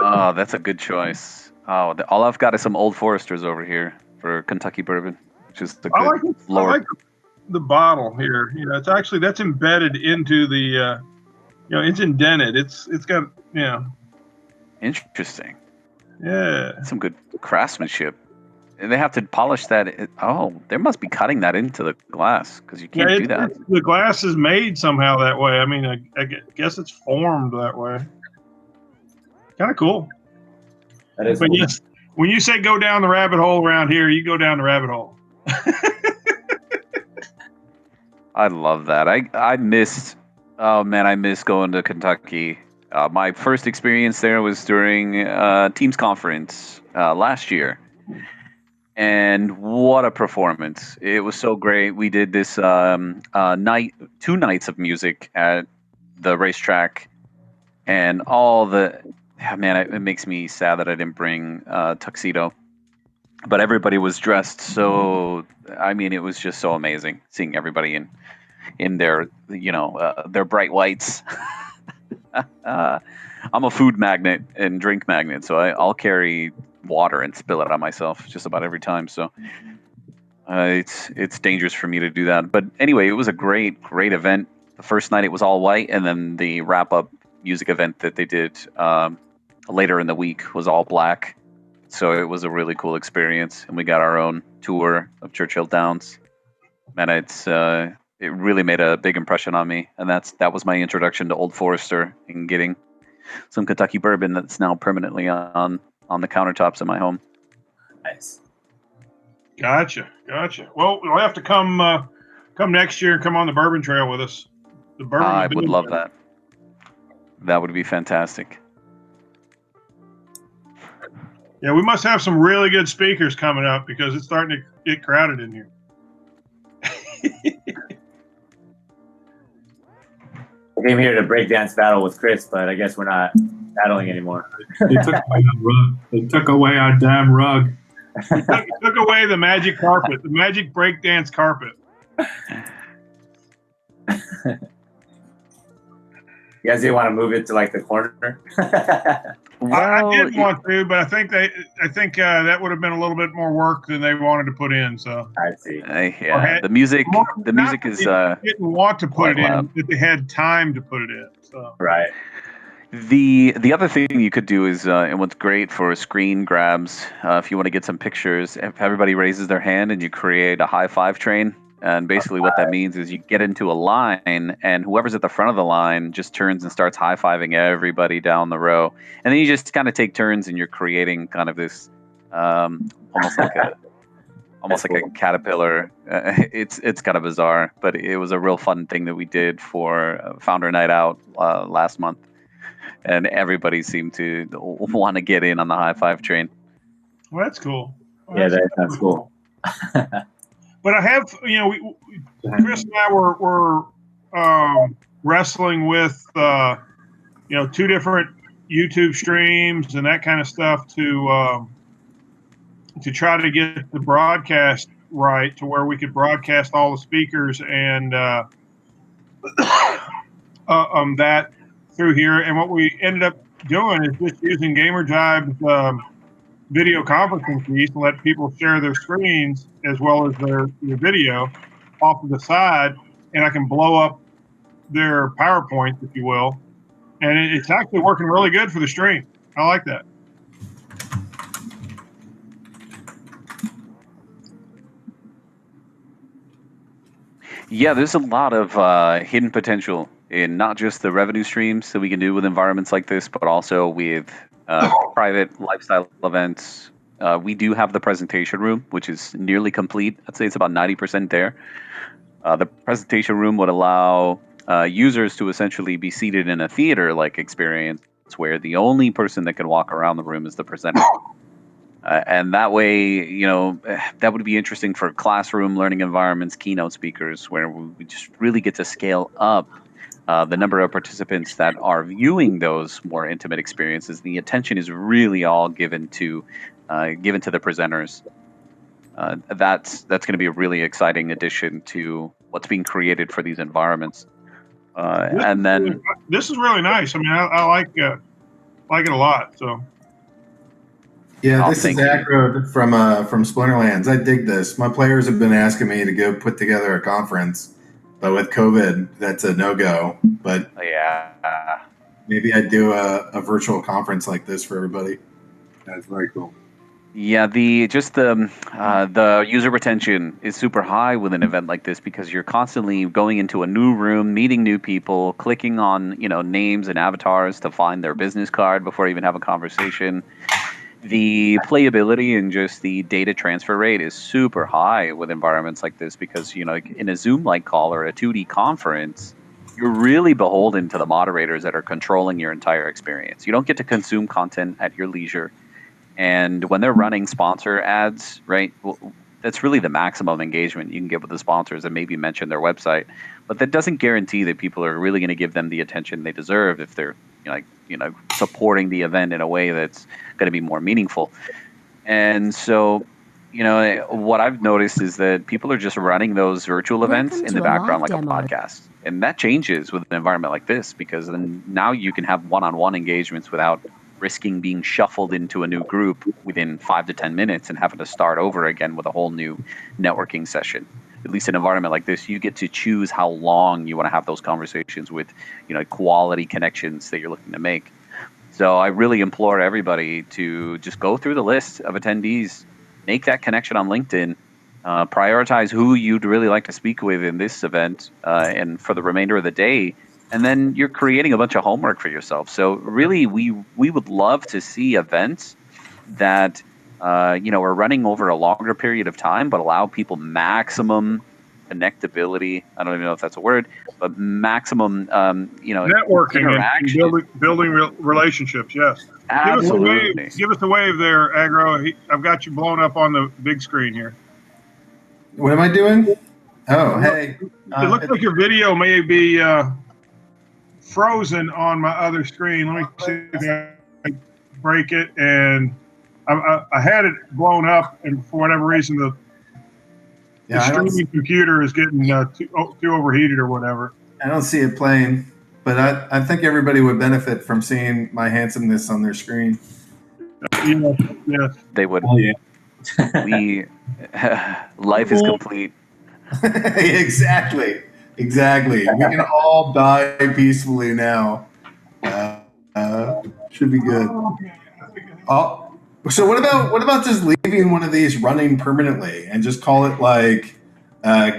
Oh, that's a good choice. Oh, all I've got is some Old Foresters over here for Kentucky bourbon, which is the I good like the bottle here. You know, that's embedded into the. It's indented. It's got. Interesting. Yeah. Some good craftsmanship. And they have to polish that. They must be cutting that into the glass because you can't do that. The glass is made somehow that way. I mean, I guess it's formed that way. Kind of cool. That is but cool. Yes, when you say go down the rabbit hole around here, you go down the rabbit hole. I love that. I missed. Oh man, I miss going to Kentucky. My first experience there was during Teams conference last year. And what a performance. It was so great. We did this 2 nights of music at the racetrack and it makes me sad that I didn't bring tuxedo. But everybody was dressed so, it was just so amazing seeing everybody in their, their bright whites. I'm a food magnet and drink magnet, so I'll carry water and spill it on myself just about every time. So it's dangerous for me to do that. But anyway, it was a great event. The first night it was all white, and then the wrap up music event that they did later in the week was all black. So it was a really cool experience, and we got our own tour of Churchill Downs. And it really made a big impression on me, and that was my introduction to Old Forester and getting some Kentucky bourbon that's now permanently on the countertops in my home. Nice. Gotcha. Well, you'll have to come next year and come on the bourbon trail with us. The bourbon. I would love that. That would be fantastic. Yeah, we must have some really good speakers coming up because it's starting to get crowded in here. I came here to breakdance battle with Chris, but I guess we're not battling anymore. They took away our rug. They took away our damn rug. Took away the magic carpet, the magic breakdance carpet. You guys didn't want to move it to like the corner. I did want to, but I think that would have been a little bit more work than they wanted to put in. So I see. Yeah, the music is. Didn't want to put it in, loud. but they had time to put it in. So right. The other thing you could do is, and what's great for screen grabs, if you want to get some pictures, if everybody raises their hand and you create a high five train. And basically what that means is you get into a line, and whoever's at the front of the line just turns and starts high-fiving everybody down the row. And then you just kind of take turns, and you're creating kind of this almost like a caterpillar. It's kind of bizarre, but it was a real fun thing that we did for Founder Night Out last month. And everybody seemed to want to get in on the high-five train. Well, that's cool. Yeah, that's cool. But I have, Chris and I were wrestling with, two different YouTube streams and that kind of stuff to try to get the broadcast right to where we could broadcast all the speakers and that through here. And what we ended up doing is just using GamerJibe's video conferencing piece and let people share their screens as well as their video off to the side, and I can blow up their PowerPoint, if you will, and it's actually working really good for the stream. I like that. Yeah, there's a lot of hidden potential in not just the revenue streams that we can do with environments like this, but also with private lifestyle events. We do have the presentation room, which is nearly complete. I'd say it's about 90% there. The presentation room would allow users to essentially be seated in a theater-like experience where the only person that can walk around the room is the presenter. And that way, that would be interesting for classroom learning environments, keynote speakers, where we just really get to scale up the number of participants that are viewing those more intimate experiences. The attention is really all given to the presenters. That's going to be a really exciting addition to what's being created for these environments. This is really nice. I mean, I like it a lot. So. Yeah, this is Acro from Splinterlands. I dig this. My players have been asking me to go put together a conference, but with COVID, that's a no-go. But yeah, maybe I'd do a virtual conference like this for everybody. That's very cool. Yeah, the user retention is super high with an event like this because you're constantly going into a new room, meeting new people, clicking on names and avatars to find their business card before you even have a conversation. The playability and just the data transfer rate is super high with environments like this because, in a Zoom-like call or a 2D conference, you're really beholden to the moderators that are controlling your entire experience. You don't get to consume content at your leisure. And when they're running sponsor ads, right, well, that's really the maximum engagement you can get with the sponsors and maybe mention their website. But that doesn't guarantee that people are really going to give them the attention they deserve if they're supporting the event in a way that's going to be more meaningful. And so, what I've noticed is that people are just running those virtual events in the background like a podcast. And that changes with an environment like this because then now you can have one-on-one engagements without risking being shuffled into a new group within 5 to 10 minutes and having to start over again with a whole new networking session. At least in an environment like this, you get to choose how long you want to have those conversations with, quality connections that you're looking to make. So I really implore everybody to just go through the list of attendees, make that connection on LinkedIn, prioritize who you'd really like to speak with in this event and for the remainder of the day. And then you're creating a bunch of homework for yourself. So really, we would love to see events that are running over a longer period of time, but allow people maximum connectability. I don't even know if that's a word, but maximum, networking interaction. and building relationships. Yes. Absolutely. Give us a wave there, Agro. I've got you blown up on the big screen here. What am I doing? Oh, hey. It looks like your video may be frozen on my other screen. Let me see if I break it. And I had it blown up, and for whatever reason, the streaming computer is getting too overheated or whatever. I don't see it playing, but I think everybody would benefit from seeing my handsomeness on their screen. Yes. They would. Oh, yeah. Life is complete. Exactly. We can all die peacefully now. Should be good. Oh, so what about just leaving one of these running permanently and just call it like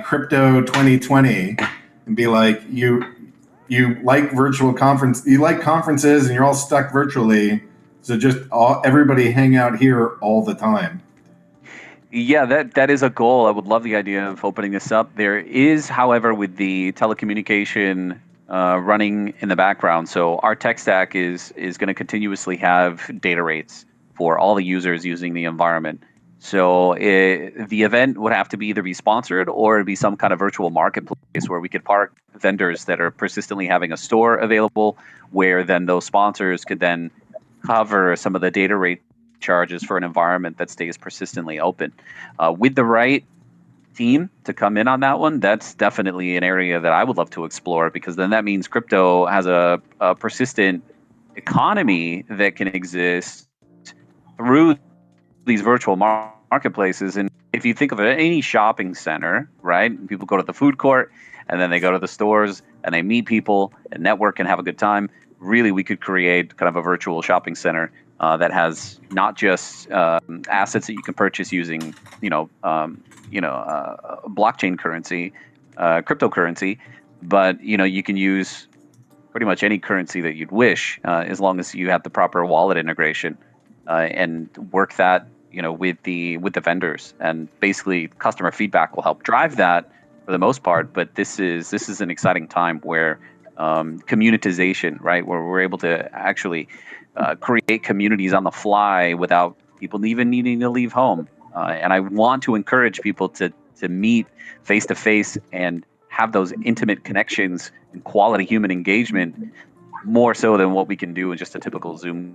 Crypto 2020 and be like you like virtual conference, you like conferences, and you're all stuck virtually. So just everybody hang out here all the time. Yeah, that is a goal. I would love the idea of opening this up. There is, however, with the telecommunication running in the background, so our tech stack is going to continuously have data rates for all the users using the environment. So the event would have to either be sponsored or it'd be some kind of virtual marketplace where we could park vendors that are persistently having a store available, where then those sponsors could then cover some of the data rate charges for an environment that stays persistently open. With the right team to come in on that one, that's definitely an area that I would love to explore, because then that means crypto has a persistent economy that can exist through these virtual marketplaces. And if you think of any shopping center, right, people go to the food court and then they go to the stores and they meet people and network and have a good time. Really, we could create kind of a virtual shopping center that has not just assets that you can purchase using, blockchain currency, cryptocurrency, but you can use pretty much any currency that you'd wish, as long as you have the proper wallet integration and work that with the vendors. And basically, customer feedback will help drive that for the most part. But this is an exciting time where communitization, right, where we're able to actually create communities on the fly without people even needing to leave home. And I want to encourage people to meet face to face and have those intimate connections and quality human engagement, more so than what we can do in just a typical Zoom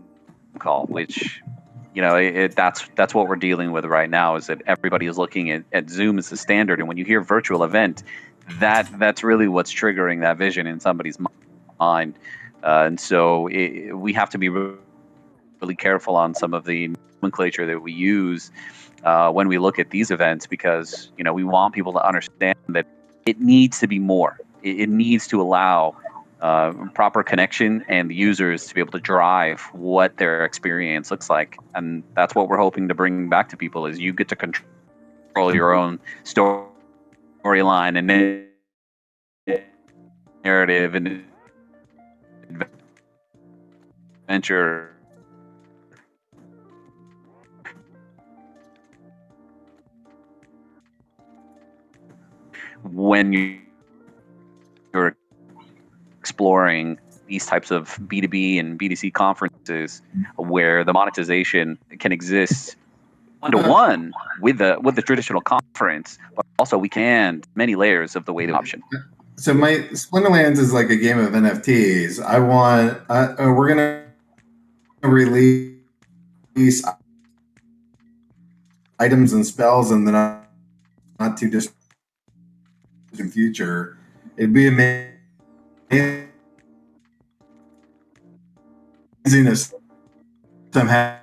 call, which that's what we're dealing with right now, is that everybody is looking at Zoom as the standard. And when you hear virtual event, that's really what's triggering that vision in somebody's mind. And so we have to be really careful on some of the nomenclature that we use when we look at these events, because we want people to understand that it needs to be more. It needs to allow proper connection and the users to be able to drive what their experience looks like. And that's what we're hoping to bring back to people, is you get to control your own storyline and narrative and adventure. When you're exploring these types of B2B and B2C conferences, where the monetization can exist one-to-one with the traditional conference, but also we can many layers of the weight option. So my Splinterlands is like a game of NFTs. I want we're gonna release items and spells in the not too distant future. It'd be amazing to somehow.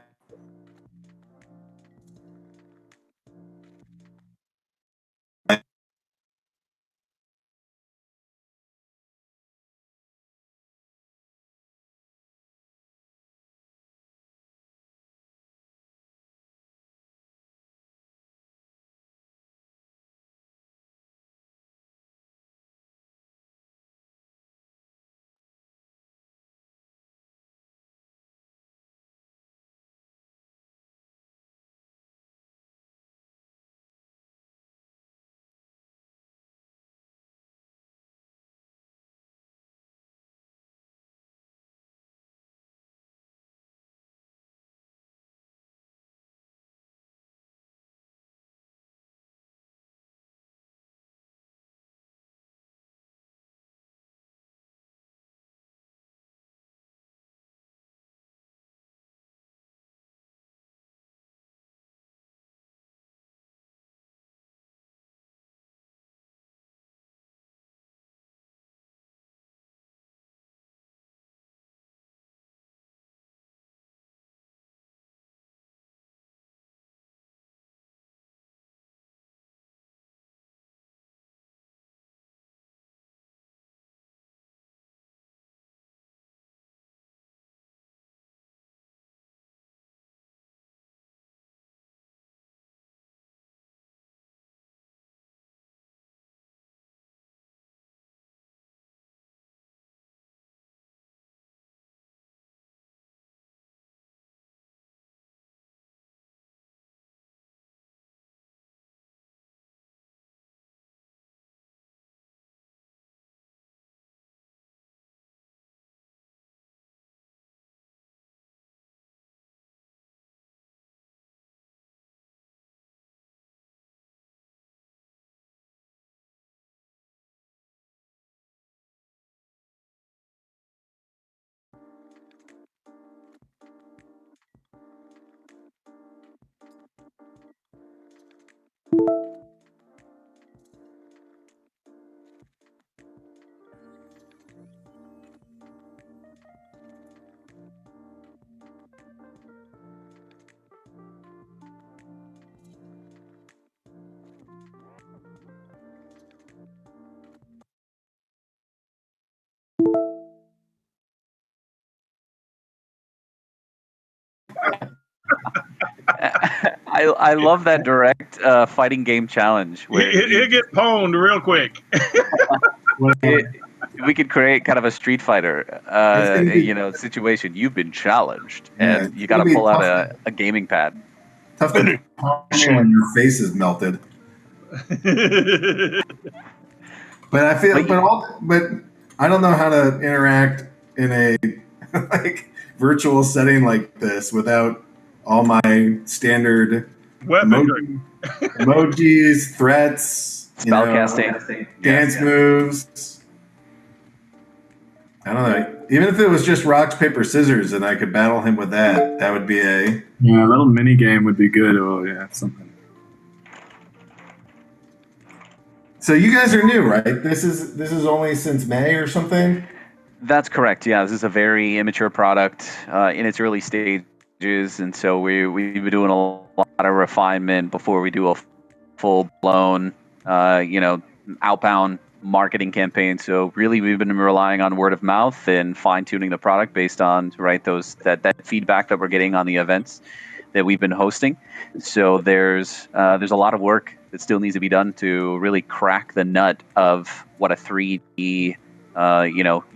I love that direct fighting game challenge where He'll get pwned real quick. we could create kind of a Street Fighter, situation. You've been challenged, Yeah, and you got to it's pull gonna out be a gaming pad. tough to when your face is melted. But I feel, but I don't know how to interact in a like virtual setting like this without all my standard weaponry, emojis, threats, spellcasting, dance moves. I don't know. Even if it was just rocks, paper, scissors, and I could battle him with that, that would be a a little mini game would be good. Or something. So you guys are new, right? This is only since May or something. That's correct. Yeah, this is a very immature product in its early stages, and so we've been doing a lot of refinement before we do a full blown, outbound marketing campaign. So really, we've been relying on word of mouth and fine tuning the product based on that feedback that we're getting on the events that we've been hosting. So there's a lot of work that still needs to be done to really crack the nut of what a 3D,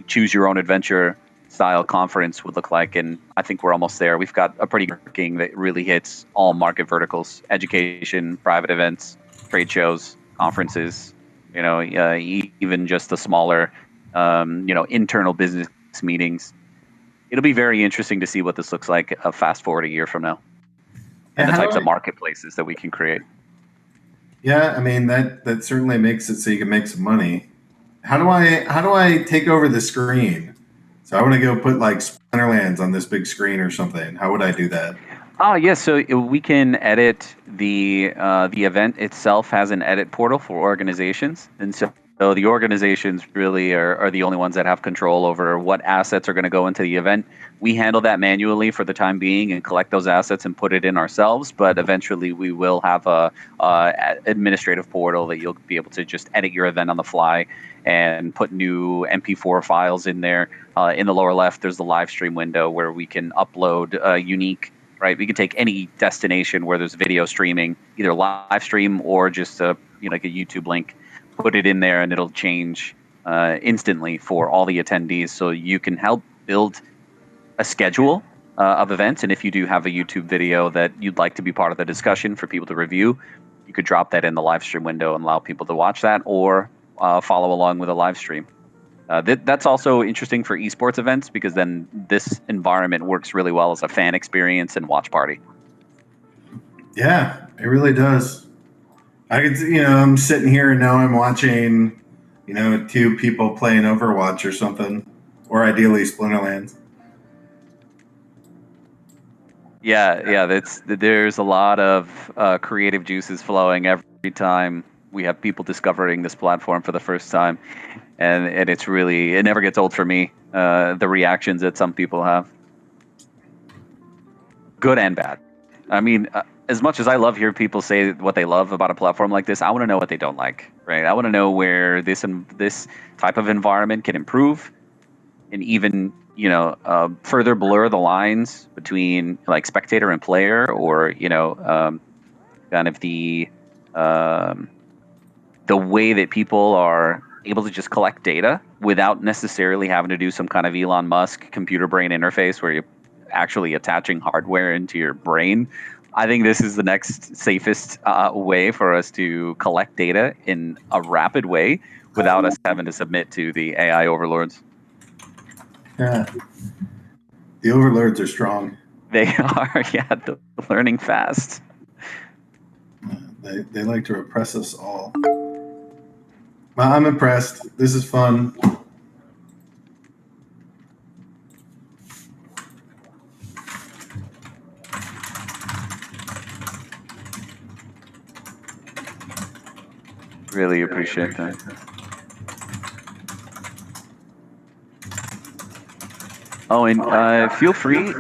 choose your own adventure style conference would look like. And I think we're almost there. We've got a pretty good working that really hits all market verticals: education, private events, trade shows, conferences, even just the smaller, internal business meetings. It'll be very interesting to see what this looks like fast forward a year from now, and the types of marketplaces that we can create. Yeah, I mean that certainly makes it so you can make some money. How do I take over the screen? So I want to go put like Splinterlands on this big screen or something. How would I do that? Oh, yes. So we can edit the event itself has an edit portal for organizations, and so So the organizations really are the only ones that have control over what assets are going to go into the event. We handle that manually for the time being and collect those assets and put it in ourselves. But eventually, we will have a administrative portal that you'll be able to just edit your event on the fly and put new MP4 files in there. In the lower left, there's the live stream window where we can upload unique. Right, we can take any destination where there's video streaming, either live stream or just like a YouTube link. Put it in there and it'll change instantly for all the attendees, so you can help build a schedule of events. And if you do have a YouTube video that you'd like to be part of the discussion for people to review, you could drop that in the live stream window and allow people to watch that or follow along with a live stream. That's also interesting for esports events because then this environment works really well as a fan experience and watch party. Yeah, it really does. I could, I'm sitting here and now I'm watching, two people playing Overwatch or something, or ideally Splinterlands. Yeah, there's a lot of creative juices flowing every time we have people discovering this platform for the first time, and it never gets old for me. The reactions that some people have, good and bad. I mean, as much as I love hearing people say what they love about a platform like this, I want to know what they don't like, right? I want to know where this type of environment can improve and even, further blur the lines between like spectator and player, or, kind of the way that people are able to just collect data without necessarily having to do some kind of Elon Musk computer brain interface where you're actually attaching hardware into your brain. I think this is the next safest way for us to collect data in a rapid way without us having to submit to the AI overlords. Yeah. The overlords are strong. They are, yeah, learning fast. They like to oppress us all. Well, I'm impressed. This is fun. Really appreciate that. Oh, and feel free,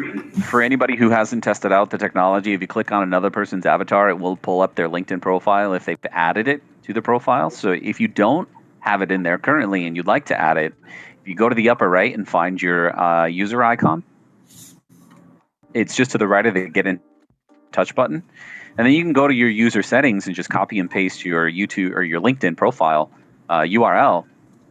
for anybody who hasn't tested out the technology, if you click on another person's avatar, it will pull up their LinkedIn profile if they've added it to the profile. So if you don't have it in there currently and you'd like to add it, if you go to the upper right and find your user icon, it's just to the right of the Get in Touch button. And then you can go to your user settings and just copy and paste your YouTube or your LinkedIn profile URL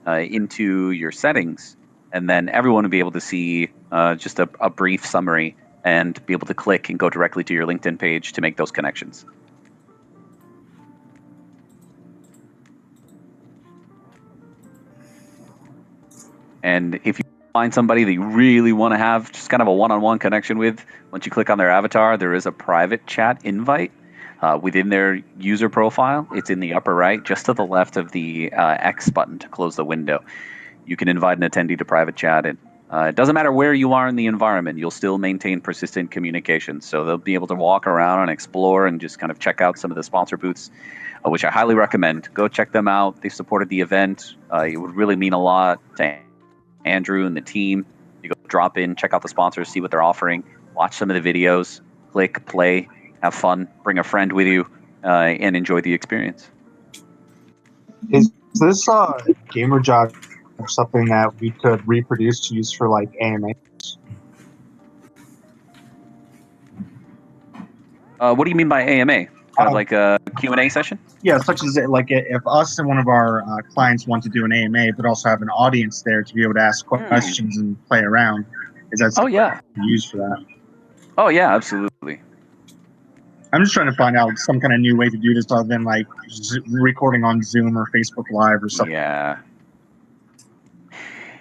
into your settings. And then everyone will be able to see just a brief summary and be able to click and go directly to your LinkedIn page to make those connections. And if you find somebody that you really want to have just kind of a one-on-one connection with, once you click on their avatar, there is a private chat invite within their user profile. It's in the upper right, just to the left of the X button to close the window. You can invite an attendee to private chat. And it doesn't matter where you are in the environment, you'll still maintain persistent communication. So they'll be able to walk around and explore and just kind of check out some of the sponsor booths, which I highly recommend. Go check them out. They supported the event. It would really mean a lot to Andrew and the team. You go drop in, check out the sponsors, see what they're offering, watch some of the videos, click, play, have fun, bring a friend with you, and enjoy the experience. Is this gamer jog something that we could reproduce to use for like AMA? What do you mean by AMA? Kind of like a Q&A session? Yeah, such as like if us and one of our clients want to do an AMA, but also have an audience there to be able to ask questions and play around. Is that something used for that? Oh yeah, absolutely. I'm just trying to find out some kind of new way to do this other than like recording on Zoom or Facebook Live or something.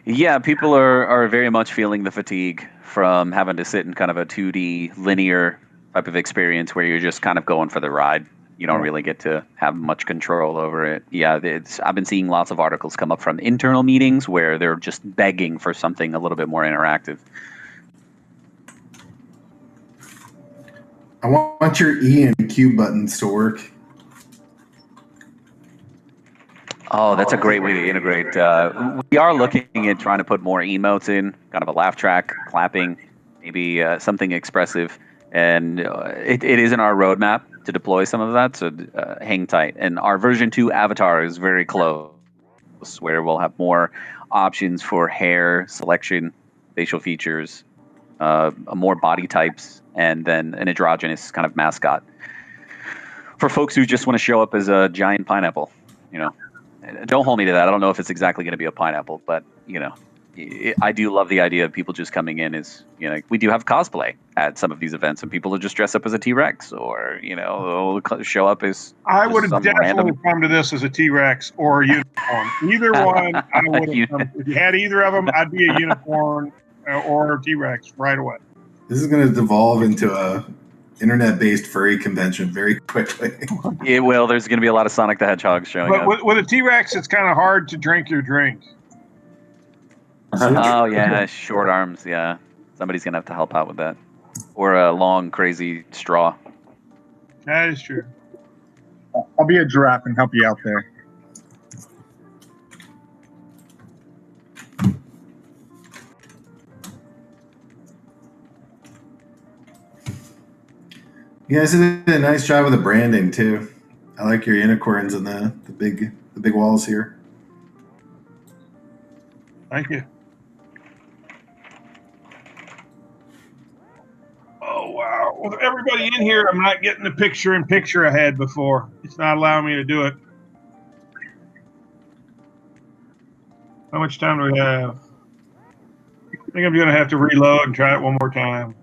Yeah, people are very much feeling the fatigue from having to sit in kind of a 2D linear type of experience where you're just kind of going for the ride. You don't really get to have much control over it. Yeah, I've been seeing lots of articles come up from internal meetings where they're just begging for something a little bit more interactive. I want your E and Q buttons to work. Oh, that's a great way to integrate. We are looking at trying to put more emotes in, kind of a laugh track, clapping, maybe something expressive. And it is in our roadmap to deploy some of that, so hang tight. And our version 2 avatar is very close, where we'll have more options for hair selection, facial features, more body types, and then an androgynous kind of mascot for folks who just want to show up as a giant pineapple. You know, don't hold me to that. I don't know if it's exactly going to be a pineapple, but you know, I do love the idea of people just coming in as, you know, we do have cosplay at some of these events, and people will just dress up as a T-Rex, or you know, show up as. I would have some definitely random. come to this as a T-Rex or a unicorn. Either one, I would have come. If you had either of them, I'd be a unicorn or a T-Rex right away. This is going to devolve into a internet-based furry convention very quickly. It will. There's going to be a lot of Sonic the Hedgehog showing But up. with a T-Rex, it's kind of hard to drink your drink. Oh yeah, short arms. Yeah, somebody's gonna have to help out with that, or a long, crazy straw. That is true. I'll be a giraffe and help you out there. You guys did a nice job with the branding too. I like your unicorns and the big walls here. Thank you. Oh wow! With everybody in here, I'm not getting the picture-in-picture I had before. It's not allowing me to do it. How much time do we have? I think I'm going to have to reload and try it one more time.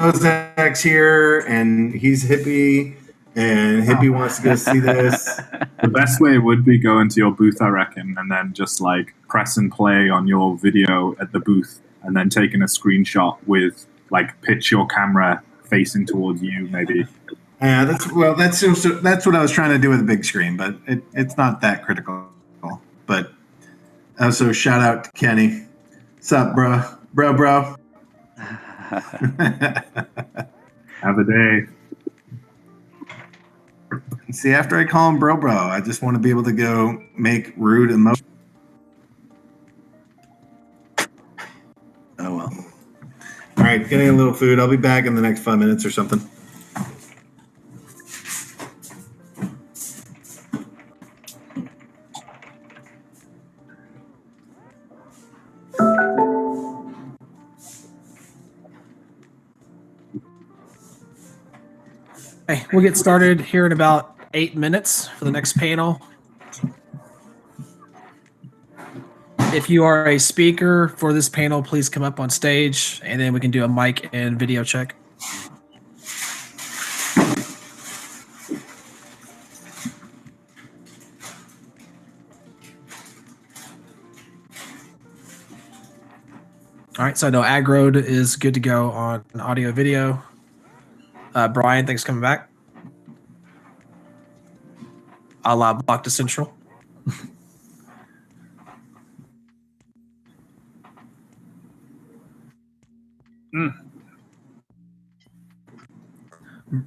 Ozak's here, and he's hippie, and hippie wants to go see this. The best way would be go into your booth, I reckon, and then just like press and play on your video at the booth, and then taking a screenshot with like pitch your camera facing towards you, maybe. Yeah, that's what I was trying to do with the big screen, but it's not that critical. But also shout out to Kenny. What's up, bro? Have a day. See, after I call him bro, I just want to be able to go make rude emotions. Oh well. All right, getting a little food. I'll be back in the next 5 minutes or something. Okay, we'll get started here in about 8 minutes for the next panel. If you are a speaker for this panel, please come up on stage, and then we can do a mic and video check. All right, so I know Agrode is good to go on audio video. Brian, thanks for coming back. A la Block to Central.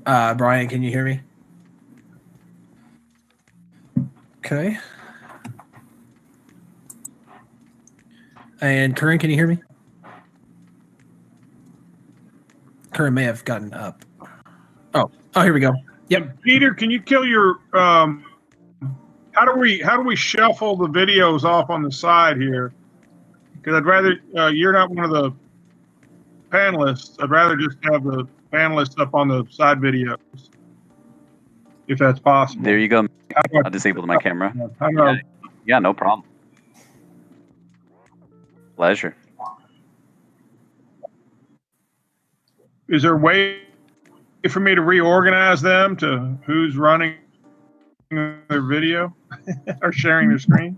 Brian, can you hear me? Okay. And Curran, can you hear me? Curran may have gotten up. Oh, here we go. Yep. Peter, can you kill your how do we shuffle the videos off on the side here? Because I'd rather you're not one of the panelists. I'd rather just have the panelists up on the side videos, if that's possible. There you go. I disabled my camera. Yeah, no problem. Pleasure. Is there a way for me to reorganize them to who's running their video or sharing their screen?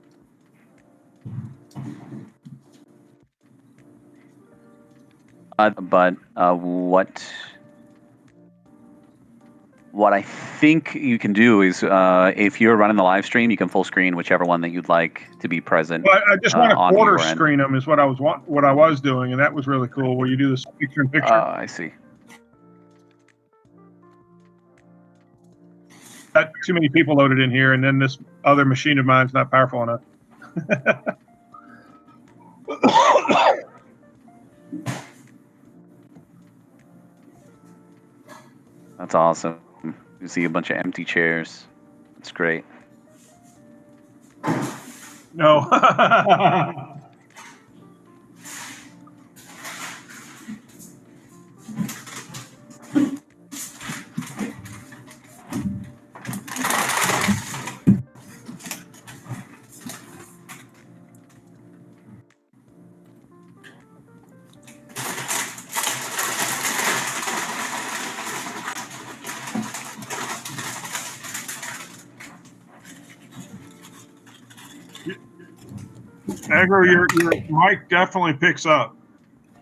What I think you can do is, if you're running the live stream, you can full screen whichever one that you'd like to be present. Well, I just want to on quarter your end. screen them is what I was doing, and that was really cool. Where you do this picture in picture. I see. Got too many people loaded in here, and then this other machine of mine's not powerful enough. That's awesome. You see a bunch of empty chairs. That's great. No. Agro, your mic definitely picks up.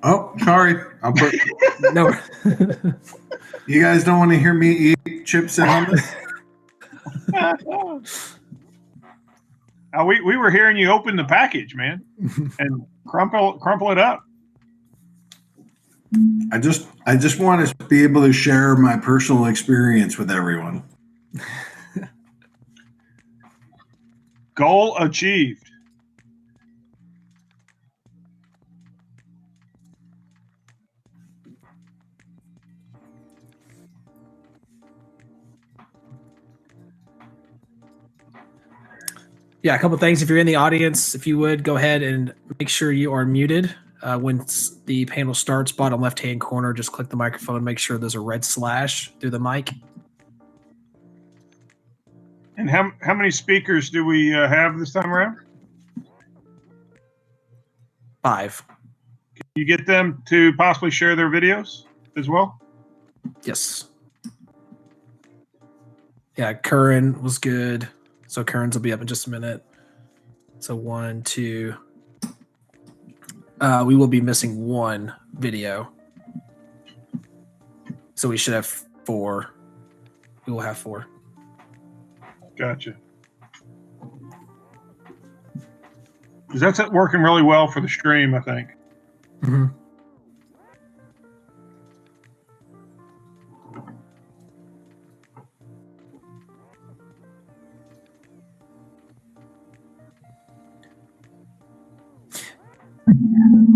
Oh, sorry. I'll put. No. You guys don't want to hear me eat chips and hummus? We were hearing you open the package, man, and crumple it up. I just want to be able to share my personal experience with everyone. Goal achieved. Yeah, a couple things. If you're in the audience, if you would go ahead and make sure you are muted. When the panel starts, bottom left-hand corner, just click the microphone. Make sure there's a red slash through the mic. And how many speakers do we have this time around? 5. Can you get them to possibly share their videos as well? Yes. Yeah, Curran was good. So Curran's will be up in just a minute. So 1, 2. We will be missing 1 video. So we should have 4. We will have 4. Gotcha. Because that's working really well for the stream, I think. Mm-hmm.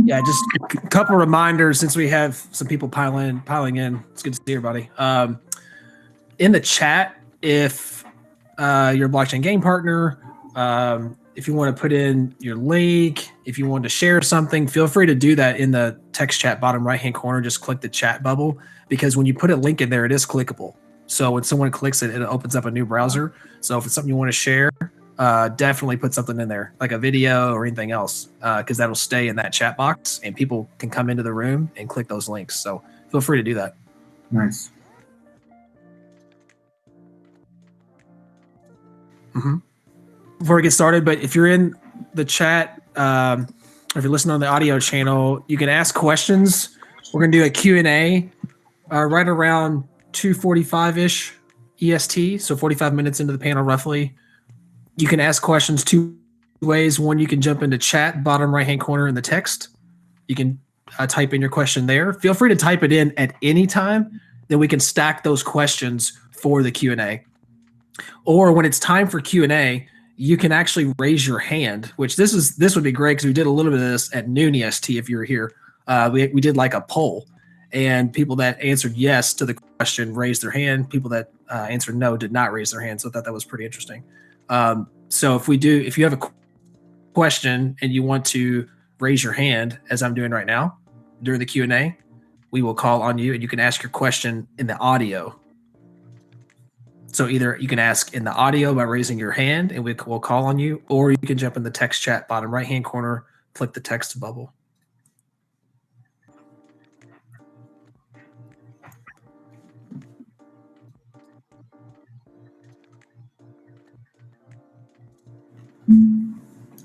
Yeah, just a couple reminders since we have some people piling in. It's good to see everybody. In the chat, if you're a blockchain game partner, if you want to put in your link, if you want to share something, feel free to do that in the text chat bottom right-hand corner. Just click the chat bubble, because when you put a link in there, it is clickable. So when someone clicks it, it opens up a new browser. So if it's something you want to share, definitely put something in there, like a video or anything else, because that'll stay in that chat box and people can come into the room and click those links. So feel free to do that. Nice. Before we get started, but if you're in the chat, or if you're listening on the audio channel, you can ask questions. We're going to do a Q&A right around 2:45-ish EST, so 45 minutes into the panel roughly. You can ask questions two ways. One, you can jump into chat, bottom right-hand corner in the text. You can type in your question there. Feel free to type it in at any time. Then we can stack those questions for the Q&A. Or when it's time for Q&A, you can actually raise your hand, which this would be great because we did a little bit of this at noon EST if you were here. We did like a poll, and people that answered yes to the question raised their hand. People that answered no did not raise their hand. So I thought that was pretty interesting. So if you have a question and you want to raise your hand, as I'm doing right now during the Q&A, we will call on you and you can ask your question in the audio. So either you can ask in the audio by raising your hand and we'll call on you, or you can jump in the text chat bottom right-hand corner, click the text bubble.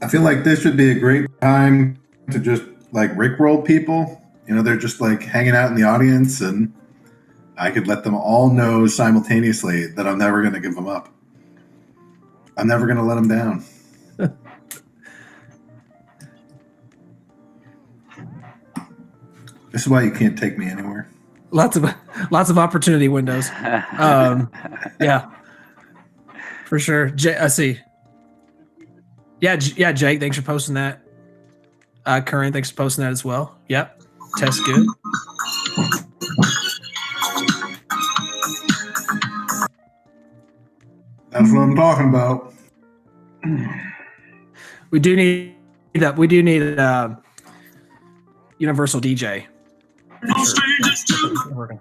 I feel like this would be a great time to just like rickroll people. You know, they're just like hanging out in the audience, and I could let them all know simultaneously that I'm never going to give them up. I'm never going to let them down. This is why you can't take me anywhere. Lots of opportunity windows. Yeah, for sure. I see. Yeah, Jake, thanks for posting that. Curran, thanks for posting that as well. Yep, test good. That's what I'm talking about. We do need that. We do need a universal DJ. Sure.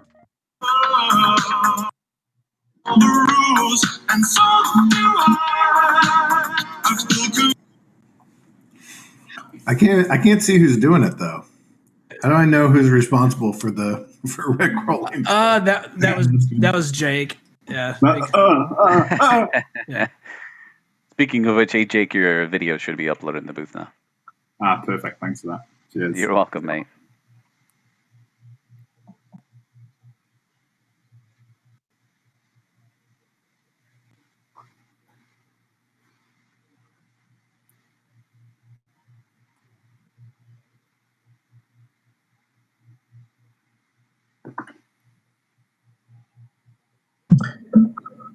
I can't see who's doing it though. How do I know who's responsible for rickrolling? That was Jake. Yeah. Yeah. Speaking of which, hey Jake, your video should be uploaded in the booth now. Perfect. Thanks for that. Cheers. You're welcome, mate.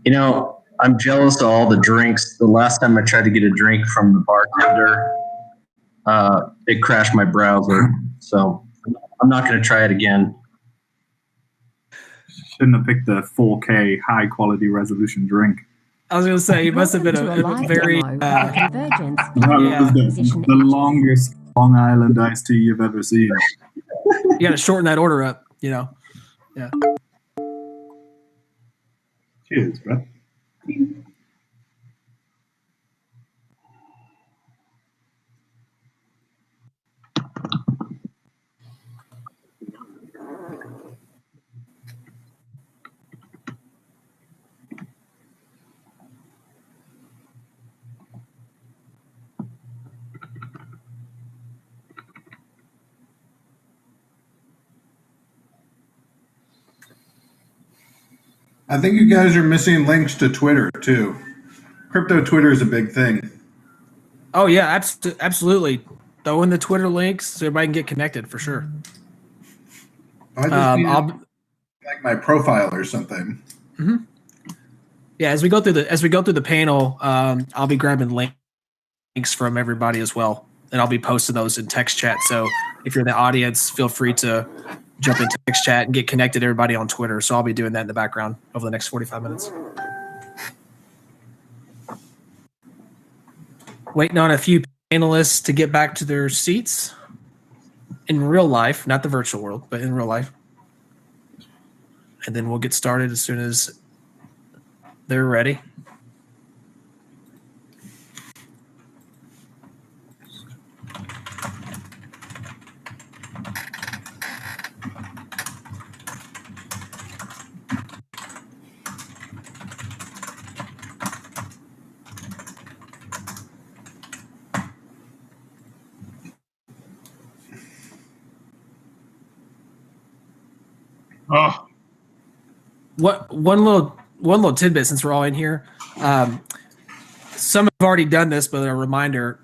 You know, I'm jealous of all the drinks. The last time I tried to get a drink from the bartender, it crashed my browser. So I'm not going to try it again. Shouldn't have picked the 4K high quality resolution drink. I was going to say, it must have been a very the longest Long Island iced tea you've ever seen. You got to shorten that order up, you know. Yeah. Cheers, bro. I think you guys are missing links to Twitter too. Crypto Twitter is a big thing. Oh yeah, absolutely. Throw in the Twitter links so everybody can get connected for sure. I just need like my profile or something. Mm-hmm. Yeah, as we go through the panel, I'll be grabbing links from everybody as well, and I'll be posting those in text chat. So if you're in the audience, feel free to jump into text chat and get connected to everybody on Twitter. So I'll be doing that in the background over the next 45 minutes. Waiting on a few panelists to get back to their seats in real life, not the virtual world, but in real life. And then we'll get started as soon as they're ready. Oh, one little tidbit since we're all in here. Some have already done this, but a reminder: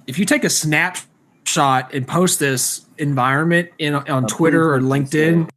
if you take a snapshot and post this environment on Twitter or LinkedIn,